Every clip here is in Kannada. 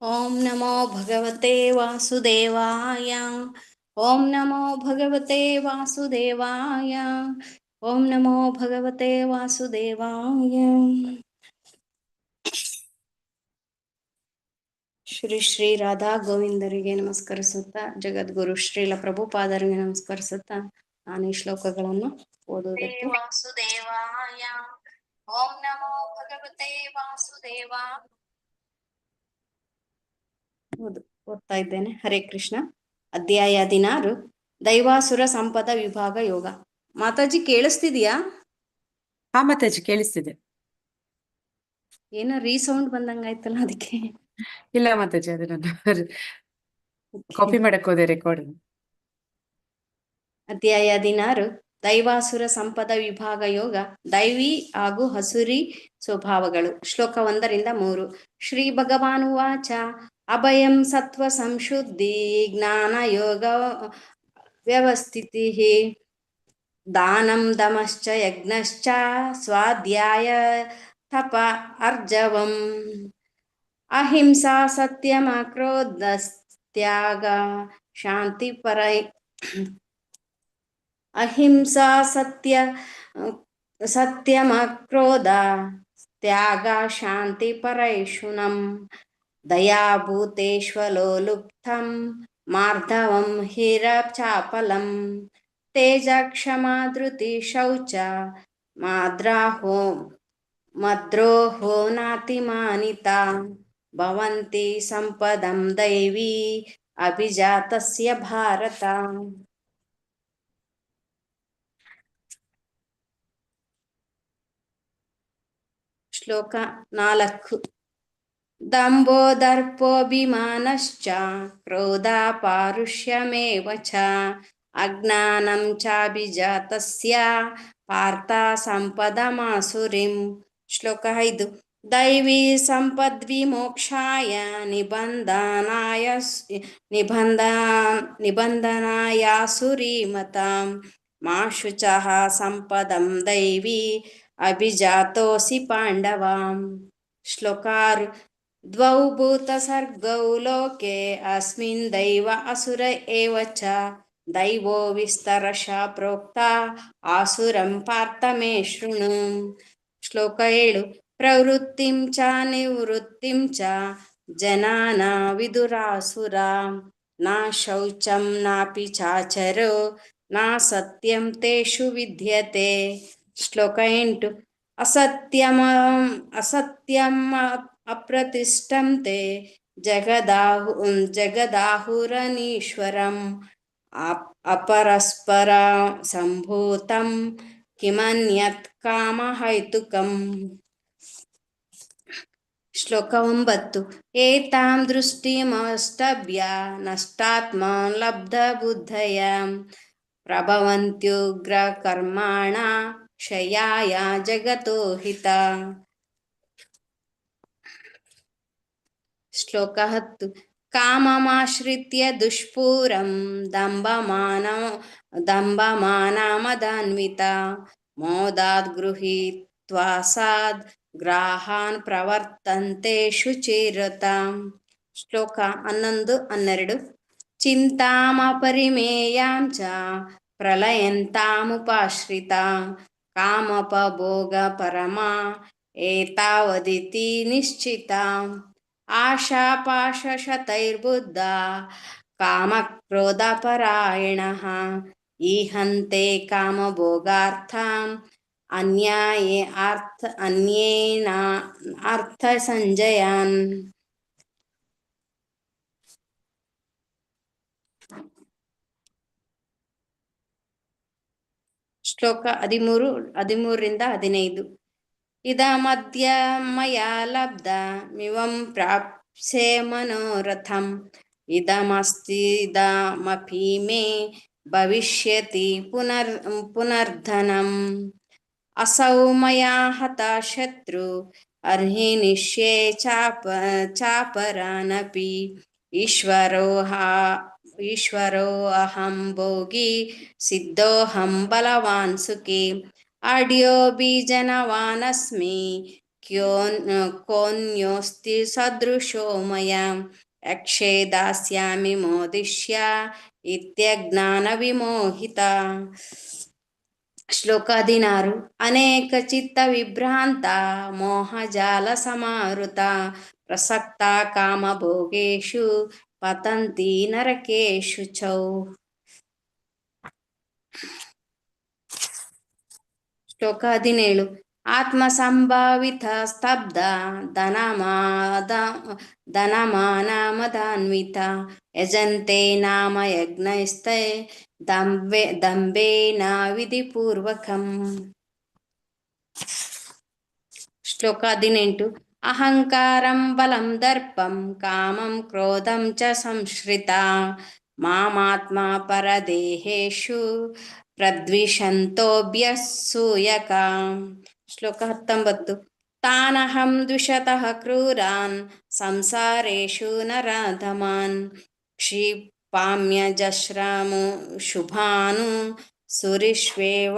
ॐ नमो भगवते वासुदेवाय। ॐ नमो भगवते वासुदेवाय। ॐ नमो भगवते वासुदेवाय। ಶ್ರೀ ಶ್ರೀ ರಾಧಾ ಗೋವಿಂದರಿಗೆ ನಮಸ್ಕರಿಸುತ್ತಾ, ಜಗದ್ಗುರು ಶ್ರೀಲ ಪ್ರಭುಪಾದರಿಗೆ ನಮಸ್ಕರಿಸುತ್ತಾ ನಾನು ಈ ಶ್ಲೋಕಗಳನ್ನು ಓದುವುದಕ್ಕೆ ವಾಸುದೇವಾಯ. ಓಂ ನಮೋ ಭಗವತೆ ವಾಸುದೇವಾಯ ಓದ್ತಾ ಇದ್ದೇನೆ. ಹರೇ ಕೃಷ್ಣ. ಅಧ್ಯಾಯ 16, ದೈವಾಸುರ ಸಂಪದ ವಿಭಾಗ ಯೋಗ. ಮಾತಾಜಿ ಕೇಳಿಸ್ತಿದ್ಯಾ? ಹಾ ಮಾತಾಜಿ ಕೇಳಿಸ್ತಿದೆ. ಏನೋ ರೀಸೌಂಡ್ ಬಂದಂಗಾಯ್ತಲ್ಲ, ಅದಕ್ಕೆ. ಇಲ್ಲ ಮಾತಾಜಿ, ಅದು ನಾನು ಕಾಪಿ ಮಾಡಕ್ ಹೋದೆ ರೆಕಾರ್ಡಿಂಗ್. ಅಧ್ಯಾಯ 16, ದೈವಾಸುರ ಸಂಪದ ವಿಭಾಗ ಯೋಗ, ದೈವಿ ಹಾಗೂ ಹಸುರಿ ಸ್ವಭಾವಗಳು. ಶ್ಲೋಕ 1-3. ಶ್ರೀ ಭಗವಾನುವಾಚ. ಅಭಯಂ ಸತ್ವ ಸಂಶುದ್ಧಿ ಜ್ಞಾನ ಯೋಗ ವ್ಯವಸ್ಥಿತಿ ದಾನಂ ದಮಶ್ಚ ಯಜ್ಞಶ್ಚ ಸ್ವಾಧ್ಯಾಯ ತಪ ಅರ್ಜವಂ ಅಹಿಂಸಾ ಸತ್ಯಮಕ್ರೋಧಸ್ತ್ಯಾಗ ಶಾಂತಿ ಪರೈ ಅಹಿಂಸಾ ಸತ್ಯಮಕ್ರೋಧ ತ್ಯಾಗ ಶಾಂತಿ ಪರೈಷುನಂ ದಯಾಭೂತೇಶ್ವಲೋಲುಪ್ತಂ ಮಾರ್ಧವಂ ಹಿರಚಾಪಲಂ ತೇಜ ಕ್ಷಮಾ ಧೃತಿ ಶೌಚ ಮದ್ರೋಹೋ ನಾತಿಮಾನಿತ ಭವಂತಿ ಸಂಪದಂ ದೈವಿ ಅಭಿಜಾತಸ್ಯ ಭಾರತ. ಶ್ಲೋಕ 4. ದಂಭೋದರ್ಪೋಭಿಮಾನಶ್ಚ ಕ್ರೋಧ ಪಾರುಷ್ಯಮೇವ ಚ ಅಜ್ಞಾನಂ ಚಾಭಿಜಾತಸ್ಯ ಪಾರ್ಥ ಸಂಪದಮಾಸುರಿಂ. ಶ್ಲೋಕ 5. ದೈವಿ ಸಂಪದ್ವಿಮೋಕ್ಷಾಯ ನಿಬಂಧನಾಯಾಸುರೀಮತಾಂ ಮಾ ಶುಚಃ ಸಂಪದಂ ದೈವಿ ಅಭಿಜಾತೋಸಿ ಪಾಂಡವಾಂ. ಶ್ಲೋಕ 6. ದ್ವೌ ಭೂತ ಸರ್ಗೌ ಲೋಕೆ ಅಸ್ಮಿನ್ ದೈವ ಅಸುರ ಏವ ಚ ದೈವೋ ವಿಸ್ತರಶ ಪ್ರೋಕ್ತ ಆಸುರಂ ಪಾರ್ಥ ಮೇ ಶೃಣು. ಶ್ಲೋಕ 7. ಪ್ರವೃತ್ತಿಂ ಚ ನಿವೃತ್ತಿಂ ಚ ಜನಾನ ವಿದುರಾಸುರ ನ ಶೌಚಂ ನಾಪಿ ಚಾಚರೋ ನ ಸತ್ಯಂ ತೇಷು ವಿದ್ಯತೆ. ಶ್ಲೋಕ 8. ಅಸತ್ಯಂ ಅಪ್ರತಿಷ್ಠಂ ತೇ ಜಗದಾಹುರನೀಶ್ವರಂ ಅಪರಸ್ಪರ ಸಂಭೂತಂ ಕಿಮನ್ಯತ್ ಕಾಮಹೈತುಕಂ. ಶ್ಲೋಕ 9. ಏತಾಂ ದೃಷ್ಟಿಮಷ್ಟಭ್ಯ ನಷ್ಟಾತ್ಮನ್ ಲಬ್ಧ ಬುದ್ಧಯ ಪ್ರಭವಂತ್ಯುಗ್ರ ಕರ್ಮಾಣ ಕ್ಷಯಾಯ ಜಗತೋ ಹಿತ. ಶ್ಲೋಕ 10. ಕಾಮಮಾಶ್ರಿತ್ಯ ದುಷ್ಪೂರಂ ದಂಭಮಾನಮದಾನ್ವಿತ ಮೋದಾದ್ ಗೃಹೀತ್ವಾಸಾದ್ ಗ್ರಾಹಾನ್ ಪ್ರವರ್ತಂತೆ ಶುಚಿರತಾಂ. ಶ್ಲೋಕ 11-12. ಚಿಂತಾಮಪರಿಮೇಯಾಂ ಚ ಪ್ರಲಯಂತಾಮುಪಾಶ್ರಿತಾ ಕಾಮಪಭೋಗ ಪರಮಾ ಏತಾವದಿತಿ ನಿಶ್ಚಿತಾ ಆಶಾಪಾಶಶತೈರ್ಬುದ್ಧ ಕಾಮಕ್ರೋಧಪರಾಯಣಃ ಈಹಂತೆ ಕಾಮಭೋಗಾರ್ಥಂ ಅನ್ಯೇನ ಅರ್ಥ ಸಂಜಯಾನ್. ಶ್ಲೋಕ 13-15. ಇದಮದ್ಯ ಮಯಾ ಲಬ್ಧಮಿಮಂ ಪ್ರಾಪ್ಸ್ಯೆ ಮನೋರಥಂ ಇದಮಸ್ತಿದಮಪಿ ಮೇ ಭವಿಷ್ಯತಿ ಪುನರ್ಧನಂ ಅಸೌ ಮಯಾ ಹತಃ ಶತ್ರು ಅರ್ಹಿ ನಿಶ್ಯೇ ಚಾಪರಾನಪಿ ಈಶ್ವರೋ ಅಹಂ ಭೋಗಿ ಸಿದ್ಧೋಹಂ ಬಲವಾನ್ ಸುಖಿ ಅಡ್ಯೋ ಬೀಜನವಾನಸ್ಮಿ कोऽन्योऽस्ति सदृशो मया यक्षे दास्यामि मोदिष्य इत्यज्ञानविमोहिता. ಶ್ಲೋಕ 16. ಅನೇಕ ಚಿತ್ತ ವಿಭ್ರಾಂತ ಮೋಹಜಾಲ ಸಮಾವೃತ ಪ್ರಸಕ್ತ ಕಾಮಭೋಗೇಶು ಪತಂತಿ ನರಕೇಶು ಚೌ. ಶ್ಲೋಕ 17. ಆತ್ಮ ಸಂಭಾವಿತ ಸ್ತಬ್ಧ ಧನಮಾನ ಮದಾನ್ವಿತ ಯಜಂತೆ ನಾಮ ಯಜ್ಞೈಸ್ತೈ ದಂಭೇನ ವಿಧಿಪೂರ್ವಕಂ. ಶ್ಲೋಕ 18. ಅಹಂಕಾರಂ ಬಲಂ ದರ್ಪಂ ಕಾಮಂ ಕ್ರೋಧಂ ಚ ಸಂಶ್ರಿತ ಮಾಮಾತ್ಮ ಪರದೇಹೇಶು ಪ್ರದ್ವಿಷಂತೋಭ್ಯಸೂಯಕ. ಶ್ಲೋಕ 19. ತಾನಹಂ ದ್ವಿಷತಃ ಕ್ರೂರಾನ್ ಸಂಸಾರೇಷು ನರಾಧಮಾನ್ ಕ್ಷಿಪಾಮ್ಯಜಸ್ರಮು ಶುಭಾನು ಸುರಿಷ್ವೇವ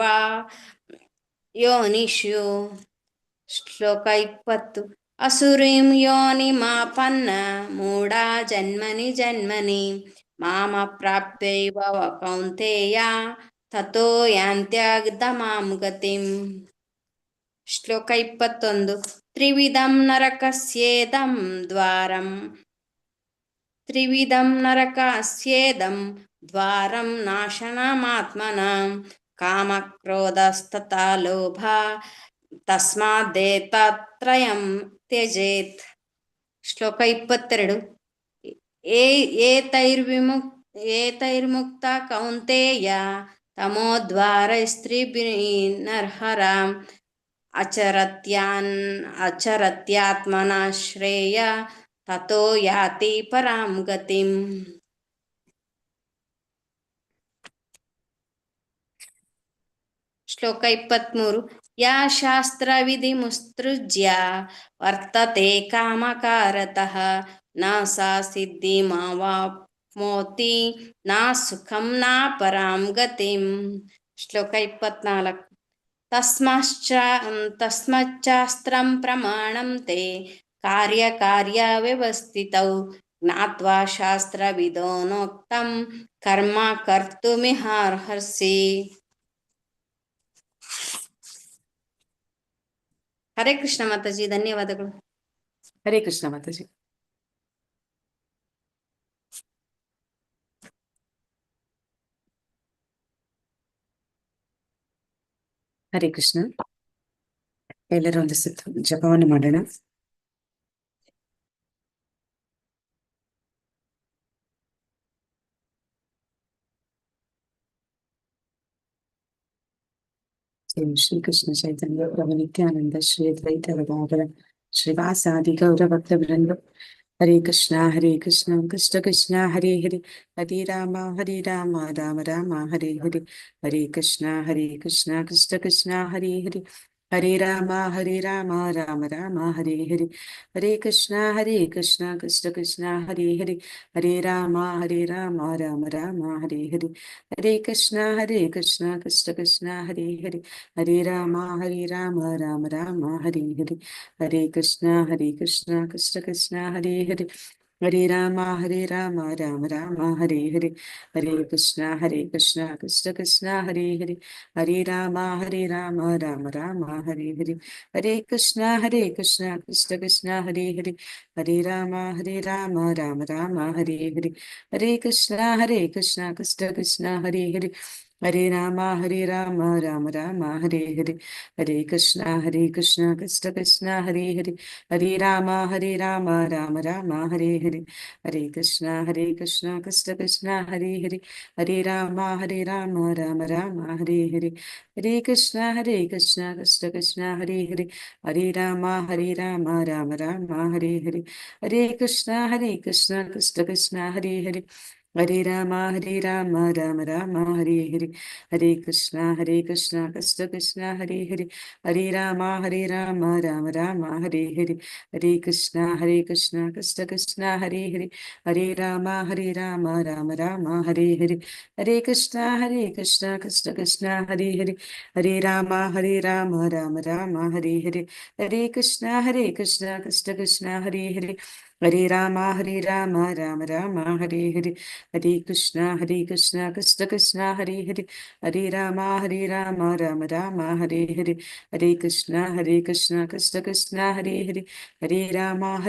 ಯೋನಿಷು. ಶ್ಲೋಕ 20. ಅಸುರೀಂ ಯೋನಿಮಾಪನ್ನ ಮೂಢಾ ಜನ್ಮನಿ ಜನ್ಮನಿ ಮಾಮಪ್ರಾಪ್ಯೈವ ಕೌಂತೆಯ ತಥೋ ಯಾಂತ್ಯಧಮಾಂ ಗತಿಂ. ಶ್ಲೋಕ 21. ತ್ರಿವಿಧಂ ನರಕಸ್ಯೇದಂ ದ್ವಾರಂ ನಾಶನಮಾತ್ಮನಾಂ ಕಾಮಕ್ರೋಧಸ್ತಥಾ ಲೋಭ ತಸ್ಮಾದೇತತ್ರಯಂ ತ್ಯಜೇತ್. ಶ್ಲೋಕ 22. ಏತೈರ್ಮುಕ್ತ ಕೌಂತೆಯ ತಮೋದ್ವಾರೈಸ್ತ್ರಿಭಿರ್ನರಃ ಅಚರತ್ಯಾತ್ಮನಃ ಶ್ರೇಯ ತಥೋ ಯಾತಿ ಪರಾಂ ಗತಿಂ. ಶ್ಲೋಕ 23. ಯಾ ಶಾಸ್ತ್ರ ವಿಧಿ ಮುತ್ಸೃಜ್ಯ ವರ್ತತೆ ಕಾಮಕಾರತಃ ನ ಸಾ ಸಿದ್ಧಿಮಾವಾಪ್ನೋತಿ ನ ಸುಖಂ ನ ಪರಾಂ ಗತಿಂ. ಶ್ಲೋಕ 24. ತಸ್ಮಾಚ್ಚಾಸ್ತ್ರಂ ಪ್ರಮಾಣಂ ತೇ ಕಾರ್ಯಕಾರ್ಯ ವ್ಯವಸ್ಥಿತೌ ಜ್ಞಾತ್ವಾ ಶಾಸ್ತ್ರವಿದೋನೋಕ್ತಂ ಕರ್ಮ ಕರ್ತುಮಿಹಾರ್ಹಸಿ. ಹರೇ ಕೃಷ್ಣ ಮಾತಾಜಿ, ಧನ್ಯವಾದಗಳು. ಹರೇ ಕೃಷ್ಣ ಮಾತಾಜಿ. ಹರೇ ಕೃಷ್ಣ. ಎಲ್ಲರೂ ಒಂದು ಸುತ್ತು ಜಪವನ್ನು ಮಾಡೋಣ. ಶ್ರೀ ಕೃಷ್ಣ ಚೈತನ್ಯ ಪ್ರಭು ನಿತ್ಯಾನಂದ ಶ್ರೀ ಅದ್ವೈತ ಗದಾಧರ ಶ್ರೀವಾಸಾದಿ ಗೌರಭಕ್ತ ವೃಂದ. ಹರೇ ಕೃಷ್ಣ ಕೃಷ್ಣ ಕೃಷ್ಣ ಹರೇ ಹರೇ ಹರೇ ರಾಮ ರಾಮ ರಾಮ ಹರೇ ಹರೇ. ಹರೇ ಕೃಷ್ಣ ಕೃಷ್ಣ ಕೃಷ್ಣ ಹರೇ ಹರೇ ಹರೇ ರಾಮ ರಾಮ ರಾಮ ಹರೇ ಹರೇ. ಹರೇ ಕೃಷ್ಣ ಕೃಷ್ಣ ಕೃಷ್ಣ ಹರೇ ಹರೇ ಹರೇ ರಾಮ ರಾಮ ರಾಮ ಹರೇ ಹರೇ. ಹರೇ ಕೃಷ್ಣ ಕೃಷ್ಣ ಕೃಷ್ಣ ಹರೇ ಹರೇ ಹರೇ ರಾಮ ರಾಮ ರಾಮ ಹರೇ ಹರೇ. ಹರೇ ಕೃಷ್ಣ ಕೃಷ್ಣ ಹರೇ ಹರೇ ಹರೇ ರಾಮ ರಾಮ ರಾಮ ಹರೇ ಹರೇ. ಹರೇ ಕೃಷ್ಣ ಕೃಷ್ಣ ಕೃಷ್ಣ ಹರೇ ಹರೇ ಹರೇ ರಾಮ ರಾಮ ರಾಮ ಹರೇ ಹರೇ. ಹರೇ ಕೃಷ್ಣ ಕೃಷ್ಣ ಕೃಷ್ಣ ಹರೇ ಹರೇ ಹರೇ ರಾಮ ರಾಮ ರಾಮ ಹರೇ ಹರೇ. ಹರೇ ಕೃಷ್ಣ ಕೃಷ್ಣ ಕೃಷ್ಣ ಹರೇ ಹರೇ ಹರೇ ರಾಮ ರಾಮ ರಾಮ ಹರೇ ಹರೇ. ಹರೇ ಕೃಷ್ಣ ಕೃಷ್ಣ ಹರೇ ಹರೇ ಹರೇ ರಾಮ ರಾಮ ರಾಮ ಹರೇ ಹರೇ. ಹರೇ ಕೃಷ್ಣ ಕೃಷ್ಣ ಹರೇ ಹರೇ ಹರೇ ರಾಮ ರಾಮ ರಾಮ ಹರೇ ಹರೇ. ಹರೇ ಕೃಷ್ಣ ಕೃಷ್ಣ ಹರೇ ಹರೇ ಹರೇ ರಾಮ ರಾಮ ರಾಮ ಹರೇ ಹರೇ. ಹರೇ ಕೃಷ್ಣ ಕೃಷ್ಣ ಕೃಷ್ಣ ಹರೇ ಹರೇ Hare Rama, Hare Rama, Rama Rama, Hare Hare, Hare Krishna, Krishna Krishna, Hare Hare, Hare Rama, Rama Rama, Hare Hare, Hare Krishna, Krishna Krishna, Hare Hare, Hare Rama, Rama Rama, Hare Hare, Hare Krishna, Krishna Krishna, Hare Hare, Hare Rama, Rama Rama, Hare Hare, Hare Krishna, Krishna Krishna, Hare Hare, Hare Rama, Rama Rama, Hare Hare, Hare Krishna, Krishna Krishna, Hare Hare, Hare Rama, Rama Rama, Hare Hare, Hare Krishna, Krishna Krishna, Hare Hare, Hare Rama,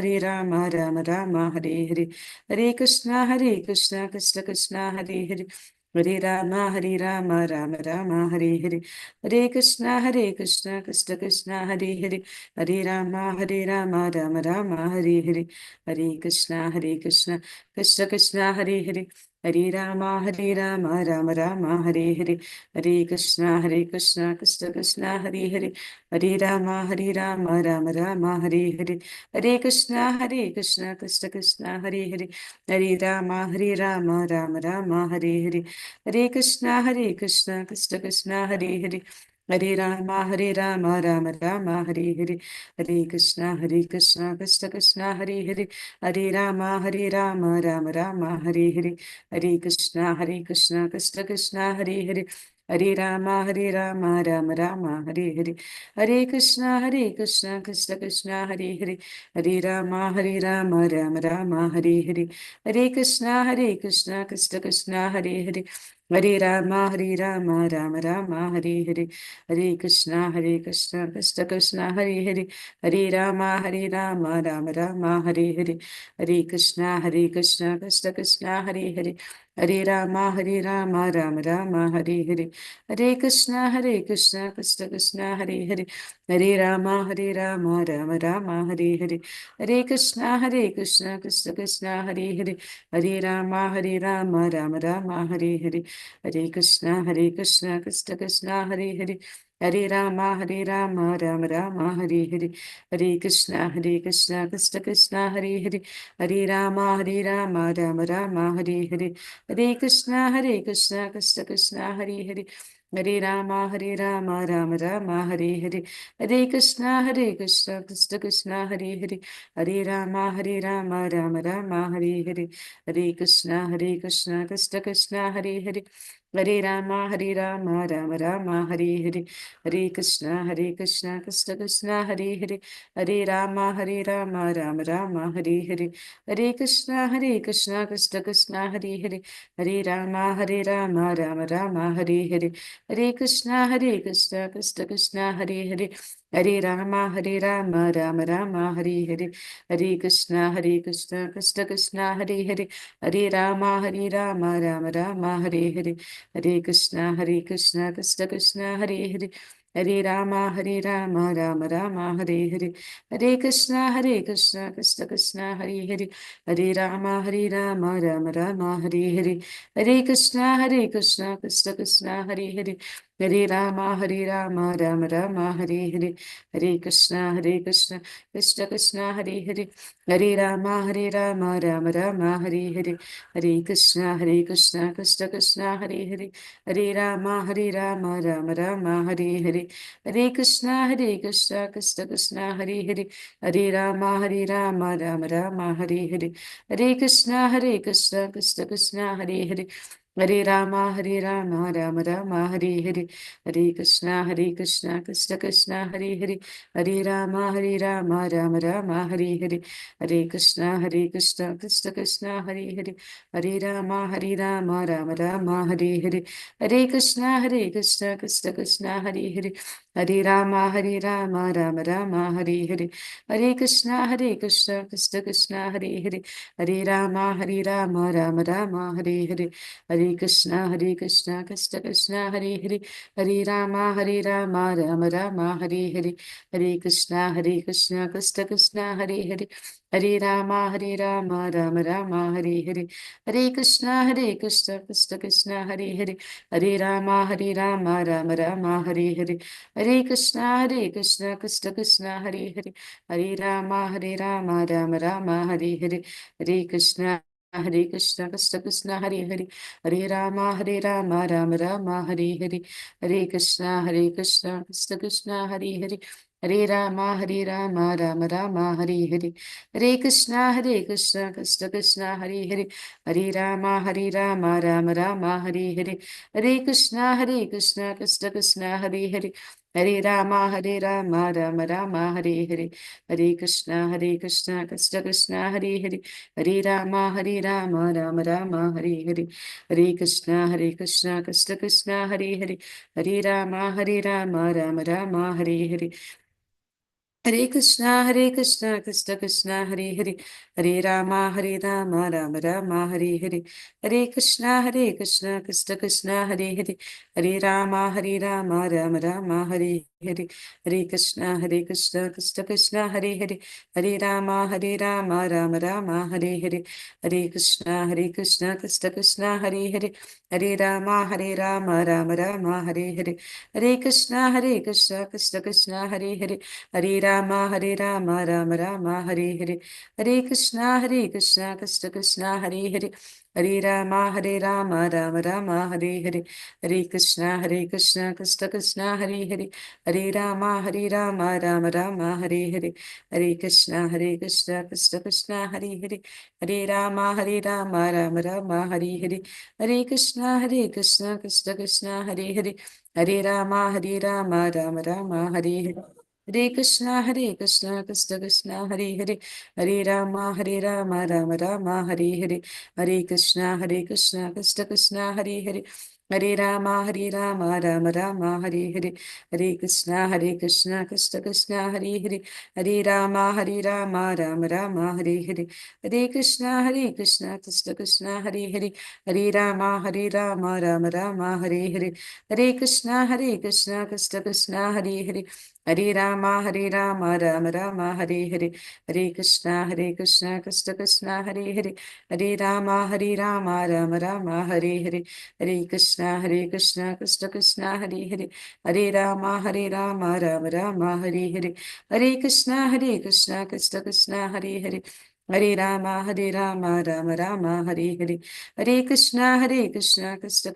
Rama Rama, Hare Hare, Hare Krishna, Krishna Krishna, Hare Hare, Hare Rama, Rama Rama, Hare Hare, Hare Krishna, Krishna Krishna, Hare Hare, Hare Rama, Rama Rama, Hare Hare, Hare Krishna, Krishna Krishna, Hare Hare, Hare Rama, Rama Rama, Hare Hare, Hare Krishna, Krishna Krishna, Hare Hare, Hare Rama, Rama Rama, Hare Hare, Hare Krishna, Krishna Krishna, Hare Hare, Hare Rama, Rama Rama, Hare Hare, Hare Krishna, Krishna Krishna, Hare Hare, Hare Rama, Rama Rama, Hare Hare, Hare Krishna, Krishna Krishna, Hare Hare, Hare Rama, Rama Rama, Hare Hare, Hare Krishna, Krishna Krishna, Hare Hare, Hare Rama, Rama Rama, Hare Hare, Hare Krishna, Krishna Krishna, Hare Hare, Hare Rama, Rama Rama, Hare Hare, Hare Krishna, Krishna Krishna, Hare Hare, Hare Rama, Rama Rama, Hare Hare, Hare Krishna, Krishna Krishna, Hare Hare, Hare Rama, Rama Rama, Hare Hare, Hare Krishna, Krishna Krishna, Hare Hare, Hare Rama, Rama Rama, Hare Hare, Hare Krishna, Krishna Krishna, Hare Hare, Hare Rama, Rama Rama, Hare Hare, Hare Krishna, Krishna Krishna, Hare Hare, Hare Rama, Rama Rama, Hare Hare, Hare Krishna, Krishna Krishna, Hare Hare, Hare Rama, Rama Rama, Hare Hare, Hare Krishna, Krishna Krishna, Hare Hare, Hare Rama, Rama Rama, Hare Hare, Hare Krishna, Krishna Krishna, Hare Hare, Hare Rama, Rama Rama, Hare Hare, Hare Krishna, Krishna, Hare Hare, Hare Rama, Rama Rama, Hare Hare, Hare Krishna, Krishna, Hare Hare, Hare Rama, Rama Rama, Hare Hare, Hare Krishna, Krishna, Hare Hare, Hare Rama, Rama Rama, Hare Hare, Hare Krishna, Krishna, Hare Hare, Hare Rama, Rama Rama, Hare Hare, Hare Krishna, Krishna, Hare Hare, Hare Rama, Rama Rama, Hare Hare, Hare Krishna, Krishna, Hare Hare, Hare Rama, Rama Rama, Hare Hare, Hare Krishna, Krishna, Hare Hare, Hare Rama, Rama Rama, Hare Hare, Hare Krishna, Krishna, Hare Hare, Hare Rama, Rama Rama, Hare Hare, Hare Krishna, Krishna, Hare Hare, Hare Rama, Rama Rama, Hare Hare, Hare Krishna, Krishna, Hare Hare, Hare Rama, Rama Rama, Hare Hare, Hare Krishna, Krishna, Hare Hare, Hare Rama, Rama Rama, Hare Hare, Hare Krishna, Krishna, Hare Hare, Hare Rama, Rama Rama, Hare Hare, Hare Krishna, Krishna, Hare Hare, Hare Rama, Rama Rama, Hare Hare, Hare Krishna, Krishna, Hare Hare, Hare Rama, Rama Rama, Hare Hare, Hare Krishna, Krishna, Hare Hare, Hare Rama, Rama Rama, Hare Hare, Hare Krishna, Krishna, Hare Hare, Hare Rama, Rama Rama, Hare Hare, Hare Krishna, Krishna, Hare Hare, Hare Rama, Rama Rama, Hare Hare, Hare Krishna, Krishna, Hare Hare, Hare Rama, Rama Rama, Hare Hare, Hare Krishna, Krishna, Hare Hare, Hare Rama, Rama Rama, Hare Hare, Hare Krishna, Krishna, Hare Hare, Hare Rama, Rama Rama, Hare Hare, Hare Krishna, Krishna, Hare Hare, Hare Rama, Rama Rama, Hare Hare, Hare Krishna. Hare Krishna Krishna Krishna Hare Hare Hare Rama Rama Rama Hare Hare Hare Krishna Krishna Krishna Hare Hare Hare Rama Rama Rama Hare Hare Hare Krishna Krishna Krishna Hare Hare Hare Rama Rama Rama Hare Hare Hare Krishna Krishna Krishna Hare Hare Hare Rama Rama Rama Hare Hare Hare Krishna Krishna Krishna Hare Hare Hare Rama Rama Hare Hare Hare Krishna Krishna Krishna Hare Hare Hare Rama Rama Hare Hare Hare Krishna Krishna Krishna Hare Hare Hare Rama Rama Rama Hare Hare Hare Krishna Krishna Krishna Hare Hare Hare Rama Rama Rama Hare Hare Hare Krishna Krishna Krishna Hare Hare Hare Rama Rama Rama Hare Hare Hare Krishna Krishna Hare Hare Hare Rama Rama Rama Hare Hare Hare Krishna Krishna Hare Hare Hare Rama Rama Hare Hare Hare Krishna Krishna Krishna Hare Hare Hare Rama Rama Hare Hare Hare Krishna Krishna Hare Hare Hare Rama Rama Hare Hare Hare Krishna Krishna Hare Hare Hare Rama Rama Hare Hare Hare Krishna Krishna Hare Hare Hare Rama Rama Hare Hare Hare Krishna Krishna Hare Hare Hare Rama Rama Hare Hare Hare Krishna Krishna Hare Hare Hare Rama Rama Hare Hare Hare Krishna Krishna Hare Hare Hare Rama Rama Hare Hare Hare Krishna Krishna Hare Hare Hare Rama Rama Hare Hare Hare Krishna Krishna Hare Hare Hare Rama Rama Hare Hare Hare Krishna Krishna Hare Hare Hare Rama Rama Hare Hare Hare Krishna Krishna Hare Hare Hare Rama Rama Hare Hare Hare Krishna Krishna Hare Hare Hare Rama Rama Hare Hare Hare Krishna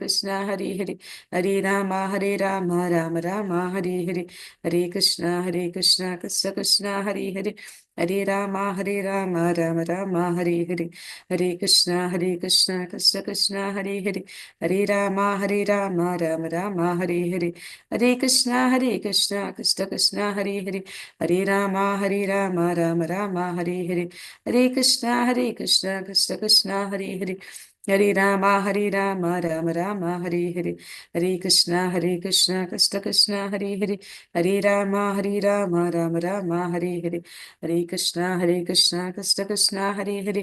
Krishna Hare Hare Hare Rama Rama Hare Hare Hare Krishna Krishna Hare Hare Hare Rama Rama Hare Hare Hare Krishna Krishna Hare Hare Hare Rama Rama Hare Hare Hare Krishna Krishna Hare Hare Hare Rama Rama Hare Hare Hare Krishna Krishna Hare Hare Hare Rama Rama Hare Hare Hare Krishna Krishna Hare Hare Hare Rama Rama Hare Hare Hare Krishna Krishna Hare Hare Hare Rama Rama Hare Hare Hare Krishna Krishna Hare Hare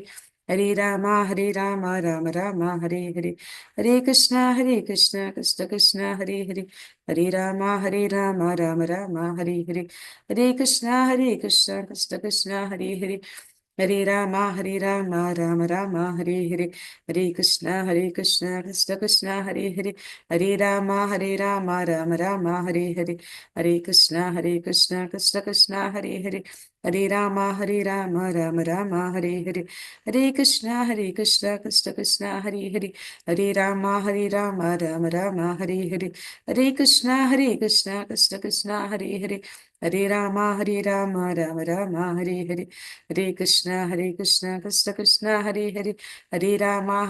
Hare Rama Rama Hare Hare Hare Krishna Krishna Hare Hare Hare Rama Rama Hare Hare Hare Krishna Krishna Hare Hare Hare Rama Rama Hare Hare Hare Krishna Krishna Hare Hare Hare Rama Rama Hare Hare Hare Krishna Krishna Hare Hare Hare Rama Rama Hare Hare Hare Krishna Krishna Hare Hare Hare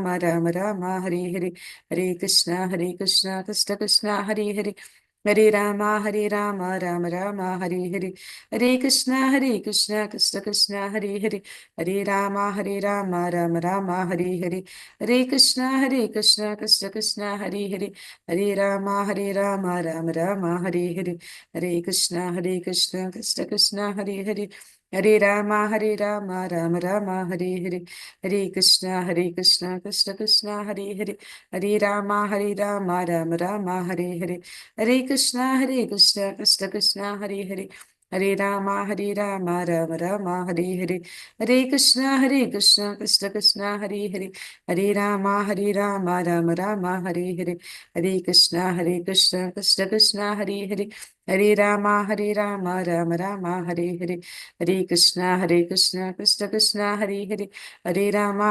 Rama Rama Hare Hare Hare Krishna Krishna Hare Hare Hare Rama Rama Hare Hare Hare Krishna Krishna Hare Hare Hare Rama Rama Hare Hare Hare Krishna Krishna Hare Hare Hare Rama Rama Hare Hare Hare Krishna Krishna Hare Hare Hare Rama Rama Hare Hare Hare Krishna Krishna Hare Hare Hare Rama Rama Hare Hare Hare Krishna Krishna Hare Hare Hare Rama Rama Hare Hare Hare Krishna Krishna Hare Hare Hare Rama Rama Hare Hare Hare Krishna Krishna Hare Hare Hare Rama Rama Hare Hare Hare Krishna Krishna Hare Hare ಹರೇ ರಾಮ ರಾಮ ರಾಮ ಹರೇ ಹರೇ ಹರೇ ಕೃಷ್ಣ ಕೃಷ್ಣ ಕೃಷ್ಣ ಹರೇ ಹರೇ ಹರೇ ರಾಮ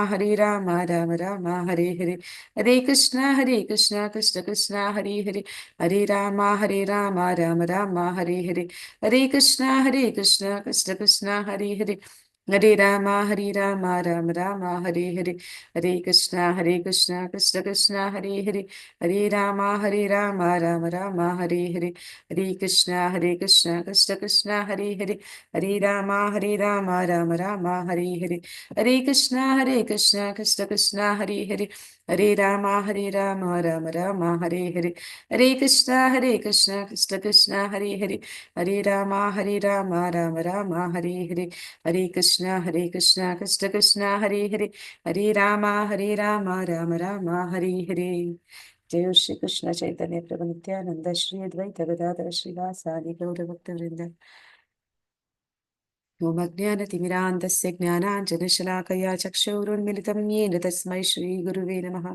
ರಾಮ ರಾಮ ಹರೇ ಹರೇ ಹರೇ ಕೃಷ್ಣ ಕೃಷ್ಣ ಕೃಷ್ಣ ಹರೇ ಹರೇ ಹರೇ ರಾಮ ರಾಮ ರಾಮ ಹರೇ ಹರೇ ಹರೇ ಕೃಷ್ಣ ಕೃಷ್ಣ ಕೃಷ್ಣ ಹರೇ ಹರೇ ಹರೇ ರಾಮ ರಾಮ ರಾಮ ಹರೇ ಹರೇ ಹರೇ ಕೃಷ್ಣ ಕೃಷ್ಣ ಕೃಷ್ಣ ಹರೇ ಹರೇ ಹರೇ ರಾಮ ರಾಮ ರಾಮ ಹರೇ ಹರೇ ಹರೇ ಕೃಷ್ಣ ಕೃಷ್ಣ ಕೃಷ್ಣ ಹರೇ ಹರೇ ಹರೇ ರಾಮ ರಾಮ ರಾಮ ಹರೇ ಹರೇ ಹರೇ ಕೃಷ್ಣ ಕೃಷ್ಣ ಕೃಷ್ಣ ಹರೇ ಹರೇ ಹರೇ ರಾಮ ರಾಮ ರಾಮ ಹರೇ ಹರೇ ಹರೇ ಕೃಷ್ಣ ಕೃಷ್ಣ ಕೃಷ್ಣ ಹರೇ ಹರೇ ಹರೇ ರಾಮ ರಾಮ ರಾಮ ಹರೇ ಹರೇ ಹರೇ ಕೃಷ್ಣ ಕೃಷ್ಣ ಕೃಷ್ಣ ಹರೇ ಹರೇ ಹರೇ ರಾಮ ರಾಮ ರಾಮ ಹರೇ ಹರೇ ಜಯ ಶ್ರೀ ಕೃಷ್ಣ ಚೈತನ್ಯ ಪ್ರಭು ನಿತ್ಯಾನಂದ ಶ್ರೀ ಅದ್ವೈತ ಗದಾಧರ ಶ್ರೀವಾಸಾದಿ ಗೌರಭಕ್ತವೃಂದ ಓಂ ಅಜ್ಞಾನತಿಮಿರಾಂಧಸ್ಯ ಜ್ಞಾನಾಂಜನಶಲಾಕಯಾ ಚಕ್ಷುರುನ್ಮಿಲಿತಂ ಯೇನ ತಸ್ಮೈ ಶ್ರೀಗುರುವೇ ನಮಃ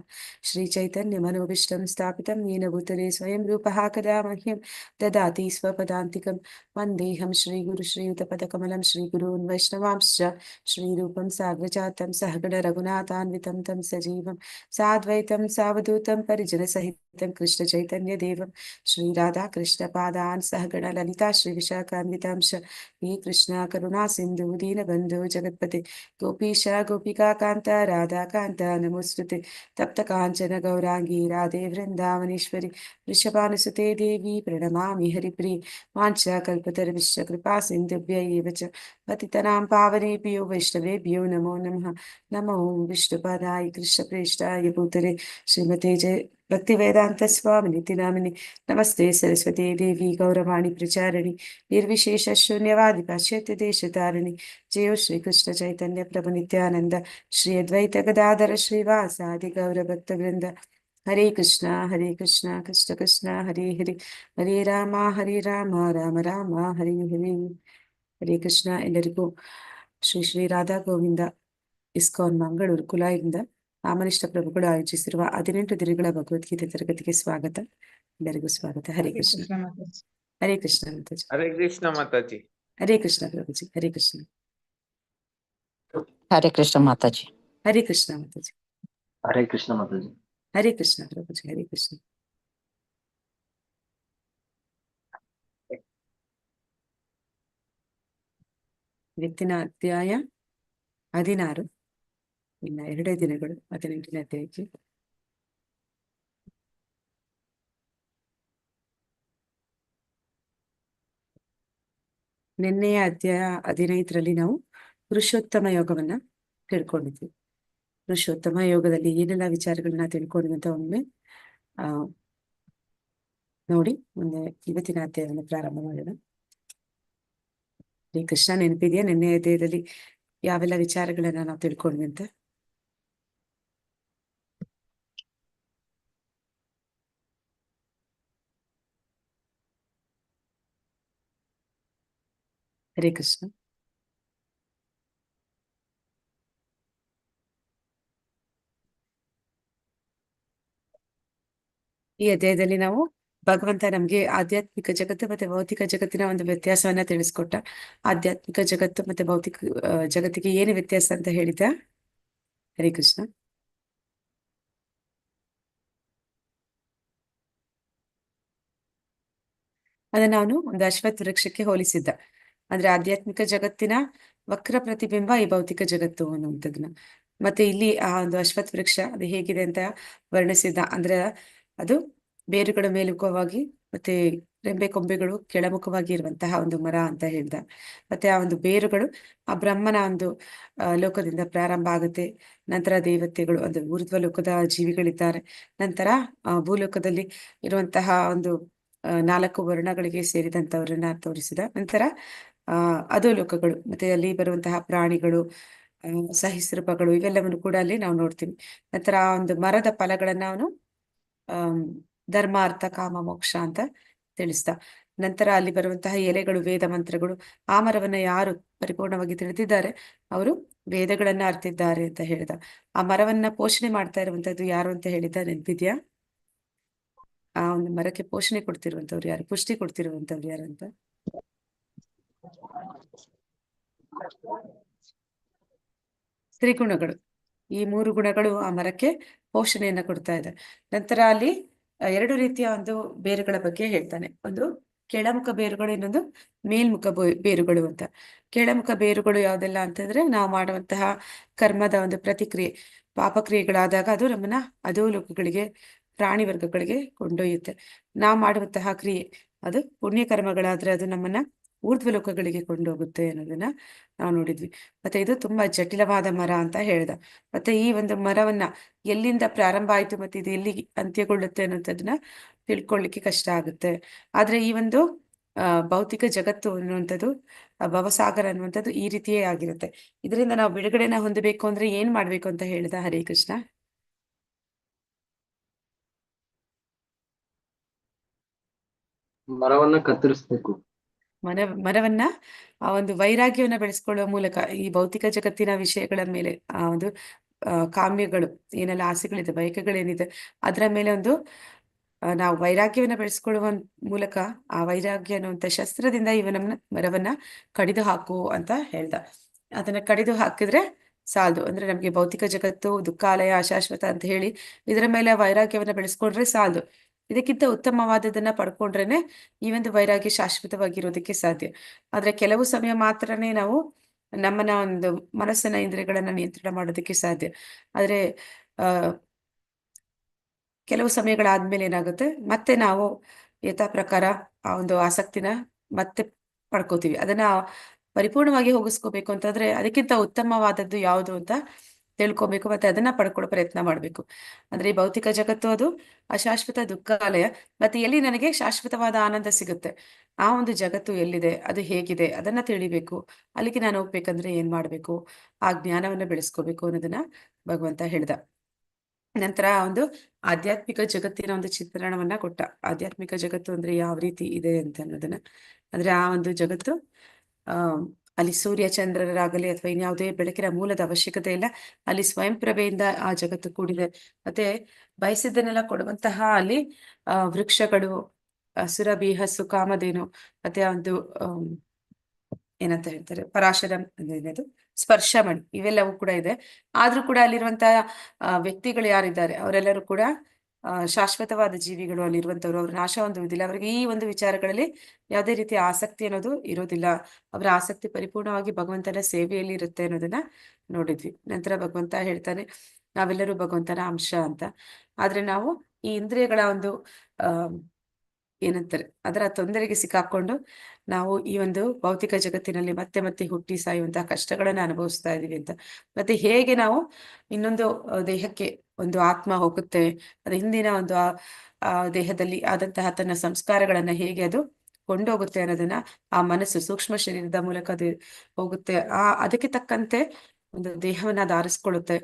ಶ್ರೀಚೈತನ್ಯಮನೋಭೀಷ್ಟಂ ಸ್ಥಾಪಿತಂ ಯೇನ ಭೂತಲೆ ಸ್ವಯಂ ರೂಪಃ ಕದಾ ಮಹ್ಯಂ ದದಾತಿ ಸ್ವಪದಾಂತಿಕಂ ವಂದೇಹಂ ಶ್ರೀಗುರು ಶ್ರೀಯುತಪದಕಮಲಂ ಶ್ರೀಗುरून् ವೈಷ್ಣವಾಂಶ್ಚ ಶ್ರೀರೂಪಂ ಸಾಗ್ರಜಾತಂ ಸಹಗಣ ರಘುನಾಥಾನ್ವಿತಂ तं ಸಜೀವಂ ಸಾದ್ವೈತಂ ಸಾವಧೂತಂ ಪರಿಜನಸಹಿತಂ ಕೃಷ್ಣಚೈತನ್ಯದೇವಂ ಶ್ರೀರಾಧಾಕೃಷ್ಣಪಾದಾನ್ ಸಹಗಣ ಲಲಿತಾ ಶ್ರೀವಿಶಾಖಾನ್ವಿತಾಂಶ हे कृष्णा करुणा सिंधु दीनबंधु जगत्पते गोपीश गोपिका कांत राधा कांत नमोस्तुते तप्त कांचन गौरांगी राधे वृंदावनेश्वरी वृषभानुसुते देवी प्रणमामि हरिप्रिये वाञ्छा कल्पतरुश्च कृपा सिन्धुभ्यैव च पतितनां पावनेभ्यो वैष्णवेभ्यो नमो नमः नमो विष्णुपदाय कृष्णप्रेष्ठाय भूतले श्रीमते जय भक्तिवेदांत स्वामिनिति नामिनि नमस्ते सरस्वती देवी गौरवाणी प्रचारिणि निर्विशेष शून्यवादि पाश्चात्य देशतारिणि जय श्री कृष्ण चैतन्य प्रभु नित्यानंद श्री अद्वैत गदाधर श्रीवासादि गौरभक्तवृंद हरे कृष्ण कृष्ण कृष्ण हरे हरे हरे राम राम राम हरे हरे ಹರೇ ಕೃಷ್ಣ. ಎಲ್ಲರಿಗೂ ಶ್ರೀ ಶ್ರೀ ರಾಧಾ ಗೋವಿಂದ ಇಸ್ಕಾನ್ ಮಂಗಳೂರು ಕುಲಾಯಿಂದ ರಾಮನಿಷ್ಠ ಪ್ರಭುಗಳು ಆಯೋಜಿಸಿರುವ 18 ದಿನಗಳ ಭಗವದ್ಗೀತೆ ತರಗತಿಗೆ ಸ್ವಾಗತ. ಎಲ್ಲರಿಗೂ ಸ್ವಾಗತ. ಹರೇ ಕೃಷ್ಣ. ಹರೇ ಕೃಷ್ಣ ಮಾತಾಜಿ. ಹರೇ ಕೃಷ್ಣ ಮಾತಾಜಿ. ಹರೇ ಕೃಷ್ಣ ಪ್ರಭುಜಿ. ಹರೇ ಕೃಷ್ಣ. ಹರೇ ಕೃಷ್ಣ ಮಾತಾಜಿ. ಹರೇ ಕೃಷ್ಣ ಮಾತಾಜಿ. ಹರೇ ಕೃಷ್ಣ ಮಾತಾಜಿ. ಹರೇ ಕೃಷ್ಣ ಪ್ರಭುಜಿ. ಹರೇ ಕೃಷ್ಣ. ಇವತ್ತಿನ ಅಧ್ಯಾಯ 16. ಇನ್ನ 2 ದಿನಗಳು 18ನೇ ಅಧ್ಯಾಯಕ್ಕೆ. ನಿನ್ನೆಯ ಅಧ್ಯಾಯ 15ರಲ್ಲಿ ನಾವು ಪುರುಷೋತ್ತಮ ಯೋಗವನ್ನ ತಿಳ್ಕೊಂಡಿದ್ವಿ. ಪುರುಷೋತ್ತಮ ಯೋಗದಲ್ಲಿ ಏನೆಲ್ಲ ವಿಚಾರಗಳನ್ನ ತಿಳ್ಕೊಂಡ್ವಿ ಅಂತ ಒಮ್ಮೆ ನೋಡಿ ಮುಂದೆ ಇವತ್ತಿನ ಅಧ್ಯಾಯವನ್ನು ಪ್ರಾರಂಭ ಮಾಡೋಣ. ಹರೇ ಕೃಷ್ಣ. ನೆನಪಿದೆಯಾ ನಿನ್ನೆ ಅಧ್ಯಾಯದಲ್ಲಿ ಯಾವೆಲ್ಲ ವಿಚಾರಗಳನ್ನ ನಾವು ತಿಳ್ಕೊಂಡ್ವಿ ಅಂತ? ಹರೇ ಕೃಷ್ಣ. ಈ ಅಧ್ಯಾಯದಲ್ಲಿ ನಾವು ಭಗವಂತ ನಮ್ಗೆ ಆಧ್ಯಾತ್ಮಿಕ ಜಗತ್ತು ಮತ್ತೆ ಭೌತಿಕ ಜಗತ್ತಿನ ಒಂದು ವ್ಯತ್ಯಾಸವನ್ನ ತಿಳಿಸ್ಕೊಟ್ಟ. ಆಧ್ಯಾತ್ಮಿಕ ಜಗತ್ತು ಮತ್ತೆ ಭೌತಿಕ ಜಗತ್ತಿಗೆ ಏನು ವ್ಯತ್ಯಾಸ ಅಂತ ಹೇಳಿದ? ಹರೇ ಕೃಷ್ಣ. ಅದನ್ನ ಅವನು ಒಂದು ಅಶ್ವತ್ಥ ವೃಕ್ಷಕ್ಕೆ ಹೋಲಿಸಿದ್ದ. ಅಂದ್ರೆ ಆಧ್ಯಾತ್ಮಿಕ ಜಗತ್ತಿನ ವಕ್ರ ಪ್ರತಿಬಿಂಬ ಈ ಭೌತಿಕ ಜಗತ್ತು ಅನ್ನುವಂಥದ್ದನ್ನ. ಮತ್ತೆ ಇಲ್ಲಿ ಆ ಒಂದು ಅಶ್ವತ್ಥ ವೃಕ್ಷ ಅದು ಹೇಗಿದೆ ಅಂತ ವರ್ಣಿಸಿದ್ದ. ಅಂದ್ರೆ ಅದು ಬೇರುಗಳ ಮೇಲುಖವಾಗಿ ಮತ್ತೆ ರೆಂಬೆ ಕೊಂಬೆಗಳು ಕೆಳಮುಖವಾಗಿ ಇರುವಂತಹ ಒಂದು ಮರ ಅಂತ ಹೇಳ್ದ. ಮತ್ತೆ ಆ ಒಂದು ಬೇರುಗಳು ಆ ಬ್ರಹ್ಮನ ಒಂದು ಲೋಕದಿಂದ ಪ್ರಾರಂಭ ಆಗುತ್ತೆ. ನಂತರ ದೇವತೆಗಳು ಅಂದ್ರೆ ಊರ್ಧ್ವ ಲೋಕದ ಜೀವಿಗಳಿದ್ದಾರೆ. ನಂತರ ಭೂಲೋಕದಲ್ಲಿ ಇರುವಂತಹ ಒಂದು 4 ವರ್ಣಗಳಿಗೆ ಸೇರಿದಂತವರನ್ನ ತೋರಿಸಿದ. ನಂತರ ಅಧೋಲೋಕಗಳು ಮತ್ತೆ ಅಲ್ಲಿ ಬರುವಂತಹ ಪ್ರಾಣಿಗಳು, ಸಹಿಸೃಪಗಳು ಇವೆಲ್ಲವನ್ನು ಕೂಡ ಅಲ್ಲಿ ನಾವು ನೋಡ್ತೀವಿ. ನಂತರ ಆ ಒಂದು ಮರದ ಫಲಗಳನ್ನ ಅವನು ಧರ್ಮ ಅರ್ಥ ಕಾಮ ಮೋಕ್ಷ ಅಂತ ತಿಳಿಸ್ದ. ನಂತರ ಅಲ್ಲಿ ಬರುವಂತಹ ಎಲೆಗಳು ವೇದ ಮಂತ್ರಗಳು. ಆ ಮರವನ್ನ ಯಾರು ಪರಿಪೂರ್ಣವಾಗಿ ತಿಳಿದಿದ್ದಾರೆ ಅವರು ವೇದಗಳನ್ನ ಅರ್ತಿದ್ದಾರೆ ಅಂತ ಹೇಳಿದ. ಆ ಮರವನ್ನ ಪೋಷಣೆ ಮಾಡ್ತಾ ಇರುವಂತದ್ದು ಯಾರು ಅಂತ ಹೇಳಿದ? ನೆನಪಿದ್ಯಾ? ಆ ಒಂದು ಮರಕ್ಕೆ ಪೋಷಣೆ ಕೊಡ್ತಿರುವಂತವ್ರು ಯಾರು, ಪುಷ್ಟಿ ಕೊಡ್ತಿರುವಂತವ್ರು ಯಾರು ಅಂತ? ತ್ರಿಗುಣಗಳು. ಈ 3 ಗುಣಗಳು ಆ ಮರಕ್ಕೆ ಪೋಷಣೆಯನ್ನ ಕೊಡ್ತಾ ಇದೆ. ನಂತರ ಅಲ್ಲಿ 2 ರೀತಿಯ ಒಂದು ಬೇರುಗಳ ಬಗ್ಗೆ ಹೇಳ್ತಾನೆ. ಒಂದು ಕೆಳಮುಖ ಬೇರುಗಳು, ಇನ್ನೊಂದು ಮೇಲ್ಮುಖ ಬೇರುಗಳು ಅಂತ. ಕೆಳಮುಖ ಬೇರುಗಳು ಯಾವ್ದೆಲ್ಲ ಅಂತಂದ್ರೆ, ನಾವು ಮಾಡುವಂತಹ ಕರ್ಮದ ಒಂದು ಪ್ರತಿಕ್ರಿಯೆ, ಪಾಪಕ್ರಿಯೆಗಳಾದಾಗ ಅದು ನಮ್ಮನ್ನ ಅಧೋಲೋಕಗಳಿಗೆ, ಪ್ರಾಣಿ ವರ್ಗಗಳಿಗೆ ಕೊಂಡೊಯ್ಯುತ್ತೆ. ನಾವು ಮಾಡುವಂತಹ ಕ್ರಿಯೆ ಅದು ಪುಣ್ಯ ಕರ್ಮಗಳಾದ್ರೆ ಅದು ನಮ್ಮನ್ನ ಊರ್ಧ್ವ ಲೋಕಗಳಿಗೆ ಕೊಂಡೋಗುತ್ತೆ ಅನ್ನೋದನ್ನ ನಾವು ನೋಡಿದ್ವಿ. ಮತ್ತೆ ಇದು ತುಂಬಾ ಜಟಿಲವಾದ ಮರ ಅಂತ ಹೇಳ್ದ. ಮತ್ತೆ ಈ ಒಂದು ಮರವನ್ನ ಎಲ್ಲಿಂದ ಪ್ರಾರಂಭ ಆಯ್ತು ಮತ್ತೆ ಇದು ಎಲ್ಲಿ ಅಂತ್ಯಗೊಳ್ಳುತ್ತೆ ಅನ್ನೋದನ್ನ ತಿಳ್ಕೊಳ್ಳಿಕ್ಕೆ ಕಷ್ಟ ಆಗುತ್ತೆ. ಆದ್ರೆ ಈ ಒಂದು ಭೌತಿಕ ಜಗತ್ತು ಅನ್ನುವಂಥದ್ದು, ಭವಸಾಗರ ಅನ್ನುವಂಥದ್ದು ಈ ರೀತಿಯೇ ಆಗಿರುತ್ತೆ. ಇದರಿಂದ ನಾವು ಬಿಡುಗಡೆನ ಹೊಂದಬೇಕು ಅಂದ್ರೆ ಏನ್ ಮಾಡ್ಬೇಕು ಅಂತ ಹೇಳ್ದ ಹರೇ ಕೃಷ್ಣ. ಮರವನ್ನ ಕತ್ತರಿಸ್ಬೇಕು. ಮರವನ್ನ ಆ ಒಂದು ವೈರಾಗ್ಯವನ್ನ ಬೆಳೆಸ್ಕೊಳ್ಳುವ ಮೂಲಕ ಈ ಭೌತಿಕ ಜಗತ್ತಿನ ವಿಷಯಗಳ ಮೇಲೆ ಆ ಒಂದು ಕಾಮ್ಯಗಳು ಏನೆಲ್ಲ ಆಸೆಗಳಿದೆ, ಬಯಕೆಗಳೇನಿದೆ ಅದರ ಮೇಲೆ ಒಂದು ನಾವು ವೈರಾಗ್ಯವನ್ನ ಬೆಳೆಸ್ಕೊಳ್ಳುವ ಮೂಲಕ ಆ ವೈರಾಗ್ಯ ಅನ್ನುವಂಥ ಶಸ್ತ್ರದಿಂದ ಇವನನ್ನ ಮರವನ್ನ ಕಡಿದು ಹಾಕು ಅಂತ ಹೇಳ್ದ. ಅದನ್ನ ಕಡಿದು ಹಾಕಿದ್ರೆ ಸಾಲದು. ಅಂದ್ರೆ ನಮ್ಗೆ ಭೌತಿಕ ಜಗತ್ತು ದುಃಖಾಲಯ, ಅಶಾಶ್ವತ ಅಂತ ಹೇಳಿ ಇದರ ಮೇಲೆ ವೈರಾಗ್ಯವನ್ನ ಬೆಳೆಸ್ಕೊಂಡ್ರೆ ಸಾಲದು. ಇದಕ್ಕಿಂತ ಉತ್ತಮವಾದದನ್ನ ಪಡ್ಕೊಂಡ್ರೇನೆ ಈ ಒಂದು ವೈರಾಗ್ಯ ಶಾಶ್ವತವಾಗಿರೋದಕ್ಕೆ ಸಾಧ್ಯ. ಆದ್ರೆ ಕೆಲವು ಸಮಯ ಮಾತ್ರನೇ ನಾವು ನಮ್ಮನ್ನ ಒಂದು ಮನಸ್ಸನ್ನ, ಇಂದ್ರಿಯಗಳನ್ನ ನಿಯಂತ್ರಣ ಮಾಡೋದಕ್ಕೆ ಸಾಧ್ಯ. ಆದ್ರೆ ಆ ಕೆಲವು ಸಮಯಗಳಾದ್ಮೇಲೆ ಏನಾಗುತ್ತೆ, ಮತ್ತೆ ನಾವು ಯಥಾ ಪ್ರಕಾರ ಆ ಒಂದು ಆಸಕ್ತಿನ ಮತ್ತೆ ಪಡ್ಕೋತೀವಿ. ಅದನ್ನ ಪರಿಪೂರ್ಣವಾಗಿ ಹೋಗಿಸ್ಕೋಬೇಕು ಅಂತಂದ್ರೆ ಅದಕ್ಕಿಂತ ಉತ್ತಮವಾದದ್ದು ಯಾವುದು ಅಂತ ತಿಳ್ಕೊಬೇಕು, ಮತ್ತೆ ಅದನ್ನ ಪಡ್ಕೊಳ್ಳೋ ಪ್ರಯತ್ನ ಮಾಡ್ಬೇಕು. ಅಂದ್ರೆ ಈ ಭೌತಿಕ ಜಗತ್ತು ಅದು ಅಶಾಶ್ವತ ದುಃಖಾಲಯ. ಮತ್ತೆ ಎಲ್ಲಿ ನನಗೆ ಶಾಶ್ವತವಾದ ಆನಂದ ಸಿಗುತ್ತೆ, ಆ ಒಂದು ಜಗತ್ತು ಎಲ್ಲಿದೆ, ಅದು ಹೇಗಿದೆ, ಅದನ್ನ ತಿಳಿಬೇಕು. ಅಲ್ಲಿಗೆ ನಾನು ಹೋಗ್ಬೇಕಂದ್ರೆ ಏನ್ ಮಾಡ್ಬೇಕು, ಆ ಜ್ಞಾನವನ್ನ ಬೆಳೆಸ್ಕೋಬೇಕು ಅನ್ನೋದನ್ನ ಭಗವಂತ ಹೇಳ್ದ. ನಂತರ ಒಂದು ಆಧ್ಯಾತ್ಮಿಕ ಜಗತ್ತಿನ ಒಂದು ಚಿತ್ರಣವನ್ನ ಕೊಟ್ಟ. ಆಧ್ಯಾತ್ಮಿಕ ಜಗತ್ತು ಅಂದ್ರೆ ಯಾವ ರೀತಿ ಇದೆ ಅಂತ ಅನ್ನೋದನ್ನ. ಅಂದ್ರೆ ಆ ಒಂದು ಜಗತ್ತು ಅಲ್ಲಿ ಸೂರ್ಯ ಚಂದ್ರರಾಗಲಿ ಅಥವಾ ಇನ್ಯಾವುದೇ ಬೆಳಕಿನ ಮೂಲದ ಅವಶ್ಯಕತೆ ಇಲ್ಲ. ಅಲ್ಲಿ ಸ್ವಯಂ ಪ್ರಭೆಯಿಂದ ಆ ಜಗತ್ತು ಕೂಡಿದೆ. ಮತ್ತೆ ಬಯಸಿದ್ದನ್ನೆಲ್ಲ ಕೊಡುವಂತಹ ಅಲ್ಲಿ ವೃಕ್ಷಗಳು, ಸುರಭಿ, ಹಸು, ಕಾಮಧೇನು, ಮತ್ತೆ ಒಂದು ಏನಂತ ಹೇಳ್ತಾರೆ, ಪರಾಶರಂ ಏನದು, ಸ್ಪರ್ಶಮಣಿ, ಇವೆಲ್ಲವೂ ಕೂಡ ಇದೆ. ಆದ್ರೂ ಕೂಡ ಅಲ್ಲಿರುವಂತಹ ವ್ಯಕ್ತಿಗಳು ಯಾರಿದ್ದಾರೆ ಅವರೆಲ್ಲರೂ ಕೂಡ ಶಾಶ್ವತವಾದ ಜೀವಿಗಳು. ಅಲ್ಲಿರುವಂತವ್ರು ಅವ್ರ ನಾಶ ಹೊಂದುವುದಿಲ್ಲ. ಅವರಿಗೆ ಈ ಒಂದು ವಿಚಾರಗಳಲ್ಲಿ ಯಾವುದೇ ರೀತಿಯ ಆಸಕ್ತಿ ಅನ್ನೋದು ಇರೋದಿಲ್ಲ. ಅವರ ಆಸಕ್ತಿ ಪರಿಪೂರ್ಣವಾಗಿ ಭಗವಂತನ ಸೇವೆಯಲ್ಲಿ ಇರುತ್ತೆ ಅನ್ನೋದನ್ನ ನೋಡಿದ್ವಿ. ನಂತರ ಭಗವಂತ ಹೇಳ್ತಾನೆ, ನಾವೆಲ್ಲರೂ ಭಗವಂತನ ಅಂಶ ಅಂತ. ಆದ್ರೆ ನಾವು ಈ ಇಂದ್ರಿಯಗಳ ಒಂದು ಏನಂತಾರೆ ಅದರ ತೊಂದರೆಗೆ ಸಿಕ್ಕಾಕೊಂಡು ನಾವು ಈ ಒಂದು ಭೌತಿಕ ಜಗತ್ತಿನಲ್ಲಿ ಮತ್ತೆ ಮತ್ತೆ ಹುಟ್ಟಿ ಸಾಯುವಂತಹ ಕಷ್ಟಗಳನ್ನ ಅನುಭವಿಸ್ತಾ ಇದೀವಿ ಅಂತ. ಮತ್ತೆ ಹೇಗೆ ನಾವು ಇನ್ನೊಂದು ದೇಹಕ್ಕೆ ಒಂದು ಆತ್ಮ ಹೋಗುತ್ತೆ, ಅದು ಹಿಂದಿನ ಒಂದು ದೇಹದಲ್ಲಿ ಆದಂತಹ ತನ್ನ ಸಂಸ್ಕಾರಗಳನ್ನ ಹೇಗೆ ಅದು ಕೊಂಡೋಗುತ್ತೆ ಅನ್ನೋದನ್ನ, ಆ ಮನಸ್ಸು ಸೂಕ್ಷ್ಮ ಶರೀರದ ಮೂಲಕ ಅದು ಹೋಗುತ್ತೆ. ಅದಕ್ಕೆ ತಕ್ಕಂತೆ ಒಂದು ದೇಹವನ್ನ ಅದು ಆರಿಸ್ಕೊಳ್ಳುತ್ತೆ.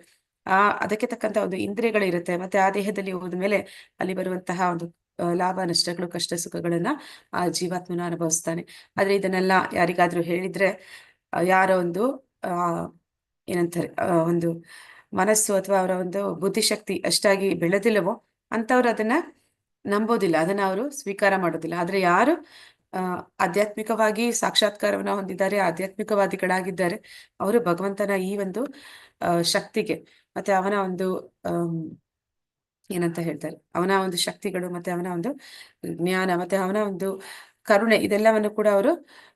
ಅದಕ್ಕೆ ತಕ್ಕಂತ ಒಂದು ಇಂದ್ರಿಯಗಳಿರುತ್ತೆ. ಮತ್ತೆ ಆ ದೇಹದಲ್ಲಿ ಹೋದ್ಮೇಲೆ ಅಲ್ಲಿ ಬರುವಂತಹ ಒಂದು ಲಾಭ ನಷ್ಟಗಳು, ಕಷ್ಟ ಸುಖಗಳನ್ನ ಆ ಜೀವಾತ್ಮನ ಅನುಭವಿಸ್ತಾನೆ. ಆದ್ರೆ ಇದನ್ನೆಲ್ಲ ಯಾರಿಗಾದ್ರೂ ಹೇಳಿದ್ರೆ ಯಾರ ಒಂದು ಏನಂತಾರೆ ಒಂದು ಮನಸ್ಸು ಅಥವಾ ಅವರ ಒಂದು ಬುದ್ಧಿಶಕ್ತಿ ಅಷ್ಟಾಗಿ ಬೆಳೆದಿಲ್ಲವೋ ಅಂತವ್ರು ಅದನ್ನ ನಂಬೋದಿಲ್ಲ, ಅದನ್ನ ಅವರು ಸ್ವೀಕಾರ ಮಾಡೋದಿಲ್ಲ. ಆದ್ರೆ ಯಾರು ಆಧ್ಯಾತ್ಮಿಕವಾಗಿ ಸಾಕ್ಷಾತ್ಕಾರವನ್ನ ಹೊಂದಿದ್ದಾರೆ, ಆಧ್ಯಾತ್ಮಿಕವಾದಿಗಳಾಗಿದ್ದಾರೆ, ಅವರು ಭಗವಂತನ ಈ ಒಂದು ಶಕ್ತಿಗೆ ಮತ್ತೆ ಅವನ ಒಂದು ಏನಂತ ಹೇಳ್ತಾರೆ, ಅವನ ಒಂದು ಶಕ್ತಿಗಳು, ಮತ್ತೆ ಅವನ ಒಂದು ಜ್ಞಾನ, ಮತ್ತೆ ಅವನ ಒಂದು ಕರುಣೆ, ಇದೆಲ್ಲವನ್ನು ಕೂಡ ಅವರು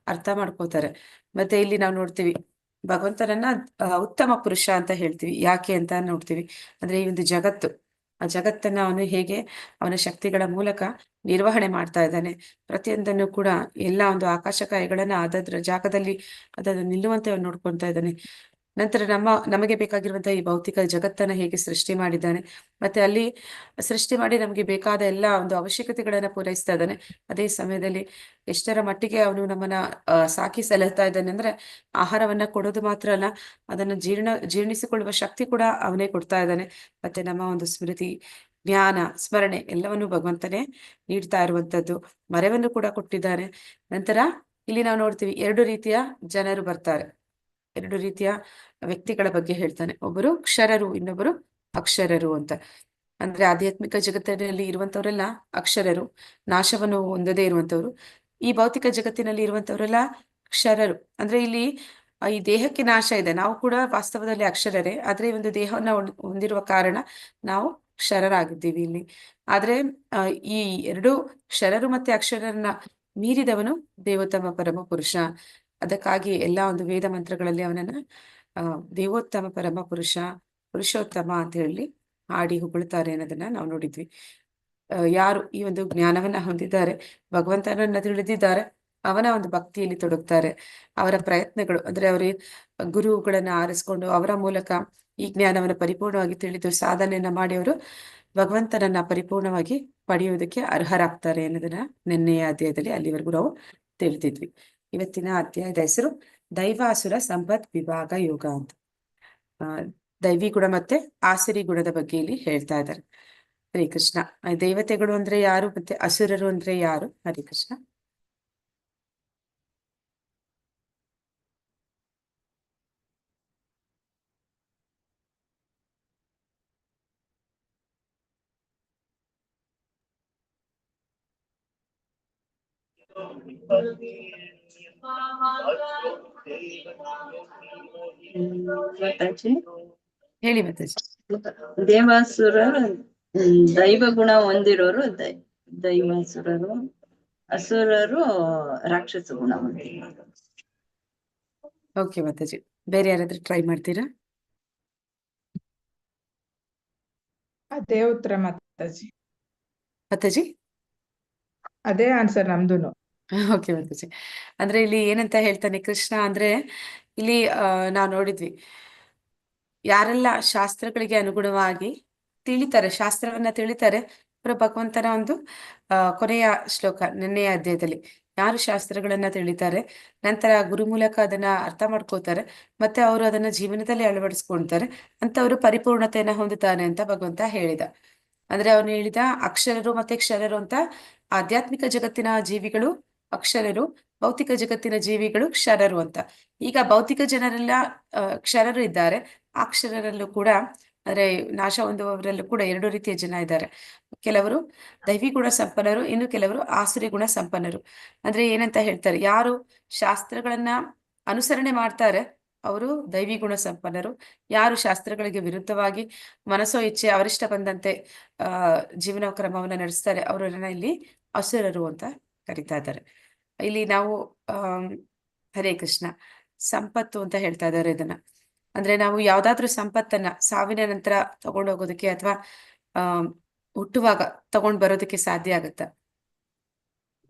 ಅರ್ಥ ಮಾಡ್ಕೋತಾರೆ. ಮತ್ತೆ ಇಲ್ಲಿ ನಾವು ನೋಡ್ತೀವಿ ಭಗವಂತನನ್ನ ಉತ್ತಮ ಪುರುಷ ಅಂತ ಹೇಳ್ತೀವಿ. ಯಾಕೆ ಅಂತ ನೋಡ್ತೀವಿ ಅಂದ್ರೆ ಈ ಒಂದು ಜಗತ್ತು, ಆ ಜಗತ್ತನ್ನ ಅವನು ಹೇಗೆ ಅವನ ಶಕ್ತಿಗಳ ಮೂಲಕ ನಿರ್ವಹಣೆ ಮಾಡ್ತಾ ಇದ್ದಾನೆ. ಪ್ರತಿಯೊಂದನ್ನು ಕೂಡ ಎಲ್ಲ ಒಂದು ಆಕಾಶಕಾಯಿಗಳನ್ನ ಅದರ ಜಾಗದಲ್ಲಿ ಅದನ್ನು ನಿಲ್ಲುವಂತೆ ಅವನು ನೋಡ್ಕೊಳ್ತಾ ಇದ್ದಾನೆ. ನಂತರ ನಮಗೆ ಬೇಕಾಗಿರುವಂತಹ ಈ ಭೌತಿಕ ಜಗತ್ತನ್ನ ಹೇಗೆ ಸೃಷ್ಟಿ ಮಾಡಿದ್ದಾನೆ, ಮತ್ತೆ ಅಲ್ಲಿ ಸೃಷ್ಟಿ ಮಾಡಿ ನಮಗೆ ಬೇಕಾದ ಎಲ್ಲ ಒಂದು ಅವಶ್ಯಕತೆಗಳನ್ನ ಪೂರೈಸ್ತಾ ಇದ್ದಾನೆ. ಅದೇ ಸಮಯದಲ್ಲಿ ಎಷ್ಟರ ಮಟ್ಟಿಗೆ ಅವನು ನಮ್ಮನ್ನ ಸಾಕಿ ಸಲಹ್ತಾ ಇದ್ದಾನೆ ಅಂದ್ರೆ, ಆಹಾರವನ್ನ ಕೊಡೋದು ಮಾತ್ರ ಅಲ್ಲ, ಅದನ್ನ ಜೀರ್ಣಿಸಿಕೊಳ್ಳುವ ಶಕ್ತಿ ಕೂಡ ಅವನೇ ಕೊಡ್ತಾ ಇದ್ದಾನೆ. ಮತ್ತೆ ನಮ್ಮ ಒಂದು ಸ್ಮೃತಿ, ಜ್ಞಾನ, ಸ್ಮರಣೆ ಎಲ್ಲವನ್ನು ಭಗವಂತನೇ ನೀಡ್ತಾ ಇರುವಂತದ್ದು. ಮರವನ್ನು ಕೂಡ ಕೊಟ್ಟಿದ್ದಾನೆ. ನಂತರ ಇಲ್ಲಿ ನಾವು ನೋಡ್ತೀವಿ 2 ರೀತಿಯ ಜನರು ಬರ್ತಾರೆ, 2 ರೀತಿಯ ವ್ಯಕ್ತಿಗಳ ಬಗ್ಗೆ ಹೇಳ್ತಾನೆ. ಒಬ್ಬರು ಕ್ಷರರು, ಇನ್ನೊಬ್ಬರು ಅಕ್ಷರರು ಅಂತ. ಅಂದ್ರೆ ಆಧ್ಯಾತ್ಮಿಕ ಜಗತ್ತಿನಲ್ಲಿ ಇರುವಂತವರೆಲ್ಲ ಅಕ್ಷರರು, ನಾಶವನ್ನು ಹೊಂದದೇ ಇರುವಂತವ್ರು. ಈ ಭೌತಿಕ ಜಗತ್ತಿನಲ್ಲಿ ಇರುವಂತವರೆಲ್ಲ ಕ್ಷರರು. ಅಂದ್ರೆ ಇಲ್ಲಿ ಈ ದೇಹಕ್ಕೆ ನಾಶ ಇದೆ, ನಾವು ಕೂಡ ವಾಸ್ತವದಲ್ಲಿ ಅಕ್ಷರರೇ, ಆದ್ರೆ ಈ ಒಂದು ದೇಹವನ್ನ ಹೊಂದಿರುವ ಕಾರಣ ನಾವು ಕ್ಷರರಾಗಿದ್ದೀವಿ ಇಲ್ಲಿ. ಆದ್ರೆ ಈ ಎರಡು ಕ್ಷರರು ಮತ್ತೆ ಅಕ್ಷರರನ್ನ ಮೀರಿದವನು ದೇವೋತ್ತಮ ಪರಮ ಪುರುಷ. ಅದಕ್ಕಾಗಿ ಎಲ್ಲಾ ಒಂದು ವೇದ ಮಂತ್ರಗಳಲ್ಲಿ ಅವನನ್ನ ದೇವೋತ್ತಮ ಪರಮ ಪುರುಷ, ಪುರುಷೋತ್ತಮ ಅಂತ ಹೇಳಿ ಹಾಡಿ ಹೊಗಳ್ತಾರೆ ಅನ್ನೋದನ್ನ ನಾವು ನೋಡಿದ್ವಿ. ಯಾರು ಈ ಒಂದು ಜ್ಞಾನವನ್ನ ಹೊಂದಿದ್ದಾರೆ, ಭಗವಂತನನ್ನ ತಿಳಿದಿದ್ದಾರೆ, ಅವನ ಒಂದು ಭಕ್ತಿಯಲ್ಲಿ ತೊಡಗ್ತಾರೆ. ಅವರ ಪ್ರಯತ್ನಗಳು ಅಂದ್ರೆ ಅವರ ಗುರುಗಳನ್ನ ಆರಿಸ್ಕೊಂಡು ಅವರ ಮೂಲಕ ಈ ಜ್ಞಾನವನ್ನು ಪರಿಪೂರ್ಣವಾಗಿ ತಿಳಿದು ಸಾಧನೆಯನ್ನ ಮಾಡಿ ಅವರು ಭಗವಂತನನ್ನ ಪರಿಪೂರ್ಣವಾಗಿ ಪಡೆಯುವುದಕ್ಕೆ ಅರ್ಹರಾಗ್ತಾರೆ ಅನ್ನೋದನ್ನ ನಿನ್ನೆಯ ಅಧ್ಯಾಯದಲ್ಲಿ ಅಲ್ಲಿವರೆಗೂ ನಾವು ತಿಳಿದಿದ್ವಿ. ಇವತ್ತಿನ ಅಧ್ಯಾಯದ ಹೆಸರು ದೈವಾಸುರ ಸಂಪತ್ ವಿಭಾಗ ಯೋಗ ಅಂತ. ದೈವಿ ಗುಣ ಮತ್ತೆ ಆಸುರಿ ಗುಣದ ಬಗ್ಗೆ ಇಲ್ಲಿ ಹೇಳ್ತಾ ಇದ್ದಾರೆ. ಹರೇ ಕೃಷ್ಣ. ದೇವತೆಗಳು ಅಂದ್ರೆ ಯಾರು ಮತ್ತೆ ಅಸುರರು ಅಂದ್ರೆ ಯಾರು? ಹರೇ ಕೃಷ್ಣ. ಮಾತಾಜಿ, ಹೇಳಿ ಮಾತಾಜಿ. ದೇವಾಸುರ ದೈವ ಗುಣ ಹೊಂದಿರೋರು ದೈವಾಸುರರು, ಅಸುರರು ರಾಕ್ಷಸ ಗುಣ ಹೊಂದಿರೋರು. ಓಕೆ ಮಾತಾಜಿ. ಬೇರೆ ಯಾರಾದ್ರೂ ಟ್ರೈ ಮಾಡ್ತೀರಾ? ಅದೇ ಉತ್ತರ ಮಾತಾಜಿ, ಮಾತಾಜಿ. ಅದೇ ಆನ್ಸರ್ ನಮ್ದುನು. ಓಕೆ ಮಾತಾಜಿ. ಅಂದ್ರೆ ಇಲ್ಲಿ ಏನಂತ ಹೇಳ್ತಾನೆ ಕೃಷ್ಣ ಅಂದ್ರೆ, ಇಲ್ಲಿ ನಾವು ನೋಡಿದ್ವಿ, ಯಾರೆಲ್ಲ ಶಾಸ್ತ್ರಗಳಿಗೆ ಅನುಗುಣವಾಗಿ ತಿಳಿತಾರೆ, ಶಾಸ್ತ್ರವನ್ನ ತಿಳಿತಾರೆ, ಅವರು ಭಗವಂತನ ಒಂದು ಕೊನೆಯ ಶ್ಲೋಕ ನಿನ್ನೆಯ ಅಧ್ಯಾಯದಲ್ಲಿ, ಯಾರು ಶಾಸ್ತ್ರಗಳನ್ನ ತಿಳಿತಾರೆ, ನಂತರ ಗುರು ಮೂಲಕ ಅದನ್ನ ಅರ್ಥ ಮಾಡ್ಕೋತಾರೆ, ಮತ್ತೆ ಅವರು ಅದನ್ನ ಜೀವನದಲ್ಲಿ ಅಳವಡಿಸ್ಕೊಳ್ತಾರೆ, ಅಂತವರು ಪರಿಪೂರ್ಣತೆಯನ್ನ ಹೊಂದುತ್ತಾನೆ ಅಂತ ಭಗವಂತ ಹೇಳಿದ. ಅಂದ್ರೆ ಅವನು ಹೇಳಿದ ಅಕ್ಷರರು ಮತ್ತೆ ಕ್ಷರರು ಅಂತ. ಆಧ್ಯಾತ್ಮಿಕ ಜಗತ್ತಿನ ಜೀವಿಗಳು ಅಕ್ಷರರು, ಭೌತಿಕ ಜಗತ್ತಿನ ಜೀವಿಗಳು ಕ್ಷರರು ಅಂತ. ಈಗ ಭೌತಿಕ ಜನರೆಲ್ಲ ಕ್ಷರರು ಇದ್ದಾರೆ, ಅಕ್ಷರರಲ್ಲೂ ಕೂಡ ಅಂದ್ರೆ ನಾಶ ಹೊಂದುವವರಲ್ಲೂ ಕೂಡ ಎರಡು ರೀತಿಯ ಜನ ಇದ್ದಾರೆ. ಕೆಲವರು ದೈವಿ ಗುಣ ಸಂಪನ್ನರು, ಇನ್ನು ಕೆಲವರು ಆಸುರಿ ಗುಣ ಸಂಪನ್ನರು. ಅಂದ್ರೆ ಏನಂತ ಹೇಳ್ತಾರೆ, ಯಾರು ಶಾಸ್ತ್ರಗಳನ್ನ ಅನುಸರಣೆ ಮಾಡ್ತಾರೆ ಅವರು ದೈವಿ ಗುಣ ಸಂಪನ್ನರು, ಯಾರು ಶಾಸ್ತ್ರಗಳಿಗೆ ವಿರುದ್ಧವಾಗಿ ಮನಸ್ಸೋ ಇಚ್ಛೆ ಅವರಿಷ್ಟ ಬಂದಂತೆ ಜೀವನ ಕ್ರಮವನ್ನ ನಡೆಸ್ತಾರೆ ಅವರನ್ನ ಇಲ್ಲಿ ಅಸುರರು ಅಂತ ಕರಿತಾ ಇದ್ದಾರೆ. ಇಲ್ಲಿ ನಾವು ಹರೇ ಕೃಷ್ಣ, ಸಂಪತ್ತು ಅಂತ ಹೇಳ್ತಾ ಇದ್ದಾರೆ ಇದನ್ನ. ಅಂದ್ರೆ ನಾವು ಯಾವ್ದಾದ್ರು ಸಂಪತ್ತನ್ನ ಸಾವಿನ ನಂತರ ತಗೊಂಡೋಗೋದಕ್ಕೆ ಅಥವಾ ಹುಟ್ಟುವಾಗ ತಗೊಂಡ್ ಬರೋದಕ್ಕೆ ಸಾಧ್ಯ ಆಗತ್ತಾ?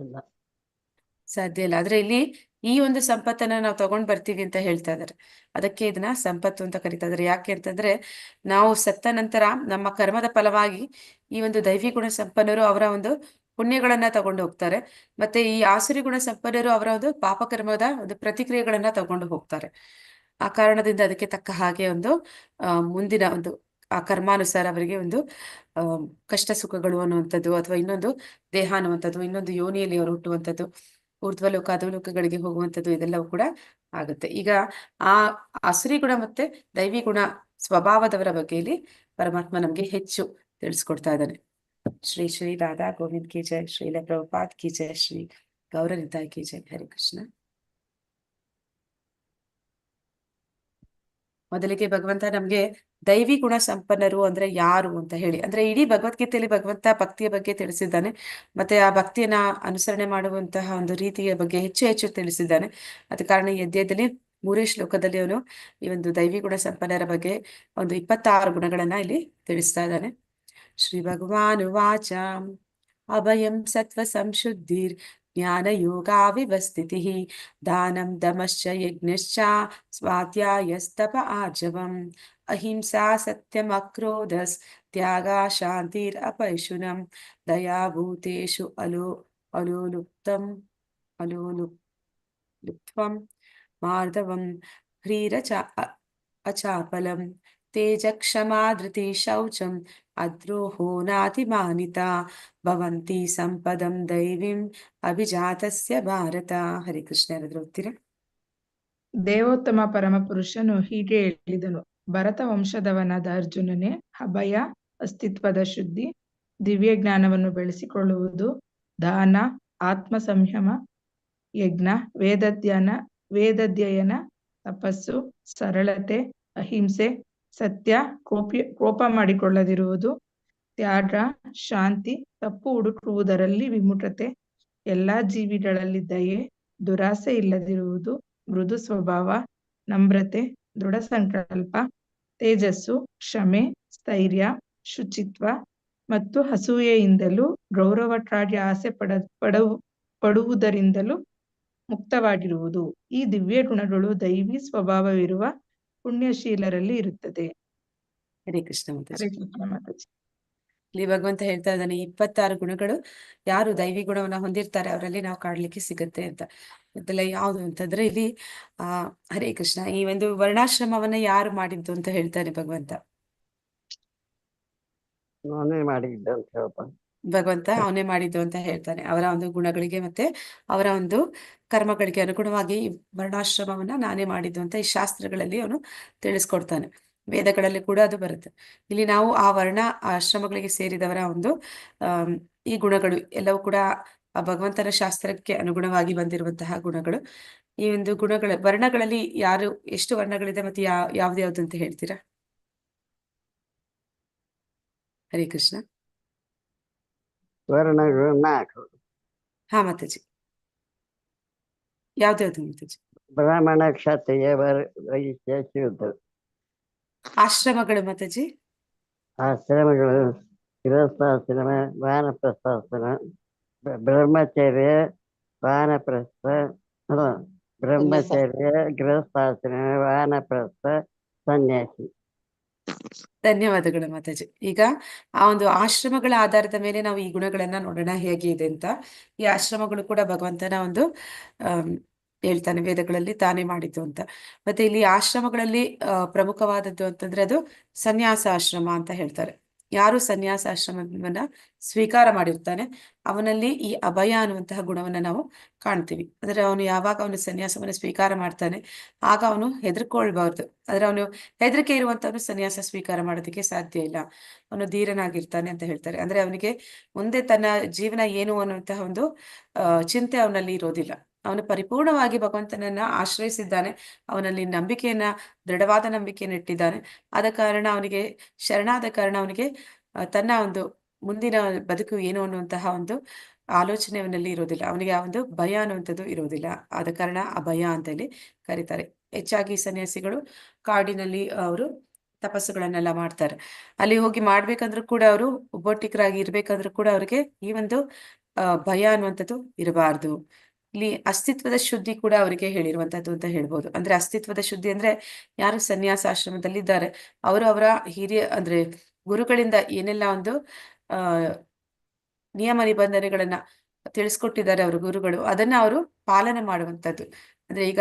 ಇಲ್ಲ. ಸಾಧ್ಯ ಇಲ್ಲ. ಆದ್ರೆ ಇಲ್ಲಿ ಈ ಒಂದು ಸಂಪತ್ತನ್ನ ನಾವು ತಗೊಂಡ್ ಬರ್ತೀವಿ ಅಂತ ಹೇಳ್ತಾ ಇದಾರೆ. ಅದಕ್ಕೆ ಇದನ್ನ ಸಂಪತ್ತು ಅಂತ ಕರಿತಾ ಇದಾರೆ. ಯಾಕೆ ಅಂತಂದ್ರೆ, ನಾವು ಸತ್ತ ನಂತರ ನಮ್ಮ ಕರ್ಮದ ಫಲವಾಗಿ ಈ ಒಂದು ದೈವಿ ಗುಣ ಸಂಪನ್ನರು ಅವರ ಒಂದು ಪುಣ್ಯಗಳನ್ನ ತಗೊಂಡು ಹೋಗ್ತಾರೆ, ಮತ್ತೆ ಈ ಆಸುರಿ ಗುಣ ಸಂಪನ್ನರು ಅವರ ಒಂದು ಪಾಪಕರ್ಮದ ಒಂದು ಪ್ರತಿಕ್ರಿಯೆಗಳನ್ನ ತಗೊಂಡು ಹೋಗ್ತಾರೆ. ಆ ಕಾರಣದಿಂದ ಅದಕ್ಕೆ ತಕ್ಕ ಹಾಗೆ ಒಂದು ಮುಂದಿನ ಒಂದು ಆ ಕರ್ಮಾನುಸಾರ ಅವರಿಗೆ ಒಂದು ಕಷ್ಟ ಸುಖಗಳು ಅನ್ನುವಂಥದ್ದು, ಅಥವಾ ಇನ್ನೊಂದು ದೇಹ ಅನ್ನುವಂಥದ್ದು, ಇನ್ನೊಂದು ಯೋನಿಯಲ್ಲಿ ಅವರು ಹುಟ್ಟುವಂಥದ್ದು, ಊರ್ಧ್ವಲೋಕ ಅಧೋಲೋಕಗಳಿಗೆ ಹೋಗುವಂಥದ್ದು, ಇದೆಲ್ಲವೂ ಕೂಡ ಆಗುತ್ತೆ. ಈಗ ಆ ಆಸುರಿ ಗುಣ ಮತ್ತೆ ದೈವಿ ಗುಣ ಸ್ವಭಾವದವರ ಬಗ್ಗೆ ಇಲ್ಲಿ ಪರಮಾತ್ಮ ನಮ್ಗೆ ಹೆಚ್ಚು ತಿಳಿಸ್ಕೊಡ್ತಾ ಇದ್ದಾನೆ. ಶ್ರೀ ಶ್ರೀ ರಾಧಾ ಗೋವಿಂದ್ ಕಿ ಜೈ, ಶ್ರೀಲ ಪ್ರಭುಪಾದ್ ಕಿ ಜೈ, ಶ್ರೀ ಗೌರನಿತಾಯ್ ಕಿ ಜೈ. ಹರೇ ಕೃಷ್ಣ. ಮೊದಲಿಗೆ ಭಗವಂತ ನಮ್ಗೆ ದೈವಿ ಗುಣ ಸಂಪನ್ನರು ಅಂದ್ರೆ ಯಾರು ಅಂತ ಹೇಳಿ, ಅಂದ್ರೆ ಇಡೀ ಭಗವದ್ಗೀತೆಯಲ್ಲಿ ಭಗವಂತ ಭಕ್ತಿಯ ಬಗ್ಗೆ ತಿಳಿಸಿದ್ದಾನೆ, ಮತ್ತೆ ಆ ಭಕ್ತಿಯನ್ನ ಅನುಸರಣೆ ಮಾಡುವಂತಹ ಒಂದು ರೀತಿಯ ಬಗ್ಗೆ ಹೆಚ್ಚು ಹೆಚ್ಚು ತಿಳಿಸಿದ್ದಾನೆ. ಅದ ಕಾರಣ ಈ ಅಧ್ಯಾಯದಲ್ಲಿ 3 ಶ್ಲೋಕದಲ್ಲಿ ಅವನು ಈ ಒಂದು ದೈವಿ ಗುಣ ಸಂಪನ್ನರ ಬಗ್ಗೆ ಒಂದು 26 ಗುಣಗಳನ್ನ ಇಲ್ಲಿ ತಿಳಿಸ್ತಾ ಇದ್ದಾನೆ. ಶ್ರೀ ಭಗವಾನುವಾಚ ಅಭಯಂ ಸತ್ವ ಸಂಶುದ್ಧಿರ್ ಜ್ಞಾನ ಯೋಗಾವಿವಸ್ಥಿತಿಃ ದಾನಂ ದಮಶ್ಚ ಯಜ್ಞಶ್ಚ ಸ್ವಾಧ್ಯಾಯಸ್ತಪ ಆರ್ಜವಂ ಅಹಿಂಸಾ ಸತ್ಯಂ ಅಕ್ರೋಧಸ್ ತ್ಯಾಗ ಶಾಂತಿರ್ ಅಪೈಶುನಂ ದಯಾ ಭೂತೇಷು ಅಲೋಲುಪ್ತಂ ಅಲೋಲುಪ್ತ್ವಂ ಮಾರ್ದವಂ ಹ್ರೀರಚ ಅಚಾಪಲಂ ತೇಜ ಕ್ಷಮಾ ಧೃತಿ ಶೌಚಂ ಅದ್ರೋಹೋ ನಾತಿಮಾನಿತಾ ಭವಂತಿ ಸಂಪದಂ ದೈವಿಂ ಅಭಿಜಾತಸ್ಯ ಭಾರತ. ಹರೇ ಕೃಷ್ಣ. ಯಾರಾದ್ರೂ ಓದ್ತೀರಾ? ದೇವೋತ್ತಮ ಪರಮ ಪುರುಷನು ಹೀಗೆ ಹೇಳಿದನು, ಭರತ ವಂಶದವನಾದ ಅರ್ಜುನನೇ, ಅಭಯ ಅಸ್ತಿತ್ವದ ಶುದ್ಧಿ, ದಿವ್ಯ ಜ್ಞಾನವನ್ನು ಬೆಳೆಸಿಕೊಳ್ಳುವುದು, ದಾನ, ಆತ್ಮ ಸಂಯಮ, ಯಜ್ಞ, ವೇದಾಧ್ಯಯನ, ತಪಸ್ಸು, ಸರಳತೆ, ಅಹಿಂಸೆ, ಸತ್ಯ, ಕೋಪ ಮಾಡಿಕೊಳ್ಳದಿರುವುದು, ತ್ಯಾಗ, ಶಾಂತಿ, ತಪ್ಪು ಹುಡುಕುವುದರಲ್ಲಿ ವಿಮುಖತೆ, ಎಲ್ಲಾ ಜೀವಿಗಳಲ್ಲಿ ದಯೆ, ದುರಾಸೆ ಇಲ್ಲದಿರುವುದು, ಮೃದು ಸ್ವಭಾವ, ನಮ್ರತೆ, ದೃಢ ಸಂಕಲ್ಪ, ತೇಜಸ್ಸು, ಕ್ಷಮೆ, ಸ್ಥೈರ್ಯ, ಶುಚಿತ್ವ ಮತ್ತು ಅಸೂಯೆಯಿಂದಲೂ ಗೌರವಕ್ಕಾಗಿ ಆಸೆ ಪಡುವುದರಿಂದಲೂ ಮುಕ್ತವಾಗಿರುವುದು. ಈ ದಿವ್ಯ ಗುಣಗಳು ದೈವಿ ಸ್ವಭಾವವಿರುವ ಪುಣ್ಯಶೀಲರಲ್ಲಿ ಇರುತ್ತದೆ. ಹರೇ ಕೃಷ್ಣ ಮಾತಾಜಿ. ಹರೇ ಕೃಷ್ಣ ಮಾತಾಜಿ. ಇಲ್ಲಿ ಭಗವಂತ ಹೇಳ್ತಾ ಇದ್ದಾನೆ, 26 ಗುಣಗಳು ಯಾರು ದೈವಿ ಗುಣವನ್ನ ಹೊಂದಿರ್ತಾರೆ ಅವರಲ್ಲಿ ನಾವು ಕಾಡ್ಲಿಕ್ಕೆ ಸಿಗುತ್ತೆ ಅಂತ. ಇದೆಲ್ಲ ಯಾವುದು ಅಂತಂದ್ರೆ ಇಲ್ಲಿ ಹರೇ ಕೃಷ್ಣ, ಈ ಒಂದು ವರ್ಣಾಶ್ರಮವನ್ನ ಯಾರು ಮಾಡಿದ್ದು ಅಂತ ಹೇಳ್ತಾನೆ ಭಗವಂತ. ನಾನೇ ಮಾಡಿದ್ದೆ ಅಂತ ಹೇಳ್ತಾನೆ ಭಗವಂತ ಅವನೇ ಮಾಡಿದ್ದು ಅಂತ ಹೇಳ್ತಾನೆ. ಅವರ ಒಂದು ಗುಣಗಳಿಗೆ ಮತ್ತೆ ಅವರ ಒಂದು ಕರ್ಮಗಳಿಗೆ ಅನುಗುಣವಾಗಿ ಈ ವರ್ಣಾಶ್ರಮವನ್ನ ನಾನೇ ಮಾಡಿದ್ದು ಅಂತ ಈ ಶಾಸ್ತ್ರಗಳಲ್ಲಿ ಅವನು ತಿಳಿಸ್ಕೊಡ್ತಾನೆ. ವೇದಗಳಲ್ಲಿ ಕೂಡ ಅದು ಬರುತ್ತೆ. ಇಲ್ಲಿ ನಾವು ಆ ವರ್ಣ ಆಶ್ರಮಗಳಿಗೆ ಸೇರಿದವರ ಒಂದು ಈ ಗುಣಗಳು ಎಲ್ಲವೂ ಕೂಡ ಆ ಭಗವಂತನ ಶಾಸ್ತ್ರಕ್ಕೆ ಅನುಗುಣವಾಗಿ ಬಂದಿರುವಂತಹ ಗುಣಗಳು. ಈ ಒಂದು ವರ್ಣಗಳಲ್ಲಿ ಯಾರು ಎಷ್ಟು ವರ್ಣಗಳಿದೆ ಮತ್ತೆ ಯಾವ್ದು ಅಂತ ಹೇಳ್ತೀರಾ? ಹರೇ ಕೃಷ್ಣ. ವರ್ಣಗಳು 4. ಹಾ ಮಾತಾಜಿ, ಯಾವ್ದು ಮಾತಾಜಿ? ಬ್ರಾಹ್ಮಣ, ಕ್ಷತ್ರಿಯ, ವೈಶ್ಯ, ಶೂದ್ರ. ಆಶ್ರಮಗಳು ಮಾತಾಜಿ? ಆಶ್ರಮಗಳು ಗೃಹಸ್ಥಾಶ್ರಮ, ವಾನಪ್ರಸ್ಥಾಶ್ರಮ, ಬ್ರಹ್ಮಚರ್ಯ, ವಾನಪ್ರಸ್ಥ, ಬ್ರಹ್ಮಚರ್ಯ, ಗೃಹಸ್ಥಾಶ್ರಮ, ವಾನಪ್ರಸ್ಥ, ಸನ್ಯಾಸಿ. ಧನ್ಯವಾದಗಳು ಮಾತಾಜಿ. ಈಗ ಆ ಒಂದು ಆಶ್ರಮಗಳ ಆಧಾರದ ಮೇಲೆ ನಾವು ಈ ಗುಣಗಳನ್ನ ನೋಡೋಣ ಹೇಗೆ ಇದೆ ಅಂತ. ಈ ಆಶ್ರಮಗಳು ಕೂಡ ಭಗವಂತನ ಒಂದು ಹೇಳ್ತಾನೆ ವೇದಗಳಲ್ಲಿ ತಾನೇ ಮಾಡಿದ್ದು ಅಂತ. ಮತ್ತೆ ಇಲ್ಲಿ ಆಶ್ರಮಗಳಲ್ಲಿ ಪ್ರಮುಖವಾದದ್ದು ಅಂತಂದ್ರೆ ಅದು ಸನ್ಯಾಸ ಆಶ್ರಮ ಅಂತ ಹೇಳ್ತಾರೆ. ಯಾರು ಸನ್ಯಾಸ ಆಶ್ರಮವನ್ನ ಸ್ವೀಕಾರ ಮಾಡಿರ್ತಾನೆ ಅವನಲ್ಲಿ ಈ ಅಭಯ ಅನ್ನುವಂತಹ ಗುಣವನ್ನ ನಾವು ಕಾಣ್ತೀವಿ. ಅಂದ್ರೆ ಯಾವಾಗ ಅವನು ಸನ್ಯಾಸವನ್ನ ಸ್ವೀಕಾರ ಮಾಡ್ತಾನೆ ಆಗ ಅವನು ಹೆದರ್ಕೊಳ್ಬಾರ್ದು. ಅಂದ್ರೆ ಅವನು ಹೆದರಿಕೆ ಇರುವಂತವನು ಸನ್ಯಾಸ ಸ್ವೀಕಾರ ಮಾಡೋದಕ್ಕೆ ಸಾಧ್ಯ ಇಲ್ಲ. ಅವನು ಧೀರನಾಗಿರ್ತಾನೆ ಅಂತ ಹೇಳ್ತಾರೆ. ಅಂದ್ರೆ ಅವನಿಗೆ ಮುಂದೆ ತನ್ನ ಜೀವನ ಏನು ಅನ್ನುವಂತಹ ಒಂದು ಚಿಂತೆ ಅವನಲ್ಲಿ ಇರೋದಿಲ್ಲ. ಅವನು ಪರಿಪೂರ್ಣವಾಗಿ ಭಗವಂತನನ್ನ ಆಶ್ರಯಿಸಿದ್ದಾನೆ. ಅವನಲ್ಲಿ ನಂಬಿಕೆಯನ್ನ, ದೃಢವಾದ ನಂಬಿಕೆಯನ್ನು ಇಟ್ಟಿದ್ದಾನೆ. ಆದ ಕಾರಣ ಅವನಿಗೆ ಶರಣಾದ ಕಾರಣ ಅವನಿಗೆ ತನ್ನ ಒಂದು ಮುಂದಿನ ಬದುಕು ಏನು ಅನ್ನುವಂತಹ ಒಂದು ಆಲೋಚನೆ ಅವನಲ್ಲಿ ಇರೋದಿಲ್ಲ. ಅವನಿಗೆ ಆ ಒಂದು ಭಯ ಅನ್ನುವಂಥದ್ದು ಇರೋದಿಲ್ಲ. ಆದ ಕಾರಣ ಆ ಭಯ ಅಂತ ಹೇಳಿ ಕರೀತಾರೆ. ಹೆಚ್ಚಾಗಿ ಸನ್ಯಾಸಿಗಳು ಕಾಡಿನಲ್ಲಿ ಅವರು ತಪಸ್ಸುಗಳನ್ನೆಲ್ಲ ಮಾಡ್ತಾರೆ. ಅಲ್ಲಿ ಹೋಗಿ ಮಾಡ್ಬೇಕಂದ್ರೂ ಕೂಡ ಅವರು ಒಬ್ಬೊಟ್ಟಿಗರಾಗಿ ಇರ್ಬೇಕಂದ್ರೂ ಕೂಡ ಅವ್ರಿಗೆ ಈ ಒಂದು ಭಯ ಅನ್ನುವಂಥದ್ದು ಇರಬಾರ್ದು. ಇಲ್ಲಿ ಅಸ್ತಿತ್ವದ ಶುದ್ಧಿ ಕೂಡ ಅವರಿಗೆ ಹೇಳಿರುವಂತದ್ದು ಅಂತ ಹೇಳ್ಬೋದು. ಅಂದ್ರೆ ಅಸ್ತಿತ್ವದ ಶುದ್ಧಿ ಅಂದ್ರೆ ಯಾರು ಸನ್ಯಾಸಾಶ್ರಮದಲ್ಲಿ ಇದ್ದಾರೆ ಅವರು ಅವರ ಹಿರಿಯ ಅಂದ್ರೆ ಗುರುಗಳಿಂದ ಏನೆಲ್ಲ ಒಂದು ನಿಯಮ ನಿಬಂಧನೆಗಳನ್ನ ತಿಳಿಸ್ಕೊಟ್ಟಿದ್ದಾರೆ ಅವರು ಗುರುಗಳು, ಅದನ್ನ ಅವರು ಪಾಲನೆ ಮಾಡುವಂತದ್ದು. ಅಂದ್ರೆ ಈಗ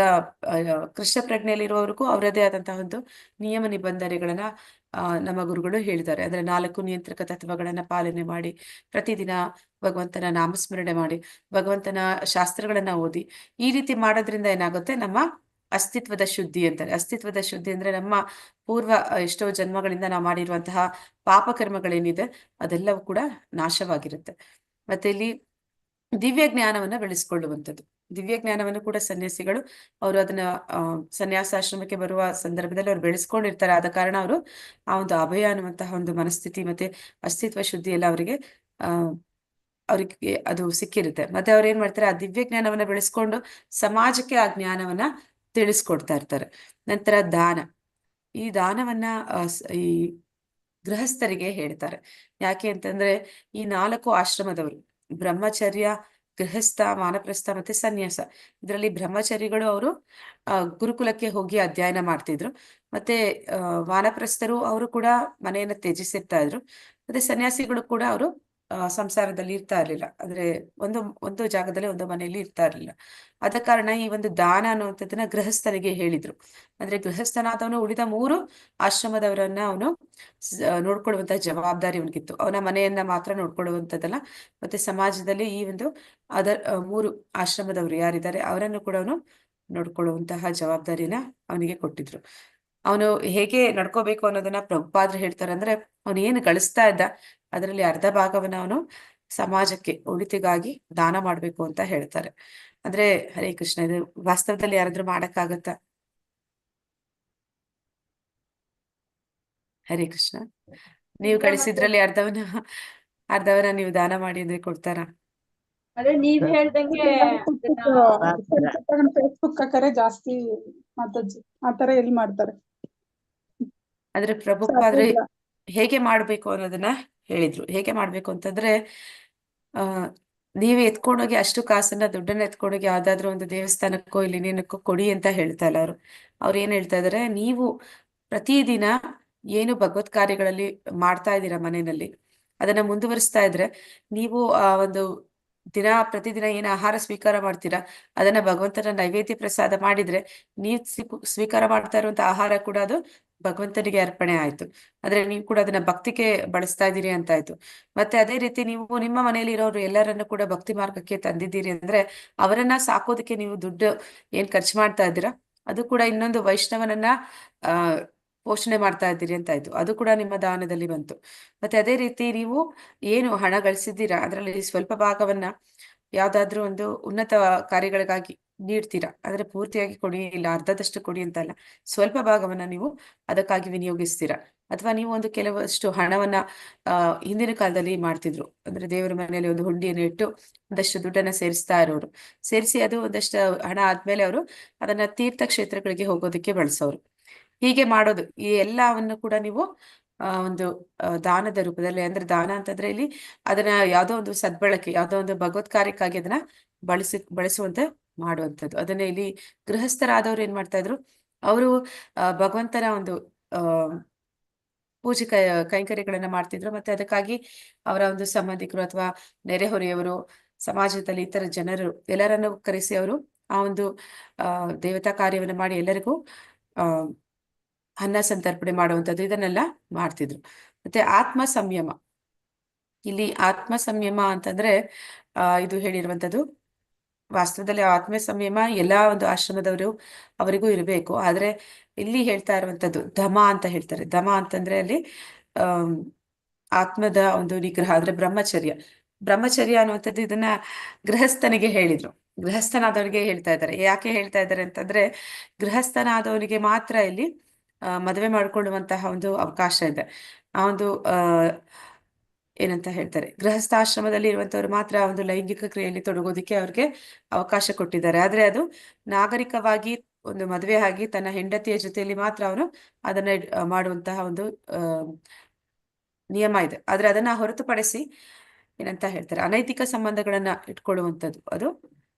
ಕೃಷ್ಣ ಪ್ರಜ್ಞೆಯಲ್ಲಿರುವವರಿಗೂ ಅವರದೇ ಆದಂತಹ ಒಂದು ನಿಯಮ ನಿಬಂಧನೆಗಳನ್ನ ನಮ್ಮ ಗುರುಗಳು ಹೇಳಿದ್ದಾರೆ. ಅಂದ್ರೆ 4 ನಿಯಂತ್ರಕ ತತ್ವಗಳನ್ನ ಪಾಲನೆ ಮಾಡಿ, ಪ್ರತಿದಿನ ಭಗವಂತನ ನಾಮಸ್ಮರಣೆ ಮಾಡಿ, ಭಗವಂತನ ಶಾಸ್ತ್ರಗಳನ್ನ ಓದಿ, ಈ ರೀತಿ ಮಾಡೋದ್ರಿಂದ ಏನಾಗುತ್ತೆ, ನಮ್ಮ ಅಸ್ತಿತ್ವದ ಶುದ್ಧಿ ಅಂತಾರೆ. ಅಸ್ತಿತ್ವದ ಶುದ್ಧಿ ಅಂದ್ರೆ ನಮ್ಮ ಪೂರ್ವ ಎಷ್ಟೋ ಜನ್ಮಗಳಿಂದ ನಾವು ಮಾಡಿರುವಂತಹ ಪಾಪಕರ್ಮಗಳೇನಿದೆ ಅದೆಲ್ಲವೂ ಕೂಡ ನಾಶವಾಗಿರುತ್ತೆ. ಮತ್ತೆ ಇಲ್ಲಿ ದಿವ್ಯ ಜ್ಞಾನವನ್ನ ಬೆಳೆಸ್ಕೊಳ್ಳುವಂಥದ್ದು. ದಿವ್ಯ ಜ್ಞಾನವನ್ನು ಕೂಡ ಸನ್ಯಾಸಿಗಳು ಅವರು ಅದನ್ನ ಸನ್ಯಾಸಾಶ್ರಮಕ್ಕೆ ಬರುವ ಸಂದರ್ಭದಲ್ಲಿ ಅವ್ರು ಬೆಳೆಸ್ಕೊಂಡಿರ್ತಾರೆ. ಆದ ಕಾರಣ ಅವರು ಆ ಒಂದು ಅಭಯ ಅನ್ನುವಂತಹ ಒಂದು ಮನಸ್ಥಿತಿ ಮತ್ತೆ ಅಸ್ತಿತ್ವ ಶುದ್ಧಿ ಎಲ್ಲ ಅವರಿಗೆ ಅದು ಸಿಕ್ಕಿರುತ್ತೆ. ಮತ್ತೆ ಅವ್ರು ಏನ್ ಮಾಡ್ತಾರೆ, ಆ ದಿವ್ಯ ಜ್ಞಾನವನ್ನ ಬೆಳೆಸ್ಕೊಂಡು ಸಮಾಜಕ್ಕೆ ಆ ಜ್ಞಾನವನ್ನ ತಿಳಿಸ್ಕೊಡ್ತಾ ಇರ್ತಾರೆ. ನಂತರ ದಾನ, ಈ ದಾನವನ್ನ ಈ ಗೃಹಸ್ಥರಿಗೆ ಹೇಳ್ತಾರೆ. ಯಾಕೆ ಅಂತಂದ್ರೆ ಈ 4 ಆಶ್ರಮದವರು ಬ್ರಹ್ಮಚರ್ಯ, ಗೃಹಸ್ಥ, ವಾನಪ್ರಸ್ಥ ಮತ್ತೆ ಸನ್ಯಾಸ. ಇದರಲ್ಲಿ ಬ್ರಹ್ಮಚಾರಿಗಳು ಅವರು ಗುರುಕುಲಕ್ಕೆ ಹೋಗಿ ಅಧ್ಯಯನ ಮಾಡ್ತಿದ್ರು. ಮತ್ತೆ ವಾನಪ್ರಸ್ಥರು ಅವರು ಕೂಡ ಮನೆಯನ್ನ ತ್ಯಜಿಸಿರ್ತಾ ಇದ್ರು. ಮತ್ತೆ ಸನ್ಯಾಸಿಗಳು ಕೂಡ ಅವರು ಸಂಸಾರದಲ್ಲಿ ಇರ್ತಾ ಇರ್ಲಿಲ್ಲ. ಅಂದ್ರೆ ಒಂದು ಜಾಗದಲ್ಲಿ ಒಂದು ಮನೆಯಲ್ಲಿ ಇರ್ತಾ ಇರ್ಲಿಲ್ಲ. ಆದ ಕಾರಣ ಈ ಒಂದು ದಾನ ಅನ್ನುವಂಥದ್ದನ್ನ ಗೃಹಸ್ಥನಿಗೆ ಹೇಳಿದ್ರು. ಅಂದ್ರೆ ಗೃಹಸ್ಥನಾದವನು ಉಳಿದ 3 ಆಶ್ರಮದವರನ್ನ ಅವನು ನೋಡ್ಕೊಳ್ಳುವಂತಹ ಜವಾಬ್ದಾರಿ ಅವನಿಗಿತ್ತು. ಅವನ ಮನೆಯನ್ನ ಮಾತ್ರ ನೋಡ್ಕೊಳ್ಳುವಂಥದ್ದಲ್ಲ, ಮತ್ತೆ ಸಮಾಜದಲ್ಲಿ ಈ ಒಂದು 3 ಆಶ್ರಮದವರು ಯಾರಿದ್ದಾರೆ ಅವರನ್ನು ಕೂಡ ಅವನು ನೋಡ್ಕೊಳ್ಳುವಂತಹ ಜವಾಬ್ದಾರಿನ ಅವನಿಗೆ ಕೊಟ್ಟಿದ್ರು. ಅವನು ಹೇಗೆ ನಡ್ಕೋಬೇಕು ಅನ್ನೋದನ್ನ ಪ್ರಭುಪಾದ್ರು ಹೇಳ್ತಾರೆ. ಅಂದ್ರೆ ಅವನು ಏನು ಗಳಿಸ್ತಾ ಇದ್ದ ಅದರಲ್ಲಿ ಅರ್ಧ ಭಾಗವನ್ನ ಅವನು ಸಮಾಜಕ್ಕೆ ಒಳಿತಿಗಾಗಿ ದಾನ ಮಾಡ್ಬೇಕು ಅಂತ ಹೇಳ್ತಾರೆ. ಅಂದ್ರೆ ಹರೇ ಕೃಷ್ಣ, ಇದು ವಾಸ್ತವದಲ್ಲಿ ಯಾರಾದ್ರೂ ಮಾಡಕ್ಕಾಗತ್ತಾ? ಹರೇ ಕೃಷ್ಣ, ನೀವು ಗಳಿಸಿದ್ರಲ್ಲಿ ಅರ್ಧವನ್ನ ನೀವು ದಾನ ಮಾಡಿ ಅಂದ್ರೆ ಕೊಡ್ತಾರಾ? ಅದೇ ನೀವ್ ಹೇಳ್ದಂಗೆ ಫೇಸ್ಬುಕ್ ಹಾಕರೆ ಜಾಸ್ತಿ ಮಾತಾಜಿ ಆತರ ಎಲ್ಲಿ ಮಾಡ್ತಾರೆ. ಆದ್ರೆ ಸಾಧ್ಯ ಪ್ರಭುಪಾದ್ರೆ ಇಲ್ಲ. ಹೇಗೆ ಮಾಡ್ಬೇಕು ಅನ್ನೋದನ್ನ ಹೇಳಿದ್ರು. ಹೇಗೆ ಮಾಡ್ಬೇಕು ಅಂತಂದ್ರೆ ಆ ನೀವು ಎತ್ಕೊಂಡೋಗಿ ಅಷ್ಟು ಕಾಸನ್ನ ದುಡ್ಡನ್ನ ಎತ್ಕೊಂಡೋಗಿ ಯಾವ್ದಾದ್ರು ಒಂದು ದೇವಸ್ಥಾನಕ್ಕೋ ಇಲ್ಲಿ ಏನಕ್ಕೋ ಕೊಡಿ ಅಂತ ಹೇಳ್ತಾ ಇಲ್ಲ ಅವರು. ಅವ್ರು ಏನ್ ಹೇಳ್ತಾ ಇದಾರೆ, ನೀವು ಪ್ರತಿದಿನ ಏನು ಭಗವತ್ ಕಾರ್ಯಗಳಲ್ಲಿ ಮಾಡ್ತಾ ಇದ್ದೀರಾ ಮನೆಯಲ್ಲಿ, ಅದನ್ನ ಮುಂದುವರಿಸ್ತಾ ಇದ್ರೆ ನೀವು ಆ ಒಂದು ಪ್ರತಿದಿನ ಏನು ಆಹಾರ ಸ್ವೀಕಾರ ಮಾಡ್ತೀರಾ ಅದನ್ನ ಭಗವಂತನ ನೈವೇದ್ಯ ಪ್ರಸಾದ ಮಾಡಿದ್ರೆ ನೀವು ಸ್ವೀಕಾರ ಮಾಡ್ತಾ ಇರುವಂತ ಆಹಾರ ಕೂಡ ಅದು ಭಗವಂತನಿಗೆ ಅರ್ಪಣೆ ಆಯ್ತು. ಅಂದ್ರೆ ನೀವು ಕೂಡ ಅದನ್ನ ಭಕ್ತಿಗೆ ಬಳಸ್ತಾ ಇದ್ದೀರಿ ಅಂತ ಆಯ್ತು. ಮತ್ತೆ ಅದೇ ರೀತಿ ನೀವು ನಿಮ್ಮ ಮನೆಯಲ್ಲಿ ಇರೋರು ಎಲ್ಲರನ್ನು ಕೂಡ ಭಕ್ತಿ ಮಾರ್ಗಕ್ಕೆ ತಂದಿದ್ದೀರಿ ಅಂದ್ರೆ ಅವರನ್ನ ಸಾಕೋದಕ್ಕೆ ನೀವು ದುಡ್ಡು ಏನ್ ಖರ್ಚು ಮಾಡ್ತಾ ಇದ್ದೀರಾ ಅದು ಕೂಡ ಇನ್ನೊಂದು ವೈಷ್ಣವನನ್ನ ಆ ಪೋಷಣೆ ಮಾಡ್ತಾ ಇದ್ದೀರಿ ಅಂತ ಆಯ್ತು. ಅದು ಕೂಡ ನಿಮ್ಮ ದಾನದಲ್ಲಿ ಬಂತು. ಮತ್ತೆ ಅದೇ ರೀತಿ ನೀವು ಏನು ಹಣ ಗಳಿಸಿದ್ದೀರಾ ಅದರಲ್ಲಿ ಸ್ವಲ್ಪ ಭಾಗವನ್ನ ಯಾವ್ದಾದ್ರು ಒಂದು ಉನ್ನತ ಕಾರ್ಯಗಳಿಗಾಗಿ ನೀಡ್ತೀರಾ. ಆದ್ರೆ ಪೂರ್ತಿಯಾಗಿ ಕೊಡಿ, ಇಲ್ಲ ಅರ್ಧದಷ್ಟು ಕೊಡಿ ಅಂತ ಅಲ್ಲ, ಸ್ವಲ್ಪ ಭಾಗವನ್ನ ನೀವು ಅದಕ್ಕಾಗಿ ವಿನಿಯೋಗಿಸ್ತೀರಾ. ಅಥವಾ ನೀವು ಒಂದು ಕೆಲವಷ್ಟು ಹಣವನ್ನ ಹಿಂದಿನ ಕಾಲದಲ್ಲಿ ಮಾಡ್ತಿದ್ರು. ಅಂದ್ರೆ ದೇವರ ಮನೆಯಲ್ಲಿ ಒಂದು ಹುಂಡಿಯನ್ನು ಇಟ್ಟು ಒಂದಷ್ಟು ದುಡ್ಡನ್ನ ಸೇರಿಸ್ತಾ ಇರೋರು. ಸೇರಿಸಿ ಅದು ಒಂದಷ್ಟು ಹಣ ಆದ್ಮೇಲೆ ಅವರು ಅದನ್ನ ತೀರ್ಥ ಕ್ಷೇತ್ರಗಳಿಗೆ ಹೋಗೋದಕ್ಕೆ ಬಳಸೋರು. ಹೀಗೆ ಮಾಡೋದು ಈ ಎಲ್ಲವನ್ನು ಕೂಡ ನೀವು ಒಂದು ದಾನದ ರೂಪದಲ್ಲಿ, ಅಂದ್ರೆ ದಾನ ಅಂತಂದ್ರೆ ಇಲ್ಲಿ ಅದನ್ನ ಯಾವ್ದೋ ಒಂದು ಸದ್ಬಳಕೆ, ಯಾವ್ದೋ ಒಂದು ಭಗವತ್ ಕಾರ್ಯಕ್ಕಾಗಿ ಅದನ್ನ ಬಳಸುವಂತೆ ಮಾಡುವಂಥದ್ದು. ಅದನ್ನ ಇಲ್ಲಿ ಗೃಹಸ್ಥರಾದವ್ರು ಏನ್ ಮಾಡ್ತಾ ಇದ್ರು, ಅವರು ಭಗವಂತನ ಒಂದು ಪೂಜೆ ಕೈಂಕರ್ಯಗಳನ್ನ ಮಾಡ್ತಿದ್ರು. ಮತ್ತೆ ಅದಕ್ಕಾಗಿ ಅವರ ಒಂದು ಸಂಬಂಧಿಕರು ಅಥವಾ ನೆರೆಹೊರೆಯವರು, ಸಮಾಜದಲ್ಲಿ ಇತರ ಜನರು ಎಲ್ಲರನ್ನು ಕರೆಸಿ ಅವರು ಆ ಒಂದು ದೇವತಾ ಕಾರ್ಯವನ್ನು ಮಾಡಿ ಎಲ್ಲರಿಗೂ ಅನ್ನ ಸಂತರ್ಪಣೆ ಮಾಡುವಂಥದ್ದು ಇದನ್ನೆಲ್ಲ ಮಾಡ್ತಿದ್ರು. ಮತ್ತೆ ಆತ್ಮ ಸಂಯಮ, ಇಲ್ಲಿ ಆತ್ಮ ಸಂಯಮ ಅಂತಂದ್ರೆ ಇದು ಹೇಳಿರುವಂಥದ್ದು ವಾಸ್ತವದಲ್ಲಿ ಆತ್ಮ ಸಂಯಮ ಎಲ್ಲಾ ಒಂದು ಆಶ್ರಮದವರು ಅವರಿಗೂ ಇರಬೇಕು. ಆದ್ರೆ ಇಲ್ಲಿ ಹೇಳ್ತಾ ಇರುವಂತದ್ದು ಧಮ ಅಂತ ಹೇಳ್ತಾರೆ. ಧಮ ಅಂತಂದ್ರೆ ಅಲ್ಲಿ ಆತ್ಮದ ಒಂದು ನಿಗ್ರಹ, ಅಂದ್ರೆ ಬ್ರಹ್ಮಚರ್ಯ ಅನ್ನುವಂಥದ್ದು ಇದನ್ನ ಗೃಹಸ್ಥನಿಗೆ ಹೇಳಿದ್ರು. ಗೃಹಸ್ಥನಾದವನಿಗೆ ಹೇಳ್ತಾ ಇದ್ದಾರೆ. ಯಾಕೆ ಹೇಳ್ತಾ ಇದ್ದಾರೆ ಅಂತಂದ್ರೆ ಗೃಹಸ್ಥನಾದವನಿಗೆ ಮಾತ್ರ ಇಲ್ಲಿ ಮದುವೆ ಮಾಡಿಕೊಳ್ಳುವಂತಹ ಒಂದು ಅವಕಾಶ ಇದೆ. ಆ ಒಂದು ಏನಂತ ಹೇಳ್ತಾರೆ, ಗೃಹಸ್ಥಾಶ್ರಮದಲ್ಲಿ ಇರುವಂತವ್ರು ಮಾತ್ರ ಒಂದು ಲೈಂಗಿಕ ಕ್ರಿಯೆಯಲ್ಲಿ ತೊಡಗೋದಕ್ಕೆ ಅವ್ರಿಗೆ ಅವಕಾಶ ಕೊಟ್ಟಿದ್ದಾರೆ. ಆದ್ರೆ ಅದು ನಾಗರಿಕವಾಗಿ ಒಂದು ಮದುವೆ ಆಗಿ ತನ್ನ ಹೆಂಡತಿಯ ಜೊತೆಯಲ್ಲಿ ಮಾತ್ರ ಅವನು ಅದನ್ನ ಮಾಡುವಂತಹ ಒಂದು ನಿಯಮ ಇದೆ. ಆದ್ರೆ ಅದನ್ನ ಹೊರತುಪಡಿಸಿ ಏನಂತ ಹೇಳ್ತಾರೆ, ಅನೈತಿಕ ಸಂಬಂಧಗಳನ್ನ ಇಟ್ಕೊಳ್ಳುವಂಥದ್ದು ಅದು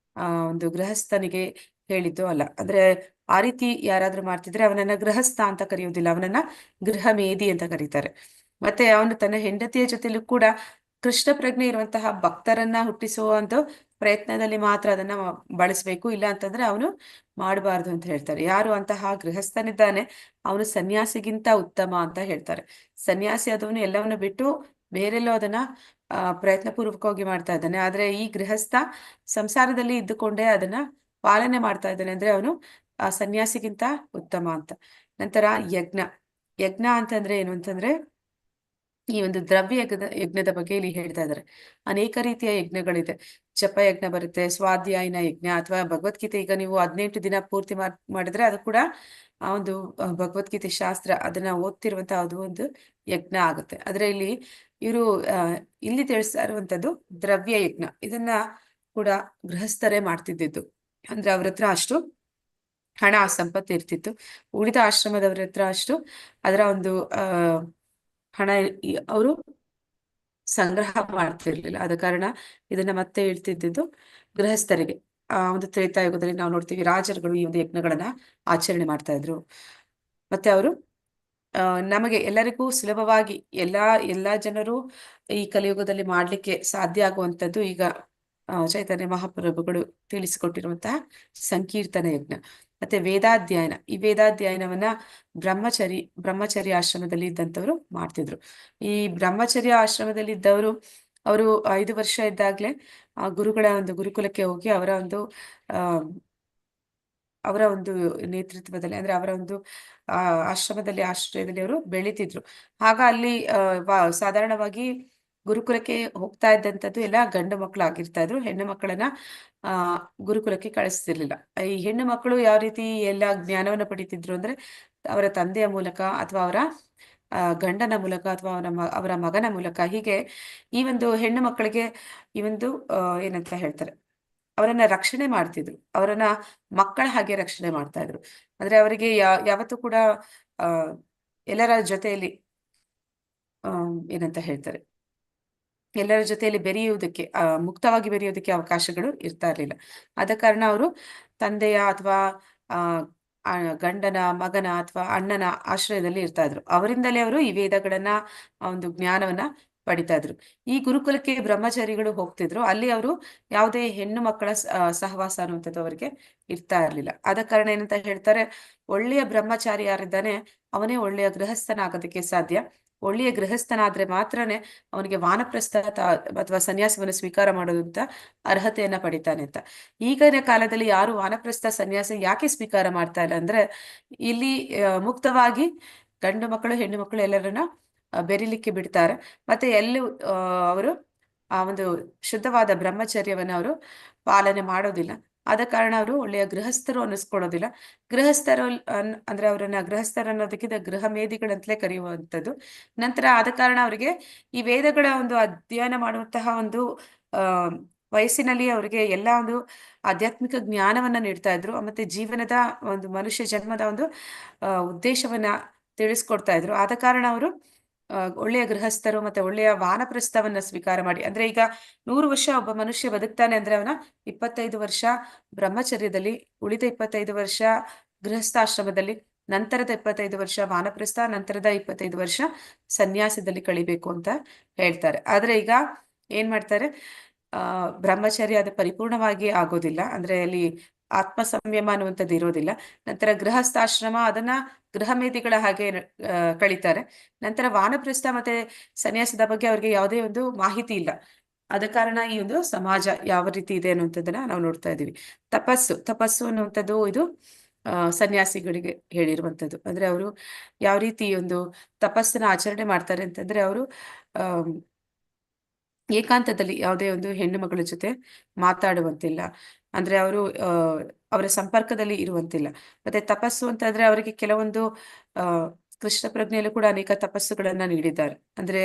ಒಂದು ಗೃಹಸ್ಥನಿಗೆ ಹೇಳಿದ್ದು ಅಲ್ಲ. ಅಂದ್ರೆ ಆ ರೀತಿ ಯಾರಾದ್ರೂ ಮಾಡ್ತಿದ್ರೆ ಅವನನ್ನ ಗೃಹಸ್ಥ ಅಂತ ಕರೆಯುವುದಿಲ್ಲ, ಅವನನ್ನ ಗೃಹ ಮೇದಿ ಅಂತ ಕರೀತಾರೆ. ಮತ್ತೆ ಅವನು ತನ್ನ ಹೆಂಡತಿಯ ಜೊತೆಲೂ ಕೂಡ ಕೃಷ್ಣ ಪ್ರಜ್ಞೆ ಇರುವಂತಹ ಭಕ್ತರನ್ನ ಹುಟ್ಟಿಸುವಂತ ಪ್ರಯತ್ನದಲ್ಲಿ ಮಾತ್ರ ಅದನ್ನ ಬಳಸಬೇಕು, ಇಲ್ಲ ಅಂತಂದ್ರೆ ಅವನು ಮಾಡಬಾರ್ದು ಅಂತ ಹೇಳ್ತಾರೆ. ಯಾರು ಅಂತಹ ಗೃಹಸ್ಥನಿದ್ದಾನೆ ಅವನು ಸನ್ಯಾಸಿಗಿಂತ ಉತ್ತಮ ಅಂತ ಹೇಳ್ತಾರೆ. ಸನ್ಯಾಸಿ ಅದವನು ಎಲ್ಲವನ್ನ ಬಿಟ್ಟು ಬೇರೆಲ್ಲೋ ಅದನ್ನ ಪ್ರಯತ್ನ ಪೂರ್ವಕವಾಗಿ ಮಾಡ್ತಾ ಇದ್ದಾನೆ. ಆದ್ರೆ ಈ ಗೃಹಸ್ಥ ಸಂಸಾರದಲ್ಲಿ ಇದ್ದುಕೊಂಡೇ ಅದನ್ನ ಪಾಲನೆ ಮಾಡ್ತಾ ಇದ್ದಾನೆ, ಅಂದ್ರೆ ಅವನು ಆ ಸನ್ಯಾಸಿಗಿಂತ ಉತ್ತಮ ಅಂತ. ನಂತರ ಯಜ್ಞ ಅಂತಂದ್ರೆ ಏನು ಅಂತಂದ್ರೆ ಈ ಒಂದು ದ್ರವ್ಯ ಯಜ್ಞದ ಬಗ್ಗೆ ಇಲ್ಲಿ ಹೇಳ್ತಾ ಇದ್ದಾರೆ. ಅನೇಕ ರೀತಿಯ ಯಜ್ಞಗಳಿದೆ. ಜಪ ಯಜ್ಞ ಬರುತ್ತೆ, ಸ್ವಾಧ್ಯಾಯನ ಯಜ್ಞ, ಅಥವಾ ಭಗವದ್ಗೀತೆ ಈಗ ನೀವು 18 ದಿನ ಪೂರ್ತಿ ಮಾಡಿದ್ರೆ ಅದು ಕೂಡ ಆ ಒಂದು ಭಗವದ್ಗೀತೆ ಶಾಸ್ತ್ರ ಅದನ್ನ ಓದ್ತಿರುವಂತ ಅದು ಒಂದು ಯಜ್ಞ ಆಗುತ್ತೆ. ಆದ್ರೆ ಇಲ್ಲಿ ಇವರು ಇಲ್ಲಿ ತಿಳಿಸ್ತಾ ಇರುವಂತದ್ದು ದ್ರವ್ಯ ಯಜ್ಞ. ಇದನ್ನ ಕೂಡ ಗೃಹಸ್ಥರೇ ಮಾಡ್ತಿದ್ದಿದ್ದು. ಅಂದ್ರೆ ಅವ್ರ ಹತ್ರ ಅಷ್ಟು ಹಣ ಸಂಪತ್ತು ಇರ್ತಿತ್ತು. ಉಳಿದ ಆಶ್ರಮದವ್ರ ಹತ್ರ ಅಷ್ಟು ಅದರ ಒಂದು ಹಣ ಅವರು ಸಂಗ್ರಹ ಮಾಡ್ತಿರ್ಲಿಲ್ಲ. ಆದ ಕಾರಣ ಇದನ್ನ ಮತ್ತೆ ಹೇಳ್ತಿದ್ದು ಗೃಹಸ್ಥರಿಗೆ. ಆ ಒಂದು ತ್ರೇತಾಯುಗದಲ್ಲಿ ನಾವು ನೋಡ್ತೀವಿ ರಾಜರುಗಳು ಈ ಒಂದು ಯಜ್ಞಗಳನ್ನ ಆಚರಣೆ ಮಾಡ್ತಾ ಇದ್ರು. ಮತ್ತೆ ಅವರು ನಮಗೆ ಎಲ್ಲರಿಗೂ ಸುಲಭವಾಗಿ ಎಲ್ಲಾ ಜನರು ಈ ಕಲಿಯುಗದಲ್ಲಿ ಮಾಡ್ಲಿಕ್ಕೆ ಸಾಧ್ಯ ಆಗುವಂತದ್ದು ಈಗ ಚೈತನ್ಯ ಮಹಾಪ್ರಭುಗಳು ತಿಳಿಸಿಕೊಟ್ಟಿರುವಂತಹ ಸಂಕೀರ್ತನ ಯಜ್ಞ. ಮತ್ತೆ ವೇದಾಧ್ಯಯನ, ಈ ವೇದಾಧ್ಯಯನವನ್ನ ಬ್ರಹ್ಮಚರ್ಯ ಆಶ್ರಮದಲ್ಲಿ ಇದ್ದಂಥವ್ರು ಮಾಡ್ತಿದ್ರು. ಈ ಬ್ರಹ್ಮಚರ್ಯ ಆಶ್ರಮದಲ್ಲಿ ಇದ್ದವರು ಅವರು 5 ವರ್ಷ ಇದ್ದಾಗ್ಲೇ ಗುರುಗಳ ಒಂದು ಗುರುಕುಲಕ್ಕೆ ಹೋಗಿ ಅವರ ಒಂದು ಅವರ ಒಂದು ನೇತೃತ್ವದಲ್ಲಿ, ಅಂದ್ರೆ ಅವರ ಒಂದು ಆಶ್ರಮದಲ್ಲಿ, ಆಶ್ರಯದಲ್ಲಿ ಅವರು ಬೆಳೀತಿದ್ರು. ಆಗ ಅಲ್ಲಿ ಸಾಧಾರಣವಾಗಿ ಗುರುಕುಲಕ್ಕೆ ಹೋಗ್ತಾ ಇದ್ದಂಥದ್ದು ಎಲ್ಲ ಗಂಡು ಮಕ್ಕಳು ಆಗಿರ್ತಾ ಇದ್ರು. ಹೆಣ್ಣು ಮಕ್ಕಳನ್ನ ಗುರುಕುಲಕ್ಕೆ ಕಳಿಸ್ತಿರ್ಲಿಲ್ಲ. ಈ ಹೆಣ್ಣು ಮಕ್ಕಳು ಯಾವ ರೀತಿ ಎಲ್ಲ ಜ್ಞಾನವನ್ನ ಪಡಿತಿದ್ರು ಅಂದ್ರೆ ಅವರ ತಂದೆಯ ಮೂಲಕ ಅಥವಾ ಅವರ ಗಂಡನ ಮೂಲಕ ಅಥವಾ ಅವರ ಮಗನ ಮೂಲಕ. ಹೀಗೆ ಈ ಒಂದು ಹೆಣ್ಣು ಮಕ್ಕಳಿಗೆ ಈ ಒಂದು ಏನಂತ ಹೇಳ್ತಾರೆ, ಅವರನ್ನ ರಕ್ಷಣೆ ಮಾಡ್ತಿದ್ರು, ಅವರನ್ನ ಮಕ್ಕಳ ಹಾಗೆ ರಕ್ಷಣೆ ಮಾಡ್ತಾ ಇದ್ರು. ಅಂದ್ರೆ ಅವರಿಗೆ ಯಾವತ್ತೂ ಕೂಡ ಎಲ್ಲರ ಜೊತೆಯಲ್ಲಿ ಏನಂತ ಹೇಳ್ತಾರೆ, ಎಲ್ಲರ ಜೊತೆಯಲ್ಲಿ ಬೆರೆಯುವುದಕ್ಕೆ ಮುಕ್ತವಾಗಿ ಬೆರೆಯುವುದಕ್ಕೆ ಅವಕಾಶಗಳು ಇರ್ತಾ ಇರ್ಲಿಲ್ಲ. ಆದ ಕಾರಣ ಅವರು ತಂದೆಯ ಅಥವಾ ಗಂಡನ, ಮಗನ ಅಥವಾ ಅಣ್ಣನ ಆಶ್ರಯದಲ್ಲಿ ಇರ್ತಾ ಇದ್ರು. ಅವರಿಂದಲೇ ಅವರು ಈ ವೇದಗಳನ್ನ, ಒಂದು ಜ್ಞಾನವನ್ನ ಪಡಿತಾ ಇದ್ರು. ಈ ಗುರುಕುಲಕ್ಕೆ ಬ್ರಹ್ಮಚಾರಿಗಳು ಹೋಗ್ತಿದ್ರು. ಅಲ್ಲಿ ಅವರು ಯಾವುದೇ ಹೆಣ್ಣು ಮಕ್ಕಳ ಸಹವಾಸ ಅನ್ನುವಂಥದ್ದು ಅವರಿಗೆ ಇರ್ತಾ ಇರ್ಲಿಲ್ಲ. ಆದ ಕಾರಣ ಏನಂತ ಹೇಳ್ತಾರೆ, ಒಳ್ಳೆಯ ಬ್ರಹ್ಮಚಾರಿ ಯಾರಿದ್ದಾನೆ ಅವನೇ ಒಳ್ಳೆಯ ಗೃಹಸ್ಥನಾಗೋದಕ್ಕೆ ಸಾಧ್ಯ. ಒಳ್ಳೆಯ ಗೃಹಸ್ಥನಾದ್ರೆ ಮಾತ್ರನೇ ಅವನಿಗೆ ವಾನಪ್ರಸ್ಥ ಅಥವಾ ಸನ್ಯಾಸವನ್ನು ಸ್ವೀಕಾರ ಮಾಡೋದಂತ ಅರ್ಹತೆಯನ್ನ ಪಡಿತಾನೆ ಅಂತ. ಈಗಿನ ಕಾಲದಲ್ಲಿ ಯಾರು ವಾನಪ್ರಸ್ಥ ಸನ್ಯಾಸ ಯಾಕೆ ಸ್ವೀಕಾರ ಮಾಡ್ತಾ ಇಲ್ಲ ಅಂದ್ರೆ, ಇಲ್ಲಿ ಮುಕ್ತವಾಗಿ ಗಂಡು ಮಕ್ಕಳು, ಹೆಣ್ಣು ಮಕ್ಕಳು ಎಲ್ಲರನ್ನ ಬೆರಿಲಿಕ್ಕೆ ಬಿಡ್ತಾರೆ. ಮತ್ತೆ ಎಲ್ಲೂ ಅವರು ಆ ಒಂದು ಶುದ್ಧವಾದ ಬ್ರಹ್ಮಚರ್ಯವನ್ನ ಅವರು ಪಾಲನೆ ಮಾಡೋದಿಲ್ಲ. ಆದ ಕಾರಣ ಅವರು ಒಳ್ಳೆಯ ಗೃಹಸ್ಥರು ಅನ್ನಿಸ್ಕೊಳ್ಳೋದಿಲ್ಲ. ಗೃಹಸ್ಥರು ಅಂದ್ರೆ ಅವರನ್ನ ಗೃಹಸ್ಥರು ಅನ್ನೋದಕ್ಕಿಂತ ಗೃಹ ಮೇಧಿಗಳಂತಲೇ ಕರೆಯುವಂಥದ್ದು. ನಂತರ ಆದ ಕಾರಣ ಅವರಿಗೆ ಈ ವೇದಗಳ ಒಂದು ಅಧ್ಯಯನ ಮಾಡುವಂತಹ ಒಂದು ವಯಸ್ಸಿನಲ್ಲಿ ಅವರಿಗೆ ಎಲ್ಲ ಒಂದು ಆಧ್ಯಾತ್ಮಿಕ ಜ್ಞಾನವನ್ನ ನೀಡ್ತಾ ಇದ್ರು. ಮತ್ತೆ ಜೀವನದ ಒಂದು ಮನುಷ್ಯ ಜನ್ಮದ ಒಂದು ಉದ್ದೇಶವನ್ನ ತಿಳಿಸ್ಕೊಡ್ತಾ ಇದ್ರು. ಆದ ಕಾರಣ ಅವರು ಒಳ್ಳೆಯ ಗೃಹಸ್ಥರು ಮತ್ತೆ ಒಳ್ಳೆಯ ವಾನಪ್ರಸ್ಥವನ್ನ ಸ್ವೀಕಾರ ಮಾಡಿ, ಅಂದ್ರೆ ಈಗ 100 ವರ್ಷ ಒಬ್ಬ ಮನುಷ್ಯ ಬದುಕ್ತಾನೆ ಅಂದ್ರೆ ಅವನ 25 ವರ್ಷ ಬ್ರಹ್ಮಚರ್ಯದಲ್ಲಿ, ಉಳಿದ 25 ವರ್ಷ ಗೃಹಸ್ಥಾಶ್ರಮದಲ್ಲಿ, ನಂತರದ 25 ವರ್ಷ ವಾನಪ್ರಸ್ಥ, ನಂತರದ 25 ವರ್ಷ ಸನ್ಯಾಸದಲ್ಲಿ ಕಳಿಬೇಕು ಅಂತ ಹೇಳ್ತಾರೆ. ಆದ್ರೆ ಈಗ ಏನ್ ಮಾಡ್ತಾರೆ, ಬ್ರಹ್ಮಚರ್ಯ ಅದು ಪರಿಪೂರ್ಣವಾಗಿ ಆಗೋದಿಲ್ಲ. ಅಂದ್ರೆ ಅಲ್ಲಿ ಆತ್ಮ ಸಂಯಮ ಅನ್ನುವಂಥದ್ದು ಇರೋದಿಲ್ಲ. ನಂತರ ಗೃಹಸ್ಥಾಶ್ರಮ ಅದನ್ನ ಗೃಹಮೇಧಿಗಳ ಹಾಗೆ ಕಳೀತಾರೆ. ನಂತರ ವಾನಪ್ರಸ್ಥ ಮತ್ತೆ ಸನ್ಯಾಸದ ಬಗ್ಗೆ ಅವ್ರಿಗೆ ಯಾವುದೇ ಒಂದು ಮಾಹಿತಿ ಇಲ್ಲ. ಆದ ಕಾರಣ ಈ ಒಂದು ಸಮಾಜ ಯಾವ ರೀತಿ ಇದೆ ಅನ್ನುವಂಥದ್ದನ್ನ ನಾವು ನೋಡ್ತಾ ಇದೀವಿ. ತಪಸ್ಸು ಅನ್ನುವಂಥದ್ದು ಇದು ಸನ್ಯಾಸಿಗಳಿಗೆ ಹೇಳಿರುವಂಥದ್ದು. ಅಂದ್ರೆ ಅವರು ಯಾವ ರೀತಿ ಒಂದು ತಪಸ್ಸನ್ನ ಆಚರಣೆ ಮಾಡ್ತಾರೆ ಅಂತಂದ್ರೆ, ಅವರು ಏಕಾಂತದಲ್ಲಿ ಯಾವುದೇ ಒಂದು ಹೆಣ್ಣು ಮಗಳ ಜೊತೆ ಮಾತಾಡುವಂತಿಲ್ಲ. ಅಂದ್ರೆ ಅವರು ಅವರ ಸಂಪರ್ಕದಲ್ಲಿ ಇರುವಂತಿಲ್ಲ. ಮತ್ತೆ ತಪಸ್ಸು ಅಂತಂದ್ರೆ ಅವರಿಗೆ ಕೆಲವೊಂದು ಕೃಷ್ಣ ಪ್ರಜ್ಞೆಯಲ್ಲೂ ಕೂಡ ಅನೇಕ ತಪಸ್ಸುಗಳನ್ನ ನೀಡಿದ್ದಾರೆ. ಅಂದ್ರೆ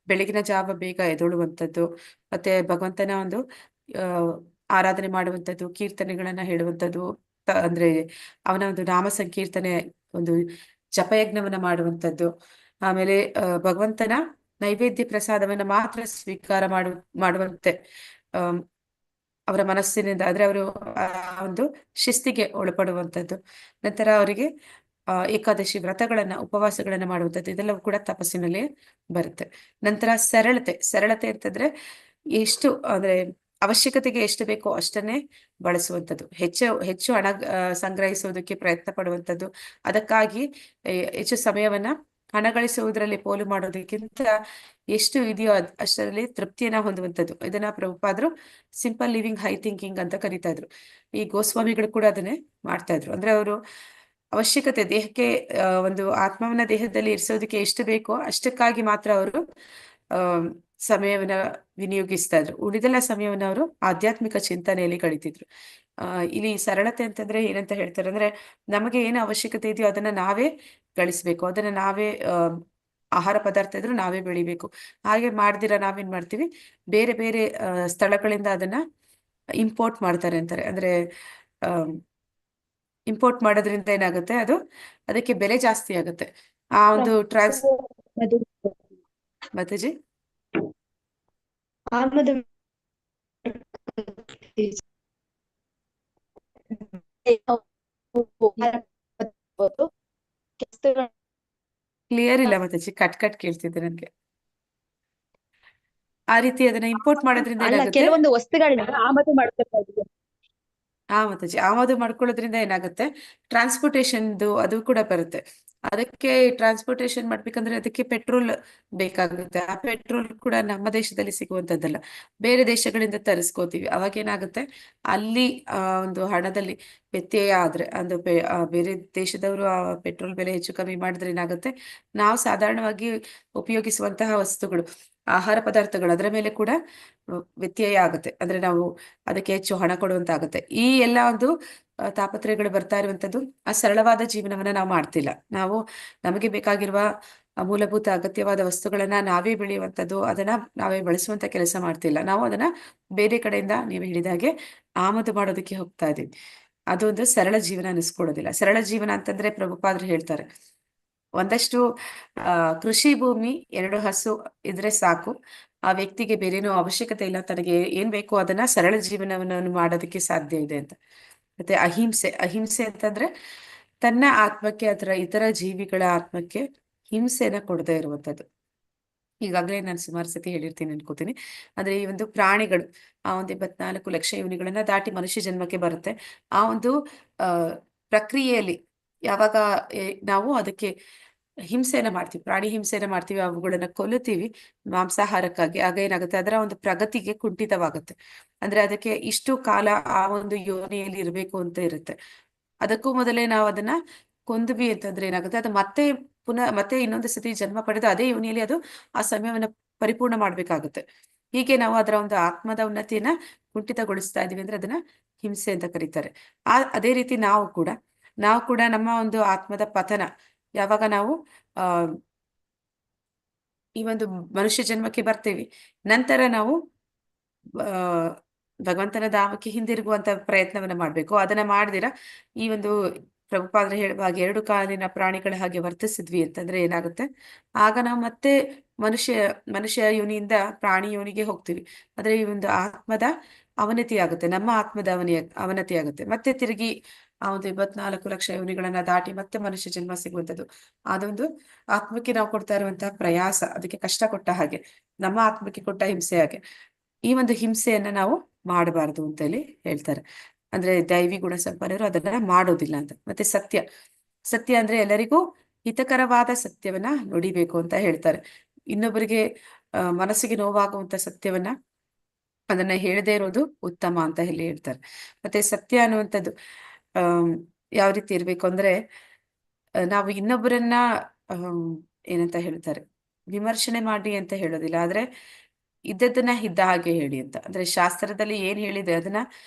ಬೆಳಗಿನ ಜಾವ ಬೇಗ ಎದ್ದೇಳುವಂಥದ್ದು, ಮತ್ತೆ ಭಗವಂತನ ಒಂದು ಆರಾಧನೆ ಮಾಡುವಂಥದ್ದು, ಕೀರ್ತನೆಗಳನ್ನ ಹೇಳುವಂಥದ್ದು, ಅಂದ್ರೆ ಅವನ ಒಂದು ನಾಮ ಸಂಕೀರ್ತನೆ, ಒಂದು ಜಪಯಜ್ಞವನ್ನ ಮಾಡುವಂಥದ್ದು, ಆಮೇಲೆ ಭಗವಂತನ ನೈವೇದ್ಯ ಪ್ರಸಾದವನ್ನ ಮಾತ್ರ ಸ್ವೀಕಾರ ಮಾಡುವಂತೆ ಅವರ ಮನಸ್ಸಿನಿಂದ, ಆದ್ರೆ ಅವರು ಒಂದು ಶಿಸ್ತಿಗೆ ಒಳಪಡುವಂಥದ್ದು. ನಂತರ ಅವರಿಗೆ ಏಕಾದಶಿ ವ್ರತಗಳನ್ನ, ಉಪವಾಸಗಳನ್ನ ಮಾಡುವಂಥದ್ದು, ಇದೆಲ್ಲವೂ ಕೂಡ ತಪಸ್ಸಿನಲ್ಲಿ ಬರುತ್ತೆ. ನಂತರ ಸರಳತೆ ಅಂತಂದ್ರೆ ಎಷ್ಟು ಅಂದ್ರೆ ಅವಶ್ಯಕತೆಗೆ ಎಷ್ಟು ಬೇಕೋ ಅಷ್ಟನ್ನೇ ಬಳಸುವಂಥದ್ದು, ಹೆಚ್ಚು ಹಣ ಸಂಗ್ರಹಿಸುವುದಕ್ಕೆ ಪ್ರಯತ್ನ ಪಡುವಂಥದ್ದು, ಅದಕ್ಕಾಗಿ ಹೆಚ್ಚು ಸಮಯವನ್ನ ಹಣ ಗಳಿಸುವುದರಲ್ಲಿ ಪೋಲು ಮಾಡೋದಕ್ಕಿಂತ ಎಷ್ಟು ಇದೆಯೋ ಅಷ್ಟರಲ್ಲಿ ತೃಪ್ತಿಯನ್ನ ಹೊಂದುವಂಥದ್ದು. ಇದನ್ನ ಪ್ರಭುಪಾದರು ಸಿಂಪಲ್ ಲಿವಿಂಗ್ ಹೈ ಥಿಂಕಿಂಗ್ ಅಂತ ಕರೀತಾ ಇದ್ರು. ಈ ಗೋಸ್ವಾಮಿಗಳು ಕೂಡ ಅದನ್ನೇ ಮಾಡ್ತಾ ಇದ್ರು. ಅಂದ್ರೆ ಅವರು ಅವಶ್ಯಕತೆ, ದೇಹಕ್ಕೆ ಒಂದು ಆತ್ಮವನ್ನ ದೇಹದಲ್ಲಿ ಇರಿಸೋದಕ್ಕೆ ಎಷ್ಟು ಬೇಕೋ ಅಷ್ಟಕ್ಕಾಗಿ ಮಾತ್ರ ಅವರು ಸಮಯವನ್ನ ವಿನಿಯೋಗಿಸ್ತಾ ಇದ್ರು. ಉಳಿದೆಲ್ಲ ಸಮಯವನ್ನ ಅವರು ಆಧ್ಯಾತ್ಮಿಕ ಚಿಂತನೆಯಲ್ಲಿ ಕಳೀತಿದ್ರು. ಇಲ್ಲಿ ಸರಳತೆ ಅಂತಂದ್ರೆ ಏನಂತ ಹೇಳ್ತಾರೆ ಅಂದ್ರೆ, ನಮಗೆ ಏನು ಅವಶ್ಯಕತೆ ಇದೆಯೋ ಅದನ್ನ ನಾವೇ ಗಳಿಸ್ಬೇಕು, ಅದನ್ನ ನಾವೇ ಆಹಾರ ಪದಾರ್ಥ ಇದ್ರೂ ನಾವೇ ಬೆಳಿಬೇಕು. ಹಾಗೆ ಮಾಡ್ದಿರ ನಾವೇನ್ ಮಾಡ್ತೀವಿ, ಬೇರೆ ಬೇರೆ ಸ್ಥಳಗಳಿಂದ ಅದನ್ನ ಇಂಪೋರ್ಟ್ ಮಾಡ್ತಾರೆ ಅಂತಾರೆ. ಅಂದ್ರೆ ಇಂಪೋರ್ಟ್ ಮಾಡೋದ್ರಿಂದ ಏನಾಗುತ್ತೆ, ಅದಕ್ಕೆ ಬೆಲೆ ಜಾಸ್ತಿ ಆಗುತ್ತೆ. ಆ ಒಂದು ಮಾತಾಜಿ ಆಮದು ಕ್ಲಿಯರ್ ಇಲ್ಲ ಮಾತಾಜಿ, ಕಟ್ ಕೇಳ್ತಿದ್ದೆ ನನ್ಗೆ. ಆ ರೀತಿ ಅದನ್ನ ಇಂಪೋರ್ಟ್ ಮಾಡೋದ್ರಿಂದ ಏನಾಗುತ್ತೆ, ಕೆಲವೊಂದು ವಸ್ತುಗಳನ್ನ ಆಮದು ಮಾಡ್ಬೇಕಾಗಿದೆ. ಮಾತಾಜಿ ಆಮದು ಮಾಡ್ಕೊಳ್ಳೋದ್ರಿಂದ ಏನಾಗುತ್ತೆ, ಟ್ರಾನ್ಸ್ಪೋರ್ಟೇಷನ್ದು ಅದು ಕೂಡ ಬರುತ್ತೆ. ಅದಕ್ಕೆ ಟ್ರಾನ್ಸ್ಪೋರ್ಟೇಶನ್ ಮಾಡ್ಬೇಕಂದ್ರೆ ಅದಕ್ಕೆ ಪೆಟ್ರೋಲ್ ಬೇಕಾಗುತ್ತೆ. ಆ ಪೆಟ್ರೋಲ್ ಕೂಡ ನಮ್ಮ ದೇಶದಲ್ಲಿ ಸಿಗುವಂತದ್ದಲ್ಲ, ಬೇರೆ ದೇಶಗಳಿಂದ ತರಿಸ್ಕೋತೀವಿ. ಅವಾಗ ಏನಾಗುತ್ತೆ, ಅಲ್ಲಿ ಒಂದು ಹಣದಲ್ಲಿ ವ್ಯತ್ಯಯ ಆದ್ರೆ ಅಂದ್ರೆ ಬೇರೆ ದೇಶದವರು ಆ ಪೆಟ್ರೋಲ್ ಬೆಲೆ ಹೆಚ್ಚು ಕಮ್ಮಿ ಮಾಡಿದ್ರೆ ಏನಾಗುತ್ತೆ, ನಾವು ಸಾಧಾರಣವಾಗಿ ಉಪಯೋಗಿಸುವಂತಹ ವಸ್ತುಗಳು, ಆಹಾರ ಪದಾರ್ಥಗಳು, ಅದರ ಮೇಲೆ ಕೂಡ ವ್ಯತ್ಯಯ ಆಗುತ್ತೆ. ಅಂದ್ರೆ ನಾವು ಅದಕ್ಕೆ ಹೆಚ್ಚು ಹಣ ಕೊಡುವಂತಾಗುತ್ತೆ. ಈ ಎಲ್ಲ ಒಂದು ತಾಪತ್ರಯಗಳು ಬರ್ತಾ ಇರುವಂತದ್ದು ಆ ಸರಳವಾದ ಜೀವನವನ್ನ ನಾವು ಮಾಡ್ತಿಲ್ಲ. ನಾವು ನಮಗೆ ಬೇಕಾಗಿರುವ ಮೂಲಭೂತ ಅಗತ್ಯವಾದ ವಸ್ತುಗಳನ್ನ ನಾವೇ ಬೆಳೆಯುವಂಥದ್ದು, ಅದನ್ನ ನಾವೇ ಬಳಸುವಂತ ಕೆಲಸ ಮಾಡ್ತಿಲ್ಲ. ನಾವು ಅದನ್ನ ಬೇರೆ ಕಡೆಯಿಂದ ನೀವು ಹೇಳಿದಾಗೆ ಆಮದು ಮಾಡೋದಕ್ಕೆ ಹೋಗ್ತಾ ಇದೀವಿ. ಅದೊಂದು ಸರಳ ಜೀವನ ಅನಿಸ್ಕೊಳ್ಳೋದಿಲ್ಲ. ಸರಳ ಜೀವನ ಅಂತಂದ್ರೆ ಪ್ರಭುಪಾದರು ಹೇಳ್ತಾರೆ, ಒಂದಷ್ಟು ಕೃಷಿ ಭೂಮಿ, 2 ಹಸು ಇದ್ರೆ ಸಾಕು, ಆ ವ್ಯಕ್ತಿಗೆ ಬೇರೇನೋ ಅವಶ್ಯಕತೆ ಇಲ್ಲ, ತನಗೆ ಏನ್ ಬೇಕೋ ಅದನ್ನ ಸರಳ ಜೀವನವನ್ನು ಮಾಡೋದಕ್ಕೆ ಸಾಧ್ಯ ಇದೆ ಅಂತ. ಮತ್ತೆ ಅಹಿಂಸೆ ಅಂತಂದ್ರೆ ತನ್ನ ಆತ್ಮಕ್ಕೆ ಅಥವಾ ಇತರ ಜೀವಿಗಳ ಆತ್ಮಕ್ಕೆ ಹಿಂಸೆನ ಕೊಡದೇ ಇರುವಂತದ್ದು. ಈಗಾಗಲೇ ನಾನು ಸುಮಾರು ಸತಿ ಹೇಳಿರ್ತೀನಿ ಅನ್ಕೋತೀನಿ. ಅಂದ್ರೆ ಈ ಒಂದು ಪ್ರಾಣಿಗಳು ಆ ಒಂದು 24 ಲಕ್ಷ ಯೋನಿಗಳನ್ನ ದಾಟಿ ಮನುಷ್ಯ ಜನ್ಮಕ್ಕೆ ಬರುತ್ತೆ. ಆ ಒಂದು ಪ್ರಕ್ರಿಯೆಯಲ್ಲಿ ಯಾವಾಗ ನಾವು ಅದಕ್ಕೆ ಹಿಂಸೆನ ಮಾಡ್ತೀವಿ, ಪ್ರಾಣಿ ಹಿಂಸೆನ ಮಾಡ್ತೀವಿ, ಅವುಗಳನ್ನ ಕೊಲ್ಲುತ್ತೀವಿ ಮಾಂಸಾಹಾರಕ್ಕಾಗಿ, ಆಗ ಏನಾಗುತ್ತೆ, ಅದರ ಒಂದು ಪ್ರಗತಿಗೆ ಕುಂಠಿತವಾಗುತ್ತೆ. ಅಂದ್ರೆ ಅದಕ್ಕೆ ಇಷ್ಟು ಕಾಲ ಆ ಒಂದು ಯೋನಿಯಲ್ಲಿ ಇರಬೇಕು ಅಂತ ಇರುತ್ತೆ. ಅದಕ್ಕೂ ಮೊದಲೇ ನಾವು ಅದನ್ನ ಕೊಂದ್ವಿ ಅಂತಂದ್ರೆ ಏನಾಗುತ್ತೆ, ಅದು ಮತ್ತೆ ಇನ್ನೊಂದು ಸತಿ ಜನ್ಮ ಪಡೆದು ಅದೇ ಯೋನಿಯಲ್ಲಿ ಅದು ಆ ಸಮಯವನ್ನ ಪರಿಪೂರ್ಣ ಮಾಡ್ಬೇಕಾಗುತ್ತೆ. ಹೀಗೆ ನಾವು ಅದರ ಒಂದು ಆತ್ಮದ ಉನ್ನತಿಯನ್ನ ಕುಂಠಿತಗೊಳಿಸ್ತಾ ಇದೀವಿ ಅಂದ್ರೆ ಅದನ್ನ ಹಿಂಸೆ ಅಂತ ಕರೀತಾರೆ. ಅದೇ ರೀತಿ ನಾವು ಕೂಡ ನಮ್ಮ ಒಂದು ಆತ್ಮದ ಪತನ, ಯಾವಾಗ ನಾವು ಈ ಒಂದು ಮನುಷ್ಯ ಜನ್ಮಕ್ಕೆ ಬರ್ತೀವಿ, ನಂತರ ನಾವು ಭಗವಂತನ ಧಾಮಕ್ಕೆ ಹಿಂದಿರುಗುವಂತ ಪ್ರಯತ್ನವನ್ನ ಮಾಡ್ಬೇಕು. ಅದನ್ನ ಮಾಡ್ದಿರ ಈ ಒಂದು ಪ್ರಭುಪಾದರು ಹೇಳುವ ಹಾಗೆ 2 ಕಾಲಿನ ಪ್ರಾಣಿಗಳ ಹಾಗೆ ವರ್ತಿಸಿದ್ವಿ ಅಂತಂದ್ರೆ ಏನಾಗುತ್ತೆ, ಆಗ ನಾವು ಮತ್ತೆ ಮನುಷ್ಯ ಯೋನಿಯಿಂದ ಪ್ರಾಣಿ ಯೋನಿಗೆ ಹೋಗ್ತೀವಿ. ಆದ್ರೆ ಈ ಒಂದು ಆತ್ಮದ ಅವನತಿ ಆಗುತ್ತೆ, ನಮ್ಮ ಆತ್ಮದ ಅವನತಿ ಆಗುತ್ತೆ. ಮತ್ತೆ ತಿರುಗಿ ಆ ಒಂದು 24 ಲಕ್ಷ ಯೋನಿಗಳನ್ನ ದಾಟಿ ಮತ್ತೆ ಮನುಷ್ಯ ಜನ್ಮ ಸಿಗುವಂಥದ್ದು. ಅದೊಂದು ಆತ್ಮಕ್ಕೆ ನಾವು ಕೊಡ್ತಾ ಇರುವಂತಹ ಪ್ರಯಾಸ, ಅದಕ್ಕೆ ಕಷ್ಟ ಕೊಟ್ಟ ಹಾಗೆ, ನಮ್ಮ ಆತ್ಮಕ್ಕೆ ಕೊಟ್ಟ ಹಿಂಸೆ ಹಾಗೆ. ಈ ಒಂದು ಹಿಂಸೆಯನ್ನ ನಾವು ಮಾಡಬಾರದು ಅಂತ ಹೇಳಿ ಹೇಳ್ತಾರೆ. ಅಂದ್ರೆ ದೈವಿ ಗುಣ ಸಂಪನ್ನರು ಅದನ್ನ ಮಾಡೋದಿಲ್ಲ ಅಂತ. ಮತ್ತೆ ಸತ್ಯ ಅಂದ್ರೆ ಎಲ್ಲರಿಗೂ ಹಿತಕರವಾದ ಸತ್ಯವನ್ನ ನುಡಿಬೇಕು ಅಂತ ಹೇಳ್ತಾರೆ. ಇನ್ನೊಬ್ಬರಿಗೆ ಮನಸ್ಸಿಗೆ ನೋವಾಗುವಂತ ಸತ್ಯವನ್ನ ಅದನ್ನ ಹೇಳದೇ ಇರೋದು ಉತ್ತಮ ಅಂತ ಹೇಳಿ ಹೇಳ್ತಾರೆ. ಮತ್ತೆ ಸತ್ಯ ಅನ್ನುವಂಥದ್ದು ಯಾವ ರೀತಿ ಇರ್ಬೇಕು ಅಂದ್ರೆ, ನಾವು ಇನ್ನೊಬ್ಬರನ್ನ ಏನಂತ ಹೇಳ್ತಾರೆ, ವಿಮರ್ಶನೆ ಮಾಡಿ ಅಂತ ಹೇಳೋದಿಲ್ಲ, ಆದ್ರೆ ಇದ್ದದನ್ನ ಇದ್ದ ಹಾಗೆ ಹೇಳಿ ಅಂತ. ಅಂದ್ರೆ ಶಾಸ್ತ್ರದಲ್ಲಿ ಏನ್ ಹೇಳಿದೆ ಅದನ್ನ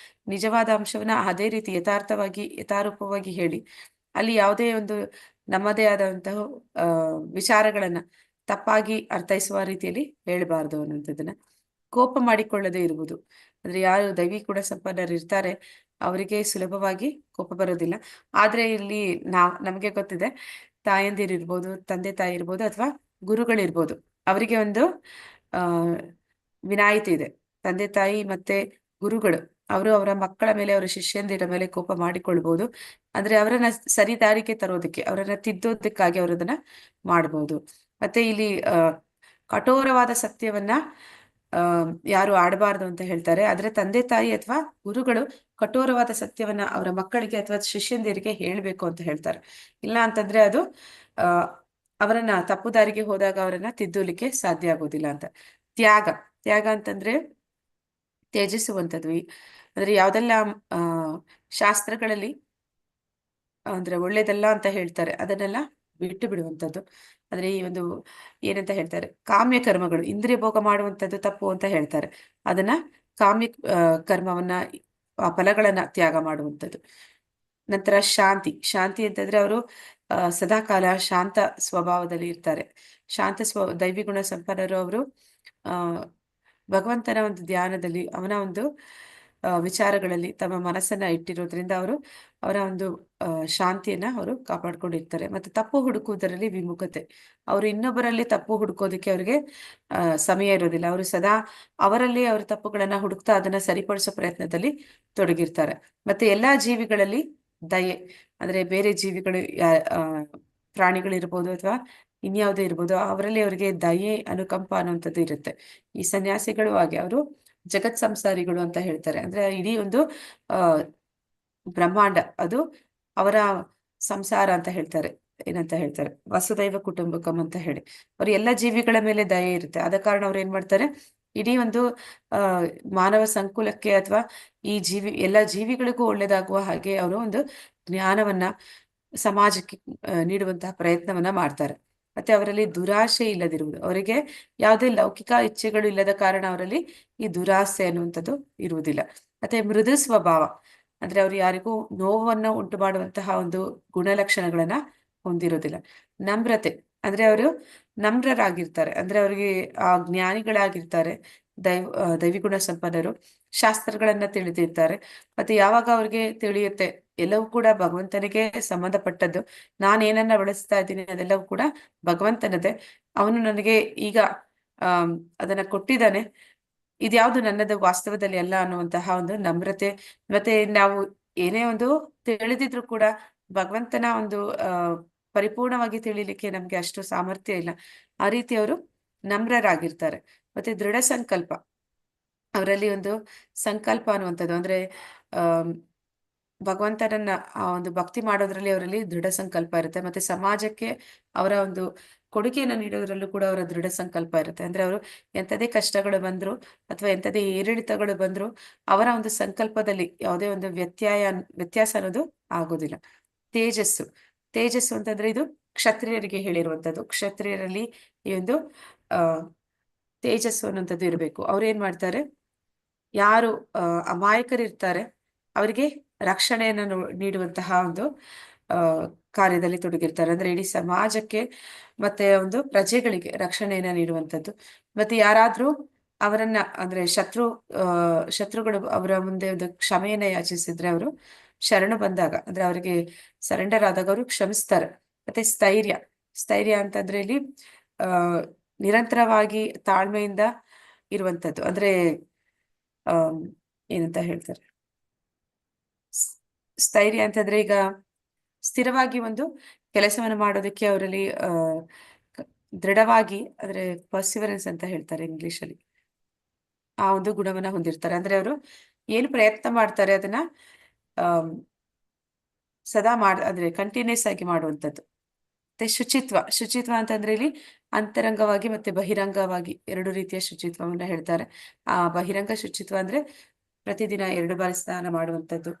ನಿಜವಾದ ಅಂಶವನ್ನ ಅದೇ ರೀತಿ ಯಥಾರೂಪವಾಗಿ ಹೇಳಿ, ಅಲ್ಲಿ ಯಾವುದೇ ಒಂದು ನಮ್ಮದೇ ಆದಂತಹ ವಿಚಾರಗಳನ್ನ ತಪ್ಪಾಗಿ ಅರ್ಥೈಸುವ ರೀತಿಯಲ್ಲಿ ಹೇಳಬಾರ್ದು ಅನ್ನುವಂಥದ್ದನ್ನ. ಕೋಪ ಮಾಡಿಕೊಳ್ಳದೆ ಇರುವುದು, ಅಂದ್ರೆ ಯಾರು ದೈವಿ ಕೂಡ ಸಂಪನ್ನರು ಇರ್ತಾರೆ ಅವರಿಗೆ ಸುಲಭವಾಗಿ ಕೋಪ ಬರೋದಿಲ್ಲ. ಆದ್ರೆ ಇಲ್ಲಿ ನಮಗೆ ಗೊತ್ತಿದೆ, ತಾಯಂದಿರಿರ್ಬೋದು, ತಂದೆ ತಾಯಿ ಇರ್ಬೋದು, ಅಥವಾ ಗುರುಗಳಿರ್ಬೋದು, ಅವರಿಗೆ ಒಂದು ವಿನಾಯಿತಿ ಇದೆ. ತಂದೆ ತಾಯಿ ಮತ್ತೆ ಗುರುಗಳು ಅವರು ಅವರ ಮಕ್ಕಳ ಮೇಲೆ, ಅವರ ಶಿಷ್ಯಂದಿರ ಮೇಲೆ ಕೋಪ ಮಾಡಿಕೊಳ್ಬಹುದು. ಅಂದ್ರೆ ಅವರನ್ನ ಸರಿದಾರಿಗೆ ತರೋದಕ್ಕೆ, ಅವರನ್ನ ತಿದ್ದೋದಕ್ಕಾಗಿ ಅವರದನ್ನ ಮಾಡಬಹುದು. ಮತ್ತೆ ಇಲ್ಲಿ ಕಠೋರವಾದ ಸತ್ಯವನ್ನ ಯಾರು ಆಡಬಾರ್ದು ಅಂತ ಹೇಳ್ತಾರೆ. ಆದ್ರೆ ತಂದೆ ತಾಯಿ ಅಥವಾ ಗುರುಗಳು ಕಠೋರವಾದ ಸತ್ಯವನ್ನ ಅವರ ಮಕ್ಕಳಿಗೆ ಅಥವಾ ಶಿಷ್ಯಂದಿರಿಗೆ ಹೇಳ್ಬೇಕು ಅಂತ ಹೇಳ್ತಾರೆ. ಇಲ್ಲ ಅಂತಂದ್ರೆ ಅದು ಅವರನ್ನ ತಪ್ಪು ದಾರಿಗೆ ಹೋದಾಗ ಅವರನ್ನ ತಿದ್ದಲಿಕ್ಕೆ ಸಾಧ್ಯ ಆಗೋದಿಲ್ಲ ಅಂತ. ತ್ಯಾಗ ಅಂತಂದ್ರೆ ತ್ಯಜಿಸುವಂಥದ್ದು. ಅಂದ್ರೆ ಯಾವ್ದೆಲ್ಲ ಶಾಸ್ತ್ರಗಳಲ್ಲಿ ಅಂದ್ರೆ ಒಳ್ಳೇದಲ್ಲ ಅಂತ ಹೇಳ್ತಾರೆ ಅದನ್ನೆಲ್ಲ ಬಿಟ್ಟು ಬಿಡುವಂಥದ್ದು. ಅಂದ್ರೆ ಈ ಒಂದು ಏನಂತ ಹೇಳ್ತಾರೆ, ಕಾಮ್ಯ ಕರ್ಮಗಳು, ಇಂದ್ರಿಯ ಭೋಗ ಮಾಡುವಂಥದ್ದು ತಪ್ಪು ಅಂತ ಹೇಳ್ತಾರೆ. ಅದನ್ನ ಕಾಮ್ಯ ಕರ್ಮವನ್ನ, ಆ ಫಲಗಳನ್ನ ತ್ಯಾಗ ಮಾಡುವಂಥದ್ದು. ನಂತರ ಶಾಂತಿ ಅಂತಂದ್ರೆ ಅವರು ಸದಾಕಾಲ ಶಾಂತ ಸ್ವಭಾವದಲ್ಲಿ ಇರ್ತಾರೆ. ದೈವಿ ಗುಣ ಸಂಪನ್ನರು ಅವರು ಭಗವಂತನ ಒಂದು ಧ್ಯಾನದಲ್ಲಿ, ಅವನ ಒಂದು ವಿಚಾರಗಳಲ್ಲಿ ತಮ್ಮ ಮನಸ್ಸನ್ನ ಇಟ್ಟಿರೋದ್ರಿಂದ ಅವರ ಒಂದು ಶಾಂತಿಯನ್ನ ಅವರು ಕಾಪಾಡ್ಕೊಂಡಿರ್ತಾರೆ. ಮತ್ತೆ ತಪ್ಪು ಹುಡುಕುವುದರಲ್ಲಿ ವಿಮುಖತೆ, ಅವರು ಇನ್ನೊಬ್ಬರಲ್ಲಿ ತಪ್ಪು ಹುಡುಕೋದಕ್ಕೆ ಅವ್ರಿಗೆ ಸಮಯ ಇರೋದಿಲ್ಲ. ಅವರು ಸದಾ ಅವರಲ್ಲಿ ಅವ್ರ ತಪ್ಪುಗಳನ್ನ ಹುಡುಕ್ತಾ ಅದನ್ನ ಸರಿಪಡಿಸೋ ಪ್ರಯತ್ನದಲ್ಲಿ ತೊಡಗಿರ್ತಾರೆ. ಮತ್ತೆ ಎಲ್ಲಾ ಜೀವಿಗಳಲ್ಲಿ ದಯೆ, ಅಂದ್ರೆ ಬೇರೆ ಜೀವಿಗಳು ಪ್ರಾಣಿಗಳಿರ್ಬೋದು ಅಥವಾ ಇನ್ಯಾವುದೇ ಇರ್ಬೋದು, ಅವರಲ್ಲಿ ಅವರಿಗೆ ದಯೆ, ಅನುಕಂಪ ಅನ್ನುವಂಥದ್ದು ಇರುತ್ತೆ. ಈ ಸನ್ಯಾಸಿಗಳು ಹಾಗೆ, ಅವರು ಜಗತ್ ಸಂಸಾರಿಗಳು ಅಂತ ಹೇಳ್ತಾರೆ. ಅಂದ್ರೆ ಇಡೀ ಒಂದು ಬ್ರಹ್ಮಾಂಡ ಅದು ಅವರ ಸಂಸಾರ ಅಂತ ಹೇಳ್ತಾರೆ. ಏನಂತ ಹೇಳ್ತಾರೆ, ವಸುದೈವ ಕುಟುಂಬಕಂ ಅಂತ ಹೇಳಿ. ಅವ್ರು ಎಲ್ಲ ಜೀವಿಗಳ ಮೇಲೆ ದಯೆ ಇರುತ್ತೆ. ಆದ ಕಾರಣ ಅವ್ರು ಏನ್ ಮಾಡ್ತಾರೆ, ಇಡೀ ಒಂದು ಆ ಮಾನವ ಸಂಕುಲಕ್ಕೆ ಅಥವಾ ಈ ಎಲ್ಲ ಜೀವಿಗಳಿಗೂ ಒಳ್ಳೇದಾಗುವ ಹಾಗೆ ಅವರು ಒಂದು ಜ್ಞಾನವನ್ನ ಸಮಾಜಕ್ಕೆ ನೀಡುವಂತಹ ಪ್ರಯತ್ನವನ್ನ ಮಾಡ್ತಾರೆ. ಮತ್ತೆ ಅವರಲ್ಲಿ ದುರಾಶೆ ಇಲ್ಲದಿರುವುದು, ಅವರಿಗೆ ಯಾವುದೇ ಲೌಕಿಕ ಇಚ್ಛೆಗಳು ಇಲ್ಲದ ಕಾರಣ ಅವರಲ್ಲಿ ಈ ದುರಾಸೆ ಅನ್ನುವಂಥದ್ದು ಇರುವುದಿಲ್ಲ. ಮತ್ತೆ ಮೃದು ಸ್ವಭಾವ, ಅಂದ್ರೆ ಅವ್ರು ಯಾರಿಗೂ ನೋವನ್ನು ಉಂಟು ಮಾಡುವಂತಹ ಒಂದು ಗುಣಲಕ್ಷಣಗಳನ್ನ ಹೊಂದಿರೋದಿಲ್ಲ. ನಮ್ರತೆ, ಅಂದ್ರೆ ಅವರು ನಮ್ರರಾಗಿರ್ತಾರೆ, ಅಂದ್ರೆ ಅವರಿಗೆ ಜ್ಞಾನಿಗಳಾಗಿರ್ತಾರೆ, ದೈವಿಗುಣ ಸಂಪನ್ನರು, ಶಾಸ್ತ್ರಗಳನ್ನ ತಿಳಿದಿರ್ತಾರೆ. ಮತ್ತೆ ಯಾವಾಗ ಅವ್ರಿಗೆ ತಿಳಿಯುತ್ತೆ ಎಲ್ಲವೂ ಕೂಡ ಭಗವಂತನಿಗೆ ಸಂಬಂಧಪಟ್ಟದ್ದು, ನಾನೇನನ್ನ ಬಳಸ್ತಾ ಇದ್ದೀನಿ ಅದೆಲ್ಲವೂ ಕೂಡ ಭಗವಂತನದೇ, ಅವನು ನನಗೆ ಈಗ ಅದನ್ನ ಕೊಟ್ಟಿದ್ದಾನೆ, ಇದ್ಯಾವುದು ನನ್ನದು ವಾಸ್ತವದಲ್ಲಿ ಅಲ್ಲ ಅನ್ನುವಂತಹ ಒಂದು ನಮ್ರತೆ. ಮತ್ತೆ ನಾವು ಏನೇ ಒಂದು ತಿಳಿದಿದ್ರು ಕೂಡ ಭಗವಂತನ ಒಂದು ಪರಿಪೂರ್ಣವಾಗಿ ತಿಳಿಲಿಕ್ಕೆ ನಮ್ಗೆ ಅಷ್ಟು ಸಾಮರ್ಥ್ಯ ಇಲ್ಲ. ಆ ರೀತಿ ಅವರು ನಮ್ರರಾಗಿರ್ತಾರೆ. ಮತ್ತೆ ದೃಢ ಸಂಕಲ್ಪ, ಅವರಲ್ಲಿ ಒಂದು ಸಂಕಲ್ಪ ಅನ್ನುವಂಥದ್ದು, ಅಂದ್ರೆ ಭಗವಂತನನ್ನ ಆ ಒಂದು ಭಕ್ತಿ ಮಾಡೋದ್ರಲ್ಲಿ ಅವರಲ್ಲಿ ದೃಢ ಸಂಕಲ್ಪ ಇರುತ್ತೆ. ಮತ್ತೆ ಸಮಾಜಕ್ಕೆ ಅವರ ಒಂದು ಕೊಡುಗೆಯನ್ನು ನೀಡೋದ್ರಲ್ಲೂ ಕೂಡ ಅವರ ದೃಢ ಸಂಕಲ್ಪ ಇರುತ್ತೆ. ಅಂದ್ರೆ ಅವರು ಎಂಥದೇ ಕಷ್ಟಗಳು ಬಂದ್ರು ಅಥವಾ ಎಂಥದೇ ಏರಿಳಿತಗಳು ಬಂದ್ರು ಅವರ ಒಂದು ಸಂಕಲ್ಪದಲ್ಲಿ ಯಾವುದೇ ಒಂದು ವ್ಯತ್ಯಾಸ ಅನ್ನೋದು ಆಗೋದಿಲ್ಲ. ತೇಜಸ್ಸು, ತೇಜಸ್ಸು ಅಂತಂದ್ರೆ ಇದು ಕ್ಷತ್ರಿಯರಿಗೆ ಹೇಳಿರುವಂಥದ್ದು. ಕ್ಷತ್ರಿಯರಲ್ಲಿ ಈ ಒಂದು ತೇಜಸ್ಸು ಅನ್ನುವಂಥದ್ದು ಇರಬೇಕು. ಅವ್ರು ಏನ್ ಮಾಡ್ತಾರೆ, ಯಾರು ಅಮಾಯಕರಿರ್ತಾರೆ ಅವರಿಗೆ ರಕ್ಷಣೆಯನ್ನು ನೀಡುವಂತಹ ಒಂದು ಕಾರ್ಯದಲ್ಲಿ ತೊಡಗಿರ್ತಾರೆ. ಅಂದ್ರೆ ಇಡೀ ಸಮಾಜಕ್ಕೆ ಮತ್ತೆ ಒಂದು ಪ್ರಜೆಗಳಿಗೆ ರಕ್ಷಣೆಯನ್ನ ನೀಡುವಂಥದ್ದು. ಮತ್ತೆ ಯಾರಾದ್ರೂ ಅವರನ್ನ ಅಂದ್ರೆ ಶತ್ರುಗಳು ಅವರ ಮುಂದೆ ಒಂದು ಕ್ಷಮೆಯನ್ನ ಯಾಚಿಸಿದ್ರೆ, ಅವರು ಶರಣು ಬಂದಾಗ ಅಂದ್ರೆ ಅವರಿಗೆ ಸರೆಂಡರ್ ಆದಾಗ ಅವರು ಕ್ಷಮಿಸ್ತಾರೆ. ಮತ್ತೆ ಸ್ಥೈರ್ಯ ಅಂತಂದ್ರೆ ಇಲ್ಲಿ ನಿರಂತರವಾಗಿ ತಾಳ್ಮೆಯಿಂದ ಇರುವಂಥದ್ದು. ಅಂದ್ರೆ ಏನಂತ ಹೇಳ್ತಾರೆ, ಸ್ಥೈರ್ಯ ಅಂತಂದ್ರೆ ಈಗ ಸ್ಥಿರವಾಗಿ ಒಂದು ಕೆಲಸವನ್ನು ಮಾಡೋದಕ್ಕೆ ಅವರಲ್ಲಿ ದೃಢವಾಗಿ, ಅಂದ್ರೆ ಪರ್ಸಿವರೆನ್ಸ್ ಅಂತ ಹೇಳ್ತಾರೆ ಇಂಗ್ಲಿಷ್ ಅಲ್ಲಿ, ಆ ಒಂದು ಗುಣವನ್ನ ಹೊಂದಿರ್ತಾರೆ. ಅಂದ್ರೆ ಅವರು ಏನು ಪ್ರಯತ್ನ ಮಾಡ್ತಾರೆ ಅದನ್ನ ಸದಾ ಅಂದ್ರೆ ಕಂಟಿನ್ಯೂಸ್ ಆಗಿ ಮಾಡುವಂಥದ್ದು. ಮತ್ತೆ ಶುಚಿತ್ವ ಅಂತಂದ್ರೆ ಇಲ್ಲಿ ಅಂತರಂಗವಾಗಿ ಮತ್ತೆ ಬಹಿರಂಗವಾಗಿ ಎರಡು ರೀತಿಯ ಶುಚಿತ್ವವನ್ನ ಹೇಳ್ತಾರೆ. ಆ ಬಹಿರಂಗ ಶುಚಿತ್ವ ಅಂದ್ರೆ ಪ್ರತಿದಿನ 2 ಬಾರಿ ಸ್ನಾನ ಮಾಡುವಂಥದ್ದು.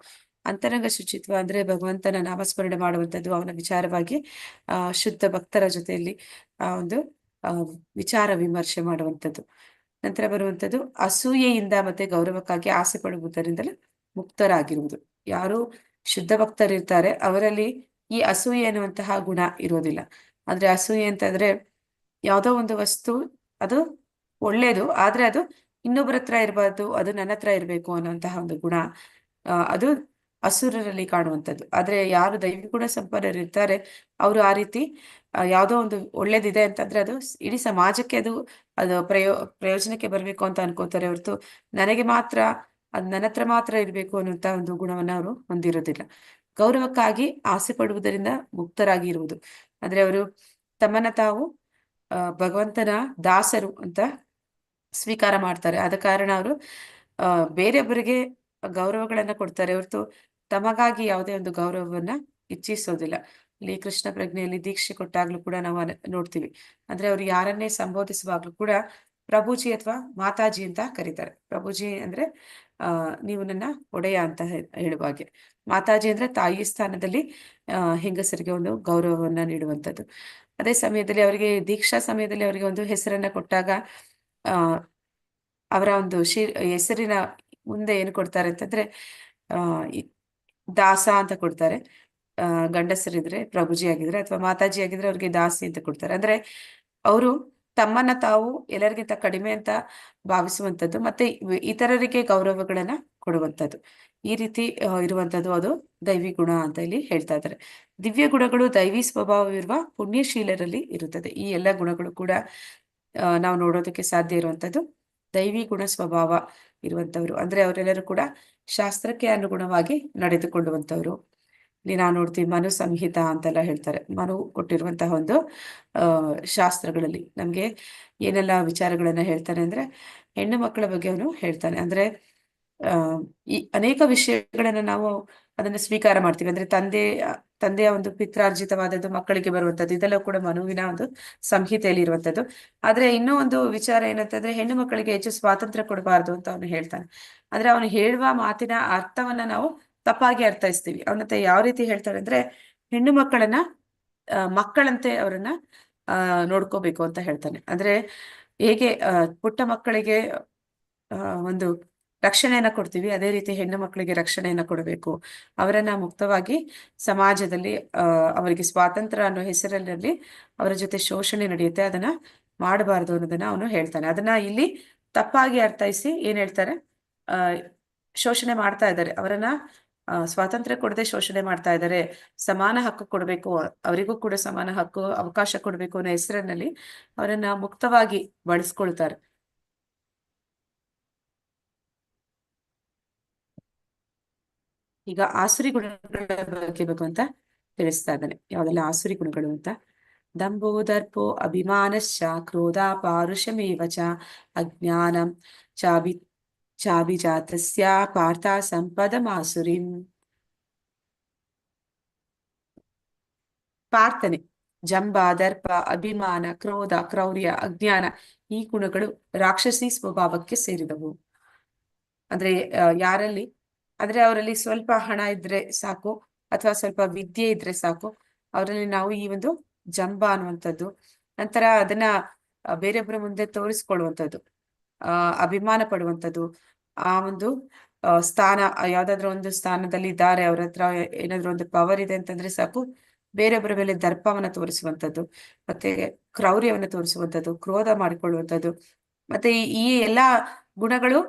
ಅಂತರಂಗ ಶುಚಿತ್ವ ಅಂದ್ರೆ ಭಗವಂತನ ನಾಮಸ್ಮರಣೆ ಮಾಡುವಂಥದ್ದು, ಅವನ ವಿಚಾರವಾಗಿ ಶುದ್ಧ ಭಕ್ತರ ಜೊತೆಯಲ್ಲಿ ಒಂದು ವಿಚಾರ ವಿಮರ್ಶೆ ಮಾಡುವಂಥದ್ದು. ನಂತರ ಬರುವಂಥದ್ದು ಅಸೂಯೆಯಿಂದ ಮತ್ತೆ ಗೌರವಕ್ಕಾಗಿ ಆಸೆ ಪಡುವುದರಿಂದಲೇ ಮುಕ್ತರಾಗಿರುವುದು. ಯಾರು ಶುದ್ಧ ಭಕ್ತರಿರ್ತಾರೆ ಅವರಲ್ಲಿ ಈ ಅಸೂಯೆ ಅನ್ನುವಂತಹ ಗುಣ ಇರೋದಿಲ್ಲ. ಅಂದ್ರೆ ಅಸೂಯೆ ಅಂತಂದ್ರೆ ಯಾವುದೋ ಒಂದು ವಸ್ತು ಅದು ಒಳ್ಳೇದು, ಆದ್ರೆ ಅದು ಇನ್ನೊಬ್ಬರ ಹತ್ರ ಇರಬಾರ್ದು, ಅದು ನನ್ನ ಹತ್ರ ಇರಬೇಕು ಅನ್ನುವಂತಹ ಒಂದು ಗುಣ ಅದು ಅಸುರರಲ್ಲಿ ಕಾಣುವಂಥದ್ದು. ಆದ್ರೆ ಯಾರು ದೈವಿಗುಣ ಸಂಪನ್ನರಿರ್ತಾರೆ ಅವರು ಆ ರೀತಿ ಯಾವುದೋ ಒಂದು ಒಳ್ಳೇದಿದೆ ಅಂತಂದ್ರೆ ಅದು ಇಡೀ ಸಮಾಜಕ್ಕೆ ಅದು ಪ್ರಯೋಜನಕ್ಕೆ ಬರಬೇಕು ಅಂತ ಅನ್ಕೋತಾರೆ ಹೊರತು ನನಗೆ ಮಾತ್ರ ಅದು ನನ್ನ ಹತ್ರ ಮಾತ್ರ ಇರಬೇಕು ಅನ್ನುವಂತ ಒಂದು ಗುಣವನ್ನ ಅವರು ಹೊಂದಿರೋದಿಲ್ಲ. ಗೌರವಕ್ಕಾಗಿ ಆಸೆ ಪಡುವುದರಿಂದ ಮುಕ್ತರಾಗಿ ಇರುವುದು ಅಂದ್ರೆ ಅವರು ತಮ್ಮನ್ನ ತಾವು ಭಗವಂತನ ದಾಸರು ಅಂತ ಸ್ವೀಕಾರ ಮಾಡ್ತಾರೆ. ಆದ ಕಾರಣ ಅವರು ಬೇರೆಯೊಬ್ಬರಿಗೆ ಗೌರವಗಳನ್ನ ಕೊಡ್ತಾರೆ ಹೊರತು ತಮಗಾಗಿ ಯಾವುದೇ ಒಂದು ಗೌರವವನ್ನ ಇಚ್ಛಿಸೋದಿಲ್ಲ. ಇಲ್ಲಿ ಕೃಷ್ಣ ಪ್ರಜ್ಞೆಯಲ್ಲಿ ದೀಕ್ಷೆ ಕೊಟ್ಟಾಗ್ಲೂ ಕೂಡ ನಾವು ನೋಡ್ತೀವಿ, ಅಂದ್ರೆ ಅವ್ರು ಯಾರನ್ನೇ ಸಂಬೋಧಿಸುವಾಗ್ಲೂ ಕೂಡ ಪ್ರಭುಜಿ ಅಥವಾ ಮಾತಾಜಿ ಅಂತ ಕರೀತಾರೆ. ಪ್ರಭುಜಿ ಅಂದ್ರೆ ನೀವು ನನ್ನ ಒಡೆಯ ಅಂತ ಹೇಳುವ ಹಾಗೆ, ಮಾತಾಜಿ ಅಂದ್ರೆ ತಾಯಿ ಸ್ಥಾನದಲ್ಲಿ ಹೆಂಗಸರಿಗೆ ಒಂದು ಗೌರವವನ್ನ ನೀಡುವಂಥದ್ದು. ಅದೇ ಸಮಯದಲ್ಲಿ ಅವರಿಗೆ ದೀಕ್ಷಾ ಸಮಯದಲ್ಲಿ ಅವರಿಗೆ ಒಂದು ಹೆಸರನ್ನ ಕೊಟ್ಟಾಗ ಅವರ ಒಂದು ಹೆಸರಿನ ಮುಂದೆ ಏನು ಕೊಡ್ತಾರೆ ಅಂತಂದ್ರೆ ದಾಸ ಅಂತ ಕೊಡ್ತಾರೆ. ಗಂಡಸರಿದ್ರೆ ಪ್ರಭುಜಿ ಆಗಿದ್ರೆ ಅಥವಾ ಮಾತಾಜಿ ಆಗಿದ್ರೆ ಅವ್ರಿಗೆ ದಾಸಿ ಅಂತ ಕೊಡ್ತಾರೆ. ಅಂದ್ರೆ ಅವರು ತಮ್ಮನ್ನ ತಾವು ಎಲ್ಲರಿಗಿಂತ ಕಡಿಮೆ ಅಂತ ಭಾವಿಸುವಂಥದ್ದು ಮತ್ತೆ ಇತರರಿಗೆ ಗೌರವಗಳನ್ನ ಕೊಡುವಂಥದ್ದು. ಈ ರೀತಿ ಇರುವಂಥದ್ದು ಅದು ದೈವಿ ಗುಣ ಅಂತ ಇಲ್ಲಿ ಹೇಳ್ತಾ ಇದ್ದಾರೆ. ದಿವ್ಯ ಗುಣಗಳು ದೈವಿ ಸ್ವಭಾವವಿರುವ ಪುಣ್ಯಶೀಲರಲ್ಲಿ ಇರುತ್ತದೆ. ಈ ಎಲ್ಲ ಗುಣಗಳು ಕೂಡ ನಾವು ನೋಡೋದಕ್ಕೆ ಸಾಧ್ಯ ಇರುವಂಥದ್ದು ದೈವಿ ಗುಣ ಸ್ವಭಾವ ಇರುವಂತವ್ರು. ಅಂದ್ರೆ ಅವರೆಲ್ಲರೂ ಕೂಡ ಶಾಸ್ತ್ರಕ್ಕೆ ಅನುಗುಣವಾಗಿ ನಡೆದುಕೊಳ್ಳುವಂತವ್ರು. ಇಲ್ಲಿ ನಾವು ನೋಡ್ತೀವಿ ಮನು ಸಂಹಿತ ಅಂತೆಲ್ಲ ಹೇಳ್ತಾರೆ. ಮನು ಕೊಟ್ಟಿರುವಂತಹ ಒಂದು ಶಾಸ್ತ್ರಗಳಲ್ಲಿ ನಮ್ಗೆ ಏನೆಲ್ಲ ವಿಚಾರಗಳನ್ನ ಹೇಳ್ತಾನೆ ಅಂದ್ರೆ ಹೆಣ್ಣು ಮಕ್ಕಳ ಬಗ್ಗೆ ಅವನು ಹೇಳ್ತಾನೆ. ಅಂದ್ರೆ ಈ ಅನೇಕ ವಿಷಯಗಳನ್ನ ನಾವು ಅದನ್ನ ಸ್ವೀಕಾರ ಮಾಡ್ತೀವಿ. ಅಂದ್ರೆ ತಂದೆಯ ಒಂದು ಪಿತ್ರಾರ್ಜಿತವಾದದ್ದು ಮಕ್ಕಳಿಗೆ ಬರುವಂತದ್ದು ಇದೆಲ್ಲ ಕೂಡ ಮನುವಿನ ಒಂದು ಸಂಹಿತೆಯಲ್ಲಿ ಇರುವಂತದ್ದು. ಆದ್ರೆ ಇನ್ನೂ ಒಂದು ವಿಚಾರ ಏನಂತಂದ್ರೆ ಹೆಣ್ಣು ಮಕ್ಕಳಿಗೆ ಹೆಚ್ಚು ಸ್ವಾತಂತ್ರ್ಯ ಕೊಡಬಾರ್ದು ಅಂತ ಅವನು ಹೇಳ್ತಾನೆ. ಅಂದ್ರೆ ಅವನು ಹೇಳುವ ಮಾತಿನ ಅರ್ಥವನ್ನ ನಾವು ತಪ್ಪಾಗಿ ಅರ್ಥೈಸ್ತೀವಿ. ಅವನಂತೆ ಯಾವ ರೀತಿ ಹೇಳ್ತಾನೆ ಅಂದ್ರೆ ಹೆಣ್ಣು ಮಕ್ಕಳನ್ನ ಮಕ್ಕಳಂತೆ ಅವರನ್ನ ನೋಡ್ಕೋಬೇಕು ಅಂತ ಹೇಳ್ತಾನೆ. ಅಂದ್ರೆ ಹೇಗೆ ಪುಟ್ಟ ಮಕ್ಕಳಿಗೆ ಒಂದು ರಕ್ಷಣೆಯನ್ನ ಕೊಡ್ತೀವಿ, ಅದೇ ರೀತಿ ಹೆಣ್ಣು ಮಕ್ಕಳಿಗೆ ರಕ್ಷಣೆಯನ್ನ ಕೊಡಬೇಕು. ಅವರನ್ನ ಮುಕ್ತವಾಗಿ ಸಮಾಜದಲ್ಲಿ ಅವರಿಗೆ ಸ್ವಾತಂತ್ರ್ಯ ಅನ್ನೋ ಹೆಸರಲ್ಲಿ ಅವರ ಜೊತೆ ಶೋಷಣೆ ನಡೆಯುತ್ತೆ, ಅದನ್ನ ಮಾಡಬಾರ್ದು ಅನ್ನೋದನ್ನ ಅವನು ಹೇಳ್ತಾನೆ. ಅದನ್ನ ಇಲ್ಲಿ ತಪ್ಪಾಗಿ ಅರ್ಥೈಸಿ ಏನ್ ಹೇಳ್ತಾರೆ, ಶೋಷಣೆ ಮಾಡ್ತಾ ಇದ್ದಾರೆ ಅವರನ್ನ, ಸ್ವಾತಂತ್ರ್ಯ ಕೊಡದೆ ಶೋಷಣೆ ಮಾಡ್ತಾ ಇದ್ದಾರೆ. ಸಮಾನ ಹಕ್ಕು ಕೊಡಬೇಕು, ಅವರಿಗೂ ಕೂಡ ಸಮಾನ ಹಕ್ಕು ಅವಕಾಶ ಕೊಡಬೇಕು ಅನ್ನೋ ಹೆಸರಿನಲ್ಲಿ ಅವರನ್ನ ಮುಕ್ತವಾಗಿ ಬಳಸ್ಕೊಳ್ತಾರೆ. ಈಗ ಆಸುರಿ ಗುಣಗಳ ಬಗ್ಗೆ ಭಗವಂತ ತಿಳಿಸ್ತಾ ಇದ್ದಾನೆ. ಯಾವ್ದೆಲ್ಲ ಆಸುರಿ ಗುಣಗಳು ಅಂತ. ದಂಭೋ ದರ್ಪೋ ಅಭಿಮಾನಶ್ಚ ಕ್ರೋಧ ಪಾರುಷಮೇವ ಚ ಅಜ್ಞಾನಂ ಚಾಭಿಜಾತಸ್ಯ ಪಾರ್ಥ ಸಂಪದಮಾಸುರಿಂ. ಪ್ರಾರ್ಥನೆ, ಜಂಬ, ದರ್ಪ, ಅಭಿಮಾನ, ಕ್ರೋಧ, ಕ್ರೌರ್ಯ, ಅಜ್ಞಾನ ಈ ಗುಣಗಳು ರಾಕ್ಷಸಿ ಸ್ವಭಾವಕ್ಕೆ ಸೇರಿದವು. ಅಂದ್ರೆ ಯಾರಲ್ಲಿ ಅಂದ್ರೆ ಅವರಲ್ಲಿ ಸ್ವಲ್ಪ ಹಣ ಇದ್ರೆ ಸಾಕು ಅಥವಾ ಸ್ವಲ್ಪ ವಿದ್ಯೆ ಇದ್ರೆ ಸಾಕು, ಅವರಲ್ಲಿ ನಾವು ಈ ಒಂದು ಜಂಬ ಅನ್ನುವಂಥದ್ದು, ನಂತರ ಅದನ್ನ ಬೇರೊಬ್ಬರ ಮುಂದೆ ತೋರಿಸ್ಕೊಳ್ಳುವಂಥದ್ದು, ಅಭಿಮಾನ ಪಡುವಂಥದ್ದು, ಆ ಒಂದು ಸ್ಥಾನ ಯಾವ್ದಾದ್ರು ಒಂದು ಸ್ಥಾನದಲ್ಲಿ ಇದ್ದಾರೆ, ಅವ್ರ ಹತ್ರ ಏನಾದ್ರು ಒಂದು ಪವರ್ ಇದೆ ಅಂತಂದ್ರೆ ಸಾಕು ಬೇರೊಬ್ಬರ ಮೇಲೆ ದರ್ಪವನ್ನ ತೋರಿಸುವಂಥದ್ದು, ಮತ್ತೆ ಕ್ರೌರ್ಯವನ್ನ ತೋರಿಸುವಂಥದ್ದು, ಕ್ರೋಧ ಮಾಡಿಕೊಳ್ಳುವಂಥದ್ದು. ಮತ್ತೆ ಈ ಎಲ್ಲಾ ಗುಣಗಳು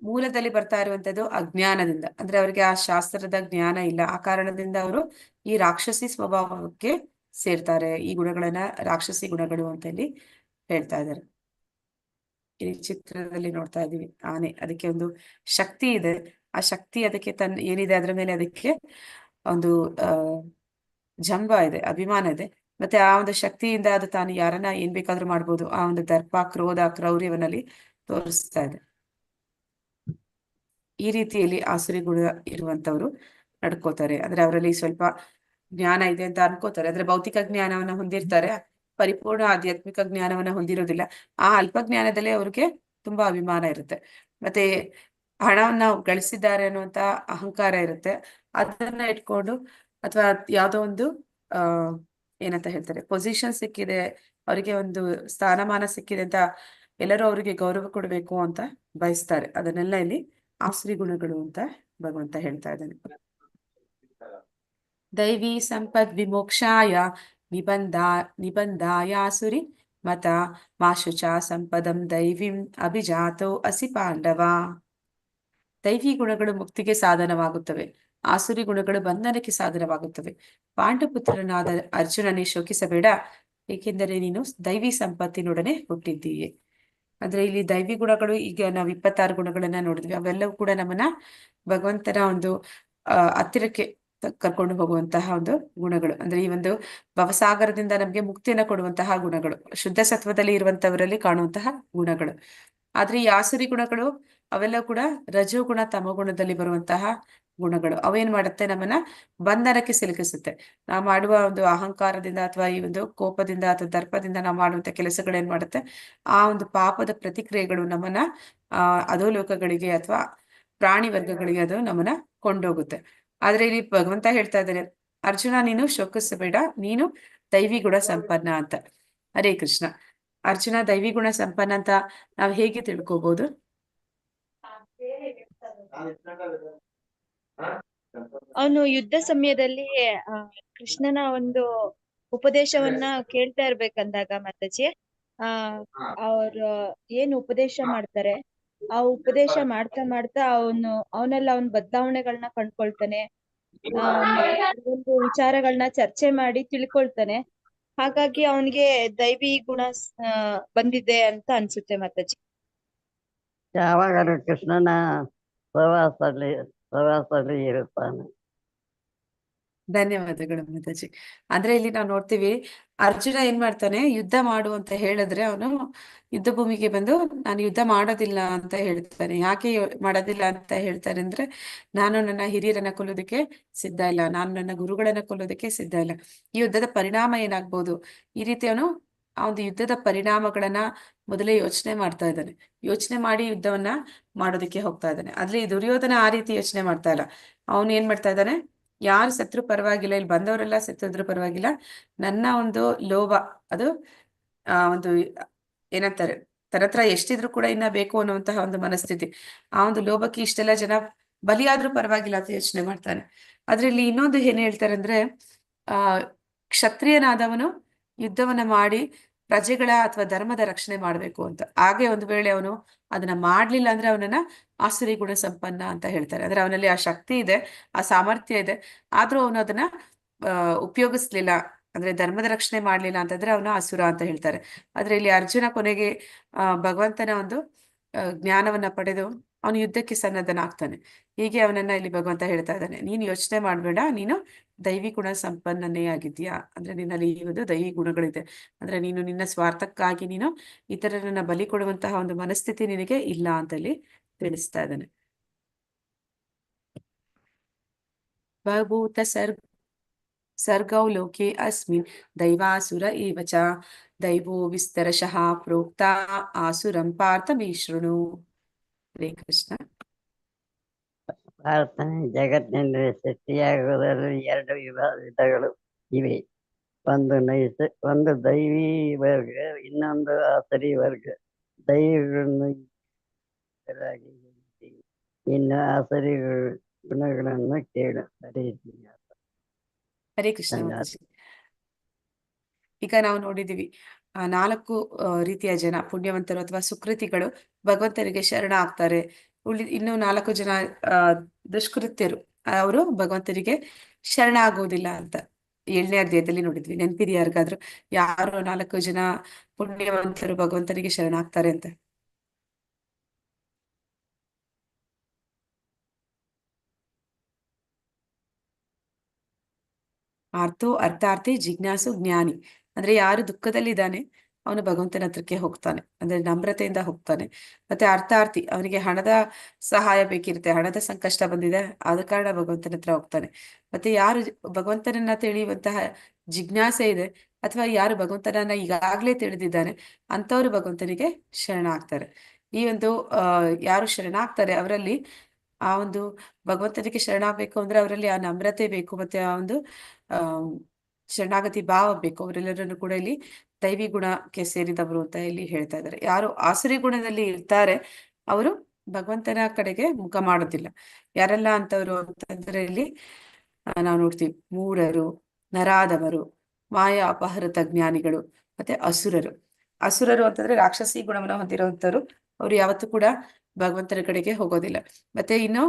ಮೂಲದಲ್ಲಿ ಬರ್ತಾ ಇರುವಂತದ್ದು ಅಜ್ಞಾನದಿಂದ. ಅಂದ್ರೆ ಅವರಿಗೆ ಆ ಶಾಸ್ತ್ರದ ಜ್ಞಾನ ಇಲ್ಲ, ಆ ಕಾರಣದಿಂದ ಅವರು ಈ ರಾಕ್ಷಸಿ ಸ್ವಭಾವಕ್ಕೆ ಸೇರ್ತಾರೆ. ಈ ಗುಣಗಳನ್ನ ರಾಕ್ಷಸಿ ಗುಣಗಳು ಅಂತ ಇಲ್ಲಿ ಹೇಳ್ತಾ ಇದ್ದಾರೆ. ಈ ಚಿತ್ರದಲ್ಲಿ ನೋಡ್ತಾ ಇದೀವಿ ಆನೆ, ಅದಕ್ಕೆ ಒಂದು ಶಕ್ತಿ ಇದೆ, ಆ ಶಕ್ತಿ ಅದಕ್ಕೆ ಏನಿದೆ ಅದ್ರ ಮೇಲೆ ಅದಕ್ಕೆ ಒಂದು ಜಂಬ ಇದೆ, ಅಭಿಮಾನ ಇದೆ, ಮತ್ತೆ ಆ ಒಂದು ಶಕ್ತಿಯಿಂದ ಅದು ತಾನು ಯಾರನ್ನ ಏನ್ ಬೇಕಾದ್ರೂ ಮಾಡ್ಬೋದು, ಆ ಒಂದು ದರ್ಪ, ಕ್ರೋಧ, ಕ್ರೌರ್ಯವನ್ನಲ್ಲಿ ತೋರಿಸ್ತಾ ಇದೆ. ಈ ರೀತಿಯಲ್ಲಿ ಆಸುರಿ ಗುಣ ಇರುವಂತವ್ರು ನಡ್ಕೋತಾರೆ. ಅಂದ್ರೆ ಅವರಲ್ಲಿ ಸ್ವಲ್ಪ ಜ್ಞಾನ ಇದೆ ಅಂತ ಅನ್ಕೋತಾರೆ, ಆದ್ರೆ ಭೌತಿಕ ಜ್ಞಾನವನ್ನ ಹೊಂದಿರ್ತಾರೆ, ಪರಿಪೂರ್ಣ ಆಧ್ಯಾತ್ಮಿಕ ಜ್ಞಾನವನ್ನ ಹೊಂದಿರೋದಿಲ್ಲ. ಆ ಅಲ್ಪ ಜ್ಞಾನದಲ್ಲೇ ಅವ್ರಿಗೆ ತುಂಬಾ ಅಭಿಮಾನ ಇರುತ್ತೆ, ಮತ್ತೆ ಹಣವನ್ನ ಗಳಿಸಿದ್ದಾರೆ ಅನ್ನುವಂತ ಅಹಂಕಾರ ಇರುತ್ತೆ. ಅದನ್ನ ಇಟ್ಕೊಂಡು ಅಥವಾ ಯಾವ್ದೋ ಒಂದು ಏನಂತ ಹೇಳ್ತಾರೆ, ಪೊಸಿಷನ್ ಸಿಕ್ಕಿದೆ, ಅವರಿಗೆ ಒಂದು ಸ್ಥಾನಮಾನ ಸಿಕ್ಕಿದೆ ಅಂತ ಎಲ್ಲರೂ ಅವರಿಗೆ ಗೌರವ ಕೊಡಬೇಕು ಅಂತ ಬಯಸ್ತಾರೆ. ಅದನ್ನೆಲ್ಲ ಇಲ್ಲಿ ಆಸುರಿ ಗುಣಗಳು ಅಂತ ಭಗವಂತ ಹೇಳ್ತಾ ಇದ್ದಾನೆ. ದೈವಿ ಸಂಪದ್ ವಿಮೋಕ್ಷಾಯ ನಿಬಂಧಾಯಾಸುರಿ ಮತ ಮಾಶುಚ ಸಂಪದಂ ದೈವಿಂ ಅಭಿಜಾತೋ ಅಸಿ ಪಾಂಡವ. ದೈವಿ ಗುಣಗಳು ಮುಕ್ತಿಗೆ ಸಾಧನವಾಗುತ್ತವೆ, ಆಸುರಿ ಗುಣಗಳು ಬಂಧನಕ್ಕೆ ಸಾಧನವಾಗುತ್ತವೆ. ಪಾಂಡುಪುತ್ರನಾದ ಅರ್ಜುನನೇ ಶೋಕಿಸಬೇಡ, ಏಕೆಂದರೆ ನೀನು ದೈವಿ ಸಂಪತ್ತಿನೊಡನೆ ಹುಟ್ಟಿದ್ದೀಯೆ. ಅಂದ್ರೆ ಇಲ್ಲಿ ದೈವಿ ಗುಣಗಳು, ಈಗ ನಾವು 26 ಗುಣಗಳನ್ನ ನೋಡಿದ್ವಿ, ಅವೆಲ್ಲವೂ ಕೂಡ ನಮ್ಮನ್ನ ಭಗವಂತನ ಒಂದು ಹತ್ತಿರಕ್ಕೆ ಕರ್ಕೊಂಡು ಹೋಗುವಂತಹ ಒಂದು ಗುಣಗಳು. ಅಂದ್ರೆ ಈ ಒಂದು ಭವಸಾಗರದಿಂದ ನಮ್ಗೆ ಮುಕ್ತಿಯನ್ನ ಕೊಡುವಂತಹ ಗುಣಗಳು, ಶುದ್ಧ ಸತ್ವದಲ್ಲಿ ಇರುವಂತವರಲ್ಲಿ ಕಾಣುವಂತಹ ಗುಣಗಳು. ಆದ್ರೆ ಈ ಆಸುರಿ ಗುಣಗಳು ಅವೆಲ್ಲ ಕೂಡ ರಜೋಗುಣ, ತಮೋಗುಣದಲ್ಲಿ ಬರುವಂತಹ ಗುಣಗಳು. ಅವೇನ್ ಮಾಡುತ್ತೆ, ನಮ್ಮನ್ನ ಬಂಧನಕ್ಕೆ ಸಿಲುಕಿಸುತ್ತೆ. ನಾವು ಮಾಡುವ ಒಂದು ಅಹಂಕಾರದಿಂದ ಅಥವಾ ಈ ಒಂದು ಕೋಪದಿಂದ ಅಥವಾ ದರ್ಪದಿಂದ ನಾವು ಮಾಡುವಂತ ಕೆಲಸಗಳೇನ್ ಮಾಡುತ್ತೆ, ಆ ಒಂದು ಪಾಪದ ಪ್ರತಿಕ್ರಿಯೆಗಳು ನಮ್ಮನ್ನ ಅಧೋಲೋಕಗಳಿಗೆ ಅಥವಾ ಪ್ರಾಣಿ ವರ್ಗಗಳಿಗೆ ಅದು ನಮ್ಮನ್ನ ಕೊಂಡೋಗುತ್ತೆ. ಆದ್ರೆ ಇಲ್ಲಿ ಭಗವಂತ ಹೇಳ್ತಾ ಇದ್ದಾರೆ, ಅರ್ಜುನ ನೀನು ಶೋಕಿಸಬೇಡ, ನೀನು ದೈವಿ ಗುಣ ಸಂಪನ್ನ ಅಂತ. ಹರೇ ಕೃಷ್ಣ. ಅರ್ಜುನ ದೈವಿ ಗುಣ ಸಂಪನ್ನ ಅಂತ ನಾವ್ ಹೇಗೆ ತಿಳ್ಕೋಬಹುದು? ಅವನು ಯುದ್ಧ ಸಮಯದಲ್ಲಿ ಕೃಷ್ಣನ ಒಂದು ಉಪದೇಶವನ್ನ ಕೇಳ್ತಾ ಇರ್ಬೇಕಂದಾಗ ಮಾತಾಜಿ, ಅವ್ರು ಏನು ಉಪದೇಶ ಮಾಡ್ತಾರೆ, ಆ ಉಪದೇಶ ಮಾಡ್ತಾ ಮಾಡ್ತಾ ಅವನೆಲ್ಲ ಅವನ್ ಬದಲಾವಣೆಗಳನ್ನ ಕಂಡ್ಕೊಳ್ತಾನೆ, ಒಂದು ವಿಚಾರಗಳನ್ನ ಚರ್ಚೆ ಮಾಡಿ ತಿಳ್ಕೊಳ್ತಾನೆ. ಹಾಗಾಗಿ ಅವನಿಗೆ ದೈವಿ ಗುಣ ಬಂದಿದೆ ಅಂತ ಅನ್ಸುತ್ತೆ ಮಾತಾಜಿ. ಯಾವಾಗಲೂ ಕೃಷ್ಣನ ಸಹವಾಸದಲ್ಲಿ ಇರುತ್ತಾನೆ. ಧನ್ಯವಾದಗಳು ಮಾತಾಜಿ. ಅಂದ್ರೆ ಇಲ್ಲಿ ನಾವು ನೋಡ್ತೀವಿ, ಅರ್ಜುನ ಏನ್ ಮಾಡ್ತಾನೆ, ಯುದ್ಧ ಮಾಡು ಅಂತ ಹೇಳಿದ್ರೆ ಅವನು ಯುದ್ಧ ಭೂಮಿಗೆ ಬಂದು ನಾನು ಯುದ್ಧ ಮಾಡೋದಿಲ್ಲ ಅಂತ ಹೇಳ್ತಾನೆ. ಯಾಕೆ ಮಾಡೋದಿಲ್ಲ ಅಂತ ಹೇಳ್ತಾನೆ ಅಂದ್ರೆ, ನಾನು ನನ್ನ ಹಿರಿಯರನ್ನ ಕೊಲ್ಲೋದಕ್ಕೆ ಸಿದ್ಧ ಇಲ್ಲ, ನಾನು ನನ್ನ ಗುರುಗಳನ್ನ ಕೊಲ್ಲೋದಕ್ಕೆ ಸಿದ್ಧ ಇಲ್ಲ. ಈ ಯುದ್ಧದ ಪರಿಣಾಮ ಏನಾಗ್ಬೋದು, ಈ ರೀತಿ ಅವನು ಆ ಒಂದು ಯುದ್ಧದ ಪರಿಣಾಮಗಳನ್ನ ಮೊದಲೇ ಯೋಚನೆ ಮಾಡ್ತಾ ಇದ್ದಾನೆ. ಯೋಚನೆ ಮಾಡಿ ಯುದ್ಧವನ್ನ ಮಾಡೋದಕ್ಕೆ ಹೋಗ್ತಾ ಇದ್ದಾನೆ. ಆದ್ರೆ ಈ ದುರ್ಯೋಧನ ಆ ರೀತಿ ಯೋಚನೆ ಮಾಡ್ತಾ ಇಲ್ಲ. ಅವನು ಏನ್ ಮಾಡ್ತಾ ಇದ್ದಾನೆ, ಯಾರು ಸತ್ರು ಪರವಾಗಿಲ್ಲ, ಇಲ್ಲಿ ಬಂದವರೆಲ್ಲ ಸತ್ತಿದ್ರು ಪರವಾಗಿಲ್ಲ, ನನ್ನ ಒಂದು ಲೋಭ, ಅದು ಒಂದು ಏನಂತಾರೆ, ತನ್ನ ಹತ್ರ ಎಷ್ಟಿದ್ರು ಕೂಡ ಇನ್ನ ಬೇಕು ಅನ್ನುವಂತಹ ಒಂದು ಮನಸ್ಥಿತಿ, ಆ ಒಂದು ಲೋಭಕ್ಕೆ ಇಷ್ಟೆಲ್ಲ ಜನ ಬಲಿಯಾದ್ರೂ ಪರವಾಗಿಲ್ಲ ಅಂತ ಯೋಚನೆ ಮಾಡ್ತಾನೆ. ಆದ್ರೆ ಇಲ್ಲಿ ಇನ್ನೊಂದು ಏನ್ ಹೇಳ್ತಾರೆ ಅಂದ್ರೆ, ಆ ಕ್ಷತ್ರಿಯನಾದವನು ಯುದ್ಧವನ್ನ ಮಾಡಿ ಪ್ರಜೆಗಳ ಅಥವಾ ಧರ್ಮದ ರಕ್ಷಣೆ ಮಾಡ್ಬೇಕು ಅಂತ. ಹಾಗೆ ಒಂದು ವೇಳೆ ಅವನು ಅದನ್ನ ಮಾಡ್ಲಿಲ್ಲ ಅಂದ್ರೆ ಅವನನ್ನ ಆಸುರಿ ಗುಣ ಸಂಪನ್ನ ಅಂತ ಹೇಳ್ತಾರೆ. ಅಂದ್ರೆ ಅವನಲ್ಲಿ ಆ ಶಕ್ತಿ ಇದೆ, ಆ ಸಾಮರ್ಥ್ಯ ಇದೆ, ಆದ್ರೂ ಅವನು ಅದನ್ನ ಉಪಯೋಗಿಸ್ಲಿಲ್ಲ, ಅಂದ್ರೆ ಧರ್ಮದ ರಕ್ಷಣೆ ಮಾಡ್ಲಿಲ್ಲ ಅಂತಂದ್ರೆ ಅವನು ಅಸುರ ಅಂತ ಹೇಳ್ತಾರೆ. ಆದ್ರೆ ಇಲ್ಲಿ ಅರ್ಜುನ ಕೊನೆಗೆ ಭಗವಂತನ ಒಂದು ಜ್ಞಾನವನ್ನ ಪಡೆದು ಅವನು ಯುದ್ಧಕ್ಕೆ ಸನ್ನದ್ಧನಾಗ್ತಾನೆ. ಹೀಗೆ ಅವನನ್ನ ಇಲ್ಲಿ ಭಗವಂತ ಹೇಳ್ತಾ ಇದ್ದಾನೆ, ನೀನು ಯೋಚನೆ ಮಾಡ್ಬೇಡ, ನೀನು ದೈವಿ ಗುಣ ಸಂಪನ್ನನೇ ಆಗಿದ್ಯಾ, ಅಂದ್ರೆ ನಿನ್ನಲ್ಲಿ ಈ ಒಂದು ದೈವಿ ಗುಣಗಳಿದೆ, ಅಂದ್ರೆ ನೀನು ನಿನ್ನ ಸ್ವಾರ್ಥಕ್ಕಾಗಿ ನೀನು ಇತರರನ್ನ ಬಲಿ ಕೊಡುವಂತಹ ಒಂದು ಮನಸ್ಥಿತಿ ನಿನಗೆ ಇಲ್ಲ ಅಂತ ಇಲ್ಲಿ ತಿಳಿಸ್ತಾ ಇದ್ದಾನೆ. ಬಭೂತ ಸರ್ಗೌ ಲೋಕೆ ಅಸ್ಮಿನ್ ದೈವಾಸುರ ಏವ ಚ ದೈವೋ ವಿಸ್ತರಶಃ ಪ್ರೋಕ್ತ ಆಸುರಂ ಪಾರ್ಥ ಮೇ ಶೃಣು. ಹರೇ ಕೃಷ್ಣ. ಪ್ರಾರ್ಥನೆ ಜಗತ್ತಿನಲ್ಲಿ ಸೃಷ್ಟಿಯಾಗುವುದರಲ್ಲಿ 2 ವಿಧಗಳು ಇವೆ. ಒಂದು ದೈವಿ ವರ್ಗ, ಇನ್ನೊಂದು ಆಸರಿ ವರ್ಗ. ದೈವಗಳನ್ನು ಇನ್ನು ಆಸರಿ ಗುಣಗಳನ್ನು ಕೇಳು. ಹರೇ ಕೃಷ್ಣ ಮಾತಾಜಿ. ಈಗ ನಾವು ನೋಡಿದೀವಿ 4 ರೀತಿಯ ಜನ, ಪುಣ್ಯವಂತರು ಅಥವಾ ಸುಕೃತಿಗಳು ಭಗವಂತನಿಗೆ ಶರಣ ಆಗ್ತಾರೆ. ಇನ್ನು 4 ಜನ ದುಷ್ಕೃತ್ಯರು, ಅವರು ಭಗವಂತನಿಗೆ ಶರಣ ಆಗೋದಿಲ್ಲ ಅಂತ 7ನೇ ಅಧ್ಯಾಯದಲ್ಲಿ ನೋಡಿದ್ವಿ. ನೆನಪಿದೆಯಾ ಯಾರಿಗಾದ್ರೂ, ಯಾರು 4 ಜನ ಪುಣ್ಯವಂತರು ಭಗವಂತನಿಗೆ ಶರಣ ಆಗ್ತಾರೆ ಅಂತ? ಅರ್ಥಾರ್ಥಿ ಜಿಜ್ಞಾಸು ಜ್ಞಾನಿ. ಅಂದ್ರೆ ಯಾರು ದುಃಖದಲ್ಲಿದ್ದಾನೆ ಅವನು ಭಗವಂತನ ಹತ್ರಕ್ಕೆ ಹೋಗ್ತಾನೆ, ಅಂದ್ರೆ ನಮ್ರತೆಯಿಂದ ಹೋಗ್ತಾನೆ. ಮತ್ತೆ ಅರ್ಥಾರ್ಥಿ, ಅವನಿಗೆ ಹಣದ ಸಹಾಯ ಬೇಕಿರುತ್ತೆ, ಹಣದ ಸಂಕಷ್ಟ ಬಂದಿದೆ, ಆದ ಕಾರಣ ಭಗವಂತನ ಹತ್ರ ಹೋಗ್ತಾನೆ. ಮತ್ತೆ ಯಾರು ಭಗವಂತನನ್ನ ತಿಳಿಯುವಂತಹ ಜಿಜ್ಞಾಸೆ ಇದೆ, ಅಥವಾ ಯಾರು ಭಗವಂತನನ್ನ ಈಗಾಗ್ಲೇ ತಿಳಿದಿದ್ದಾನೆ, ಅಂತವ್ರು ಭಗವಂತನಿಗೆ ಶರಣ ಆಗ್ತಾರೆ. ಈ ಒಂದು ಯಾರು ಶರಣಾಗ್ತಾರೆ ಅವರಲ್ಲಿ ಆ ಒಂದು ಭಗವಂತನಿಗೆ ಶರಣಾಗಬೇಕು ಅಂದ್ರೆ ಅವರಲ್ಲಿ ಆ ನಮ್ರತೆ ಬೇಕು, ಮತ್ತೆ ಆ ಒಂದು ಶರಣಾಗತಿ ಭಾವ ಬೇಕು. ಅವರೆಲ್ಲರನ್ನು ಕೂಡ ಇಲ್ಲಿ ದೈವಿ ಗುಣಕ್ಕೆ ಸೇರಿದವರು ಅಂತ ಇಲ್ಲಿ ಹೇಳ್ತಾ ಇದ್ದಾರೆ. ಯಾರು ಆಸುರಿ ಗುಣದಲ್ಲಿ ಇರ್ತಾರೆ ಅವರು ಭಗವಂತನ ಕಡೆಗೆ ಮುಖ ಮಾಡೋದಿಲ್ಲ. ಯಾರೆಲ್ಲ ಅಂತವ್ರು ಅಂತಂದ್ರೆ ಇಲ್ಲಿ ನಾವು ನೋಡ್ತೀವಿ, ಮೂಢರು, ನರಾದವರು, ಮಾಯಾ ಅಪಹೃತ ಜ್ಞಾನಿಗಳು, ಮತ್ತೆ ಅಸುರರು. ಅಸುರರು ಅಂತಂದ್ರೆ ರಾಕ್ಷಸಿ ಗುಣವನ್ನು ಹೊಂದಿರುವಂತವ್ರು, ಅವ್ರು ಯಾವತ್ತೂ ಕೂಡ ಭಗವಂತನ ಕಡೆಗೆ ಹೋಗೋದಿಲ್ಲ. ಮತ್ತೆ ಇನ್ನು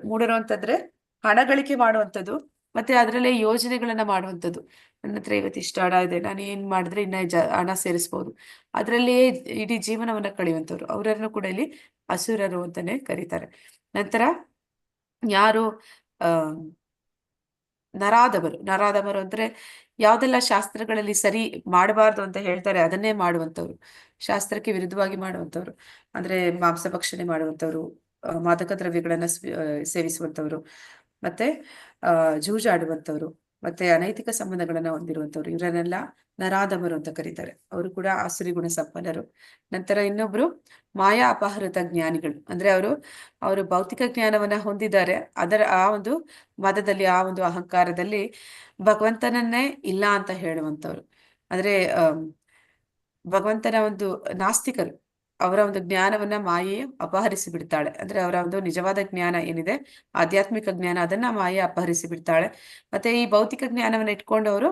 ಮೂಢರು ಅಂತಂದ್ರೆ ಹಣ ಗಳಿಕೆ ಮಾಡುವಂಥದ್ದು, ಮತ್ತೆ ಅದರಲ್ಲೇ ಯೋಜನೆಗಳನ್ನ ಮಾಡುವಂಥದ್ದು. ನನ್ನ ಹತ್ರ ಇವತ್ತು ಇಷ್ಟ ಹಣ ಇದೆ, ನಾನು ಏನ್ ಮಾಡಿದ್ರೆ ಇನ್ನ ಹಣ ಸೇರಿಸ್ಬೋದು, ಅದರಲ್ಲಿಯೇ ಇಡೀ ಜೀವನವನ್ನ ಕಳೆಯುವಂಥವ್ರು, ಅವರನ್ನು ಕೂಡ ಇಲ್ಲಿ ಅಸುರರು ಅಂತಾನೆ ಕರೀತಾರೆ. ನಂತರ ಯಾರು ನರಾದವರು ಅಂದ್ರೆ ಯಾವ್ದೆಲ್ಲ ಶಾಸ್ತ್ರಗಳಲ್ಲಿ ಸರಿ ಮಾಡಬಾರ್ದು ಅಂತ ಹೇಳ್ತಾರೆ ಅದನ್ನೇ ಮಾಡುವಂಥವ್ರು, ಶಾಸ್ತ್ರಕ್ಕೆ ವಿರುದ್ಧವಾಗಿ ಮಾಡುವಂಥವ್ರು. ಅಂದ್ರೆ ಮಾಂಸ ಭಕ್ಷಣೆ ಮಾಡುವಂಥವ್ರು, ಮಾದಕ ದ್ರವ್ಯಗಳನ್ನ ಸೇವಿಸುವಂಥವ್ರು, ಮತ್ತೆ ಜೂಜಾಡುವಂಥವ್ರು, ಮತ್ತೆ ಅನೈತಿಕ ಸಂಬಂಧಗಳನ್ನ ಹೊಂದಿರುವಂಥವ್ರು, ಇವರನ್ನೆಲ್ಲ ನರಾದಮರು ಅಂತ ಕರೀತಾರೆ. ಅವರು ಕೂಡ ಆಸುರಿ ಗುಣ ಸಂಪನ್ನರು. ನಂತರ ಇನ್ನೊಬ್ರು ಮಾಯಾ ಅಪಹೃತ ಜ್ಞಾನಿಗಳು, ಅಂದ್ರೆ ಅವರು ಭೌತಿಕ ಜ್ಞಾನವನ್ನ ಹೊಂದಿದ್ದಾರೆ, ಅದರ ಆ ಒಂದು ಮದದಲ್ಲಿ, ಆ ಒಂದು ಅಹಂಕಾರದಲ್ಲಿ ಭಗವಂತನನ್ನೇ ಇಲ್ಲ ಅಂತ ಹೇಳುವಂಥವ್ರು. ಅಂದ್ರೆ ಭಗವಂತನ ಒಂದು ನಾಸ್ತಿಕರು, ಅವರ ಒಂದು ಜ್ಞಾನವನ್ನ ಮಾಯೆ ಅಪಹರಿಸಿ ಬಿಡ್ತಾಳೆ. ಅಂದ್ರೆ ಅವರ ಒಂದು ನಿಜವಾದ ಜ್ಞಾನ ಏನಿದೆ, ಆಧ್ಯಾತ್ಮಿಕ ಜ್ಞಾನ, ಅದನ್ನ ಮಾಯೆ ಅಪಹರಿಸಿ ಬಿಡ್ತಾಳೆ. ಮತ್ತೆ ಈ ಭೌತಿಕ ಜ್ಞಾನವನ್ನ ಇಟ್ಕೊಂಡು ಅವರು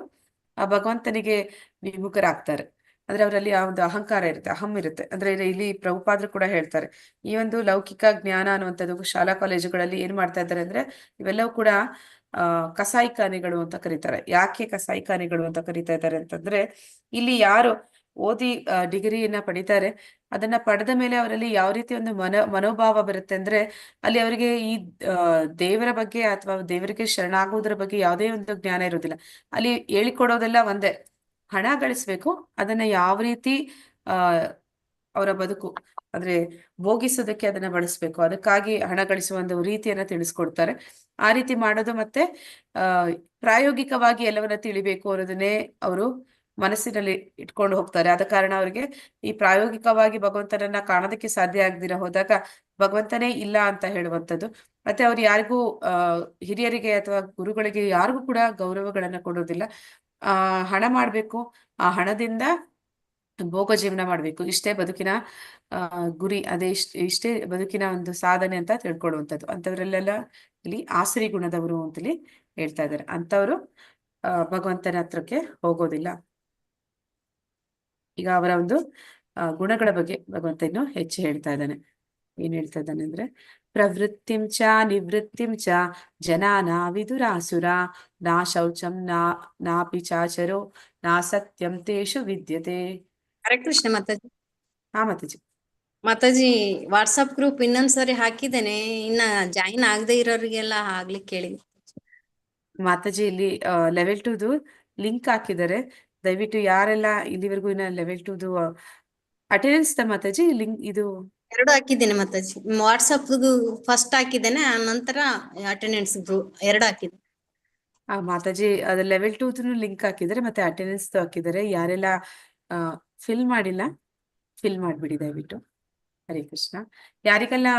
ಆ ಭಗವಂತನಿಗೆ ವಿಮುಖರಾಗ್ತಾರೆ. ಅಂದ್ರೆ ಅವರಲ್ಲಿ ಆ ಒಂದು ಅಹಂಕಾರ ಇರುತ್ತೆ, ಅಹಂ ಇರುತ್ತೆ. ಅಂದ್ರೆ ಇಲ್ಲಿ ಪ್ರಭುಪಾದರು ಕೂಡ ಹೇಳ್ತಾರೆ, ಈ ಒಂದು ಲೌಕಿಕ ಜ್ಞಾನ ಅನ್ನುವಂಥದ್ದು ಶಾಲಾ ಕಾಲೇಜುಗಳಲ್ಲಿ ಏನ್ ಮಾಡ್ತಾ ಇದ್ದಾರೆ ಅಂದ್ರೆ, ಇವೆಲ್ಲವೂ ಕೂಡ ಕಸಾಯಿಖಾನೆಗಳು ಅಂತ ಕರೀತಾರೆ. ಯಾಕೆ ಕಸಾಯಿಖಾನೆಗಳು ಅಂತ ಕರೀತಾ ಇದ್ದಾರೆ ಅಂತಂದ್ರೆ, ಇಲ್ಲಿ ಯಾರು ಓದಿ ಡಿಗ್ರಿಯನ್ನ ಪಡಿತಾರೆ. ಅದನ್ನ ಪಡೆದ ಮೇಲೆ ಅವರಲ್ಲಿ ಯಾವ ರೀತಿ ಒಂದು ಮನೋಭಾವ ಬರುತ್ತೆ ಅಂದ್ರೆ, ಅಲ್ಲಿ ಅವರಿಗೆ ಈ ದೇವರ ಬಗ್ಗೆ ಅಥವಾ ದೇವರಿಗೆ ಶರಣಾಗುವುದರ ಬಗ್ಗೆ ಯಾವುದೇ ಒಂದು ಜ್ಞಾನ ಇರುವುದಿಲ್ಲ. ಅಲ್ಲಿ ಹೇಳಿಕೊಡೋದೆಲ್ಲ ಒಂದೇ, ಹಣ ಗಳಿಸ್ಬೇಕು, ಅದನ್ನ ಯಾವ ರೀತಿ ಆ ಅವರ ಬದುಕು ಅಂದ್ರೆ ಭೋಗಿಸೋದಕ್ಕೆ ಅದನ್ನ ಬಳಸ್ಬೇಕು, ಅದಕ್ಕಾಗಿ ಹಣ ಗಳಿಸುವ ಒಂದು ರೀತಿಯನ್ನ ತಿಳಿಸ್ಕೊಡ್ತಾರೆ. ಆ ರೀತಿ ಮಾಡೋದು ಮತ್ತೆ ಆ ಪ್ರಾಯೋಗಿಕವಾಗಿ ಎಲ್ಲವನ್ನ ತಿಳಿಬೇಕು ಅನ್ನೋದನ್ನೇ ಅವರು ಮನಸ್ಸಿನಲ್ಲಿ ಇಟ್ಕೊಂಡು ಹೋಗ್ತಾರೆ. ಆದ ಕಾರಣ ಅವರಿಗೆ ಈ ಪ್ರಾಯೋಗಿಕವಾಗಿ ಭಗವಂತನನ್ನ ಕಾಣೋದಕ್ಕೆ ಸಾಧ್ಯ ಆಗದಿರ ಹೋದಾಗ ಭಗವಂತನೇ ಇಲ್ಲ ಅಂತ ಹೇಳುವಂಥದ್ದು. ಮತ್ತೆ ಅವ್ರು ಯಾರಿಗೂ ಹಿರಿಯರಿಗೆ ಅಥವಾ ಗುರುಗಳಿಗೆ ಯಾರಿಗೂ ಕೂಡ ಗೌರವಗಳನ್ನ ಕೊಡೋದಿಲ್ಲ. ಹಣ ಮಾಡ್ಬೇಕು, ಆ ಹಣದಿಂದ ಭೋಗ ಜೀವನ ಮಾಡ್ಬೇಕು, ಇಷ್ಟೇ ಬದುಕಿನ ಗುರಿ, ಅದೇ ಇಷ್ಟೇ ಬದುಕಿನ ಒಂದು ಸಾಧನೆ ಅಂತ ತಿಳ್ಕೊಳ್ಳುವಂಥದ್ದು. ಅಂತವರೆಲ್ಲೆಲ್ಲ ಇಲ್ಲಿ ಆಸುರಿ ಗುಣದವರು ಅಂತೇಳಿ ಹೇಳ್ತಾ ಇದ್ದಾರೆ. ಅಂತವರು ಭಗವಂತನ ಹತ್ರಕ್ಕೆ ಹೋಗೋದಿಲ್ಲ. ಈಗ ಅವರ ಒಂದು ಗುಣಗಳ ಬಗ್ಗೆ ಭಗವಂತ ಇನ್ನು ಹೆಚ್ಚು ಹೇಳ್ತಾ ಇದ್ದಾನೆ. ಏನ್ ಹೇಳ್ತಾ ಇದ್ದಾನೆ ಅಂದ್ರೆ, ಪ್ರವೃತ್ತಿಂ ಚ ನಿವೃತ್ತಿಂ ಚ ಜನಾನ ವಿದುರಾಸುರ ನಾ ಶೌಚಂ ನಾಪಿ ಚಾಚರೋ ನಾ ಸತ್ಯಂ ತೇಷು ವಿದ್ಯತೆ. ಹರೇ ಕೃಷ್ಣ ಮಾತಾಜಿ. ಹಾ ಮಾತಾಜಿ. ಮಾತಾಜಿ, ವಾಟ್ಸಪ್ ಗ್ರೂಪ್ ಇನ್ನೊಂದ್ಸರಿ ಹಾಕಿದ್ದೇನೆ, ಇನ್ನ ಜಾಯಿನ್ ಆಗದೆ ಇರೋರಿಗೆಲ್ಲ ಆಗ್ಲಿಕ್ಕೆ ಹೇಳಿ. ಮಾತಾಜಿ ಇಲ್ಲಿ ಲೆವೆಲ್ 2ದು ಲಿಂಕ್ ಹಾಕಿದ್ದಾರೆ. ದಯವಿಟ್ಟು ಯಾರೆಲ್ಲ ಇಲ್ಲಿವರೆಗೂ ಇನ್ನ ಲೆವೆಲ್ 2ದು ಅಟೆಂಡೆನ್ಸ್ ಮಾತಾಜಿ ಲಿಂಕ್ ಇದು 2 ಹಾಕಿದ್ದೇನೆ ಮಾತಾಜಿ. ವಾಟ್ಸಪ್ ಫಸ್ಟ್ ಹಾಕಿದ್ದೇನೆ, ಆ ನಂತರ ಅಟೆಂಡೆನ್ಸ್ ಗ್ರೂಪ್ 2 ಹಾಕಿದ್ದೇನೆ. ಮಾತಾಜಿ ಅದು ಲೆವೆಲ್ 2ದು ಲಿಂಕ್ ಹಾಕಿದ್ದಾರೆ, ಮತ್ತೆ ಅಟೆಂಡೆನ್ಸ್ ಹಾಕಿದ್ದಾರೆ. ಯಾರೆಲ್ಲ ಫಿಲ್ ಮಾಡಿಲ್ಲ ಫಿಲ್ ಮಾಡ್ಬಿಡಿ ದಯವಿಟ್ಟು. ಹರೇ ಕೃಷ್ಣ. ಯಾರಿಗೆಲ್ಲ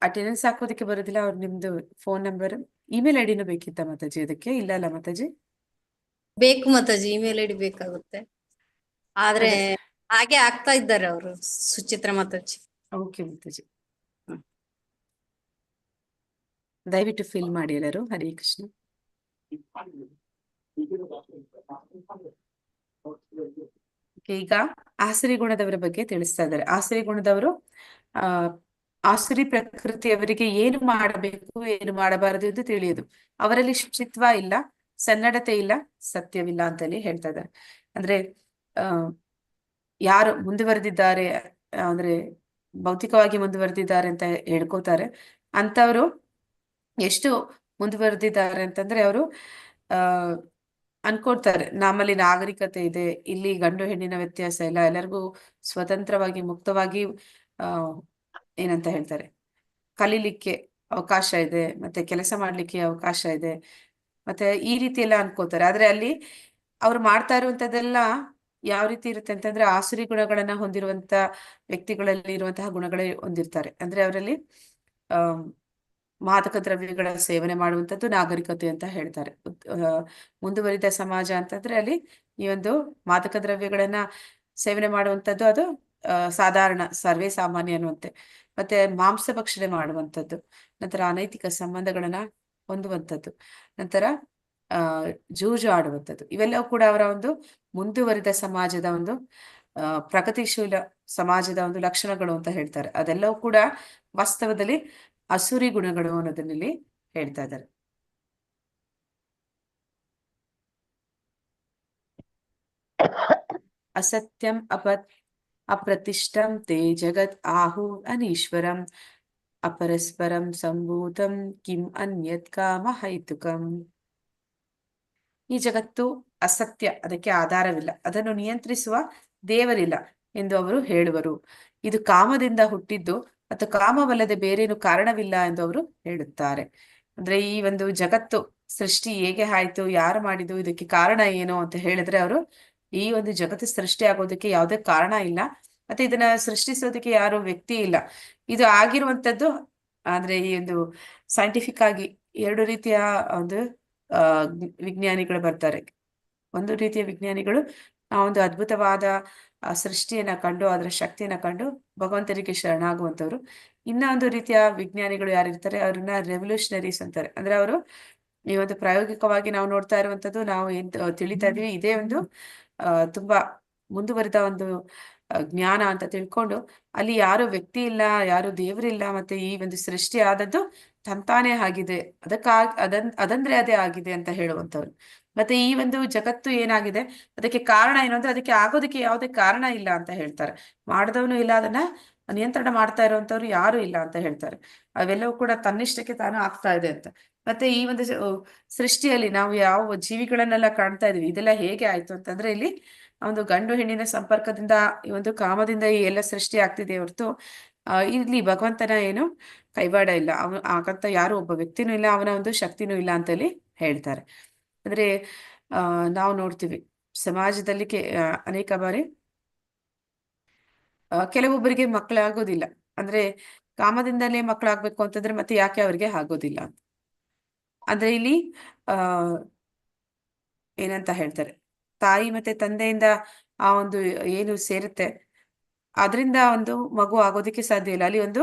ಅಟೆಂಡೆನ್ಸ್ ಹಾಕೋದಕ್ಕೆ ಬರೋದಿಲ್ಲ ಅವ್ರು ನಿಮ್ದು ಫೋನ್ ನಂಬರ್ ಇಮೇಲ್ ಐಡಿನೂ ಬೇಕಿತ್ತ ಮಾತಾಜಿ? ಅದಕ್ಕೆ ಇಲ್ಲ ಅಲ್ಲ ಮಾತಾಜಿ? ಬೇಕು ಮಾತಾಜಿ, ಇಮೇಲ್ ಐಡಿ ಬೇಕಾಗುತ್ತೆ. ಆದ್ರೆ ಹಾಗೆ ಆಗ್ತಾ ಇದ್ದಾರೆ ಅವರು, ಸುಚಿತ್ರ ಮಾತಾಜಿ. ಓಕೆ ಮಾತಾಜಿ, ದಯವಿಟ್ಟು ಫಿಲ್ ಮಾಡಿ ಎಲ್ಲರೂ. ಹರೇ ಕೃಷ್ಣ. ಈಗ ಆಸುರಿ ಗುಣದವರ ಬಗ್ಗೆ ತಿಳಿಸ್ತಾ ಇದ್ದಾರೆ. ಆಸುರಿ ಗುಣದವರು ಆಸುರಿ ಪ್ರಕೃತಿಯವರಿಗೆ ಏನು ಮಾಡಬೇಕು ಏನು ಮಾಡಬಾರದು ಎಂದು ತಿಳಿಯುದು. ಅವರಲ್ಲಿ ಶುಚಿತ್ವ ಇಲ್ಲ, ಸನ್ನಡತೆ ಇಲ್ಲ, ಸತ್ಯವಿಲ್ಲ ಅಂತೇಳಿ ಹೇಳ್ತಾ ಇದ್ದಾರೆ. ಅಂದ್ರೆ ಯಾರು ಮುಂದುವರೆದಿದ್ದಾರೆ ಅಂದ್ರೆ ಭೌತಿಕವಾಗಿ ಮುಂದುವರೆದಿದ್ದಾರೆ ಅಂತ ಹೇಳ್ಕೋತಾರೆ, ಅಂತವರು ಎಷ್ಟು ಮುಂದುವರೆದಿದ್ದಾರೆ ಅಂತಂದ್ರೆ ಅವರು ಅನ್ಕೊಳ್ತಾರೆ ನಮ್ಮಲ್ಲಿ ನಾಗರಿಕತೆ ಇದೆ, ಇಲ್ಲಿ ಗಂಡು ಹೆಣ್ಣಿನ ವ್ಯತ್ಯಾಸ ಇಲ್ಲ, ಎಲ್ಲರಿಗೂ ಸ್ವತಂತ್ರವಾಗಿ ಮುಕ್ತವಾಗಿ ಏನಂತ ಹೇಳ್ತಾರೆ ಕಲೀಲಿಕ್ಕೆ ಅವಕಾಶ ಇದೆ, ಮತ್ತೆ ಕೆಲಸ ಮಾಡ್ಲಿಕ್ಕೆ ಅವಕಾಶ ಇದೆ, ಮತ್ತೆ ಈ ರೀತಿ ಎಲ್ಲ ಅನ್ಕೋತಾರೆ. ಆದ್ರೆ ಅಲ್ಲಿ ಅವ್ರು ಮಾಡ್ತಾ ಇರುವಂತದ್ದೆಲ್ಲ ಯಾವ ರೀತಿ ಇರುತ್ತೆ ಅಂತಂದ್ರೆ ಆಸುರಿ ಗುಣಗಳನ್ನ ಹೊಂದಿರುವಂತ ವ್ಯಕ್ತಿಗಳಲ್ಲಿ ಇರುವಂತಹ ಗುಣಗಳೇ ಹೊಂದಿರ್ತಾರೆ. ಅಂದ್ರೆ ಅವರಲ್ಲಿ ಮಾದಕ ದ್ರವ್ಯಗಳ ಸೇವನೆ ಮಾಡುವಂಥದ್ದು ನಾಗರಿಕತೆ ಅಂತ ಹೇಳ್ತಾರೆ. ಮುಂದುವರಿದ ಸಮಾಜ ಅಂತಂದ್ರೆ ಅಲ್ಲಿ ಈ ಒಂದು ಮಾದಕ ದ್ರವ್ಯಗಳನ್ನ ಸೇವನೆ ಮಾಡುವಂಥದ್ದು ಅದು ಸಾಧಾರಣ ಸರ್ವೇ ಸಾಮಾನ್ಯ ಅನ್ನುವಂತೆ. ಮತ್ತೆ ಮಾಂಸ ಭಕ್ಷಣೆ ಮಾಡುವಂಥದ್ದು, ನಂತರ ಅನೈತಿಕ ಸಂಬಂಧಗಳನ್ನ ಹೊಂದುವಂಥದ್ದು, ನಂತರ ಜೂಜು ಆಡುವಂಥದ್ದು, ಇವೆಲ್ಲವೂ ಕೂಡ ಅವರ ಒಂದು ಮುಂದುವರಿದ ಸಮಾಜದ ಒಂದು ಪ್ರಗತಿಶೀಲ ಸಮಾಜದ ಒಂದು ಲಕ್ಷಣಗಳು ಅಂತ ಹೇಳ್ತಾರೆ. ಅದೆಲ್ಲವೂ ಕೂಡ ವಾಸ್ತವದಲ್ಲಿ ಅಸುರಿ ಗುಣಗಳು ಅನ್ನೋದನ್ನಲ್ಲಿ ಹೇಳ್ತಾ ಇದ್ದಾರೆ. ಅಸತ್ಯಂ ಅಪ್ರತಿಷ್ಠಂ ತೇ ಜಗತ್ ಆಹು ಅನೀಶ್ವರಂ ಅಪರಸ್ಪರಂ ಸಂಭೂತಂ ಕಿಂ ಅನ್ಯತ್ ಕಾಮ ಹೈತುಕಂ. ಈ ಜಗತ್ತು ಅಸತ್ಯ, ಅದಕ್ಕೆ ಆಧಾರವಿಲ್ಲ, ಅದನ್ನು ನಿಯಂತ್ರಿಸುವ ದೇವರಿಲ್ಲ ಎಂದು ಅವರು ಹೇಳುವರು. ಇದು ಕಾಮದಿಂದ ಹುಟ್ಟಿದ್ದು ಮತ್ತು ಕಾಮವಲ್ಲದೆ ಬೇರೇನು ಕಾರಣವಿಲ್ಲ ಎಂದು ಅವರು ಹೇಳುತ್ತಾರೆ. ಅಂದ್ರೆ ಈ ಒಂದು ಜಗತ್ತು ಸೃಷ್ಟಿ ಹೇಗೆ ಆಯ್ತು, ಯಾರು ಮಾಡಿದ್ದು, ಇದಕ್ಕೆ ಕಾರಣ ಏನು ಅಂತ ಹೇಳಿದ್ರೆ ಅವರು ಈ ಒಂದು ಜಗತ್ತು ಸೃಷ್ಟಿ ಆಗೋದಕ್ಕೆ ಯಾವುದೇ ಕಾರಣ ಇಲ್ಲ, ಮತ್ತೆ ಇದನ್ನ ಸೃಷ್ಟಿಸೋದಕ್ಕೆ ಯಾರು ವ್ಯಕ್ತಿ ಇಲ್ಲ. ಇದು ಆಗಿರುವಂತದ್ದು ಅಂದ್ರೆ ಈ ಒಂದು ಸೈಂಟಿಫಿಕ್ ಆಗಿ 2 ರೀತಿಯ ಒಂದು ವಿಜ್ಞಾನಿಗಳು ಬರ್ತಾರೆ. ಒಂದು ರೀತಿಯ ವಿಜ್ಞಾನಿಗಳು ಆ ಒಂದು ಅದ್ಭುತವಾದ ಸೃಷ್ಟಿಯನ್ನ ಕಂಡು ಅದರ ಶಕ್ತಿಯನ್ನ ಕಂಡು ಭಗವಂತನಿಗೆ ಶರಣಾಗುವಂತವ್ರು. ಇನ್ನೊಂದು ರೀತಿಯ ವಿಜ್ಞಾನಿಗಳು ಯಾರಿರ್ತಾರೆ ಅವ್ರನ್ನ ರೆವಲ್ಯೂಷನರೀಸ್ ಅಂತಾರೆ. ಅಂದ್ರೆ ಅವರು ಈ ಒಂದು ಪ್ರಾಯೋಗಿಕವಾಗಿ ನಾವು ನೋಡ್ತಾ ಇರುವಂತದ್ದು, ನಾವು ಏನ್ ತಿಳಿತಾ ಇದೀವಿ ಇದೇ ಒಂದು ತುಂಬಾ ಮುಂದುವರಿದ ಒಂದು ಜ್ಞಾನ ಅಂತ ತಿಳ್ಕೊಂಡು ಅಲ್ಲಿ ಯಾರು ವ್ಯಕ್ತಿ ಇಲ್ಲ, ಯಾರು ದೇವರಿಲ್ಲ, ಮತ್ತೆ ಈ ಒಂದು ಸೃಷ್ಟಿ ಆದದ್ದು ತಂತಾನೇ ಆಗಿದೆ, ಅದಂದ್ರೆ ಅದೇ ಆಗಿದೆ ಅಂತ ಹೇಳುವಂತವ್ರು. ಮತ್ತೆ ಈ ಒಂದು ಜಗತ್ತು ಏನಾಗಿದೆ, ಅದಕ್ಕೆ ಕಾರಣ ಏನು ಅಂದ್ರೆ ಅದಕ್ಕೆ ಆಗೋದಕ್ಕೆ ಯಾವುದೇ ಕಾರಣ ಇಲ್ಲ ಅಂತ ಹೇಳ್ತಾರೆ. ಮಾಡಿದವನು ಇಲ್ಲ, ಅದನ್ನ ನಿಯಂತ್ರಣ ಮಾಡ್ತಾ ಇರುವಂತವ್ರು ಯಾರು ಇಲ್ಲ ಅಂತ ಹೇಳ್ತಾರೆ. ಅವೆಲ್ಲವೂ ಕೂಡ ತನ್ನಿಷ್ಟಕ್ಕೆ ತಾನು ಆಗ್ತಾ ಇದೆ ಅಂತ. ಮತ್ತೆ ಈ ಒಂದು ಸೃಷ್ಟಿಯಲ್ಲಿ ನಾವು ಯಾವ ಜೀವಿಗಳನ್ನೆಲ್ಲ ಕಾಣ್ತಾ ಇದೀವಿ, ಇದೆಲ್ಲ ಹೇಗೆ ಆಯ್ತು ಅಂತಂದ್ರೆ ಇಲ್ಲಿ ಒಂದು ಗಂಡು ಹೆಣ್ಣಿನ ಸಂಪರ್ಕದಿಂದ, ಈ ಒಂದು ಕಾಮದಿಂದ ಈ ಎಲ್ಲ ಸೃಷ್ಟಿ ಆಗ್ತಿದೆ ಹೊರತು ಇಲ್ಲಿ ಭಗವಂತನ ಏನು ಕೈವಾಡ ಇಲ್ಲ. ಹಾಗಂತ ಯಾರು ಒಬ್ಬ ವ್ಯಕ್ತಿನೂ ಇಲ್ಲ, ಅವನ ಒಂದು ಶಕ್ತಿನೂ ಇಲ್ಲ ಅಂತ ಹೇಳಿ ಹೇಳ್ತಾರೆ. ಅಂದ್ರೆ ನಾವು ನೋಡ್ತೀವಿ ಸಮಾಜದಲ್ಲಿ ಅನೇಕ ಬಾರಿ ಕೆಲವೊಬ್ಬರಿಗೆ ಮಕ್ಕಳಾಗೋದಿಲ್ಲ. ಅಂದ್ರೆ ಕಾಮದಿಂದಲೇ ಮಕ್ಕಳಾಗ್ಬೇಕು ಅಂತಂದ್ರೆ ಮತ್ತೆ ಯಾಕೆ ಅವ್ರಿಗೆ ಆಗೋದಿಲ್ಲ ಅಂತ. ಅಂದ್ರೆ ಇಲ್ಲಿ ಆ ಏನಂತ ಹೇಳ್ತಾರೆ, ತಾಯಿ ಮತ್ತೆ ತಂದೆಯಿಂದ ಆ ಒಂದು ಏನು ಸೇರುತ್ತೆ ಅದರಿಂದ ಒಂದು ಮಗು ಆಗೋದಕ್ಕೆ ಸಾಧ್ಯ ಇಲ್ಲ. ಅಲ್ಲಿ ಒಂದು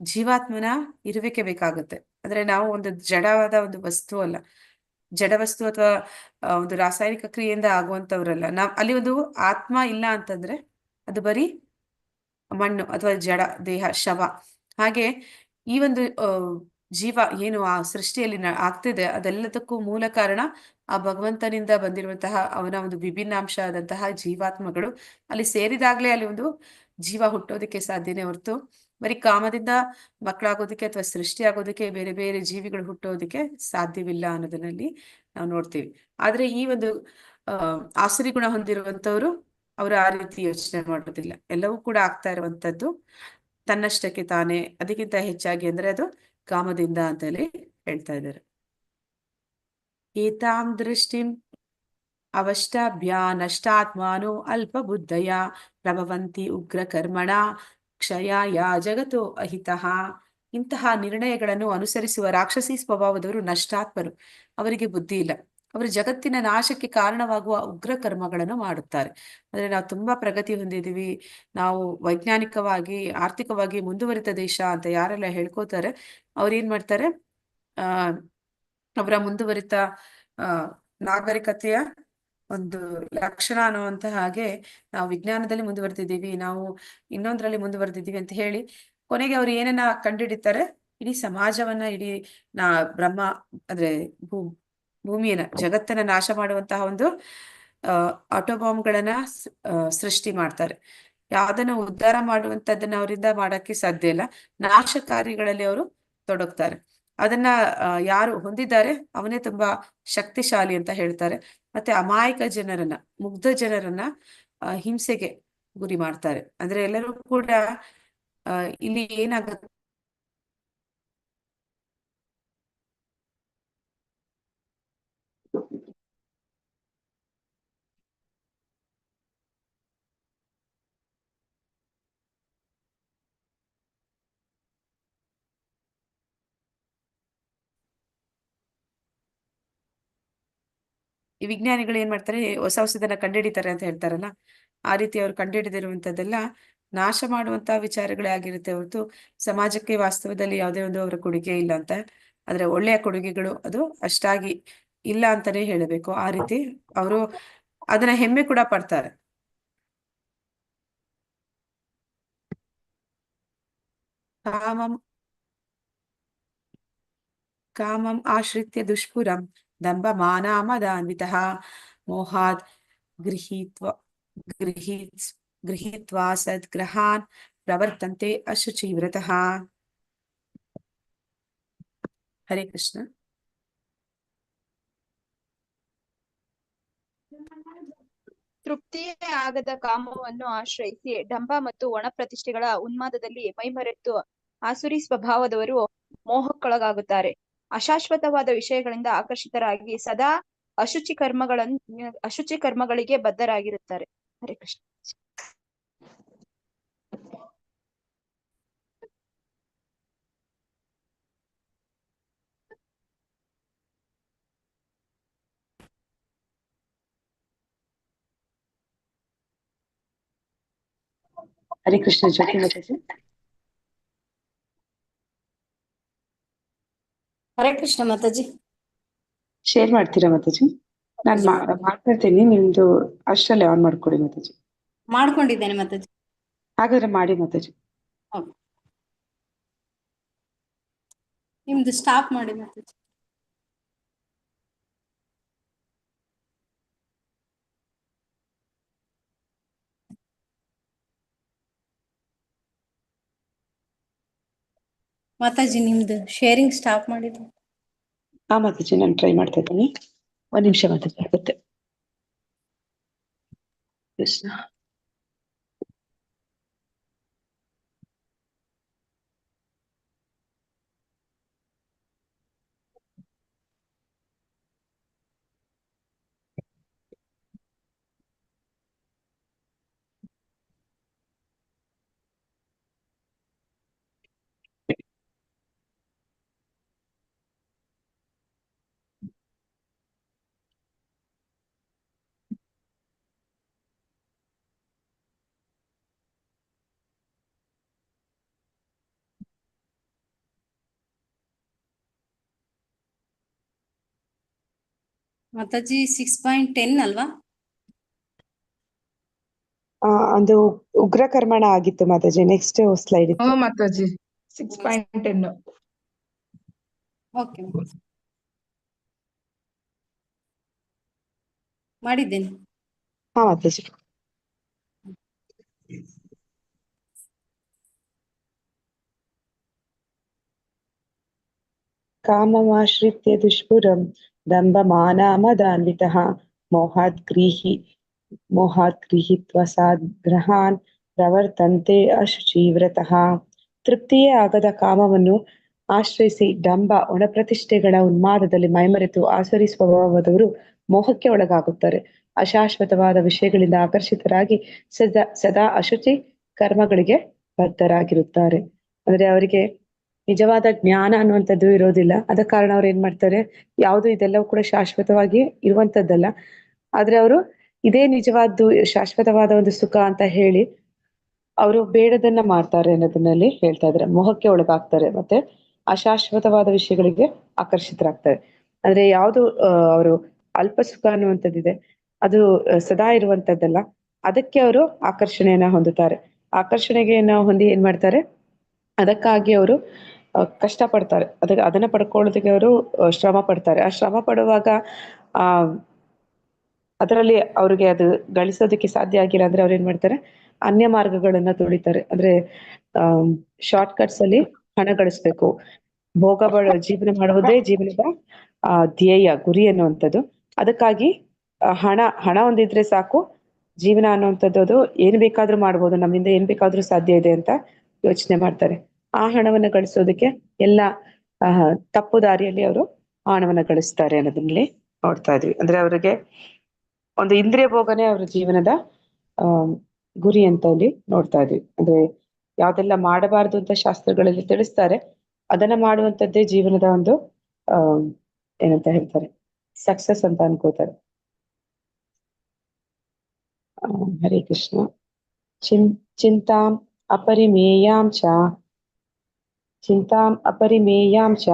ಜೀವಾತ್ಮನ ಇರುವಿಕೆ ಬೇಕಾಗುತ್ತೆ. ಅಂದ್ರೆ ನಾವು ಒಂದು ಜಡವಾದ ಒಂದು ವಸ್ತು ಅಲ್ಲ, ಜಡ ವಸ್ತು ಅಥವಾ ಒಂದು ರಾಸಾಯನಿಕ ಕ್ರಿಯೆಯಿಂದ ಆಗುವಂತವ್ರಲ್ಲ. ಅಲ್ಲಿ ಒಂದು ಆತ್ಮ ಇಲ್ಲ ಅಂತಂದ್ರೆ ಅದು ಬರೀ ಮಣ್ಣು ಅಥವಾ ಜಡ ದೇಹ, ಶವ. ಹಾಗೆ ಈ ಒಂದು ಜೀವ ಏನು ಆ ಸೃಷ್ಟಿಯಲ್ಲಿ ಆಗ್ತಿದೆ, ಅದೆಲ್ಲದಕ್ಕೂ ಮೂಲ ಕಾರಣ ಆ ಭಗವಂತನಿಂದ ಬಂದಿರುವಂತಹ ಅವನ ಒಂದು ವಿಭಿನ್ನಾಂಶ ಆದಂತಹ ಜೀವಾತ್ಮಗಳು ಅಲ್ಲಿ ಸೇರಿದಾಗ್ಲೇ ಅಲ್ಲಿ ಒಂದು ಜೀವ ಹುಟ್ಟೋದಕ್ಕೆ ಸಾಧ್ಯನೇ ಹೊರತು ಬರೀ ಕಾಮದಿಂದ ಮಕ್ಕಳಾಗೋದಕ್ಕೆ ಅಥವಾ ಸೃಷ್ಟಿ ಆಗೋದಕ್ಕೆ ಬೇರೆ ಬೇರೆ ಜೀವಿಗಳು ಹುಟ್ಟೋದಕ್ಕೆ ಸಾಧ್ಯವಿಲ್ಲ ಅನ್ನೋದನ್ನಲ್ಲಿ ನಾವು ನೋಡ್ತೀವಿ. ಆದ್ರೆ ಈ ಒಂದು ಆಸುರಿ ಗುಣ ಹೊಂದಿರುವಂತವ್ರು ಅವರು ಆ ರೀತಿ ಯೋಚನೆ ಮಾಡೋದಿಲ್ಲ. ಎಲ್ಲವೂ ಕೂಡ ಆಗ್ತಾ ಇರುವಂತದ್ದು ತನ್ನಷ್ಟಕ್ಕೆ ತಾನೇ, ಅದಕ್ಕಿಂತ ಹೆಚ್ಚಾಗಿ ಅಂದ್ರೆ ಅದು ಕಾಮದಿಂದ ಅಂತ ಹೇಳಿ ಹೇಳ್ತಾ ಇದ್ದಾರೆ. ಏತಾಂ ದೃಷ್ಟಿಂ ಅವಷ್ಟಾಭ್ಯಾ ನಷ್ಟಾತ್ಮಾನೋ ಅಲ್ಪ ಬುದ್ಧಯ ಪ್ರಭವಂತಿ ಉಗ್ರ ಕರ್ಮಣ ಕ್ಷಯಾಯ ಜಗತೋ ಅಹಿತಃ. ಇಂತಹ ನಿರ್ಣಯಗಳನ್ನು ಅನುಸರಿಸುವ ರಾಕ್ಷಸಿ ಸ್ವಭಾವದವರು ನಷ್ಟಾತ್ಮರು, ಅವರಿಗೆ ಬುದ್ಧಿ ಇಲ್ಲ. ಅವರು ಜಗತ್ತಿನ ನಾಶಕ್ಕೆ ಕಾರಣವಾಗುವ ಉಗ್ರ ಕರ್ಮಗಳನ್ನು ಮಾಡುತ್ತಾರೆ. ಅಂದ್ರೆ ನಾವು ತುಂಬಾ ಪ್ರಗತಿ ಹೊಂದಿದೀವಿ, ನಾವು ವೈಜ್ಞಾನಿಕವಾಗಿ ಆರ್ಥಿಕವಾಗಿ ಮುಂದುವರಿದ ದೇಶ ಅಂತ ಯಾರೆಲ್ಲ ಹೇಳ್ಕೋತಾರೆ, ಅವ್ರೇನ್ ಮಾಡ್ತಾರೆ, ಅವರ ಮುಂದುವರಿತ ನಾಗರಿಕತೆಯ ಒಂದು ಲಕ್ಷಣ ಅನ್ನುವಂತ ಹಾಗೆ ನಾವು ವಿಜ್ಞಾನದಲ್ಲಿ ಮುಂದುವರೆದಿದ್ದೀವಿ, ನಾವು ಇನ್ನೊಂದ್ರಲ್ಲಿ ಮುಂದುವರೆದಿದ್ದೀವಿ ಅಂತ ಹೇಳಿ ಕೊನೆಗೆ ಅವ್ರು ಏನನ್ನ ಕಂಡುಹಿಡಿತಾರೆ, ಇಡೀ ಸಮಾಜವನ್ನ, ಇಡೀ ಬ್ರಹ್ಮ ಅಂದ್ರೆ ಭೂಮಿಯನ್ನ, ಜಗತ್ತನ್ನ ನಾಶ ಮಾಡುವಂತಹ ಒಂದು ಆಟೋಬಾಂಬ್ಗಳನ್ನ ಸೃಷ್ಟಿ ಮಾಡ್ತಾರೆ. ಯಾವ್ದನ್ನ ಉದ್ಧಾರ ಮಾಡುವಂತದ್ದನ್ನ ಅವರಿಂದ ಮಾಡಕ್ಕೆ ಸಾಧ್ಯ ಇಲ್ಲ, ನಾಶ ಕಾರ್ಯಗಳಲ್ಲಿ ಅವರು ತೊಡಗ್ತಾರೆ. ಅದನ್ನ ಯಾರು ಹೊಂದಿದ್ದಾರೆ ಅವನೇ ತುಂಬಾ ಶಕ್ತಿಶಾಲಿ ಅಂತ ಹೇಳ್ತಾರೆ. ಮತ್ತೆ ಅಮಾಯಕ ಜನರನ್ನ, ಮುಗ್ಧ ಜನರನ್ನ ಹಿಂಸೆಗೆ ಗುರಿ ಮಾಡ್ತಾರೆ. ಅಂದ್ರೆ ಎಲ್ಲರೂ ಕೂಡ ಇಲ್ಲಿ ಏನಾಗುತ್ತೆ, ಈ ವಿಜ್ಞಾನಿಗಳು ಏನ್ ಮಾಡ್ತಾರೆ, ಹೊಸ ಹೊಸದನ್ನ ಕಂಡುಹಿಡಿತಾರೆ ಅಂತ ಹೇಳ್ತಾರಲ್ಲ, ಆ ರೀತಿ ಅವ್ರು ಕಂಡುಹಿಡಿದಿರುವಂತದ್ದೆಲ್ಲ ನಾಶ ಮಾಡುವಂತಹ ವಿಚಾರಗಳೇ ಆಗಿರುತ್ತೆ ಹೊರತು ಸಮಾಜಕ್ಕೆ ವಾಸ್ತವದಲ್ಲಿ ಯಾವುದೇ ಒಂದು ಅವರ ಕೊಡುಗೆ ಇಲ್ಲ ಅಂತ. ಆದ್ರೆ ಒಳ್ಳೆಯ ಕೊಡುಗೆಗಳು ಅದು ಅಷ್ಟಾಗಿ ಇಲ್ಲ ಅಂತಾನೆ ಹೇಳಬೇಕು. ಆ ರೀತಿ ಅವರು ಅದನ್ನ ಹೆಮ್ಮೆ ಕೂಡ ಪಡ್ತಾರೆ. ಕಾಮಂ ಕಾಮಂ ಆಶ್ರಿತ್ಯ ದುಷ್ಪುರಂ ದಂಭ ಮಾನಾಮದಾನ್ವಿತಃ ಮೋಹಾತ್ ಗೃಹೀತ್ವಾ ಸದ್ಗ್ರಹಾನ್ ಪ್ರವರ್ತಂತೆ ಅಶುಚಿವ್ರತಃ. ಹರೇ ಕೃಷ್ಣ. ತೃಪ್ತಿಯೇ ಆಗದ ಕಾಮವನ್ನು ಆಶ್ರಯಿಸಿ ಡಂಭ ಮತ್ತು ಒಣ ಪ್ರತಿಷ್ಠೆಗಳ ಉನ್ಮಾದದಲ್ಲಿ ಮೈಮರೆತು ಆಸುರಿ ಸ್ವಭಾವದವರು ಮೋಹಕ್ಕೊಳಗಾಗುತ್ತಾರೆ. ಅಶಾಶ್ವತವಾದ ವಿಷಯಗಳಿಂದ ಆಕರ್ಷಿತರಾಗಿ ಸದಾ ಅಶುಚಿ ಕರ್ಮಗಳಿಗೆ ಬದ್ಧರಾಗಿರುತ್ತಾರೆ. ಹರೇ ಕೃಷ್ಣ. ಹರೇ ಕೃಷ್ಣ. ಜ್ಯೋತಿ ಮಾತಾಜಿ. ಹರೇ ಕೃಷ್ಣ ಮಾತಾಜಿ. ಶೇರ್ ಮಾಡ್ತೀರಾ ಮಾತಾಜಿ? ನಾನು ಮಾಡ್ಕೊಳ್ತೀನಿ, ನಿಮ್ದು ಅಷ್ಟಲ್ಲೇ ಆನ್ ಮಾಡ್ಕೊಡಿ ಮಾತಾಜಿ. ಮಾಡ್ಕೊಂಡಿದ್ದೇನೆ ಮಾತಾಜಿ. ಹಾಗಾದ್ರೆ ಮಾಡಿ ಮಾತಾಜಿ. ನಿಮ್ದು ಸ್ಟಾಪ್ ಮಾಡಿ ಮಾತಾಜಿ. ಮಾತಾಜಿ ನಿಮ್ದು ಶೇರಿಂಗ್ ಸ್ಟಾಪ್ ಮಾಡಿದ್ದು. ಮಾತಾಜಿ ನಾನು ಟ್ರೈ ಮಾಡ್ತಾ ಇದ್ದೀನಿ. ಒಂದ್ ನಿಮಿಷ ಮಾತಾಜಿ ಆಗುತ್ತೆ. ಕೃಷ್ಣ. ಮಾತಾಜಿ 6.10 ಅಲ್ವಾ? ಅದು ಉಗ್ರ ಕರ್ಮಣ ಆಗಿತ್ತು ಮಾತಾಜಿ. ನೆಕ್ಸ್ಟ್ ಸ್ಲೈಡ್ ಇತ್ತು. ಮಾತಾಜಿ 6.10. ಓಕೆ ಮಾಡಿದ್ದೇನೆ. ಮಾತಾಜಿ. ಕಾಮಮಾಶ್ರಿತ್ಯ ದುಷ್ಪುರಂ ದಂಭಮಾನಮದಾನ್ವಿತಃ ಮೋಹಾತ್ ಗೃಹೀತ್ವ ಸಾಗ್ರಹಾನ್ ಪ್ರವರ್ತಂತೆ ಅಶುಚಿವ್ರತಃ. ತೃಪ್ತಿಯೇ ಆಗದ ಕಾಮವನ್ನು ಆಶ್ರಯಿಸಿ ಡಂಬ ಒಣಪ್ರತಿಷ್ಠೆಗಳ ಉನ್ಮಾದದಲ್ಲಿ ಮೈಮರೆತು ಆಸುರಿ ಸ್ವಭಾವದವರು ಮೋಹಕ್ಕೆ ಒಳಗಾಗುತ್ತಾರೆ. ಅಶಾಶ್ವತವಾದ ವಿಷಯಗಳಿಂದ ಆಕರ್ಷಿತರಾಗಿ ಸದಾ ಅಶುಚಿ ಕರ್ಮಗಳಿಗೆ ಬದ್ಧರಾಗಿರುತ್ತಾರೆ. ಅಂದ್ರೆ ಅವರಿಗೆ ನಿಜವಾದ ಜ್ಞಾನ ಅನ್ನುವಂಥದ್ದು ಇರೋದಿಲ್ಲ. ಅದ ಕಾರಣ ಅವ್ರು ಏನ್ ಮಾಡ್ತಾರೆ, ಯಾವುದು ಇದೆಲ್ಲವೂ ಕೂಡ ಶಾಶ್ವತವಾಗಿ ಇರುವಂತದ್ದಲ್ಲ, ಆದ್ರೆ ಅವರು ಇದೇ ನಿಜವಾದ್ದು ಶಾಶ್ವತವಾದ ಒಂದು ಸುಖ ಅಂತ ಹೇಳಿ ಅವರು ಬೇಡದನ್ನ ಮಾಡ್ತಾರೆ ಅನ್ನೋದನ್ನಲ್ಲಿ ಹೇಳ್ತಾ ಇದ್ದಾರೆ. ಮೋಹಕ್ಕೆ ಒಳಗಾಗ್ತಾರೆ, ಮತ್ತೆ ಅಶಾಶ್ವತವಾದ ವಿಷಯಗಳಿಗೆ ಆಕರ್ಷಿತರಾಗ್ತಾರೆ. ಅಂದ್ರೆ ಯಾವುದು ಅವರು ಅಲ್ಪ ಸುಖ ಅನ್ನುವಂಥದ್ದಿದೆ, ಅದು ಸದಾ ಇರುವಂತದ್ದಲ್ಲ, ಅದಕ್ಕೆ ಅವರು ಆಕರ್ಷಣೆಯನ್ನ ಹೊಂದುತ್ತಾರೆ. ಆಕರ್ಷಣೆಗೆಯನ್ನ ಹೊಂದಿ ಏನ್ ಮಾಡ್ತಾರೆ, ಅದಕ್ಕಾಗಿ ಅವರು ಕಷ್ಟ ಪಡ್ತಾರೆ. ಅದನ್ನ ಪಡ್ಕೊಳ್ಳೋದಕ್ಕೆ ಅವರು ಶ್ರಮ ಪಡ್ತಾರೆ. ಆ ಶ್ರಮ ಪಡುವಾಗ ಅದರಲ್ಲಿ ಅವ್ರಿಗೆ ಅದು ಗಳಿಸೋದಕ್ಕೆ ಸಾಧ್ಯ ಆಗಿಲ್ಲ ಅಂದ್ರೆ ಅವ್ರು ಏನ್ ಮಾಡ್ತಾರೆ, ಅನ್ಯ ಮಾರ್ಗಗಳನ್ನ ತುಳಿತಾರೆ. ಅಂದ್ರೆ ಶಾರ್ಟ್ ಕಟ್ಸ್ ಅಲ್ಲಿ ಹಣ ಗಳಿಸ್ಬೇಕು, ಜೀವನ ಮಾಡುವುದೇ ಜೀವನದ ಧ್ಯೇಯ, ಗುರಿ ಅನ್ನುವಂಥದ್ದು. ಅದಕ್ಕಾಗಿ ಹಣ ಒಂದಿದ್ರೆ ಸಾಕು, ಜೀವನ ಅನ್ನುವಂಥದ್ದು ಅದು ಏನ್ ಬೇಕಾದ್ರೂ ಮಾಡ್ಬೋದು, ನಮ್ಮಿಂದ ಏನ್ ಬೇಕಾದ್ರೂ ಸಾಧ್ಯ ಇದೆ ಅಂತ ಯೋಚನೆ ಮಾಡ್ತಾರೆ. ಆ ಹಣವನ್ನ ಗಳಿಸೋದಕ್ಕೆ ಎಲ್ಲ ತಪ್ಪು ದಾರಿಯಲ್ಲಿ ಅವರು ಆ ಹಣವನ್ನ ಗಳಿಸ್ತಾರೆ ಅನ್ನೋದನ್ನಲ್ಲಿ ನೋಡ್ತಾ ಇದ್ವಿ. ಅಂದ್ರೆ ಅವರಿಗೆ ಒಂದು ಇಂದ್ರಿಯ ಭೋಗನೇ ಅವರ ಜೀವನದ ಗುರಿ ಅಂತ ಇಲ್ಲಿ ನೋಡ್ತಾ ಇದ್ವಿ. ಅಂದ್ರೆ ಯಾವ್ದೆಲ್ಲ ಮಾಡಬಾರ್ದು ಅಂತ ಶಾಸ್ತ್ರಗಳಲ್ಲಿ ತಿಳಿಸ್ತಾರೆ, ಅದನ್ನ ಮಾಡುವಂತದ್ದೇ ಜೀವನದ ಒಂದು ಏನಂತ ಹೇಳ್ತಾರೆ, ಸಕ್ಸಸ್ ಅಂತ ಅನ್ಕೋತಾರೆ. ಹರೇ ಕೃಷ್ಣ. ಚಿಂತಾಂ ಅಪರಿಮೇಯಾಂ ಚ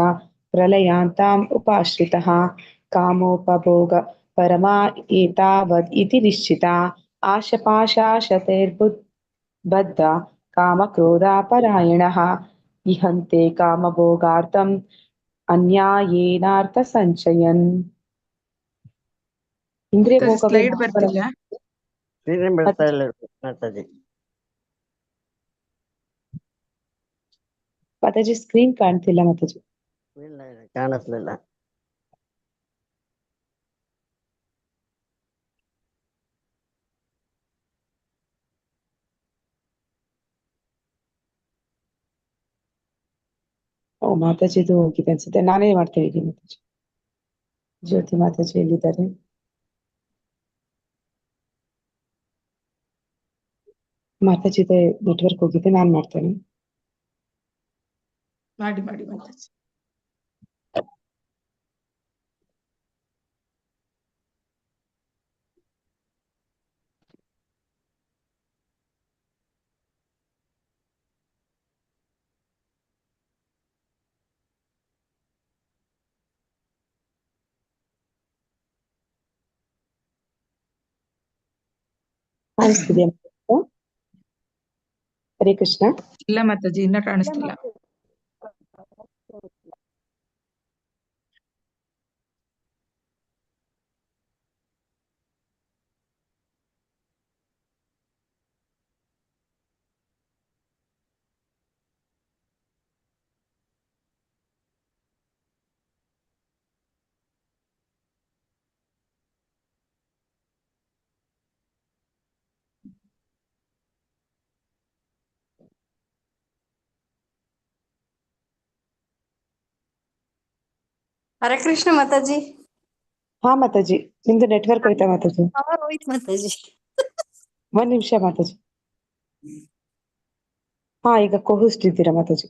ಪ್ರಲಯಾಂತಾಂ ಉಪಾಶ್ರಿತಃ ಕಾಮೋಪಭೋಗ ಪರಮಾ ಏತಾವದ್ ಇತಿ ನಿಶ್ಚಿತ ಆಶಪಾಶಾಶತೈರ್ಬದ್ಧ ಕಾಮಕ್ರೋಧಾಪರಾಯಣಃ ಇಹಂತೆ ಕಾಮಭೋಗಾರ್ಥಂ ಅನ್ಯಾಯೇನಾರ್ಥ ಸಂಚಯನ್. ಇಂದ್ರಿಯ ಭೋಗವೇ ಸ್ಲೈಡ್ ಬರ್ತಿಲ್ಲ. ಸ್ಕ್ರೀನ್ ಬರ್ತಾ ಇಲ್ಲ ಮಾತಾಜಿ. ಮಾತಾಜಿ ಸ್ಕ್ರೀನ್ ಕಾಣ್ತಿಲ್ಲ ಮಾತಾಜಿ. ಇಲ್ಲ ಕಾಣಿಸ್ಲಿಲ್ಲ. ಮಾತಾಜಿದು ಹೋಗಿದೆ ಅನ್ಸುತ್ತೆ, ನಾನೇ ಮಾಡ್ತಾ ಇದ್ದೀನಿ ಮಾತಾಜಿ. ಜ್ಯೋತಿ ಮಾತಾಜಿ ಎಲ್ಲಿದ್ದಾರೆ? ಮಾತಾಜಿದೆ ನೆಟ್ವರ್ಕ್ ಹೋಗಿದೆ, ನಾನ್ ಮಾಡ್ತೇನೆ. ಮಾಡಿ ಮಾತಾಜಿ. ಕಾಣಿಸ್ತಿದೆಯಾ? ಹರೇ ಕೃಷ್ಣ. ಇಲ್ಲ ಮಾತಾಜಿ, ಇನ್ನ ಕಾಣಿಸ್ತಿಲ್ಲ. ಹರೇ ಕೃಷ್ಣ ಮಾತಾಜಿ. ಹಾ ಮಾತಾಜಿ, ನಿಮ್ದು ನೆಟ್ವರ್ಕ್ ಹೋಯ್ತಾ ಮಾತಾಜಿ? ಪವರ್ ಹೋಯ್ತು ಮಾತಾಜಿ. ಒಂದ್ ನಿಮಿಷ ಮಾತಾಜಿ. ಹಾ, ಈಗ ಕೋಹಿಸ್ಟ್ ಇದ್ದೀರಾ ಮಾತಾಜಿ?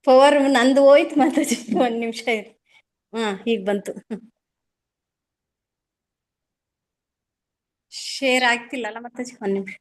ಪವರ್ ನಂದು ಹೋಯ್ತು ಮಾತಾಜಿ. ಒಂದ್ ನಿಮಿಷ ಇರಿ. ಈಗ ಬಂತು. ಶೇರ್ ಆಗ್ತಿಲ್ಲಲ್ಲ ಮಾತಾಜಿ, ಒಂದ್ ನಿಮಿಷ.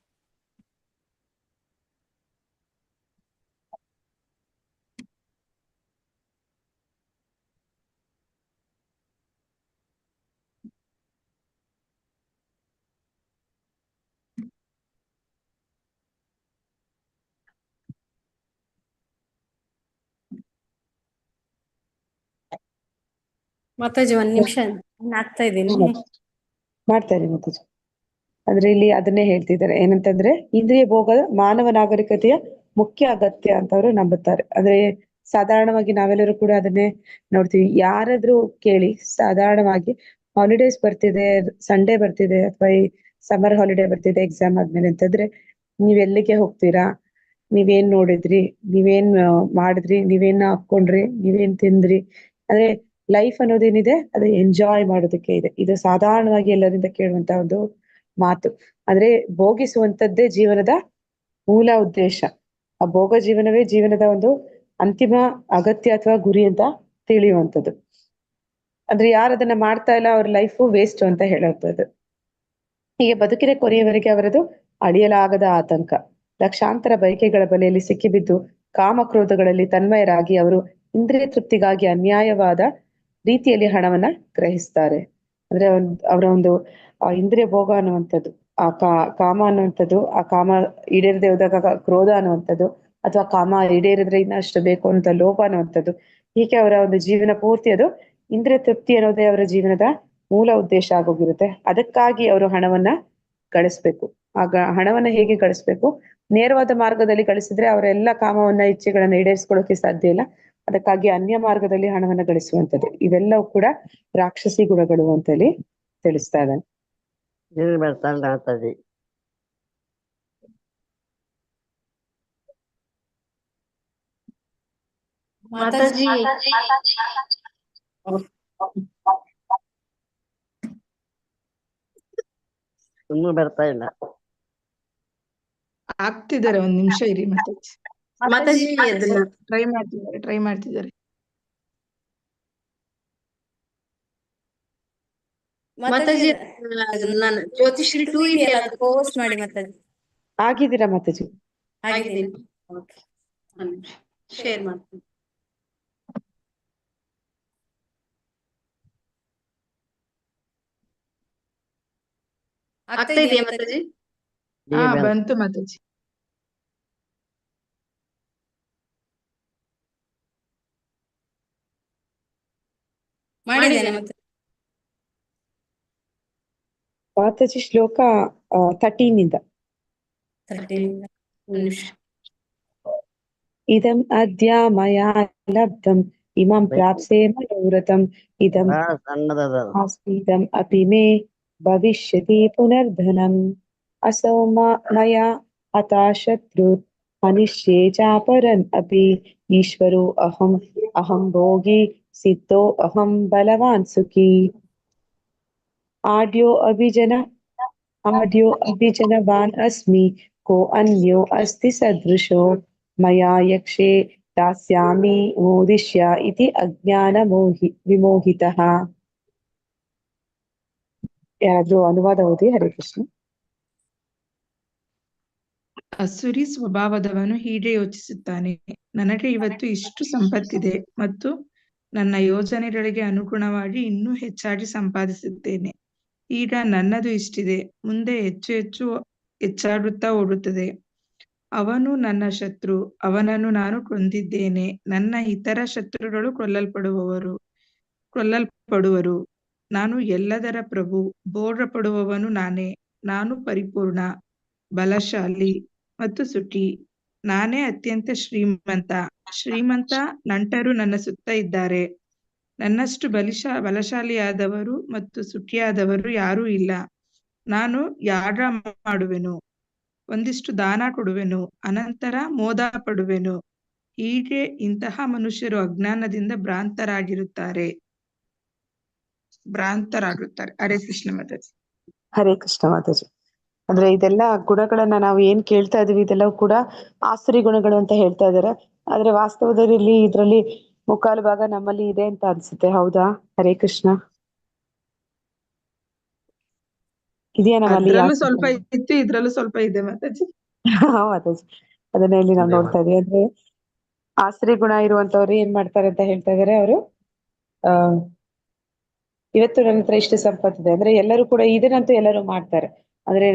ಮಾತಾಜಿ ಒಂದ್ ನಿಮಿಷ ಆಗ್ತಾ ಇದ್ದೀನಿ. ಮಾಡ್ತಾ ಇರಿ ಮಾತಾಜಿ. ಅಂದ್ರೆ ಇಲ್ಲಿ ಅದನ್ನೇ ಹೇಳ್ತಿದ್ದಾರೆ, ಏನಂತಂದ್ರೆ ಇಂದ್ರಿಯ ಭೋಗ ಮಾನವ ನಾಗರಿಕತೆಯ ಮುಖ್ಯ ಅಗತ್ಯ ಅಂತ ಅವರು ನಂಬುತ್ತಾರೆ. ಅಂದ್ರೆ ಸಾಧಾರಣವಾಗಿ ನಾವೆಲ್ಲರೂ ಕೂಡ ಅದನ್ನೇ ನೋಡ್ತೀವಿ. ಯಾರಾದ್ರೂ ಕೇಳಿ, ಸಾಧಾರಣವಾಗಿ ಹಾಲಿಡೇಸ್ ಬರ್ತಿದೆ, ಸಂಡೇ ಬರ್ತಿದೆ, ಅಥವಾ ಈ ಸಮ್ಮರ್ ಹಾಲಿಡೇ ಬರ್ತಿದೆ ಎಕ್ಸಾಮ್ ಆದ್ಮೇಲೆ ಅಂತಂದ್ರೆ, ನೀವ್ ಎಲ್ಲಿಗೆ ಹೋಗ್ತೀರಾ, ನೀವೇನ್ ನೋಡಿದ್ರಿ, ನೀವೇನ್ ಮಾಡಿದ್ರಿ, ನೀವೇನ್ ಹಾಕೊಂಡ್ರಿ, ನೀವೇನ್ ತಿಂದ್ರಿ. ಅಂದ್ರೆ ಲೈಫ್ ಅನ್ನೋದೇನಿದೆ ಅದು ಎಂಜಾಯ್ ಮಾಡೋದಕ್ಕೆ ಇದೆ. ಇದು ಸಾಧಾರಣವಾಗಿ ಎಲ್ಲರಿಂದ ಕೇಳುವಂತ ಒಂದು ಮಾತು. ಅಂದ್ರೆ ಭೋಗಿಸುವಂತದ್ದೇ ಜೀವನದ ಮೂಲ ಉದ್ದೇಶ. ಆ ಭೋಗ ಜೀವನವೇ ಜೀವನದ ಒಂದು ಅಂತಿಮ ಅಗತ್ಯ ಅಥವಾ ಗುರಿ ಅಂತ ತಿಳಿಯುವಂಥದ್ದು. ಅಂದ್ರೆ ಯಾರು ಅದನ್ನ ಮಾಡ್ತಾ ಇಲ್ಲ, ಅವ್ರ ಲೈಫು ವೇಸ್ಟ್ ಅಂತ ಹೇಳುವಂಥದ್ದು. ಹೀಗೆ ಬದುಕಿನ ಕೊನೆಯವರೆಗೆ ಅವರದು ಅಳಿಯಲಾಗದ ಆತಂಕ. ಲಕ್ಷಾಂತರ ಬಯಕೆಗಳ ಬಲೆಯಲ್ಲಿ ಸಿಕ್ಕಿಬಿದ್ದು ಕಾಮಕ್ರೋಧಗಳಲ್ಲಿ ತನ್ಮಯರಾಗಿ ಅವರು ಇಂದ್ರಿಯ ತೃಪ್ತಿಗಾಗಿ ಅನ್ಯಾಯವಾದ ರೀತಿಯಲ್ಲಿ ಹಣವನ್ನ ಗ್ರಹಿಸ್ತಾರೆ. ಅಂದ್ರೆ ಅವರ ಒಂದು ಇಂದ್ರಿಯ ಭೋಗ ಅನ್ನುವಂಥದ್ದು, ಆ ಕಾಮ ಅನ್ನುವಂಥದ್ದು, ಆ ಕಾಮ ಈಡೇರದೆ ಹೋದಾಗ ಕ್ರೋಧ ಅನ್ನುವಂಥದ್ದು, ಅಥವಾ ಕಾಮ ಈಡೇರಿದ್ರೆ ಇನ್ನಷ್ಟು ಬೇಕು ಅಂತ ಲೋಭ ಅನ್ನುವಂಥದ್ದು. ಹೀಗೆ ಅವರ ಒಂದು ಜೀವನ ಪೂರ್ತಿ ಅದು ಇಂದ್ರಿಯ ತೃಪ್ತಿ ಅನ್ನೋದೇ ಅವರ ಜೀವನದ ಮೂಲ ಉದ್ದೇಶ ಆಗೋಗಿರುತ್ತೆ. ಅದಕ್ಕಾಗಿ ಅವರು ಹಣವನ್ನ ಗಳಿಸ್ಬೇಕು. ಆಗ ಹಣವನ್ನ ಹೇಗೆ ಗಳಿಸ್ಬೇಕು? ನೇರವಾದ ಮಾರ್ಗದಲ್ಲಿ ಗಳಿಸಿದ್ರೆ ಅವರ ಎಲ್ಲ ಕಾಮವನ್ನ, ಇಚ್ಛೆಗಳನ್ನ ಈಡೇರಿಸ್ಕೊಳ್ಳೋಕೆ ಸಾಧ್ಯ ಇಲ್ಲ. ಅದಕ್ಕಾಗಿ ಅನ್ಯ ಮಾರ್ಗದಲ್ಲಿ ಹಣವನ್ನ ಗಳಿಸುವಂಥದ್ದು. ಇವೆಲ್ಲವೂ ಕೂಡ ರಾಕ್ಷಸಿ ಗುಣಗಳು ಅಂತ ಹೇಳಿ ತಿಳಿಸ್ತಾ ಇದ್ದಾನೆ. ನೀರು ಬರ್ತಾ ಇಲ್ಲ ಮಾತಾಜಿ. ಮಾತಾಜಿ ಇನ್ನೂ ಬರ್ತಾ ಇಲ್ಲ. ಆಗ್ತಿದ್ದಾರೆ, ಒಂದ್ ನಿಮಿಷ ಇರಿ ಮಾತಾಜಿ. ಮಾತಾಜಿ ಅದನ್ನ ಟ್ರೈ ಮಾಡ್ತಿದ್ದಾರೆ. ಮಾತಾಜಿ ನಾನು ಜ್ಯೋತಿಶ್ರೀ 2 ಇದೆಯಲ್ಲ, ಅದು ಪೋಸ್ಟ್ ಮಾಡಿ ಮಾತಾಜಿ. ಆಗಿದ್ದೀರಾ ಮಾತಾಜಿ? ಆಗಿದ್ದೀನಿ. ಶೇರ್ ಮಾಡ್ತೀನಿ. ಆಗ್ತಾ ಇದೆಯಾ ಮಾತಾಜಿ? ಹಾ, ನೀರು ಬಂತು ಮಾತಾಜಿ. ಮಾಡಿದ್ದೇನೆ ಮಾತಾಜಿ. ಮಾತಾಜಿ ಶ್ಲೋಕ 13 ಇಂದ. 13 ಒಂದ್ ನಿಮಿಷ. ಇದಂ ಅದ್ಯ ಮಯಾ ಲಬ್ಧಂ ಇಮಂ ಪ್ರಾಪ್ಸೆ ಮನೋರಥಂ ಇದಂ ಬಹಳ ಸಣ್ಣದದ. ಆಸ್ತಿದಂ ಅಪಿ ಮೇ ಭವಿಷ್ಯತಿ ಪುನರ್ಧನಂ ಅಸೌ ಮಯಾ ಹತಾ ಶತ್ರುರ್ ಹನಿಷ್ಯೇ ಚಾಪರನ್ ಅಪಿ ಈಶ್ವರೋ ಅಹಂ ಅಹಂ ಭೋಗಿ ಸಿದ್ಧೋ ಅಹಂ ಬಲವಾನ್ ಸುಖಿ ಆಡ್ಯೋ ಅಭಿಜನವಾನ್ ಅಸ್ಮಿ ಕೋ ಅನ್ಯೋ ಅಸ್ತಿ ಸದೃಶೋ ಮಯಾ ಯಕ್ಷೇ ದಾಸ್ಯಾಮಿ ಮೋದಿಷ್ಯ ಇತಿ ಅಜ್ಞಾನ ವಿಮೋಹಿತಃ. ಯಾರಾದ್ರೂ ಅನುವಾದ ಓದಿ. ಹರೇ ಕೃಷ್ಣ. ಅಸುರಿ ಸ್ವಭಾವದವನು ಹೀಗೆ ಯೋಚಿಸುತ್ತಾನೆ, ನನಗೆ ಇವತ್ತು ಇಷ್ಟು ಸಂಪತ್ತಿದೆ ಮತ್ತು ನನ್ನ ಯೋಜನೆಗಳಿಗೆ ಅನುಗುಣವಾಗಿ ಇನ್ನೂ ಹೆಚ್ಚಾಗಿ ಸಂಪಾದಿಸುತ್ತೇನೆ. ಈಗ ನನ್ನದು ಇಷ್ಟಿದೆ, ಮುಂದೆ ಹೆಚ್ಚು ಹೆಚ್ಚು ಹೆಚ್ಚಾಗುತ್ತಾ ಹೋಗುತ್ತದೆ. ಅವನು ನನ್ನ ಶತ್ರು, ಅವನನ್ನು ನಾನು ಕೊಂದಿದ್ದೇನೆ. ನನ್ನ ಇತರ ಶತ್ರುಗಳು ಕೊಲ್ಲಲ್ಪಡುವರು. ನಾನು ಎಲ್ಲದರ ಪ್ರಭು, ಭೋಗ ಪಡುವವನು ನಾನೇ. ನಾನು ಪರಿಪೂರ್ಣ, ಬಲಶಾಲಿ ಮತ್ತು ಸುಖಿ. ನಾನೇ ಅತ್ಯಂತ ಶ್ರೀಮಂತ ನಂಟರು ನನ್ನ ಸುತ್ತ ಇದ್ದಾರೆ. ನನ್ನಷ್ಟು ಬಲಶಾಲಿಯಾದವರು ಮತ್ತು ಸುಖಿಯಾದವರು ಯಾರೂ ಇಲ್ಲ. ನಾನು ಯಾಗ ಮಾಡುವೆನು, ಒಂದಿಷ್ಟು ದಾನ ಕೊಡುವೆನು, ಅನಂತರ ಮೋದ ಪಡುವೆನು. ಹೀಗೆ ಇಂತಹ ಮನುಷ್ಯರು ಅಜ್ಞಾನದಿಂದ ಭ್ರಾಂತರಾಗಿರುತ್ತಾರೆ. ಹರೇ ಕೃಷ್ಣ ಮಾತಾಜಿ. ಹರೇ ಕೃಷ್ಣ ಮಾತಾಜಿ. ಅಂದ್ರೆ ಇದೆಲ್ಲ ಗುಣಗಳನ್ನ ನಾವು ಏನ್ ಕೇಳ್ತಾ ಇದೀವಿ ಇದೆಲ್ಲವೂ ಕೂಡ ಆಸುರಿ ಗುಣಗಳು ಅಂತ ಹೇಳ್ತಾ ಇದಾರೆ. ಆದ್ರೆ ವಾಸ್ತವದಲ್ಲಿ ಇದ್ರಲ್ಲಿ ಮುಕ್ಕಾಲು ಭಾಗ ನಮ್ಮಲ್ಲಿ ಇದೆ ಅಂತ ಅನ್ಸುತ್ತೆ. ಹೌದಾ? ಹರೇ ಕೃಷ್ಣ. ಇದೆಯಾ ನಮ್ಮಲ್ಲಿ ಅದ್ರಲ್ಲೂ ಆಸುರಿ ಸ್ವಲ್ಪ ಗುಣ? ಇತ್ತು, ಇದ್ರಲ್ಲೂ ಸ್ವಲ್ಪ ಇದೆ ಮಾತಾಜಿ. ಮಾತಾಜಿ, ಅದನ್ನ ಇಲ್ಲಿ ನಾವು ನೋಡ್ತಾ ಇದೀವಿ. ಅಂದ್ರೆ ಆಸುರಿ ಗುಣ ಇರುವಂತವ್ರು ಏನ್ ಮಾಡ್ತಾರೆ ಅಂತ ಹೇಳ್ತಾ ಇದಾರೆ ಅವರು. ಆ ಇವತ್ತು ನನ್ನ ಹತ್ರ ಇಷ್ಟು ಸಂಪತ್ತಿದೆ ಅಂದ್ರೆ ಎಲ್ಲರೂ ಕೂಡ ಇದನ್ನಂತೂ ಎಲ್ಲರೂ ಮಾಡ್ತಾರೆ. ಅಂದ್ರೆ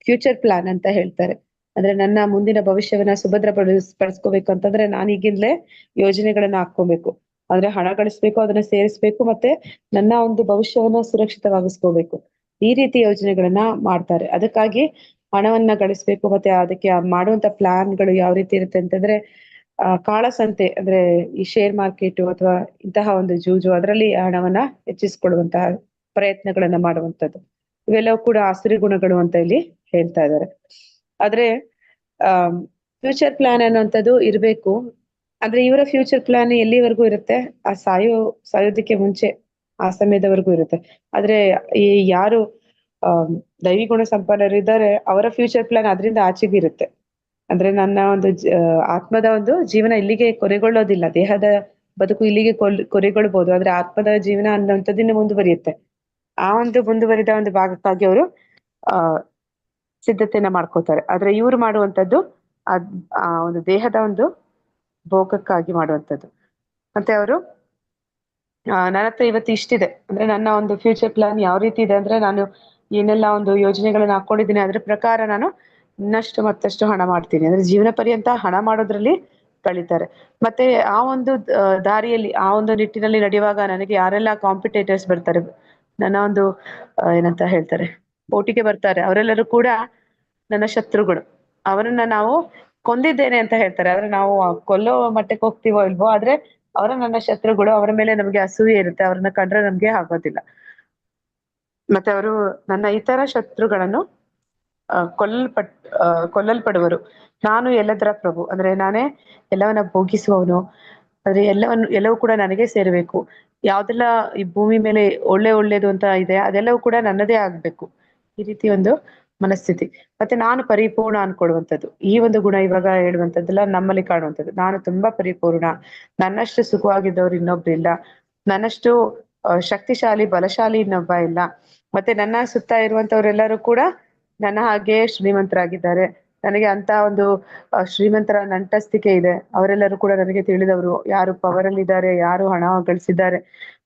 ಫ್ಯೂಚರ್ ಪ್ಲಾನ್ ಅಂತ ಹೇಳ್ತಾರೆ. ಅಂದ್ರೆ ನನ್ನ ಮುಂದಿನ ಭವಿಷ್ಯವನ್ನ ಸುಭದ್ರ ಪಡಿಸ್ಕೋಬೇಕು ಅಂತಂದ್ರೆ ನಾನು ಈಗಿಂದಲೇ ಯೋಜನೆಗಳನ್ನ ಹಾಕೋಬೇಕು. ಅಂದ್ರೆ ಹಣ ಗಳಿಸ್ಬೇಕು, ಅದನ್ನ ಸೇರಿಸ್ಬೇಕು, ಮತ್ತೆ ನನ್ನ ಒಂದು ಭವಿಷ್ಯವನ್ನ ಸುರಕ್ಷಿತವಾಗಿಸ್ಕೋಬೇಕು. ಈ ರೀತಿ ಯೋಜನೆಗಳನ್ನ ಮಾಡ್ತಾರೆ. ಅದಕ್ಕಾಗಿ ಹಣವನ್ನ ಗಳಿಸ್ಬೇಕು, ಮತ್ತೆ ಅದಕ್ಕೆ ಮಾಡುವಂತ ಪ್ಲಾನ್ಗಳು ಯಾವ ರೀತಿ ಇರುತ್ತೆ ಅಂತಂದ್ರೆ ಕಾಳಸಂತೆ ಅಂದ್ರೆ ಈ ಶೇರ್ ಮಾರ್ಕೆಟ್ ಅಥವಾ ಇಂತಹ ಒಂದು ಜೂಜು ಅದರಲ್ಲಿ ಹಣವನ್ನ ಹೆಚ್ಚಿಸ್ಕೊಳ್ಳುವಂತಹ ಪ್ರಯತ್ನಗಳನ್ನ ಮಾಡುವಂತದ್ದು. ಇವೆಲ್ಲವೂ ಕೂಡ ಆಸುರಿ ಗುಣಗಳು ಅಂತ ಇಲ್ಲಿ ಹೇಳ್ತಾ ಇದ್ದಾರೆ. ಆದ್ರೆ ಫ್ಯೂಚರ್ ಪ್ಲಾನ್ ಅನ್ನುವಂಥದ್ದು ಇರ್ಬೇಕು. ಅಂದ್ರೆ ಇವರ ಫ್ಯೂಚರ್ ಪ್ಲಾನ್ ಎಲ್ಲಿವರೆಗೂ ಇರುತ್ತೆ? ಆ ಸಾಯೋದಕ್ಕೆ ಮುಂಚೆ ಆ ಸಮಯದವರೆಗೂ ಇರುತ್ತೆ. ಆದ್ರೆ ಈ ಯಾರು ದೈವಿ ಗುಣ ಸಂಪನ್ನರು ಇದ್ದಾರೆ ಅವರ ಫ್ಯೂಚರ್ ಪ್ಲಾನ್ ಅದರಿಂದ ಆಚೆಗೆ ಇರುತ್ತೆ. ಅಂದ್ರೆ ನನ್ನ ಒಂದು ಆತ್ಮದ ಒಂದು ಜೀವನ ಇಲ್ಲಿಗೆ ಕೊನೆಗೊಳ್ಳೋದಿಲ್ಲ. ದೇಹದ ಬದುಕು ಇಲ್ಲಿಗೆ ಕೊನೆಗೊಳ್ಬಹುದು, ಆದ್ರೆ ಆತ್ಮದ ಜೀವನ ಅನ್ನುವಂಥದ್ದು ಮುಂದುವರಿಯುತ್ತೆ. ಆ ಒಂದು ಮುಂದುವರಿದ ಒಂದು ಭಾಗಕ್ಕಾಗಿ ಅವರು ಸಿದ್ಧತೆಯನ್ನ ಮಾಡ್ಕೋತಾರೆ. ಆದ್ರೆ ಇವ್ರು ಮಾಡುವಂತದ್ದು ಆ ಒಂದು ದೇಹದ ಒಂದು ಭೋಗಕ್ಕಾಗಿ ಮಾಡುವಂಥದ್ದು. ಮತ್ತೆ ಅವರು ನನ್ನ ಹತ್ರ ಇವತ್ತು ಇಷ್ಟಿದೆ ಅಂದ್ರೆ ನನ್ನ ಒಂದು ಫ್ಯೂಚರ್ ಪ್ಲಾನ್ ಯಾವ ರೀತಿ ಇದೆ ಅಂದ್ರೆ ನಾನು ಏನೆಲ್ಲ ಒಂದು ಯೋಜನೆಗಳನ್ನ ಹಾಕೊಂಡಿದ್ದೀನಿ ಅದ್ರ ಪ್ರಕಾರ ನಾನು ಇನ್ನಷ್ಟು ಮತ್ತಷ್ಟು ಹಣ ಮಾಡ್ತೀನಿ. ಅಂದ್ರೆ ಜೀವನ ಪರ್ಯಂತ ಹಣ ಮಾಡೋದ್ರಲ್ಲಿ ಕಳೀತಾರೆ. ಮತ್ತೆ ಆ ಒಂದು ದಾರಿಯಲ್ಲಿ ಆ ಒಂದು ನಿಟ್ಟಿನಲ್ಲಿ ನಡೆಯುವಾಗ ನನಗೆ ಯಾರೆಲ್ಲ ಕಾಂಪಿಟೇಟರ್ಸ್ ಬರ್ತಾರೆ, ನನ್ನ ಒಂದು ಏನಂತ ಹೇಳ್ತಾರೆ ಪೋಟಿಗೆ ಬರ್ತಾರೆ, ಅವರೆಲ್ಲರೂ ಕೂಡ ನನ್ನ ಶತ್ರುಗಳು. ಅವರನ್ನ ನಾವು ಕೊಂದಿದ್ದೇನೆ ಅಂತ ಹೇಳ್ತಾರೆ. ಆದ್ರೆ ನಾವು ಕೊಲ್ಲೋ ಮಟ್ಟಕ್ಕೆ ಹೋಗ್ತೀವೋ ಇಲ್ವೋ, ಆದ್ರೆ ಅವರ ನನ್ನ ಶತ್ರುಗಳು. ಅವರ ಮೇಲೆ ನಮ್ಗೆ ಅಸೂಯೆ ಇರುತ್ತೆ, ಅವ್ರನ್ನ ಕಂಡ್ರೆ ನಮ್ಗೆ ಆಗೋದಿಲ್ಲ. ಮತ್ತೆ ಅವರು ನನ್ನ ಇತರ ಶತ್ರುಗಳನ್ನು ಕೊಲ್ಲಲ್ಪಡುವರು. ನಾನು ಎಲ್ಲದರ ಪ್ರಭು ಅಂದ್ರೆ ನಾನೇ ಎಲ್ಲವನ್ನ ಭೋಗಿಸುವವನು. ಆದ್ರೆ ಎಲ್ಲವೂ ಕೂಡ ನನಗೆ ಸೇರಬೇಕು. ಯಾವ್ದೆಲ್ಲ ಈ ಭೂಮಿ ಮೇಲೆ ಒಳ್ಳೇದು ಅಂತ ಇದೆ ಅದೆಲ್ಲವೂ ಕೂಡ ನನ್ನದೇ ಆಗ್ಬೇಕು. ಈ ರೀತಿ ಒಂದು ಮನಸ್ಥಿತಿ. ಮತ್ತೆ ನಾನು ಪರಿಪೂರ್ಣ ಅನ್ಕೊಡುವಂಥದ್ದು. ಈ ಒಂದು ಗುಣ ಇವಾಗ ಹೇಳುವಂಥದ್ದೆಲ್ಲ ನಮ್ಮಲ್ಲಿ ಕಾಣುವಂಥದ್ದು. ನಾನು ತುಂಬಾ ಪರಿಪೂರ್ಣ, ನನ್ನಷ್ಟು ಸುಖವಾಗಿದ್ದವ್ರು ಇನ್ನೊಬ್ರು ಇಲ್ಲ, ನನ್ನಷ್ಟು ಶಕ್ತಿಶಾಲಿ ಬಲಶಾಲಿ ಇನ್ನೊಬ್ಬ ಇಲ್ಲ. ಮತ್ತೆ ನನ್ನ ಸುತ್ತ ಇರುವಂತವ್ರೆಲ್ಲರೂ ಕೂಡ ನನ್ನ ಹಾಗೆ ಶ್ರೀಮಂತರಾಗಿದ್ದಾರೆ. ನನಗೆ ಅಂತ ಒಂದು ಶ್ರೀಮಂತರ ನಂಟಸ್ತಿಕೆ ಇದೆ. ಅವರೆಲ್ಲರೂ ಕೂಡ ನನಗೆ ತಿಳಿದವರು. ಯಾರು ಪವರ್ ಅಲ್ಲಿ ಇದ್ದಾರೆ, ಯಾರು ಹಣ ಗಳಿಸಿದ್ದಾರೆ,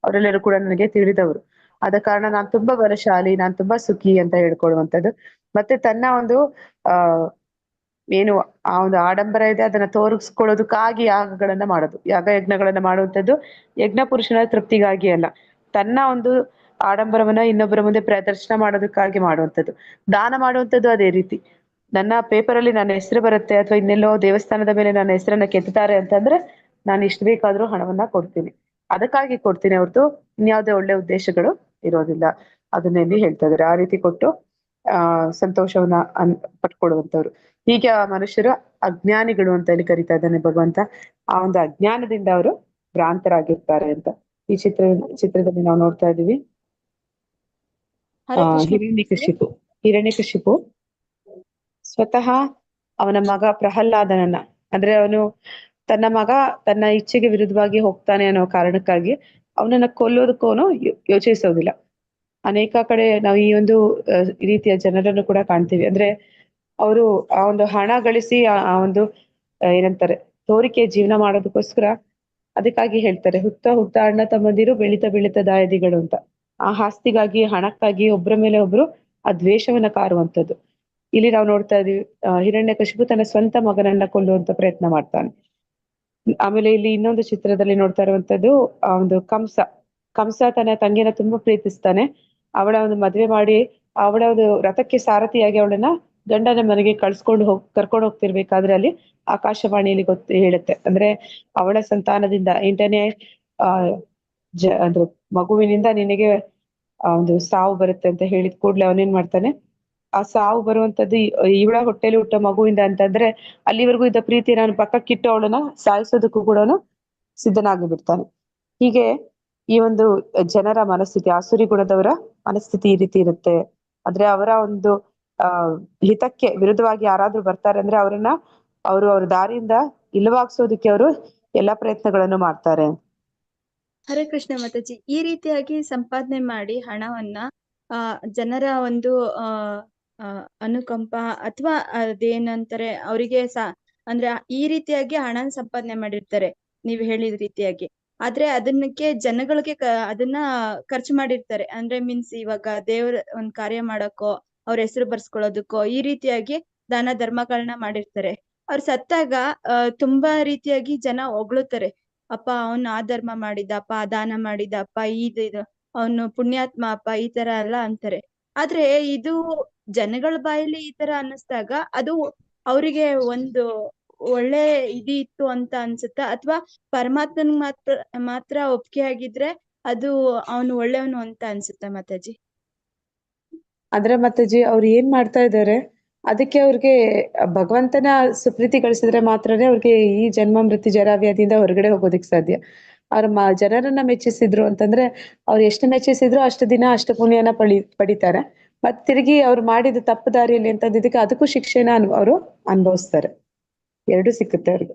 ಅವರೆಲ್ಲರೂ ಕೂಡ ನನಗೆ ತಿಳಿದವರು. ಆದ ಕಾರಣ ನಾನು ತುಂಬಾ ಬಲಶಾಲಿ, ನಾನು ತುಂಬಾ ಸುಖಿ ಅಂತ ಹೇಳ್ಕೊಳ್ಳುವಂಥದ್ದು. ಮತ್ತೆ ತನ್ನ ಒಂದು ಏನು ಆ ಒಂದು ಆಡಂಬರ ಇದೆ ಅದನ್ನ ತೋರಿಸ್ಕೊಳ್ಳೋದಕ್ಕಾಗಿ ಯಾಗಗಳನ್ನ ಮಾಡೋದು, ಯಜ್ಞಗಳನ್ನ ಮಾಡುವಂಥದ್ದು ಯಜ್ಞ ಪುರುಷನ ತೃಪ್ತಿಗಾಗಿ ಅಲ್ಲ, ತನ್ನ ಒಂದು ಆಡಂಬರವನ್ನ ಇನ್ನೊಬ್ಬರ ಮುಂದೆ ಪ್ರದರ್ಶನ ಮಾಡೋದಕ್ಕಾಗಿ ಮಾಡುವಂಥದ್ದು. ದಾನ ಮಾಡುವಂಥದ್ದು ಅದೇ ರೀತಿ. ನನ್ನ ಪೇಪರ್ ಅಲ್ಲಿ ನನ್ನ ಹೆಸರು ಬರುತ್ತೆ ಅಥವಾ ಇನ್ನೆಲ್ಲೋ ದೇವಸ್ಥಾನದ ಮೇಲೆ ನನ್ನ ಹೆಸರನ್ನ ಕೆತ್ತಾರೆ ಅಂತಂದ್ರೆ ನಾನು ಇಷ್ಟು ಬೇಕಾದ್ರೂ ಹಣವನ್ನ ಕೊಡ್ತೀನಿ, ಅದಕ್ಕಾಗಿ ಕೊಡ್ತೀನಿ ಹೊರತು ಇನ್ಯಾವುದೇ ಒಳ್ಳೆ ಉದ್ದೇಶಗಳು ಇರೋದಿಲ್ಲ. ಅದನ್ನ ಇಲ್ಲಿ ಹೇಳ್ತಾ ಇದ್ದಾರೆ. ಆ ರೀತಿ ಕೊಟ್ಟು ಸಂತೋಷವನ್ನ ಪಟ್ಕೊಡುವಂತವ್ರು. ಹೀಗೆ ಆ ಮನುಷ್ಯರು ಅಜ್ಞಾನಿಗಳು ಅಂತ ಇಲ್ಲಿ ಕರಿತಾ ಇದ್ದಾನೆ ಭಗವಂತ. ಆ ಒಂದು ಅಜ್ಞಾನದಿಂದ ಅವರು ಭ್ರಾಂತರಾಗಿರ್ತಾರೆ ಅಂತ ಈ ಚಿತ್ರದಲ್ಲಿ ನಾವು ನೋಡ್ತಾ ಇದೀವಿ. ಹರೇ ಕೃಷ್ಣ. ಹಿರಣ್ಯಕಶಿಪು ಸ್ವತಃ ಅವನ ಮಗ ಪ್ರಹ್ಲಾದನನ್ನ ಅಂದ್ರೆ ಅವನು ತನ್ನ ಮಗ ತನ್ನ ಇಚ್ಛೆಗೆ ವಿರುದ್ಧವಾಗಿ ಹೋಗ್ತಾನೆ ಅನ್ನೋ ಕಾರಣಕ್ಕಾಗಿ ಅವನನ್ನ ಕೊಲ್ಲೋದಕ್ಕೂ ಯೋಚಿಸೋದಿಲ್ಲ. ಅನೇಕ ಕಡೆ ನಾವು ಈ ಒಂದು ರೀತಿಯ ಜನರನ್ನು ಕೂಡ ಕಾಣ್ತೀವಿ. ಅಂದ್ರೆ ಅವರು ಆ ಒಂದು ಹಣ ಗಳಿಸಿ ಆ ಒಂದು ಏನಂತಾರೆ ತೋರಿಕೆ ಜೀವನ ಮಾಡೋದಕ್ಕೋಸ್ಕರ ಅದಕ್ಕಾಗಿ ಹೇಳ್ತಾರೆ ಹುತ್ತ ಅಣ್ಣ ತಮ್ಮಂದಿರು ಬೆಳಿತ ದಾಯದಿಗಳು ಅಂತ. ಆ ಆಸ್ತಿಗಾಗಿ ಹಣಕ್ಕಾಗಿ ಒಬ್ಬರ ಮೇಲೆ ಒಬ್ರು ಆ ದ್ವೇಷವನ್ನ ಕಾರುವಂಥದ್ದು ಇಲ್ಲಿ ನಾವು ನೋಡ್ತಾ ಇದೀವಿ. ಹಿರಣ್ಯಕಶಿಪು ತನ್ನ ಸ್ವಂತ ಮಗನನ್ನ ಕೊಲ್ಲುವಂತ ಪ್ರಯತ್ನ ಮಾಡ್ತಾನೆ. ಆಮೇಲೆ ಇಲ್ಲಿ ಇನ್ನೊಂದು ಚಿತ್ರದಲ್ಲಿ ನೋಡ್ತಾ ಇರುವಂತದ್ದು ಆ ಒಂದು ಕಂಸ ತನ್ನ ತಂಗಿನ ತುಂಬಾ ಪ್ರೀತಿಸ್ತಾನೆ. ಅವಳ ಒಂದು ಮದ್ವೆ ಮಾಡಿ ಅವಳ ಒಂದು ರಥಕ್ಕೆ ಸಾರಥಿಯಾಗಿ ಅವಳನ್ನ ಗಂಡನ ಮನೆಗೆ ಕರ್ಕೊಂಡು ಹೋಗ್ತಿರ್ಬೇಕಾದ್ರೆ ಅಲ್ಲಿ ಆಕಾಶವಾಣಿಯಲ್ಲಿ ಹೇಳುತ್ತೆ ಅಂದ್ರೆ ಅವಳ ಸಂತಾನದಿಂದ 8ನೇ ಅಂದ್ರೆ ಮಗುವಿನಿಂದ ನಿನಗೆ ಒಂದು ಸಾವು ಬರುತ್ತೆ ಅಂತ ಹೇಳಿದ ಕೂಡ್ಲೆ ಅವನೇನ್ ಮಾಡ್ತಾನೆ, ಆ ಸಾವು ಬರುವಂತದ್ದು ಇವಳ ಹೊಟ್ಟೆಲಿ ಹುಟ್ಟೋ ಮಗುವಿಂದ ಅಂತಂದ್ರೆ ಅಲ್ಲಿವರೆಗೂ ಇದ್ದ ಪ್ರೀತಿ ನಾನು ಪಕ್ಕಕ್ಕಿಟ್ಟು ಅವಳನ್ನ ಸಾಯಿಸೋದಕ್ಕೂ ಕೂಡ ಸಿದ್ಧನಾಗಿ ಬಿಡ್ತಾನೆ. ಹೀಗೆ ಈ ಒಂದು ಜನರ ಮನಸ್ಥಿತಿ, ಆಸುರಿ ಗುಣದವರ ಮನಸ್ಥಿತಿ ಈ ರೀತಿ ಇರುತ್ತೆ. ಆದ್ರೆ ಅವರ ಒಂದು ಹಿತಕ್ಕೆ ವಿರುದ್ಧವಾಗಿ ಯಾರಾದ್ರೂ ಬರ್ತಾರೆ ಅಂದ್ರೆ ಅವ್ರ ದಾರಿಯಿಂದ ಇಲ್ಲವಾಗ್ಸೋದಕ್ಕೆ ಅವರು ಎಲ್ಲಾ ಪ್ರಯತ್ನಗಳನ್ನು ಮಾಡ್ತಾರೆ. ಹರೇ ಕೃಷ್ಣ ಮಾತಾಜಿ, ಈ ರೀತಿಯಾಗಿ ಸಂಪಾದನೆ ಮಾಡಿ ಹಣವನ್ನ ಜನರ ಒಂದು ಅನುಕಂಪ ಅಥವಾ ಅದೇನಂತಾರೆ ಅವರಿಗೆ ಅಂದ್ರೆ ಈ ರೀತಿಯಾಗಿ ಹಣ ಸಂಪಾದನೆ ಮಾಡಿರ್ತಾರೆ ನೀವು ಹೇಳಿದ ರೀತಿಯಾಗಿ. ಆದ್ರೆ ಅದನ್ನಕ್ಕೆ ಜನಗಳಿಗೆ ಅದನ್ನ ಖರ್ಚು ಮಾಡಿರ್ತಾರೆ. ಅಂದ್ರೆ ಮೀನ್ಸ್ ಇವಾಗ ದೇವ್ರ ಒಂದ್ ಕಾರ್ಯ ಮಾಡಕ್ಕೋ ಅವ್ರ ಹೆಸರು ಬರ್ಸ್ಕೊಳ್ಳೋದಕ್ಕೋ ಈ ರೀತಿಯಾಗಿ ದಾನ ಧರ್ಮಗಳನ್ನ ಮಾಡಿರ್ತಾರೆ. ಅವ್ರು ಸತ್ತಾಗ ತುಂಬಾ ರೀತಿಯಾಗಿ ಜನ ಹೊಗಳುತ್ತಾರೆ. ಅಪ್ಪ ಅವನು ಆ ಧರ್ಮ ಮಾಡಿದಪ್ಪ, ಆ ದಾನ ಮಾಡಿದಪ್ಪ, ಇದು ಅವನು ಪುಣ್ಯಾತ್ಮ ಅಪ್ಪ, ಈ ತರ ಎಲ್ಲ ಅಂತಾರೆ. ಆದ್ರೆ ಇದು ಜನಗಳ ಬಾಯಲ್ಲಿ ಈ ತರ ಅನ್ನಿಸ್ದಾಗ ಅದು ಅವರಿಗೆ ಒಂದು ಒಳ್ಳೆ ಇತ್ತು ಅಂತ ಅನ್ಸುತ್ತಾ, ಅಥವಾ ಪರಮಾತ್ಮನ್ ಮಾತ್ರ ಒಪ್ಪಿಗೆ ಆಗಿದ್ರೆ ಅದು ಅವನು ಒಳ್ಳೆಯವನು ಅಂತ ಅನ್ಸುತ್ತಾ ಮಾತಾಜಿ? ಅಂದ್ರೆ ಮಾತಾಜಿ ಅವ್ರು ಏನ್ ಮಾಡ್ತಾ ಇದ್ದಾರೆ, ಅದಕ್ಕೆ ಅವ್ರಿಗೆ ಭಗವಂತನ ಸುಪ್ರೀತಿ ಗಳಿಸಿದ್ರೆ ಮಾತ್ರನೇ ಅವ್ರಿಗೆ ಈ ಜನ್ಮ ಮೃತ್ಯು ಜರಾವ್ಯಾಧಿಯಿಂದ ಹೊರಗಡೆ ಹೋಗೋದಿಕ್ ಸಾಧ್ಯ. ಅವ್ರ ಜನರನ್ನ ಮೆಚ್ಚಿಸಿದ್ರು ಅಂತಂದ್ರೆ ಅವ್ರು ಎಷ್ಟು ಮೆಚ್ಚಿಸಿದ್ರು ಅಷ್ಟು ದಿನ ಅಷ್ಟು ಪುಣ್ಯನ ಪಡಿತಾರೆ. ಮತ್ ತಿರುಗಿ ಅವ್ರು ಮಾಡಿದ ತಪ್ಪು ದಾರಿಯಲ್ಲಿ ಅಂತಂದಿದ್ದಕ್ಕೆ ಅದಕ್ಕೂ ಶಿಕ್ಷೆನ ಅವರು ಅನುಭವಿಸ್ತಾರೆ. ಎರಡು ಸಿಕ್ಕುತ್ತೆ ಅವ್ರಿಗೆ.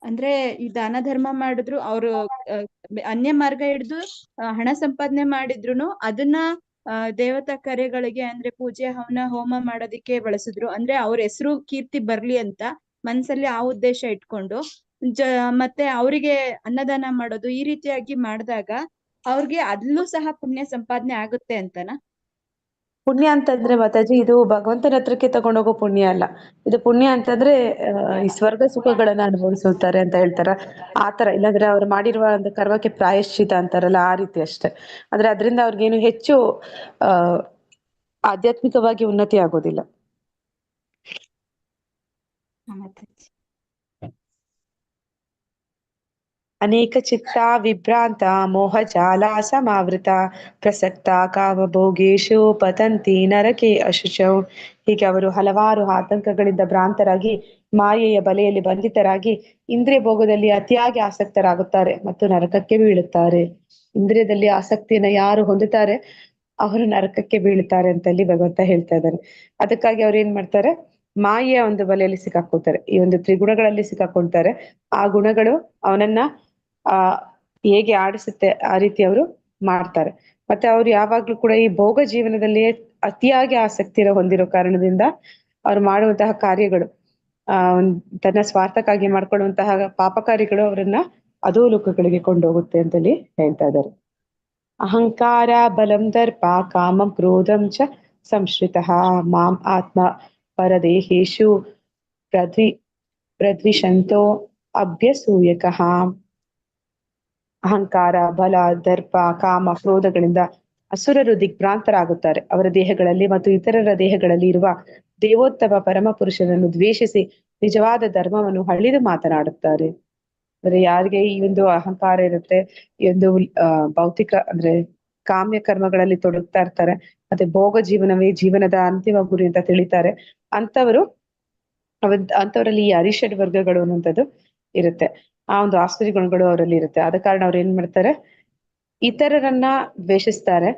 ಅಂದ್ರೆ ಈ ದಾನ ಧರ್ಮ ಮಾಡಿದ್ರು ಅವರು ಅನ್ಯ ಮಾರ್ಗ ಹಿಡಿದು ಹಣ ಸಂಪಾದನೆ ಮಾಡಿದ್ರು ಅದನ್ನ ದೇವತಾ ಕಾರ್ಯಗಳಿಗೆ ಅಂದ್ರೆ ಪೂಜೆ ಹವನ ಹೋಮ ಮಾಡೋದಿಕ್ಕೆ ಬಳಸಿದ್ರು. ಅಂದ್ರೆ ಅವ್ರ ಹೆಸರು ಕೀರ್ತಿ ಬರ್ಲಿ ಅಂತ ಮನ್ಸಲ್ಲಿ ಆ ಉದ್ದೇಶ ಇಟ್ಕೊಂಡು ಮತ್ತೆ ಅವರಿಗೆ ಅನ್ನದಾನ ಮಾಡೋದು ಈ ರೀತಿಯಾಗಿ ಮಾಡಿದಾಗ ಅವ್ರಿಗೆ ಅದ್ಲೂ ಸಹ ಪುಣ್ಯ ಸಂಪಾದನೆ ಆಗುತ್ತೆ ಅಂತನಾ? ಪುಣ್ಯ ಅಂತಂದ್ರೆ ಮಾತಾಜಿ ಇದು ಭಗವಂತನ ಹತ್ರಕ್ಕೆ ತಗೊಂಡೋಗೋ ಪುಣ್ಯ ಅಲ್ಲ. ಇದು ಪುಣ್ಯ ಅಂತಂದ್ರೆ ಈ ಸ್ವರ್ಗ ಸುಖಗಳನ್ನ ಅನುಭವಿಸುತ್ತಾರೆ ಅಂತ ಹೇಳ್ತಾರ. ಆತರ ಇಲ್ಲಾಂದ್ರೆ ಅವ್ರು ಮಾಡಿರುವ ಒಂದು ಕರ್ಮಕ್ಕೆ ಪ್ರಾಯಶ್ಚಿತ ಅಂತಾರಲ್ಲ ಆ ರೀತಿ ಅಷ್ಟೇ. ಆದ್ರೆ ಅದರಿಂದ ಅವ್ರಿಗೇನು ಹೆಚ್ಚು ಆಧ್ಯಾತ್ಮಿಕವಾಗಿ ಉನ್ನತಿ ಆಗೋದಿಲ್ಲ. ಅನೇಕ ಚಿತ್ತ ವಿಭ್ರಾಂತ ಮೋಹ ಜಾಲ ಸಮಾವೃತ ಪ್ರಸಕ್ತ ಕಾಮಭೋಗೇಶು ಪತಂತಿ ನರಕೆ ಅಶುಚೌ. ಹೀಗೆ ಅವರು ಹಲವಾರು ಆತಂಕಗಳಿಂದ ಭ್ರಾಂತರಾಗಿ ಮಾಯೆಯ ಬಲೆಯಲ್ಲಿ ಬಂಧಿತರಾಗಿ ಇಂದ್ರಿಯ ಭೋಗದಲ್ಲಿ ಅತಿಯಾಗಿ ಆಸಕ್ತರಾಗುತ್ತಾರೆ ಮತ್ತು ನರಕಕ್ಕೆ ಬೀಳುತ್ತಾರೆ. ಇಂದ್ರಿಯದಲ್ಲಿ ಆಸಕ್ತಿಯನ್ನ ಯಾರು ಹೊಂದುತ್ತಾರೆ ಅವರು ನರಕಕ್ಕೆ ಬೀಳುತ್ತಾರೆ ಅಂತಲ್ಲಿ ಭಗವಂತ ಹೇಳ್ತಾ ಇದ್ದಾರೆ. ಅದಕ್ಕಾಗಿ ಅವ್ರು ಏನ್ ಮಾಡ್ತಾರೆ, ಮಾಯೆಯ ಒಂದು ಬಲೆಯಲ್ಲಿ ಸಿಕ್ಕಾಕೊಳ್ತಾರೆ. ಈ ಒಂದು ತ್ರಿಗುಣಗಳಲ್ಲಿ ಸಿಕ್ಕಾಕೊಳ್ತಾರೆ. ಆ ಗುಣಗಳು ಅವನನ್ನ ಹೇಗೆ ಆಡಿಸುತ್ತೆ ಆ ರೀತಿ ಅವರು ಮಾಡ್ತಾರೆ. ಮತ್ತೆ ಅವ್ರು ಯಾವಾಗ್ಲೂ ಕೂಡ ಈ ಭೋಗ ಜೀವನದಲ್ಲಿಯೇ ಅತಿಯಾಗಿ ಆಸಕ್ತಿ ಹೊಂದಿರೋ ಕಾರಣದಿಂದ ಅವ್ರು ಮಾಡುವಂತಹ ಕಾರ್ಯಗಳು ತನ್ನ ಸ್ವಾರ್ಥಕ್ಕಾಗಿ ಮಾಡ್ಕೊಳ್ಳುವಂತಹ ಪಾಪ ಕಾರ್ಯಗಳು ಅವರನ್ನ ಅಧೋಲೋಕಗಳಿಗೆ ಕೊಂಡೋಗುತ್ತೆ ಅಂತಲ್ಲಿ ಹೇಳ್ತಾ ಇದ್ದಾರೆ. ಅಹಂಕಾರ ಬಲಂ ದರ್ಪ ಕಾಮಂ ಕ್ರೋಧಂ ಚ ಸಂಶ್ರಿತಃ ಮಾಂ ಆತ್ಮ ಪರದೇಹೇಶು ಪ್ರದ್ವಿಷಂತೋ ಅಭ್ಯಸೂಯಕಃ. ಅಹಂಕಾರ, ಬಲ, ದರ್ಪ, ಕಾಮ, ಕ್ರೋಧಗಳಿಂದ ಅಸುರರು ದಿಗ್ಭ್ರಾಂತರಾಗುತ್ತಾರೆ. ಅವರ ದೇಹಗಳಲ್ಲಿ ಮತ್ತು ಇತರರ ದೇಹಗಳಲ್ಲಿ ಇರುವ ದೇವೋತ್ತಮ ಪರಮ ಪುರುಷನನ್ನು ದ್ವೇಷಿಸಿ ನಿಜವಾದ ಧರ್ಮವನ್ನು ಹಳಿದು ಮಾತನಾಡುತ್ತಾರೆ. ಅಂದ್ರೆ ಯಾರಿಗೆ ಈ ಒಂದು ಅಹಂಕಾರ ಇರುತ್ತೆ, ಈ ಒಂದು ಭೌತಿಕ ಅಂದ್ರೆ ಕಾಮ್ಯ ಕರ್ಮಗಳಲ್ಲಿ ತೊಡಗ್ತಾ ಇರ್ತಾರೆ, ಮತ್ತೆ ಭೋಗ ಜೀವನವೇ ಜೀವನದ ಅಂತಿಮ ಗುರಿ ಅಂತ ತಿಳಿತಾರೆ, ಅಂತವರಲ್ಲಿ ಈ ಅರಿಷಡ್ ವರ್ಗಗಳು ಅನ್ನುವಂಥದ್ದು ಇರುತ್ತೆ. ಆ ಒಂದು ಆಸುರಿ ಗುಣಗಳು ಅವರಲ್ಲಿ ಇರುತ್ತೆ. ಆದ ಕಾರಣ ಅವ್ರು ಏನ್ ಮಾಡ್ತಾರೆ, ಇತರರನ್ನ ದ್ವೇಷಿಸ್ತಾರೆ.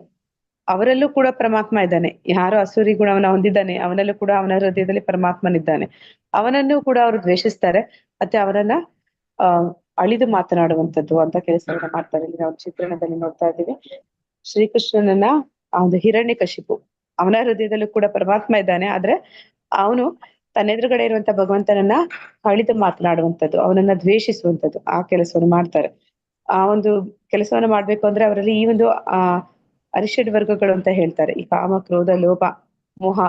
ಅವರಲ್ಲೂ ಕೂಡ ಪರಮಾತ್ಮ ಇದ್ದಾನೆ. ಯಾರು ಅಸುರಿ ಗುಣವನ್ನ ಹೊಂದಿದ್ದಾನೆ ಅವನಲ್ಲೂ ಕೂಡ ಅವನ ಹೃದಯದಲ್ಲಿ ಪರಮಾತ್ಮನಿದ್ದಾನೆ. ಅವನನ್ನು ಕೂಡ ಅವರು ದ್ವೇಷಿಸ್ತಾರೆ. ಮತ್ತೆ ಅವರನ್ನ ಅಳಿದು ಮಾತನಾಡುವಂಥದ್ದು ಅಂತ ಕೆಲಸವನ್ನ ಮಾಡ್ತಾರೆ. ಇಲ್ಲಿ ನಾವು ಚಿತ್ರಣದಲ್ಲಿ ನೋಡ್ತಾ ಇದ್ದೀವಿ ಶ್ರೀಕೃಷ್ಣನನ್ನ ಆ ಒಂದು ಹಿರಣ್ಯಕಶಿಪು, ಅವನ ಹೃದಯದಲ್ಲೂ ಕೂಡ ಪರಮಾತ್ಮ ಇದ್ದಾನೆ. ಆದ್ರೆ ಅವನು ತನ್ನ ಎದುರುಗಡೆ ಇರುವಂತ ಭಗವಂತನನ್ನ ಅಳಿದು ಮಾತನಾಡುವಂಥದ್ದು, ಅವನನ್ನ ದ್ವೇಷಿಸುವಂಥದ್ದು ಆ ಕೆಲಸವನ್ನು ಮಾಡ್ತಾರೆ. ಆ ಒಂದು ಕೆಲಸವನ್ನ ಮಾಡ್ಬೇಕು ಅಂದ್ರೆ ಅವರಲ್ಲಿ ಈ ಒಂದು ಅರಿಷಡ್ ವರ್ಗಗಳು ಅಂತ ಹೇಳ್ತಾರೆ. ಈ ಕಾಮ, ಕ್ರೋಧ, ಲೋಭ, ಮೋಹ,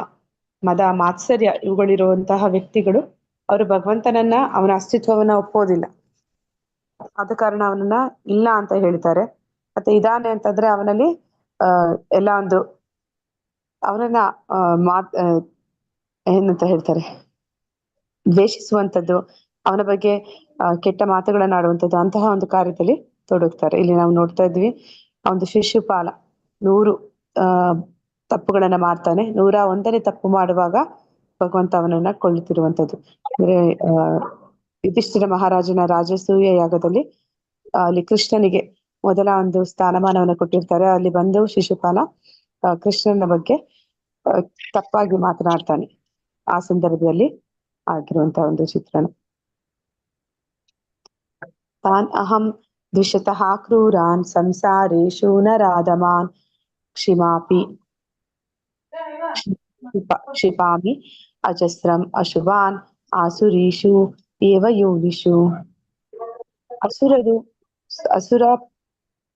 ಮದ, ಮಾತ್ಸರ್ಯ ಇವುಗಳಿರುವಂತಹ ವ್ಯಕ್ತಿಗಳು ಅವರು ಭಗವಂತನನ್ನ ಅವನ ಅಸ್ತಿತ್ವವನ್ನ ಒಪ್ಪೋದಿಲ್ಲ. ಆದ ಕಾರಣ ಅವನನ್ನ ಇಲ್ಲ ಅಂತ ಹೇಳ್ತಾರೆ. ಮತ್ತೆ ಇದಾನೆ ಅಂತಂದ್ರೆ ಅವನಲ್ಲಿ ಎಲ್ಲ ಒಂದು ಅವನನ್ನ ಏನಂತ ಹೇಳ್ತಾರೆ, ದ್ವೇಷಿಸುವಂಥದ್ದು, ಅವನ ಬಗ್ಗೆ ಕೆಟ್ಟ ಮಾತುಗಳನ್ನ ಆಡುವಂಥದ್ದು, ಅಂತಹ ಒಂದು ಕಾರ್ಯದಲ್ಲಿ ತೊಡಗ್ತಾರೆ. ಇಲ್ಲಿ ನಾವು ನೋಡ್ತಾ ಇದ್ವಿ ಆ ಒಂದು ಶಿಶುಪಾಲ 100 ತಪ್ಪುಗಳನ್ನ ಮಾಡ್ತಾನೆ. 101ನೇ ತಪ್ಪು ಮಾಡುವಾಗ ಭಗವಂತ ಅವನನ್ನ ಕೊಲ್ಲುತ್ತಿರುವಂತದ್ದು. ಅಂದ್ರೆ ಯುಧಿಷ್ಠಿರ ಮಹಾರಾಜನ ರಾಜಸೂಯ ಯಾಗದಲ್ಲಿ ಅಲ್ಲಿ ಕೃಷ್ಣನಿಗೆ ಮೊದಲ ಒಂದು ಸ್ಥಾನಮಾನವನ್ನ ಕೊಟ್ಟಿರ್ತಾರೆ. ಅಲ್ಲಿ ಬಂದು ಶಿಶುಪಾಲ ಕೃಷ್ಣನ ಬಗ್ಗೆ ತಪ್ಪಾಗಿ ಮಾತನಾಡ್ತಾನೆ. ಆ ಸಂದರ್ಭದಲ್ಲಿ ಆಗಿರುವಂತ ಒಂದು ಚಿತ್ರಣ. ತಾನ್ ಅಹಂ ದ್ವಿಷತಃ ಕ್ರೂರಾನ್ ಸಂಸಾರೇಶು ನರಾಧಮಾನ್ ಕ್ಷಿಪಾಮಿ ಅಜಸ್ರಂ ಅಶುಭಾನ್ ಆಸುರೀಷು ಏವ ಯೋನಿಷು.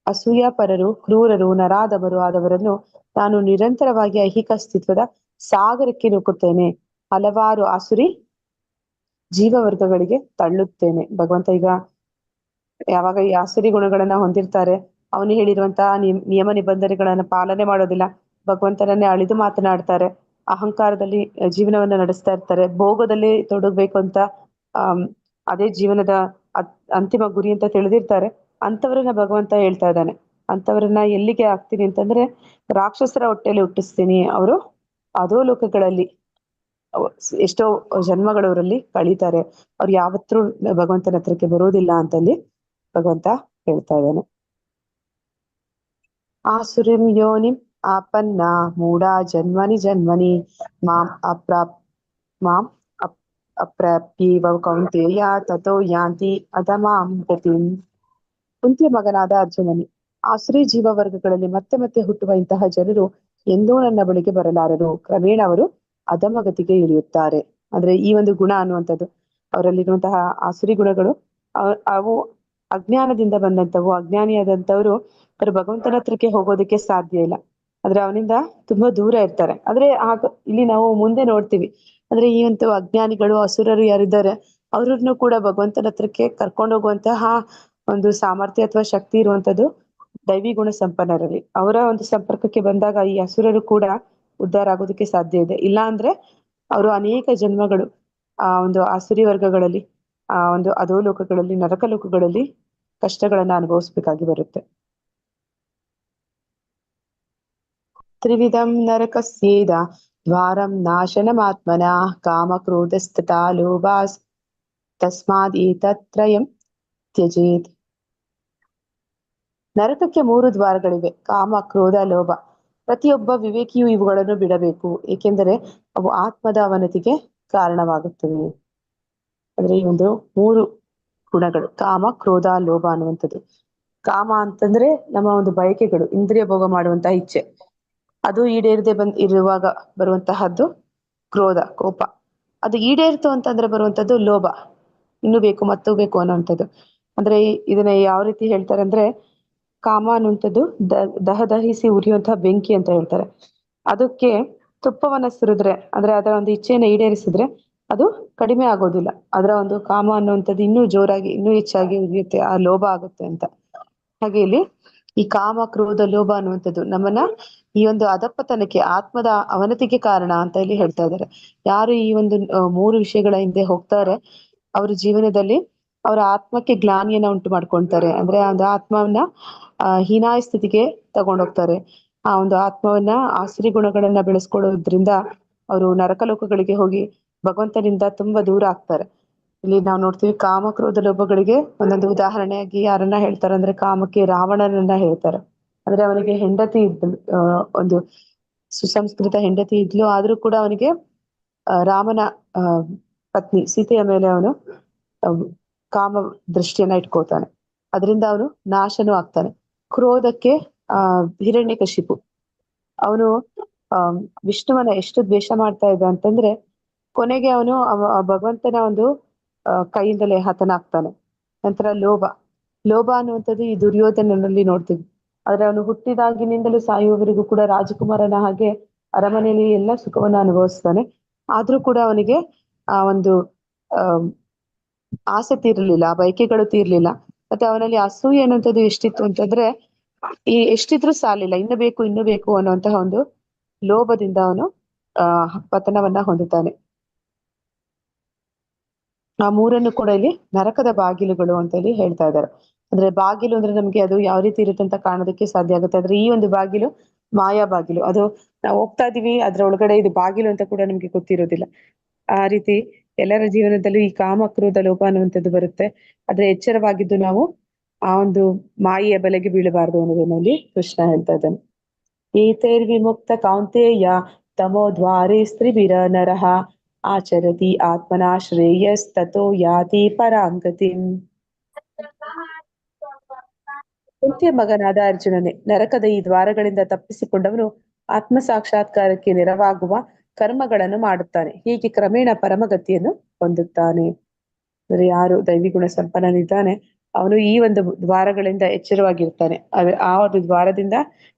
ಅಸೂಯ ಪರರು, ಕ್ರೂರರು, ನರಾಧಮರು ಆದವರನ್ನು ನಾನು ನಿರಂತರವಾಗಿ ಐಹಿಕ ಅಸ್ತಿತ್ವದ ಸಾಗರಕ್ಕೆ ನೂಕುತ್ತೇನೆ. ಹಲವಾರು ಆಸುರಿ ಜೀವವರ್ಗಗಳಿಗೆ ತಳ್ಳುತ್ತೇನೆ. ಭಗವಂತ ಈಗ ಯಾವಾಗ ಈ ಆಸುರಿ ಗುಣಗಳನ್ನ ಹೊಂದಿರ್ತಾರೆ, ಅವನು ಹೇಳಿರುವಂತಹ ನಿಯಮ ನಿಬಂಧನೆಗಳನ್ನ ಪಾಲನೆ ಮಾಡೋದಿಲ್ಲ, ಭಗವಂತನನ್ನೇ ಅಳಿದು ಮಾತನಾಡ್ತಾರೆ, ಅಹಂಕಾರದಲ್ಲಿ ಜೀವನವನ್ನ ನಡೆಸ್ತಾ ಇರ್ತಾರೆ, ಭೋಗದಲ್ಲಿ ತೊಡಗಬೇಕು ಅಂತ ಅದೇ ಜೀವನದ ಅಂತಿಮ ಗುರಿ ಅಂತ ತಿಳಿದಿರ್ತಾರೆ, ಅಂತವ್ರನ್ನ ಭಗವಂತ ಹೇಳ್ತಾ ಇದ್ದಾನೆ. ಅಂತವ್ರನ್ನ ಎಲ್ಲಿಗೆ ಹಾಕ್ತೀನಿ ಅಂತಂದ್ರೆ ರಾಕ್ಷಸರ ಹೊಟ್ಟೆಯಲ್ಲಿ ಹುಟ್ಟಿಸ್ತೀನಿ. ಅವರು ಅದೋ ಲೋಕಗಳಲ್ಲಿ ಎಷ್ಟೋ ಜನ್ಮಗಳವರಲ್ಲಿ ಕಳೀತಾರೆ. ಅವ್ರು ಯಾವತ್ತೂ ಭಗವಂತನ ಹತ್ರಕ್ಕೆ ಬರೋದಿಲ್ಲ ಅಂತಲ್ಲಿ ಭಗವಂತ ಹೇಳ್ತಾ ಇದ್ದಾನೆ. ಆಸುರಿಂ ಯೋನಿಂ ಆಪನ್ನ ಮೂಢ ಜನ್ಮನಿ ಜನ್ಮನಿ ಮಾಂ ಅಪ್ರಾಪ್ಯೇವ ಕೌಂತೇಯ ತಥೋ ಯಾಂತಿ ಅಧಮಾಂ ಗತಿಂ. ಕುಂತಿಯ ಮಗನಾದ ಅರ್ಜುನನಿ, ಆಸುರಿ ಜೀವ ವರ್ಗಗಳಲ್ಲಿ ಮತ್ತೆ ಮತ್ತೆ ಹುಟ್ಟುವ ಇಂತಹ ಜನರು ಎಂದೂ ನನ್ನ ಬಳಿಗೆ ಬರಲಾರರು. ಕ್ರಮೇಣ ಅವರು ಅಧಮಗತಿಗೆ ಇಳಿಯುತ್ತಾರೆ. ಅಂದ್ರೆ ಈ ಒಂದು ಗುಣ ಅನ್ನುವಂಥದ್ದು, ಅವರಲ್ಲಿರುವಂತಹ ಆಸುರಿ ಗುಣಗಳು ಅವು ಅಜ್ಞಾನದಿಂದ ಬಂದಂತವು. ಅಜ್ಞಾನಿಯಾದಂಥವ್ರು ಅವರು ಭಗವಂತನ ಹತ್ರಕ್ಕೆ ಹೋಗೋದಕ್ಕೆ ಸಾಧ್ಯ ಇಲ್ಲ. ಆದ್ರೆ ಅವನಿಂದ ತುಂಬಾ ದೂರ ಇರ್ತಾರೆ. ಆದ್ರೆ ಇಲ್ಲಿ ನಾವು ಮುಂದೆ ನೋಡ್ತೀವಿ, ಅಂದ್ರೆ ಈ ಒಂದು ಅಜ್ಞಾನಿಗಳು, ಅಸುರರು ಯಾರಿದ್ದಾರೆ ಅವ್ರನ್ನು ಕೂಡ ಭಗವಂತನ ಹತ್ರಕ್ಕೆ ಕರ್ಕೊಂಡು ಹೋಗುವಂತಹ ಒಂದು ಸಾಮರ್ಥ್ಯ ಅಥವಾ ಶಕ್ತಿ ಇರುವಂತದ್ದು ದೈವಿ ಗುಣ ಸಂಪನ್ನರಲ್ಲಿ. ಅವರ ಒಂದು ಸಂಪರ್ಕಕ್ಕೆ ಬಂದಾಗ ಈ ಅಸುರರು ಕೂಡ ಉದ್ಧಾರ ಆಗೋದಕ್ಕೆ ಸಾಧ್ಯ ಇದೆ. ಇಲ್ಲ ಅಂದ್ರೆ ಅವರು ಅನೇಕ ಜನ್ಮಗಳು ಆ ಒಂದು ಆಸುರಿ ವರ್ಗಗಳಲ್ಲಿ, ಆ ಒಂದು ಅಧೋಲೋಕಗಳಲ್ಲಿ, ನರಕ ಲೋಕಗಳಲ್ಲಿ ಕಷ್ಟಗಳನ್ನ ಅನುಭವಿಸ್ಬೇಕಾಗಿ ಬರುತ್ತೆ. ತ್ರಿವಿಧಂ ನರಕಸ್ಯೇದ ದ್ವಾರಂ ನಾಶನಮಾತ್ಮನ ಕಾಮ ಕ್ರೋಧಸ್ತಥಾ ಲೋಭಾಸ್ ತಸ್ಮಾದ್ ಏತತ್ರಯಂ ತ್ಯಜೇತ್. ನರಕಕ್ಕೆ 3 ದ್ವಾರಗಳಿವೆ: ಕಾಮ, ಕ್ರೋಧ, ಲೋಭ. ಪ್ರತಿಯೊಬ್ಬ ವಿವೇಕಿಯು ಇವುಗಳನ್ನು ಬಿಡಬೇಕು, ಏಕೆಂದರೆ ಅವು ಆತ್ಮದ ಅವನತಿಗೆ ಕಾರಣವಾಗುತ್ತವೆ. ಅಂದ್ರೆ ಈ ಒಂದು 3 ಗುಣಗಳು, ಕಾಮ, ಕ್ರೋಧ, ಲೋಭ ಅನ್ನುವಂಥದ್ದು. ಕಾಮ ಅಂತಂದ್ರೆ ನಮ್ಮ ಒಂದು ಬಯಕೆಗಳು, ಇಂದ್ರಿಯ ಭೋಗ ಮಾಡುವಂತಹ ಇಚ್ಛೆ, ಅದು ಈಡೇರದೆ ಇರುವಾಗ ಬರುವಂತಹದ್ದು ಕ್ರೋಧ, ಕೋಪ. ಅದು ಈಡೇರಿತು ಅಂತಂದ್ರೆ ಬರುವಂತದ್ದು ಲೋಭ, ಇನ್ನೂ ಬೇಕು, ಮತ್ತೂ ಬೇಕು ಅನ್ನುವಂಥದ್ದು. ಅಂದ್ರೆ ಇದನ್ನ ಯಾವ ರೀತಿ ಹೇಳ್ತಾರೆ ಅಂದ್ರೆ, ಕಾಮ ಅನ್ನುವಂಥದ್ದು ದಹಿಸಿ ಉರಿಯುವಂತಹ ಬೆಂಕಿ ಅಂತ ಹೇಳ್ತಾರೆ. ಅದಕ್ಕೆ ತುಪ್ಪವನ್ನ ಸುರಿದ್ರೆ, ಅಂದ್ರೆ ಅದರ ಒಂದು ಇಚ್ಛೆಯನ್ನ ಈಡೇರಿಸಿದ್ರೆ ಅದು ಕಡಿಮೆ ಆಗೋದಿಲ್ಲ. ಅದರ ಒಂದು ಕಾಮ ಅನ್ನುವಂಥದ್ದು ಇನ್ನೂ ಜೋರಾಗಿ, ಇನ್ನೂ ಹೆಚ್ಚಾಗಿ ಉರಿಯುತ್ತೆ, ಆ ಲೋಭ ಆಗುತ್ತೆ ಅಂತ. ಹಾಗೆ ಇಲ್ಲಿ ಈ ಕಾಮ, ಕ್ರೋಧ, ಲೋಭ ಅನ್ನುವಂಥದ್ದು ನಮ್ಮನ್ನ ಈ ಒಂದು ಅಧಪ್ಪತನಕ್ಕೆ, ಆತ್ಮದ ಅವನತಿಗೆ ಕಾರಣ ಅಂತ ಇಲ್ಲಿ ಹೇಳ್ತಾ ಇದ್ದಾರೆ. ಯಾರು ಈ ಒಂದು 3 ವಿಷಯಗಳ ಹಿಂದೆ ಹೋಗ್ತಾರೆ, ಅವ್ರ ಜೀವನದಲ್ಲಿ ಅವರ ಆತ್ಮಕ್ಕೆ ಗ್ಲಾನಿಯನ್ನ ಉಂಟು ಮಾಡ್ಕೊಳ್ತಾರೆ. ಅಂದ್ರೆ ಆ ಒಂದು ಆತ್ಮವನ್ನ ಹೀನಾಯ ಸ್ಥಿತಿಗೆ ತಗೊಂಡೋಗ್ತಾರೆ. ಆ ಒಂದು ಆತ್ಮವನ್ನ ಆಸುರಿ ಗುಣಗಳನ್ನ ಬೆಳೆಸ್ಕೊಳ್ಳೋದ್ರಿಂದ ಅವರು ನರಕ ಲೋಕಗಳಿಗೆ ಹೋಗಿ ಭಗವಂತನಿಂದ ತುಂಬಾ ದೂರ ಆಗ್ತಾರೆ. ಇಲ್ಲಿ ನಾವು ನೋಡ್ತೀವಿ, ಕಾಮ, ಕ್ರೋಧ, ಲೋಭಗಳಿಗೆ ಒಂದೊಂದು ಉದಾಹರಣೆಯಾಗಿ ಯಾರನ್ನ ಹೇಳ್ತಾರೆ ಅಂದ್ರೆ, ಕಾಮಕ್ಕೆ ರಾವಣನನ್ನ ಹೇಳ್ತಾರೆ. ಅಂದ್ರೆ ಅವನಿಗೆ ಹೆಂಡತಿ ಇದ್ಲು, ಒಂದು ಸುಸಂಸ್ಕೃತ ಹೆಂಡತಿ ಇದ್ಲು. ಆದ್ರೂ ಕೂಡ ಅವನಿಗೆ ರಾಮನ ಪತ್ನಿ ಸೀತೆಯ ಮೇಲೆ ಅವನು ಕಾಮ ದೃಷ್ಟಿಯನ್ನ ಇಟ್ಕೋತಾನೆ. ಅದರಿಂದ ಅವನು ನಾಶನೂ ಆಗ್ತಾನೆ. ಕ್ರೋಧಕ್ಕೆ ಹಿರಣ್ಯಕಶಿಪು, ಅವನು ವಿಷ್ಣುವನ್ನ ಎಷ್ಟು ದ್ವೇಷ ಮಾಡ್ತಾ ಇದ್ದ ಅಂತಂದ್ರೆ ಕೊನೆಗೆ ಅವನು ಭಗವಂತನ ಒಂದು ಕೈಯಿಂದಲೇ ಹತನಾಗ್ತಾನೆ. ನಂತರ ಲೋಭ ಅನ್ನುವಂಥದ್ದು ಈ ದುರ್ಯೋಧನನಲ್ಲಿ ನೋಡ್ತೀವಿ. ಆದ್ರೆ ಅವನು ಹುಟ್ಟಿದಾಗಿನಿಂದಲೂ ಸಾಯುವವರೆಗೂ ಕೂಡ ರಾಜಕುಮಾರನ ಹಾಗೆ ಅರಮನೆಯಲ್ಲಿ ಎಲ್ಲ ಸುಖವನ್ನ ಅನುಭವಿಸ್ತಾನೆ. ಆದ್ರೂ ಕೂಡ ಅವನಿಗೆ ಆ ಒಂದು ಆಸೆ ತೀರ್ಲಿಲ್ಲ, ಬಯಕೆಗಳು ತೀರ್ಲಿಲ್ಲ. ಮತ್ತೆ ಅವನಲ್ಲಿ ಅಸೂಯೆ ಅನ್ನುವಂಥದ್ದು ಎಷ್ಟಿತ್ತು ಅಂತಂದ್ರೆ, ಎಷ್ಟಿದ್ರೂ ಸಾಲಿಲ್ಲ, ಇನ್ನು ಬೇಕು ಅನ್ನುವಂತಹ ಒಂದು ಲೋಭದಿಂದ ಅವನು ಪತನವನ್ನ ಹೊಂದುತ್ತಾನೆ. ಆ 3 ಕೂಡ ಇಲ್ಲಿ ನರಕದ ಬಾಗಿಲುಗಳು ಅಂತ ಹೇಳಿ ಹೇಳ್ತಾ ಇದ್ದಾರೆ. ಅಂದ್ರೆ ಬಾಗಿಲು ಅಂದ್ರೆ ನಮ್ಗೆ ಅದು ಯಾವ ರೀತಿ ಇರುತ್ತೆ ಅಂತ ಕಾಣೋದಕ್ಕೆ ಸಾಧ್ಯ ಆಗುತ್ತೆ. ಆದ್ರೆ ಈ ಒಂದು ಬಾಗಿಲು ಮಾಯಾ ಬಾಗಿಲು, ಅದು ನಾವು ಹೋಗ್ತಾ ಇದೀವಿ, ಅದ್ರ ಒಳಗಡೆ ಇದು ಬಾಗಿಲು ಅಂತ ಕೂಡ ನಮ್ಗೆ ಗೊತ್ತಿರೋದಿಲ್ಲ. ಆ ರೀತಿ ಎಲ್ಲರ ಜೀವನದಲ್ಲೂ ಈ ಕಾಮ ಕ್ರೋಧ ಲೋಭ ಅನ್ನುವಂಥದ್ದು ಬರುತ್ತೆ. ಆದ್ರೆ ಎಚ್ಚರವಾಗಿದ್ದು ನಾವು ಆ ಒಂದು ಮಾಯೆಯ ಬಲೆಗೆ ಬೀಳಬಾರದು ಅನ್ನೋದನ್ನಲ್ಲಿ ಕೃಷ್ಣ ಹೇಳ್ತಾ ಇದ್ದಾನೆ. ಏತೈರ್ವಿಮುಕ್ತ ಕೌಂತೆಯ ತಮೋದ್ವಾರೆ ಸ್ತ್ರೀಭಿರ ನರಃ ಆಚರತಿ ಆತ್ಮನಾ ಶ್ರೇಯಸ್ತತೋ ಯಾತಿ ಪರಾಂಗತಿಂ. ಕುಂತಿಯ ಮಗನಾದ ಅರ್ಜುನನೇ, ನರಕದ ಈ ದ್ವಾರಗಳಿಂದ ತಪ್ಪಿಸಿಕೊಂಡವನು ಆತ್ಮ ಸಾಕ್ಷಾತ್ಕಾರಕ್ಕೆ ನೆರವಾಗುವ ಕರ್ಮಗಳನ್ನು ಮಾಡುತ್ತಾನೆ. ಹೀಗೆ ಕ್ರಮೇಣ ಪರಮಗತಿಯನ್ನು ಹೊಂದುತ್ತಾನೆ. ಅಂದ್ರೆ ಯಾರು ದೈವಿ ಗುಣ ಸಂಪನ್ನನಿದ್ದಾನೆ ಅವನು ಈ ಒಂದು ದ್ವಾರಗಳಿಂದ ಎಚ್ಚರವಾಗಿರ್ತಾನೆ. ಆ ಒಂದು ದ್ವಾರದಿಂದ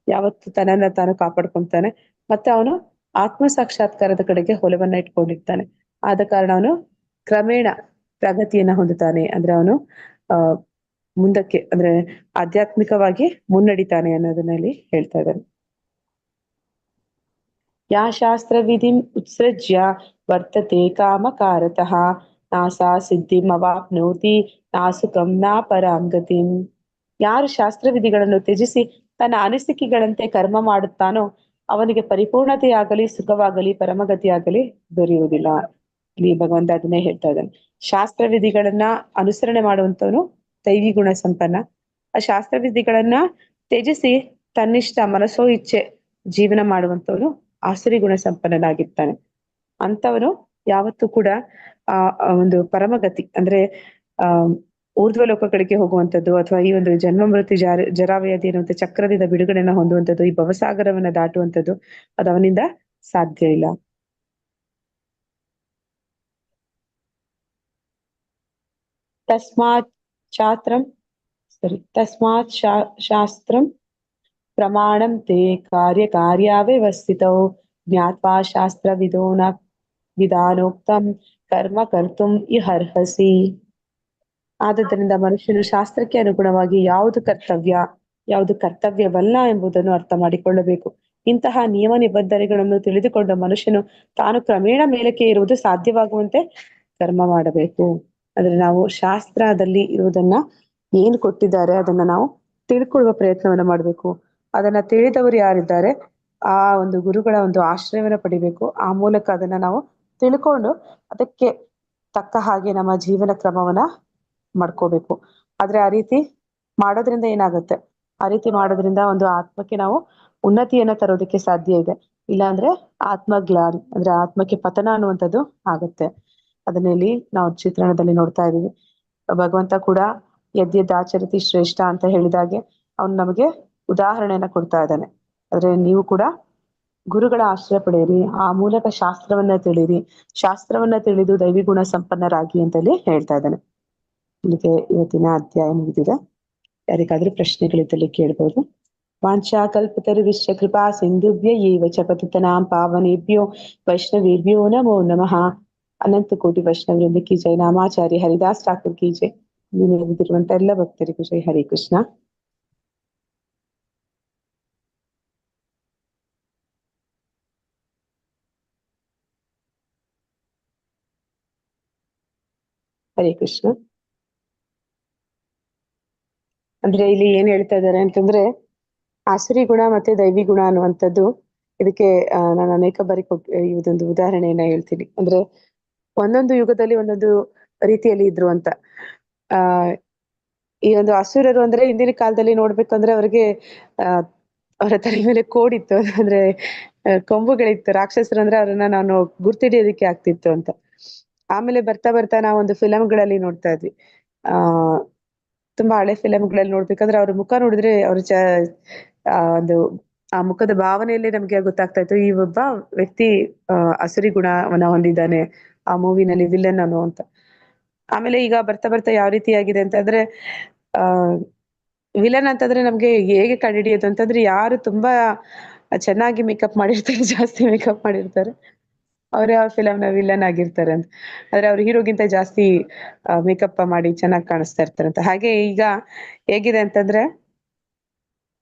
ಯಾವತ್ತು ತನ್ನನ್ನ ತಾನು ಕಾಪಾಡ್ಕೊತಾನೆ. ಮತ್ತೆ ಅವನು ಆತ್ಮ ಸಾಕ್ಷಾತ್ಕಾರದ ಕಡೆಗೆ ಒಲವನ್ನ ಇಟ್ಕೊಂಡಿರ್ತಾನೆ. ಆದ ಕಾರಣ ಅವನು ಕ್ರಮೇಣ ಪ್ರಗತಿಯನ್ನ ಹೊಂದುತ್ತಾನೆ. ಅಂದ್ರೆ ಅವನು ಮುಂದಕ್ಕೆ ಅಂದ್ರೆ ಆಧ್ಯಾತ್ಮಿಕವಾಗಿ ಮುನ್ನಡಿತಾನೆ ಅನ್ನೋದನ್ನಲ್ಲಿ ಹೇಳ್ತಾ ಇದ್ದಾನೆ. ಯಾ ಶಾಸ್ತ್ರ ವಿಧಿಂ ಉತ್ಸೃಜ್ಯ ವರ್ತತೆ ಕಾಮಕಾರತಃ ನಾಸಾ ಸಿದ್ಧಿಂ ಅವಾಪ್ನೋತಿ ನಾಸುಕಂ ನಾ ಪರಾಂಗತಿಂ. ಯಾರು ಶಾಸ್ತ್ರ ವಿಧಿಗಳನ್ನು ತ್ಯಜಿಸಿ ತನ್ನ ಅನಿಸಿಕೆಗಳಂತೆ ಕರ್ಮ ಮಾಡುತ್ತಾನೋ ಅವನಿಗೆ ಪರಿಪೂರ್ಣತೆಯಾಗಲಿ ಸುಖವಾಗಲಿ ಪರಮಗತಿಯಾಗಲಿ ದೊರೆಯುವುದಿಲ್ಲ. ಇಲ್ಲಿ ಭಗವಂತ ಅದನ್ನೇ ಹೇಳ್ತಾ ಇದ್ದಾನೆ. ಶಾಸ್ತ್ರ ವಿಧಿಗಳನ್ನ ಅನುಸರಣೆ ಮಾಡುವಂತವನು ದೈವಿ ಗುಣ ಸಂಪನ್ನ. ಆ ಶಾಸ್ತ್ರ ವಿಧಿಗಳನ್ನ ತ್ಯಜಿಸಿ ತನ್ನಿಷ್ಟ ಮನಸ್ಸೋ ಇಚ್ಛೆ ಜೀವನ ಮಾಡುವಂತವನು ಆಸುರಿ ಗುಣ ಸಂಪನ್ನನಾಗಿರ್ತಾನೆ. ಅಂತವನು ಯಾವತ್ತೂ ಕೂಡ ಆ ಒಂದು ಪರಮಗತಿ ಅಂದ್ರೆ ಊರ್ಧ್ವ ಲೋಕಗಳಿಗೆ ಹೋಗುವಂಥದ್ದು ಅಥವಾ ಈ ಒಂದು ಜನ್ಮ ಮೃತ್ಯು ಜರಾವ್ಯಾಧಿ ಅನ್ನುವಂಥ ಚಕ್ರದಿಂದ ಬಿಡುಗಡೆನ ಹೊಂದುವಂಥದ್ದು, ಈ ಭವಸಾಗರವನ್ನ ದಾಟುವಂಥದ್ದು ಅದು ಅವನಿಂದ ಸಾಧ್ಯ ಇಲ್ಲ. ತಸ್ಮಾತ್ ಶಾಸ್ತ್ರಂ ಪ್ರಮಾಣಂ ತೇ ಕಾರ್ಯಕಾರ್ಯಾವ್ಯವಸ್ಥಿತೌ ಜ್ಞಾತ್ವಾ ಶಾಸ್ತ್ರ ವಿಧಾನೋಕ್ತಂ ಕರ್ಮ ಕರ್ತುಂ ಇಹರ್ಹಸಿ. ಆದುದರಿಂದ ಮನುಷ್ಯನು ಶಾಸ್ತ್ರಕ್ಕೆ ಅನುಗುಣವಾಗಿ ಯಾವುದು ಕರ್ತವ್ಯ ಯಾವುದು ಕರ್ತವ್ಯವಲ್ಲ ಎಂಬುದನ್ನು ಅರ್ಥ ಮಾಡಿಕೊಳ್ಳಬೇಕು. ಇಂತಹ ನಿಯಮ ನಿಬಂಧನೆಗಳನ್ನು ತಿಳಿದುಕೊಂಡ ಮನುಷ್ಯನು ತಾನು ಕ್ರಮೇಣ ಮೇಲಕ್ಕೆ ಇರುವುದು ಸಾಧ್ಯವಾಗುವಂತೆ ಕರ್ಮ ಮಾಡಬೇಕು. ಅಂದ್ರೆ ನಾವು ಶಾಸ್ತ್ರದಲ್ಲಿ ಇರುವುದನ್ನ ಏನು ಕೊಟ್ಟಿದ್ದಾರೆ ಅದನ್ನ ನಾವು ತಿಳ್ಕೊಳ್ಳುವ ಪ್ರಯತ್ನವನ್ನ ಮಾಡ್ಬೇಕು. ಅದನ್ನ ತಿಳಿದವರು ಯಾರಿದ್ದಾರೆ ಆ ಒಂದು ಗುರುಗಳ ಒಂದು ಆಶ್ರಯವನ್ನ ಪಡಿಬೇಕು. ಆ ಮೂಲಕ ಅದನ್ನ ನಾವು ತಿಳ್ಕೊಂಡು ಅದಕ್ಕೆ ತಕ್ಕ ಹಾಗೆ ನಮ್ಮ ಜೀವನ ಕ್ರಮವನ್ನ ಮಾಡ್ಕೋಬೇಕು. ಆದ್ರೆ ಆ ರೀತಿ ಮಾಡೋದ್ರಿಂದ ಏನಾಗುತ್ತೆ, ಆ ರೀತಿ ಮಾಡೋದ್ರಿಂದ ಒಂದು ಆತ್ಮಕ್ಕೆ ನಾವು ಉನ್ನತಿಯನ್ನ ತರೋದಕ್ಕೆ ಸಾಧ್ಯ ಇದೆ. ಇಲ್ಲಾಂದ್ರೆ ಆತ್ಮಗ್ಲಾನಿ ಅಂದ್ರೆ ಆತ್ಮಕ್ಕೆ ಪತನ ಅನ್ನುವಂಥದ್ದು ಆಗುತ್ತೆ. ಅದನ್ನಲ್ಲಿ ನಾವು ಚಿತ್ರಣದಲ್ಲಿ ನೋಡ್ತಾ ಇದೀವಿ. ಭಗವಂತ ಕೂಡ ಯದ್ಯದಾಚರತಿ ಶ್ರೇಷ್ಠ ಅಂತ ಹೇಳಿದಾಗೆ ಅವನು ನಮಗೆ ಉದಾಹರಣೆಯನ್ನ ಕೊಡ್ತಾ ಇದ್ದಾನೆ. ಆದ್ರೆ ನೀವು ಕೂಡ ಗುರುಗಳ ಆಶ್ರಯ ಪಡೆಯಿರಿ, ಆ ಮೂಲಕ ಶಾಸ್ತ್ರವನ್ನ ತಿಳಿಯಿರಿ, ಶಾಸ್ತ್ರವನ್ನ ತಿಳಿದು ದೈವಿ ಗುಣ ಸಂಪನ್ನರಾಗಿ ಅಂತಲ್ಲಿ ಹೇಳ್ತಾ ಇದ್ದಾನೆ. ಇಲ್ಲಿಗೆ ಇವತ್ತಿನ ಅಧ್ಯಾಯ ಮುಗಿದಿದೆ. ಯಾರಿಗಾದ್ರೂ ಪ್ರಶ್ನೆಗಳಿದ್ದಲ್ಲಿ ಕೇಳ್ಬೋದು. ವಾಂಛಾ ಕಲ್ಪತರುಶ್ಚ ಕೃಪಾ ಸಿಂಧುಭ್ಯ ಏವ ಚ ಪತಿತನಾಂ ಪಾವನೇಭ್ಯೋ ವೈಷ್ಣವೇಭ್ಯೋ ನಮೋ ನಮಃ. ಅನಂತ ಕೋಟಿ ವೈಷ್ಣವರಿಂದ ಕಿ ಜೈ. ನಾಮಾಚಾರ್ಯ ಹರಿದಾಸ್ ಠಾಕೂರ್ ಕಿ ಜೈ. ನೀಡಿರುವಂತ ಎಲ್ಲ ಭಕ್ತರಿಗೂ ಜೈ. ಹರೇ ಕೃಷ್ಣ. ಹರೇ ಕೃಷ್ಣ. ಅಂದ್ರೆ ಇಲ್ಲಿ ಏನ್ ಹೇಳ್ತಾ ಇದ್ದಾರೆ ಅಂತಂದ್ರೆ ಆಸುರಿ ಗುಣ ಮತ್ತೆ ದೈವಿ ಗುಣ ಅನ್ನುವಂಥದ್ದು ಇದಕ್ಕೆ ನಾನು ಅನೇಕ ಬಾರಿ ಇದೊಂದು ಉದಾಹರಣೆಯನ್ನ ಹೇಳ್ತೀನಿ. ಅಂದ್ರೆ ಒಂದೊಂದು ಯುಗದಲ್ಲಿ ಒಂದೊಂದು ರೀತಿಯಲ್ಲಿ ಇದ್ರು ಅಂತ. ಈ ಒಂದು ಅಸುರರು ಅಂದ್ರೆ ಹಿಂದಿನ ಕಾಲದಲ್ಲಿ ನೋಡ್ಬೇಕಂದ್ರೆ ಅವ್ರಿಗೆ ಅವರ ತಲೆ ಮೇಲೆ ಕೋಡಿತ್ತು, ಅಂದ್ರೆ ಕೊಂಬುಗಳಿತ್ತು. ರಾಕ್ಷಸರು ಅಂದ್ರೆ ಅವ್ರನ್ನ ನಾನು ಗುರ್ತಿಡಿಯೋದಕ್ಕೆ ಆಗ್ತಿತ್ತು ಅಂತ. ಆಮೇಲೆ ಬರ್ತಾ ಬರ್ತಾ ನಾವೊಂದು ಫಿಲಂಗಳಲ್ಲಿ ನೋಡ್ತಾ ಇದ್ವಿ. ತುಂಬಾ ಹಳೆ ಫಿಲಂಗಳಲ್ಲಿ ನೋಡ್ಬೇಕಂದ್ರೆ ಅವ್ರ ಮುಖ ನೋಡಿದ್ರೆ ಅವ್ರ ಒಂದು ಆ ಮುಖದ ಭಾವನೆಯಲ್ಲಿ ನಮ್ಗೆ ಗೊತ್ತಾಗ್ತಾ ಇತ್ತು ಈ ಒಬ್ಬ ವ್ಯಕ್ತಿ ಅಸುರಿ ಗುಣವನ್ನ ಹೊಂದಿದ್ದಾನೆ ಆ ಮೂವಿನಲ್ಲಿ ವಿಲನ್ ಅನ್ನೋ ಅಂತ. ಆಮೇಲೆ ಈಗ ಬರ್ತಾ ಬರ್ತಾ ಯಾವ ರೀತಿ ಆಗಿದೆ ಅಂತಂದ್ರೆ ವಿಲನ್ ಅಂತಂದ್ರೆ ನಮ್ಗೆ ಹೇಗೆ ಕಂಡುಹಿಡಿಯೋದು ಅಂತಂದ್ರೆ ಯಾರು ತುಂಬಾ ಚೆನ್ನಾಗಿ ಮೇಕಪ್ ಮಾಡಿರ್ತಾರೆ, ಜಾಸ್ತಿ ಮೇಕಪ್ ಮಾಡಿರ್ತಾರೆ, ಅವ್ರ ಯಾವ ಫಿಲಂನ ವಿಲನ್ ಆಗಿರ್ತಾರೆ ಅಂತ. ಆದ್ರೆ ಅವ್ರ ಹೀರೋಗಿಂತ ಜಾಸ್ತಿ ಮೇಕಪ್ ಮಾಡಿ ಚೆನ್ನಾಗಿ ಕಾಣಿಸ್ತಾ ಇರ್ತಾರಂತ. ಹಾಗೆ ಈಗ ಹೇಗಿದೆ ಅಂತಂದ್ರೆ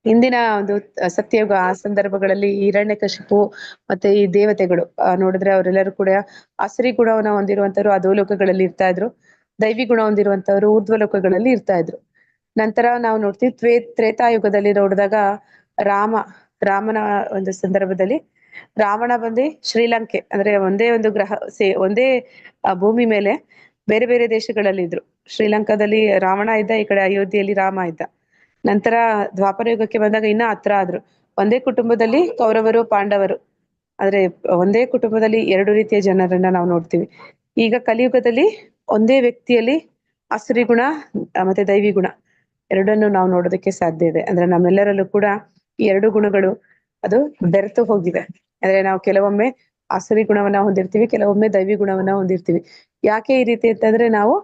ಇಂದಿನ ಒಂದು ಸತ್ಯಯುಗ ಆ ಸಂದರ್ಭಗಳಲ್ಲಿ ಹಿರಣ್ಯಕಶಿಪು ಮತ್ತೆ ಈ ದೇವತೆಗಳು ನೋಡಿದ್ರೆ ಅವರೆಲ್ಲರೂ ಕೂಡ ಆಸುರಿ ಗುಣವನ್ನ ಹೊಂದಿರುವಂತವ್ರು ಅಧೋಲೋಕಗಳಲ್ಲಿ ಇರ್ತಾ ಇದ್ರು, ದೈವಿ ಗುಣ ಹೊಂದಿರುವಂತವ್ರು ಊರ್ಧ್ವ ಲೋಕಗಳಲ್ಲಿ ಇರ್ತಾ ಇದ್ರು. ನಂತರ ನಾವು ನೋಡ್ತೀವಿ ತ್ರೇತಾಯುಗದಲ್ಲಿ ನೋಡಿದಾಗ ರಾಮನ ಒಂದು ಸಂದರ್ಭದಲ್ಲಿ ರಾವಣ ಬಂದು ಶ್ರೀಲಂಕೆ ಅಂದ್ರೆ ಒಂದೇ ಒಂದು ಒಂದೇ ಭೂಮಿ ಮೇಲೆ ಬೇರೆ ಬೇರೆ ದೇಶಗಳಲ್ಲಿ ಇದ್ರು. ಶ್ರೀಲಂಕಾದಲ್ಲಿ ರಾವಣ ಇದ್ದ, ಈ ಕಡೆ ಅಯೋಧ್ಯೆಯಲ್ಲಿ ರಾಮ ಇದ್ದ. ನಂತರ ದ್ವಾಪರ ಯುಗಕ್ಕೆ ಬಂದಾಗ ಇನ್ನ ಹತ್ರ ಆದ್ರು. ಒಂದೇ ಕುಟುಂಬದಲ್ಲಿ ಕೌರವರು ಪಾಂಡವರು, ಆದ್ರೆ ಒಂದೇ ಕುಟುಂಬದಲ್ಲಿ ಎರಡು ರೀತಿಯ ಜನರನ್ನ ನಾವು ನೋಡ್ತೀವಿ. ಈಗ ಕಲಿಯುಗದಲ್ಲಿ ಒಂದೇ ವ್ಯಕ್ತಿಯಲ್ಲಿ ಆಸುರಿ ಗುಣ ಮತ್ತೆ ದೈವಿ ಗುಣ ಎರಡನ್ನು ನಾವು ನೋಡೋದಕ್ಕೆ ಸಾಧ್ಯ ಇದೆ. ಅಂದ್ರೆ ನಮ್ಮೆಲ್ಲರಲ್ಲೂ ಕೂಡ ಈ ಎರಡು ಗುಣಗಳು ಅದು ಬೆರೆತು ಹೋಗಿದೆ. ಅಂದ್ರೆ ನಾವು ಕೆಲವೊಮ್ಮೆ ಆಸುರಿ ಗುಣವನ್ನ ಹೊಂದಿರ್ತೀವಿ, ಕೆಲವೊಮ್ಮೆ ದೈವಿ ಗುಣವನ್ನ ಹೊಂದಿರ್ತೀವಿ. ಯಾಕೆ ಈ ರೀತಿ ಅಂತಂದ್ರೆ ನಾವು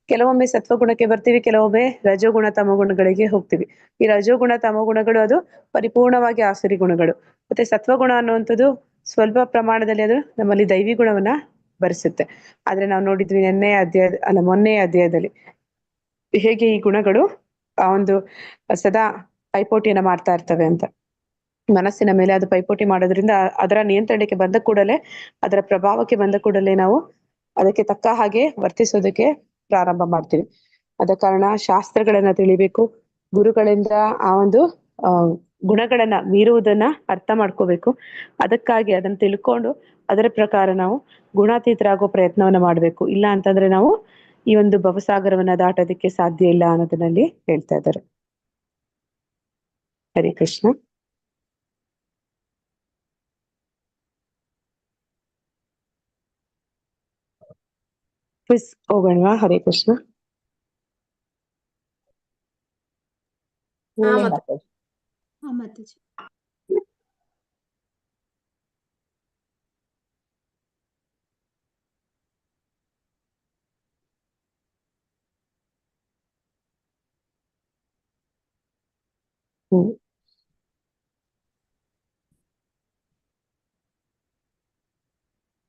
ಕೆಲವೊಮ್ಮೆ ಸತ್ವಗುಣಕ್ಕೆ ಬರ್ತೀವಿ, ಕೆಲವೊಮ್ಮೆ ರಜೋಗುಣ ತಮೋಗುಣಗಳಿಗೆ ಹೋಗ್ತೀವಿ. ಈ ರಜೋಗುಣ ತಮೋಗುಣಗಳು ಅದು ಪರಿಪೂರ್ಣವಾಗಿ ಆಸುರಿ ಗುಣಗಳು. ಮತ್ತೆ ಸತ್ವಗುಣ ಅನ್ನುವಂಥದ್ದು ಸ್ವಲ್ಪ ಪ್ರಮಾಣದಲ್ಲಿ ಅದು ನಮ್ಮಲ್ಲಿ ದೈವಿ ಗುಣವನ್ನ ಬರೆಸುತ್ತೆ. ಆದ್ರೆ ನಾವು ನೋಡಿದ್ವಿ ಮೊನ್ನೆಯ ಅಧ್ಯಾಯದಲ್ಲಿ ಹೇಗೆ ಈ ಗುಣಗಳು ಆ ಒಂದು ಸದಾ ಪೈಪೋಟಿಯನ್ನ ಮಾಡ್ತಾ ಇರ್ತವೆ ಅಂತ. ಮನಸ್ಸಿನ ಮೇಲೆ ಅದು ಪೈಪೋಟಿ ಮಾಡೋದ್ರಿಂದ ಅದರ ನಿಯಂತ್ರಣಕ್ಕೆ ಬಂದ ಕೂಡಲೇ, ಅದರ ಪ್ರಭಾವಕ್ಕೆ ಬಂದ ಕೂಡಲೇ ನಾವು ಅದಕ್ಕೆ ತಕ್ಕ ಹಾಗೆ ವರ್ತಿಸೋದಕ್ಕೆ ಪ್ರಾರಂಭ ಮಾಡ್ತೀವಿ. ಆದ ಕಾರಣ ಶಾಸ್ತ್ರಗಳನ್ನ ತಿಳಿಬೇಕು, ಗುರುಗಳಿಂದ ಆ ಒಂದು ಗುಣಗಳನ್ನ ಮೀರುವುದನ್ನ ಅರ್ಥ ಮಾಡ್ಕೋಬೇಕು. ಅದಕ್ಕಾಗಿ ಅದನ್ನ ತಿಳ್ಕೊಂಡು ಅದರ ಪ್ರಕಾರ ನಾವು ಗುಣಾತೀತರಾಗೋ ಪ್ರಯತ್ನವನ್ನ ಮಾಡ್ಬೇಕು. ಇಲ್ಲ ಅಂತಂದ್ರೆ ನಾವು ಈ ಒಂದು ಭವಸಾಗರವನ್ನ ದಾಟೋದಕ್ಕೆ ಸಾಧ್ಯ ಇಲ್ಲ ಅನ್ನೋದನ್ನಲ್ಲಿ ಹೇಳ್ತಾ ಇದ್ದಾರೆ. ಹರೇ ಕೃಷ್ಣ. ಪ್ಲೀಸ್ ಹೋಗೋಣವಾ? ಹರೇ ಕೃಷ್ಣ. ಹಾ ಮಾತಾಜಿ. ಹಾ ಮಾತಾಜಿ.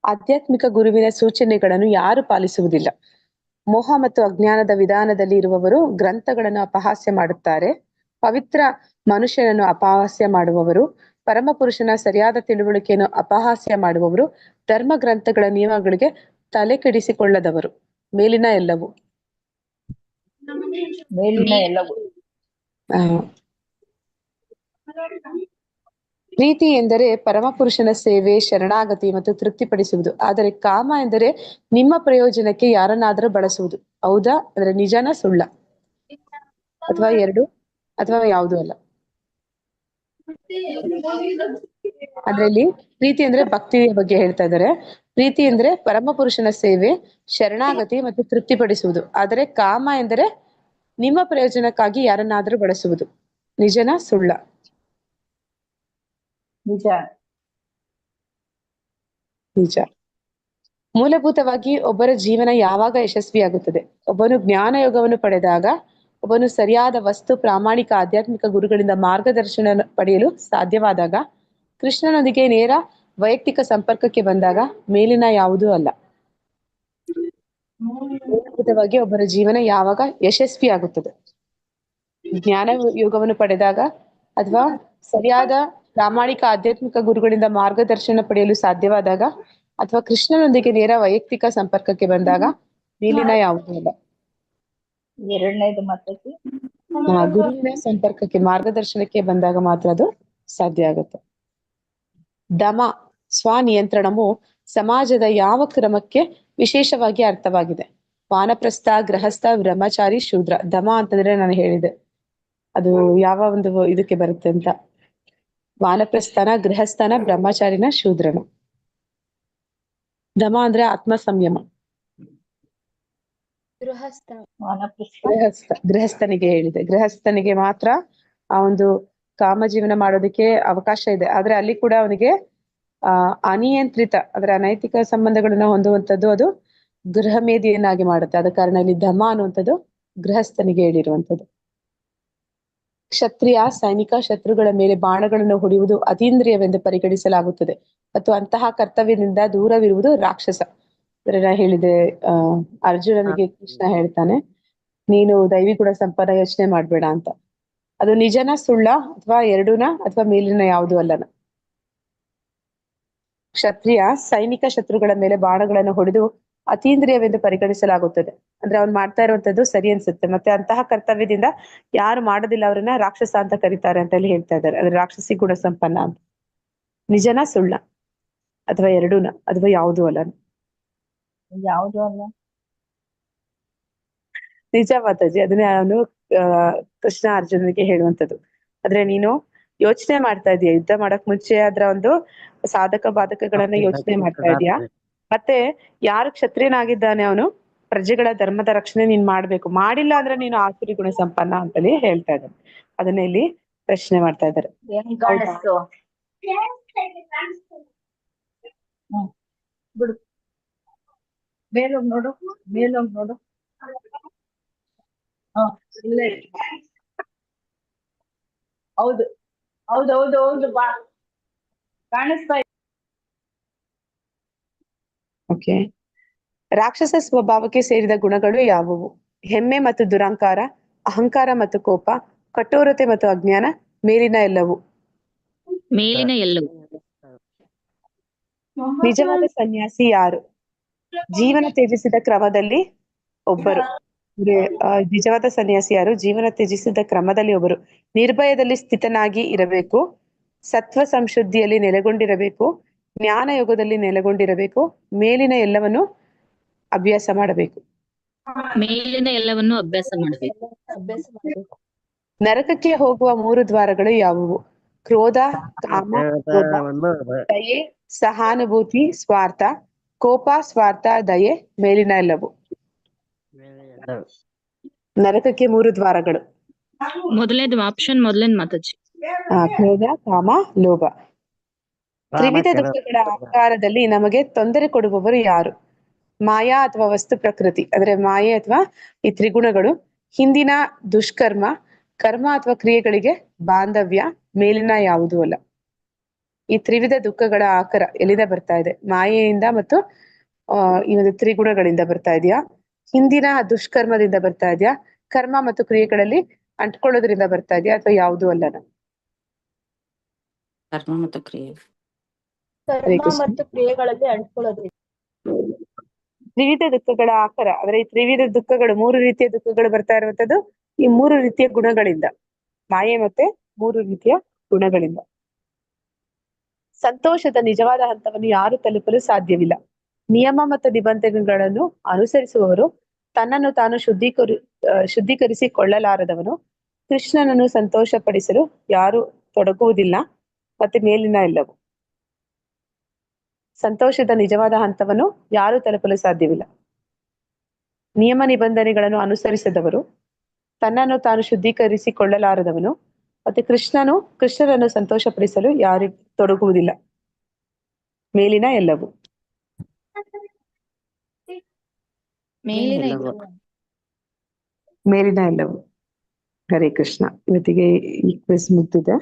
ಆಧ್ಯಾತ್ಮಿಕ ಗುರುವಿನ ಸೂಚನೆಗಳನ್ನು ಯಾರು ಪಾಲಿಸುವುದಿಲ್ಲ? ಮೋಹ ಮತ್ತು ಅಜ್ಞಾನದ ವಿಧಾನದಲ್ಲಿ ಇರುವವರು ಗ್ರಂಥಗಳನ್ನು ಅಪಹಾಸ್ಯ ಮಾಡುತ್ತಾರೆ. ಪವಿತ್ರ ಮನುಷ್ಯನನ್ನು ಅಪಹಾಸ್ಯ ಮಾಡುವವರು, ಪರಮ ಪುರುಷನ ಸರಿಯಾದ ತಿಳುವಳಿಕೆಯನ್ನು ಅಪಹಾಸ್ಯ ಮಾಡುವವರು, ಧರ್ಮ ಗ್ರಂಥಗಳ ನಿಯಮಗಳಿಗೆ ತಲೆ ಕೆಡಿಸಿಕೊಳ್ಳದವರು. ಮೇಲಿನ ಎಲ್ಲವೂ ಪ್ರೀತಿ ಎಂದರೆ ಪರಮಪುರುಷನ ಸೇವೆ, ಶರಣಾಗತಿ ಮತ್ತು ತೃಪ್ತಿಪಡಿಸುವುದು. ಆದರೆ ಕಾಮ ಎಂದರೆ ನಿಮ್ಮ ಪ್ರಯೋಜನಕ್ಕೆ ಯಾರನ್ನಾದರೂ ಬಳಸುವುದು. ಹೌದಾ? ಅಂದ್ರೆ ನಿಜನ ಸುಳ್ಳ? ಅಥವಾ ಎರಡು, ಅಥವಾ ಯಾವುದು ಅಲ್ಲ? ಅಂದ್ರೆ ಇಲ್ಲಿ ಪ್ರೀತಿ ಅಂದ್ರೆ ಭಕ್ತಿಯ ಬಗ್ಗೆ ಹೇಳ್ತಾ ಇದ್ದಾರೆ. ಪ್ರೀತಿ ಅಂದ್ರೆ ಪರಮಪುರುಷನ ಸೇವೆ, ಶರಣಾಗತಿ ಮತ್ತು ತೃಪ್ತಿಪಡಿಸುವುದು. ಆದರೆ ಕಾಮ ಎಂದರೆ ನಿಮ್ಮ ಪ್ರಯೋಜನಕ್ಕಾಗಿ ಯಾರನ್ನಾದರೂ ಬಳಸುವುದು. ನಿಜನ ಸುಳ್ಳ? ನಿಜ. ನಿಜ. ಮೂಲಭೂತವಾಗಿ ಒಬ್ಬರ ಜೀವನ ಯಾವಾಗ ಯಶಸ್ವಿಯಾಗುತ್ತದೆ? ಒಬ್ಬನು ಜ್ಞಾನ ಯೋಗವನ್ನು ಪಡೆದಾಗ, ಒಬ್ಬನು ಸರಿಯಾದ ವಸ್ತು ಪ್ರಾಮಾಣಿಕ ಆಧ್ಯಾತ್ಮಿಕ ಗುರುಗಳಿಂದ ಮಾರ್ಗದರ್ಶನ ಪಡೆಯಲು ಸಾಧ್ಯವಾದಾಗ, ಕೃಷ್ಣನೊಂದಿಗೆ ನೇರ ವೈಯಕ್ತಿಕ ಸಂಪರ್ಕಕ್ಕೆ ಬಂದಾಗ, ಮೇಲಿನ ಯಾವುದೂ ಅಲ್ಲ. ಮೂಲಭೂತವಾಗಿ ಒಬ್ಬರ ಜೀವನ ಯಾವಾಗ ಯಶಸ್ವಿಯಾಗುತ್ತದೆ? ಜ್ಞಾನ ಯೋಗವನ್ನು ಪಡೆದಾಗ, ಅಥವಾ ಸರಿಯಾದ ಪ್ರಾಮಾಣಿಕ ಆಧ್ಯಾತ್ಮಿಕ ಗುರುಗಳಿಂದ ಮಾರ್ಗದರ್ಶನ ಪಡೆಯಲು ಸಾಧ್ಯವಾದಾಗ, ಅಥವಾ ಕೃಷ್ಣನೊಂದಿಗೆ ನೇರ ವೈಯಕ್ತಿಕ ಸಂಪರ್ಕಕ್ಕೆ ಬಂದಾಗ, ಮೇಲಿನ ಯಾವುದೂ ಅಲ್ಲ. ಎರಡನೇದು ಮಾತಾಜಿ. ಗುರುವಿನ ಸಂಪರ್ಕಕ್ಕೆ ಮಾರ್ಗದರ್ಶನಕ್ಕೆ ಬಂದಾಗ ಮಾತ್ರ ಅದು ಸಾಧ್ಯ ಆಗುತ್ತೆ. ದಮ ಸ್ವನಿಯಂತ್ರಣವು ಸಮಾಜದ ಯಾವ ಕ್ರಮಕ್ಕೆ ವಿಶೇಷವಾಗಿ ಅರ್ಥವಾಗಿದೆ? ವಾನಪ್ರಸ್ಥ, ಗೃಹಸ್ಥ, ಬ್ರಹ್ಮಚಾರಿ, ಶೂದ್ರ. ದಮ ಅಂತಂದ್ರೆ ನಾನು ಹೇಳಿದೆ ಅದು ಯಾವ ಒಂದು ಇದಕ್ಕೆ ಬರುತ್ತೆ ಅಂತ. ವಾನಪ್ರಸ್ಥಾನ, ಗೃಹಸ್ಥಾನ, ಬ್ರಹ್ಮಚಾರಿನ, ಶೂದ್ರನ. ದಮ ಅಂದ್ರೆ ಆತ್ಮ ಸಂಯಮ. ಗೃಹಸ್ಥನಿಗೆ ಹೇಳಿದೆ. ಗೃಹಸ್ಥನಿಗೆ ಮಾತ್ರ ಆ ಒಂದು ಕಾಮ ಜೀವನ ಮಾಡೋದಕ್ಕೆ ಅವಕಾಶ ಇದೆ. ಆದ್ರೆ ಅಲ್ಲಿ ಕೂಡ ಅವನಿಗೆ ಅನಿಯಂತ್ರಿತ ಅಂದ್ರೆ ಅನೈತಿಕ ಸಂಬಂಧಗಳನ್ನ ಹೊಂದುವಂಥದ್ದು ಅದು ಗೃಹಮೇಧಿಯನ್ನಾಗಿ ಮಾಡುತ್ತೆ. ಆದ ಕಾರಣ ಇಲ್ಲಿ ಧಮ ಅನ್ನುವಂಥದ್ದು ಗೃಹಸ್ಥನಿಗೆ ಹೇಳಿರುವಂಥದ್ದು. ಕ್ಷತ್ರಿಯ ಸೈನಿಕ ಶತ್ರುಗಳ ಮೇಲೆ ಬಾಣಗಳನ್ನು ಹೊಡೆಯುವುದು ಅತೀಂದ್ರಿಯವೆಂದು ಪರಿಗಣಿಸಲಾಗುತ್ತದೆ ಮತ್ತು ಅಂತಹ ಕರ್ತವ್ಯದಿಂದ ದೂರವಿರುವುದು ರಾಕ್ಷಸ. ಅಂದ್ರೆ ನಾ ಹೇಳಿದೆ, ಅರ್ಜುನನಿಗೆ ಕೃಷ್ಣ ಹೇಳ್ತಾನೆ, ನೀನು ದೈವಿ ಗುಣ ಸಂಪನ್ನ, ಯೋಚನೆ ಮಾಡ್ಬೇಡ ಅಂತ. ಅದು ನಿಜನ ಸುಳ್ಳ? ಅಥವಾ ಎರಡೂನ, ಅಥವಾ ಮೇಲಿನ ಯಾವುದು ಅಲ್ಲನ? ಕ್ಷತ್ರಿಯ ಸೈನಿಕ ಶತ್ರುಗಳ ಮೇಲೆ ಬಾಣಗಳನ್ನು ಹೊಡೆದು ಅತೀಂದ್ರಿಯವೆಂದು ಪರಿಗಣಿಸಲಾಗುತ್ತದೆ. ಅಂದ್ರೆ ಅವ್ನು ಮಾಡ್ತಾ ಇರುವಂತದ್ದು ಸರಿ ಅನ್ಸುತ್ತೆ. ಮತ್ತೆ ಅಂತಹ ಕರ್ತವ್ಯದಿಂದ ಯಾರು ಮಾಡೋದಿಲ್ಲ ಅವ್ರನ್ನ ರಾಕ್ಷಸ ಅಂತ ಕರೀತಾರೆ ಅಂತ ಹೇಳಿ ಹೇಳ್ತಾ ಇದ್ದಾರೆ. ಅಂದ್ರೆ ರಾಕ್ಷಸಿ ಗುಣ ಸಂಪನ್ನ ಅಂತ. ನಿಜನ ಸುಳ್ಳ ಅಥವಾ ಎರಡೂನ ಅಥವಾ ಯಾವುದು ಅಲ್ಲ? ಯಾವುದು ಅಲ್ಲ. ನಿಜ ಮಾತಾಜಿ, ಅದನ್ನೇ ಅವನು ಕೃಷ್ಣ ಅರ್ಜುನನಿಗೆ ಹೇಳುವಂತದ್ದು. ಆದ್ರೆ ನೀನು ಯೋಚನೆ ಮಾಡ್ತಾ ಇದೀಯ, ಯುದ್ಧ ಮಾಡಕ್ ಮುಂಚೆ ಅದರ ಒಂದು ಸಾಧಕ ಬಾಧಕಗಳನ್ನ ಯೋಚನೆ ಮಾಡ್ತಾ ಇದೀಯಾ. ಮತ್ತೆ ಯಾರು ಕ್ಷತ್ರಿಯನಾಗಿದ್ದಾನೆ ಅವನು ಪ್ರಜೆಗಳ ಧರ್ಮದ ರಕ್ಷಣೆ ನೀನ್ ಮಾಡ್ಬೇಕು, ಮಾಡಿಲ್ಲ ಅಂದ್ರೆ ನೀನು ಆಸುರಿ ಗುಣ ಸಂಪನ್ನ ಅಂತೇಳಿ ಹೇಳ್ತಾ ಇದ್ದಾನೆ. ಅದನ್ನ ಇಲ್ಲಿ ಪ್ರಶ್ನೆ ಮಾಡ್ತಾ ಇದ್ದಾರೆ. ಹೆಂಗ್ ಕಾಣಿಸ್ತು? ಬಿಡು, ಮೇಲೋಗ್ ನೋಡು, ಮೇಲೋಗ್ ನೋಡು. ಇಲ್ಲೇ ಹೌದು ಹೌದು ಹೌದು ಹೌದು, ಬಾ ಕಾಣಿಸ್ತಾ ಇದೆ. ಓಕೆ. ರಾಕ್ಷಸ ಸ್ವಭಾವಕ್ಕೆ ಸೇರಿದ ಗುಣಗಳು ಯಾವುವು? ಹೆಮ್ಮೆ ಮತ್ತು ದುರಹಂಕಾರ, ಅಹಂಕಾರ ಮತ್ತು ಕೋಪ, ಕಠೋರತೆ ಮತ್ತು ಅಜ್ಞಾನ, ಮೇಲಿನ ಎಲ್ಲವು. ಮೇಲಿನ ಎಲ್ಲವು. ನಿಜವಾದ ಸನ್ಯಾಸಿ ಯಾರು? ಜೀವನ ತ್ಯಜಿಸಿದ ಕ್ರಮದಲ್ಲಿ ಒಬ್ಬರು. ನಿಜವಾದ ಸನ್ಯಾಸಿ ಯಾರು? ಜೀವನ ತ್ಯಜಿಸಿದ ಕ್ರಮದಲ್ಲಿ ಒಬ್ಬರು. ನಿರ್ಭಯದಲ್ಲಿ ಸ್ಥಿತನಾಗಿ ಇರಬೇಕು, ಸತ್ವ ಸಂಶುದ್ಧಿಯಲ್ಲಿ ನೆಲೆಗೊಂಡಿರಬೇಕು, ಜ್ಞಾನ ಯೋಗದಲ್ಲಿ ನೆಲೆಗೊಂಡಿರಬೇಕು, ಮೇಲಿನ ಎಲ್ಲವನ್ನು ಅಭ್ಯಾಸ ಮಾಡಬೇಕು. ಮೇಲಿನ ಎಲ್ಲವನ್ನು ಅಭ್ಯಾಸ ಮಾಡಬೇಕು. ಅಭ್ಯಾಸ ಮಾಡ್ಬೇಕು. ನರಕಕ್ಕೆ ಹೋಗುವ 3 ದ್ವಾರಗಳು ಯಾವುವು? ಕ್ರೋಧ, ಕಾಮ, ಲೋಭ, ದಯೆ, ಸಹಾನುಭೂತಿ, ಸ್ವಾರ್ಥ. ಕೋಪ, ಸ್ವಾರ್ಥ, ದಯೆ, ಮೇಲಿನ ಎಲ್ಲವು. ನರಕಕ್ಕೆ 3 ದ್ವಾರಗಳು. ಮೊದಲನೇದು ಆಪ್ಷನ್, ಮೊದಲನೇದು ಮಾತಾಜಿ. ಕ್ರೋಧ, ಕಾಮ, ಲೋಭ. ತ್ರಿವಿಧ ದುಃಖಗಳ ಆಕಾರದಲ್ಲಿ ನಮಗೆ ತೊಂದರೆ ಕೊಡುವವರು ಯಾರು? ಮಾಯಾ ಅಥವಾ ವಸ್ತು ಪ್ರಕೃತಿ, ಅಂದ್ರೆ ಮಾಯೆ ಅಥವಾ ಈ ತ್ರಿಗುಣಗಳು, ಹಿಂದಿನ ದುಷ್ಕರ್ಮ, ಕರ್ಮ ಅಥವಾ ಕ್ರಿಯೆಗಳಿಗೆ ಬಾಂಧವ್ಯ, ಮೇಲಿನ ಯಾವುದೂ ಅಲ್ಲ. ಈ ತ್ರಿವಿಧ ದುಃಖಗಳ ಆಕಾರ ಎಲ್ಲಿಂದ ಬರ್ತಾ ಇದೆ? ಮಾಯೆಯಿಂದ ಮತ್ತು ಈ ಒಂದು ತ್ರಿಗುಣಗಳಿಂದ ಬರ್ತಾ ಇದೆಯಾ? ಹಿಂದಿನ ದುಷ್ಕರ್ಮದಿಂದ ಬರ್ತಾ ಇದೆಯಾ? ಕರ್ಮ ಮತ್ತು ಕ್ರಿಯೆಗಳಲ್ಲಿ ಅಂಟ್ಕೊಳ್ಳೋದ್ರಿಂದ ಬರ್ತಾ ಇದೆಯಾ ಅಥವಾ ಯಾವುದೂ ಅಲ್ಲನ? ಕರ್ಮ ಮತ್ತು ಕ್ರಿಯೆ. ಕರ್ಮ ಮತ್ತು ಕ್ರಿಯೆಗಳಲ್ಲಿ ಅಂಟ್ಕೊಳ್ಳೋದು. ತ್ರಿವಿಧ ದುಃಖಗಳ ಆಕಾರ ಅಂದ್ರೆ ಈ ತ್ರಿವಿಧ ದುಃಖಗಳು, 3 ರೀತಿಯ ದುಃಖಗಳು ಬರ್ತಾ ಇರುವಂತದ್ದು ಈ 3 ರೀತಿಯ ಗುಣಗಳಿಂದ, ಮಾಯೆ ಮತ್ತೆ 3 ರೀತಿಯ ಗುಣಗಳಿಂದ. ಸಂತೋಷದ ನಿಜವಾದ ಹಂತವನ್ನು ಯಾರು ತಲುಪಲು ಸಾಧ್ಯವಿಲ್ಲ? ನಿಯಮ ಮತ್ತು ನಿಬಂಧನೆಗಳನ್ನು ಅನುಸರಿಸುವವರು, ತನ್ನನ್ನು ತಾನು ಶುದ್ಧೀಕರಿಸಿಕೊಳ್ಳಲಾರದವನು, ಕೃಷ್ಣನನ್ನು ಸಂತೋಷಪಡಿಸಲು ಯಾರು ತೊಡಗುವುದಿಲ್ಲ, ಮತ್ತೆ ಮೇಲಿನ ಎಲ್ಲವು. ಸಂತೋಷದ ನಿಜವಾದ ಹಂತವನ್ನು ಯಾರು ತಲುಪಲು ಸಾಧ್ಯವಿಲ್ಲ? ನಿಯಮ ನಿಬಂಧನೆಗಳನ್ನು ಅನುಸರಿಸದವರು, ತನ್ನನ್ನು ತಾನು ಶುದ್ಧೀಕರಿಸಿಕೊಳ್ಳಲಾರದವನು, ಮತ್ತೆ ಕೃಷ್ಣನನ್ನು ಸಂತೋಷಪಡಿಸಲು ಯಾರು ತೊಡಗುವುದಿಲ್ಲ, ಮೇಲಿನ ಎಲ್ಲವು. ಮೇಲಿನ ಮೇಲಿನ ಎಲ್ಲವು. ಹರೇ ಕೃಷ್ಣ. ಇವತ್ತಿಗೆ ಈ ಕ್ವಿಜ್ ಮುಗ್ದಿದೆ.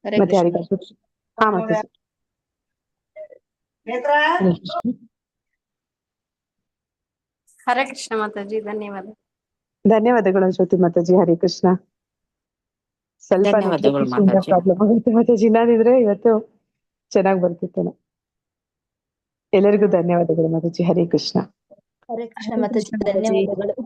ಮತ್ತೆ ಯಾರಿಗಾದ್ರು ಮತ್ತೆ ಹರೇ ಕೃಷ್ಣ ಮಾತಾಜಿ, ಧನ್ಯವಾದ. ಧನ್ಯವಾದಗಳು ಜ್ಯೋತಿ ಮಾತಾಜಿ. ಹರೇ ಕೃಷ್ಣ. ಸ್ವಲ್ಪ ಧನ್ಯವಾದಗಳು ಮಾತಾಜಿ. ಪ್ರಾಬ್ಲಮ್ ಆಗುತ್ತೆ ಮಾತಾಜಿ, ಇಲ್ಲಾಂದಿದ್ರೆ ಇವತ್ತು ಚೆನ್ನಾಗಿ ಬರ್ತಿತ್ತೇನೆ. ಎಲ್ಲರಿಗೂ ಧನ್ಯವಾದಗಳು ಮಾತಾಜಿ. ಹರೇ ಕೃಷ್ಣ. ಹರೇ ಕೃಷ್ಣ ಮಾತಾಜಿ, ಧನ್ಯವಾದಗಳು.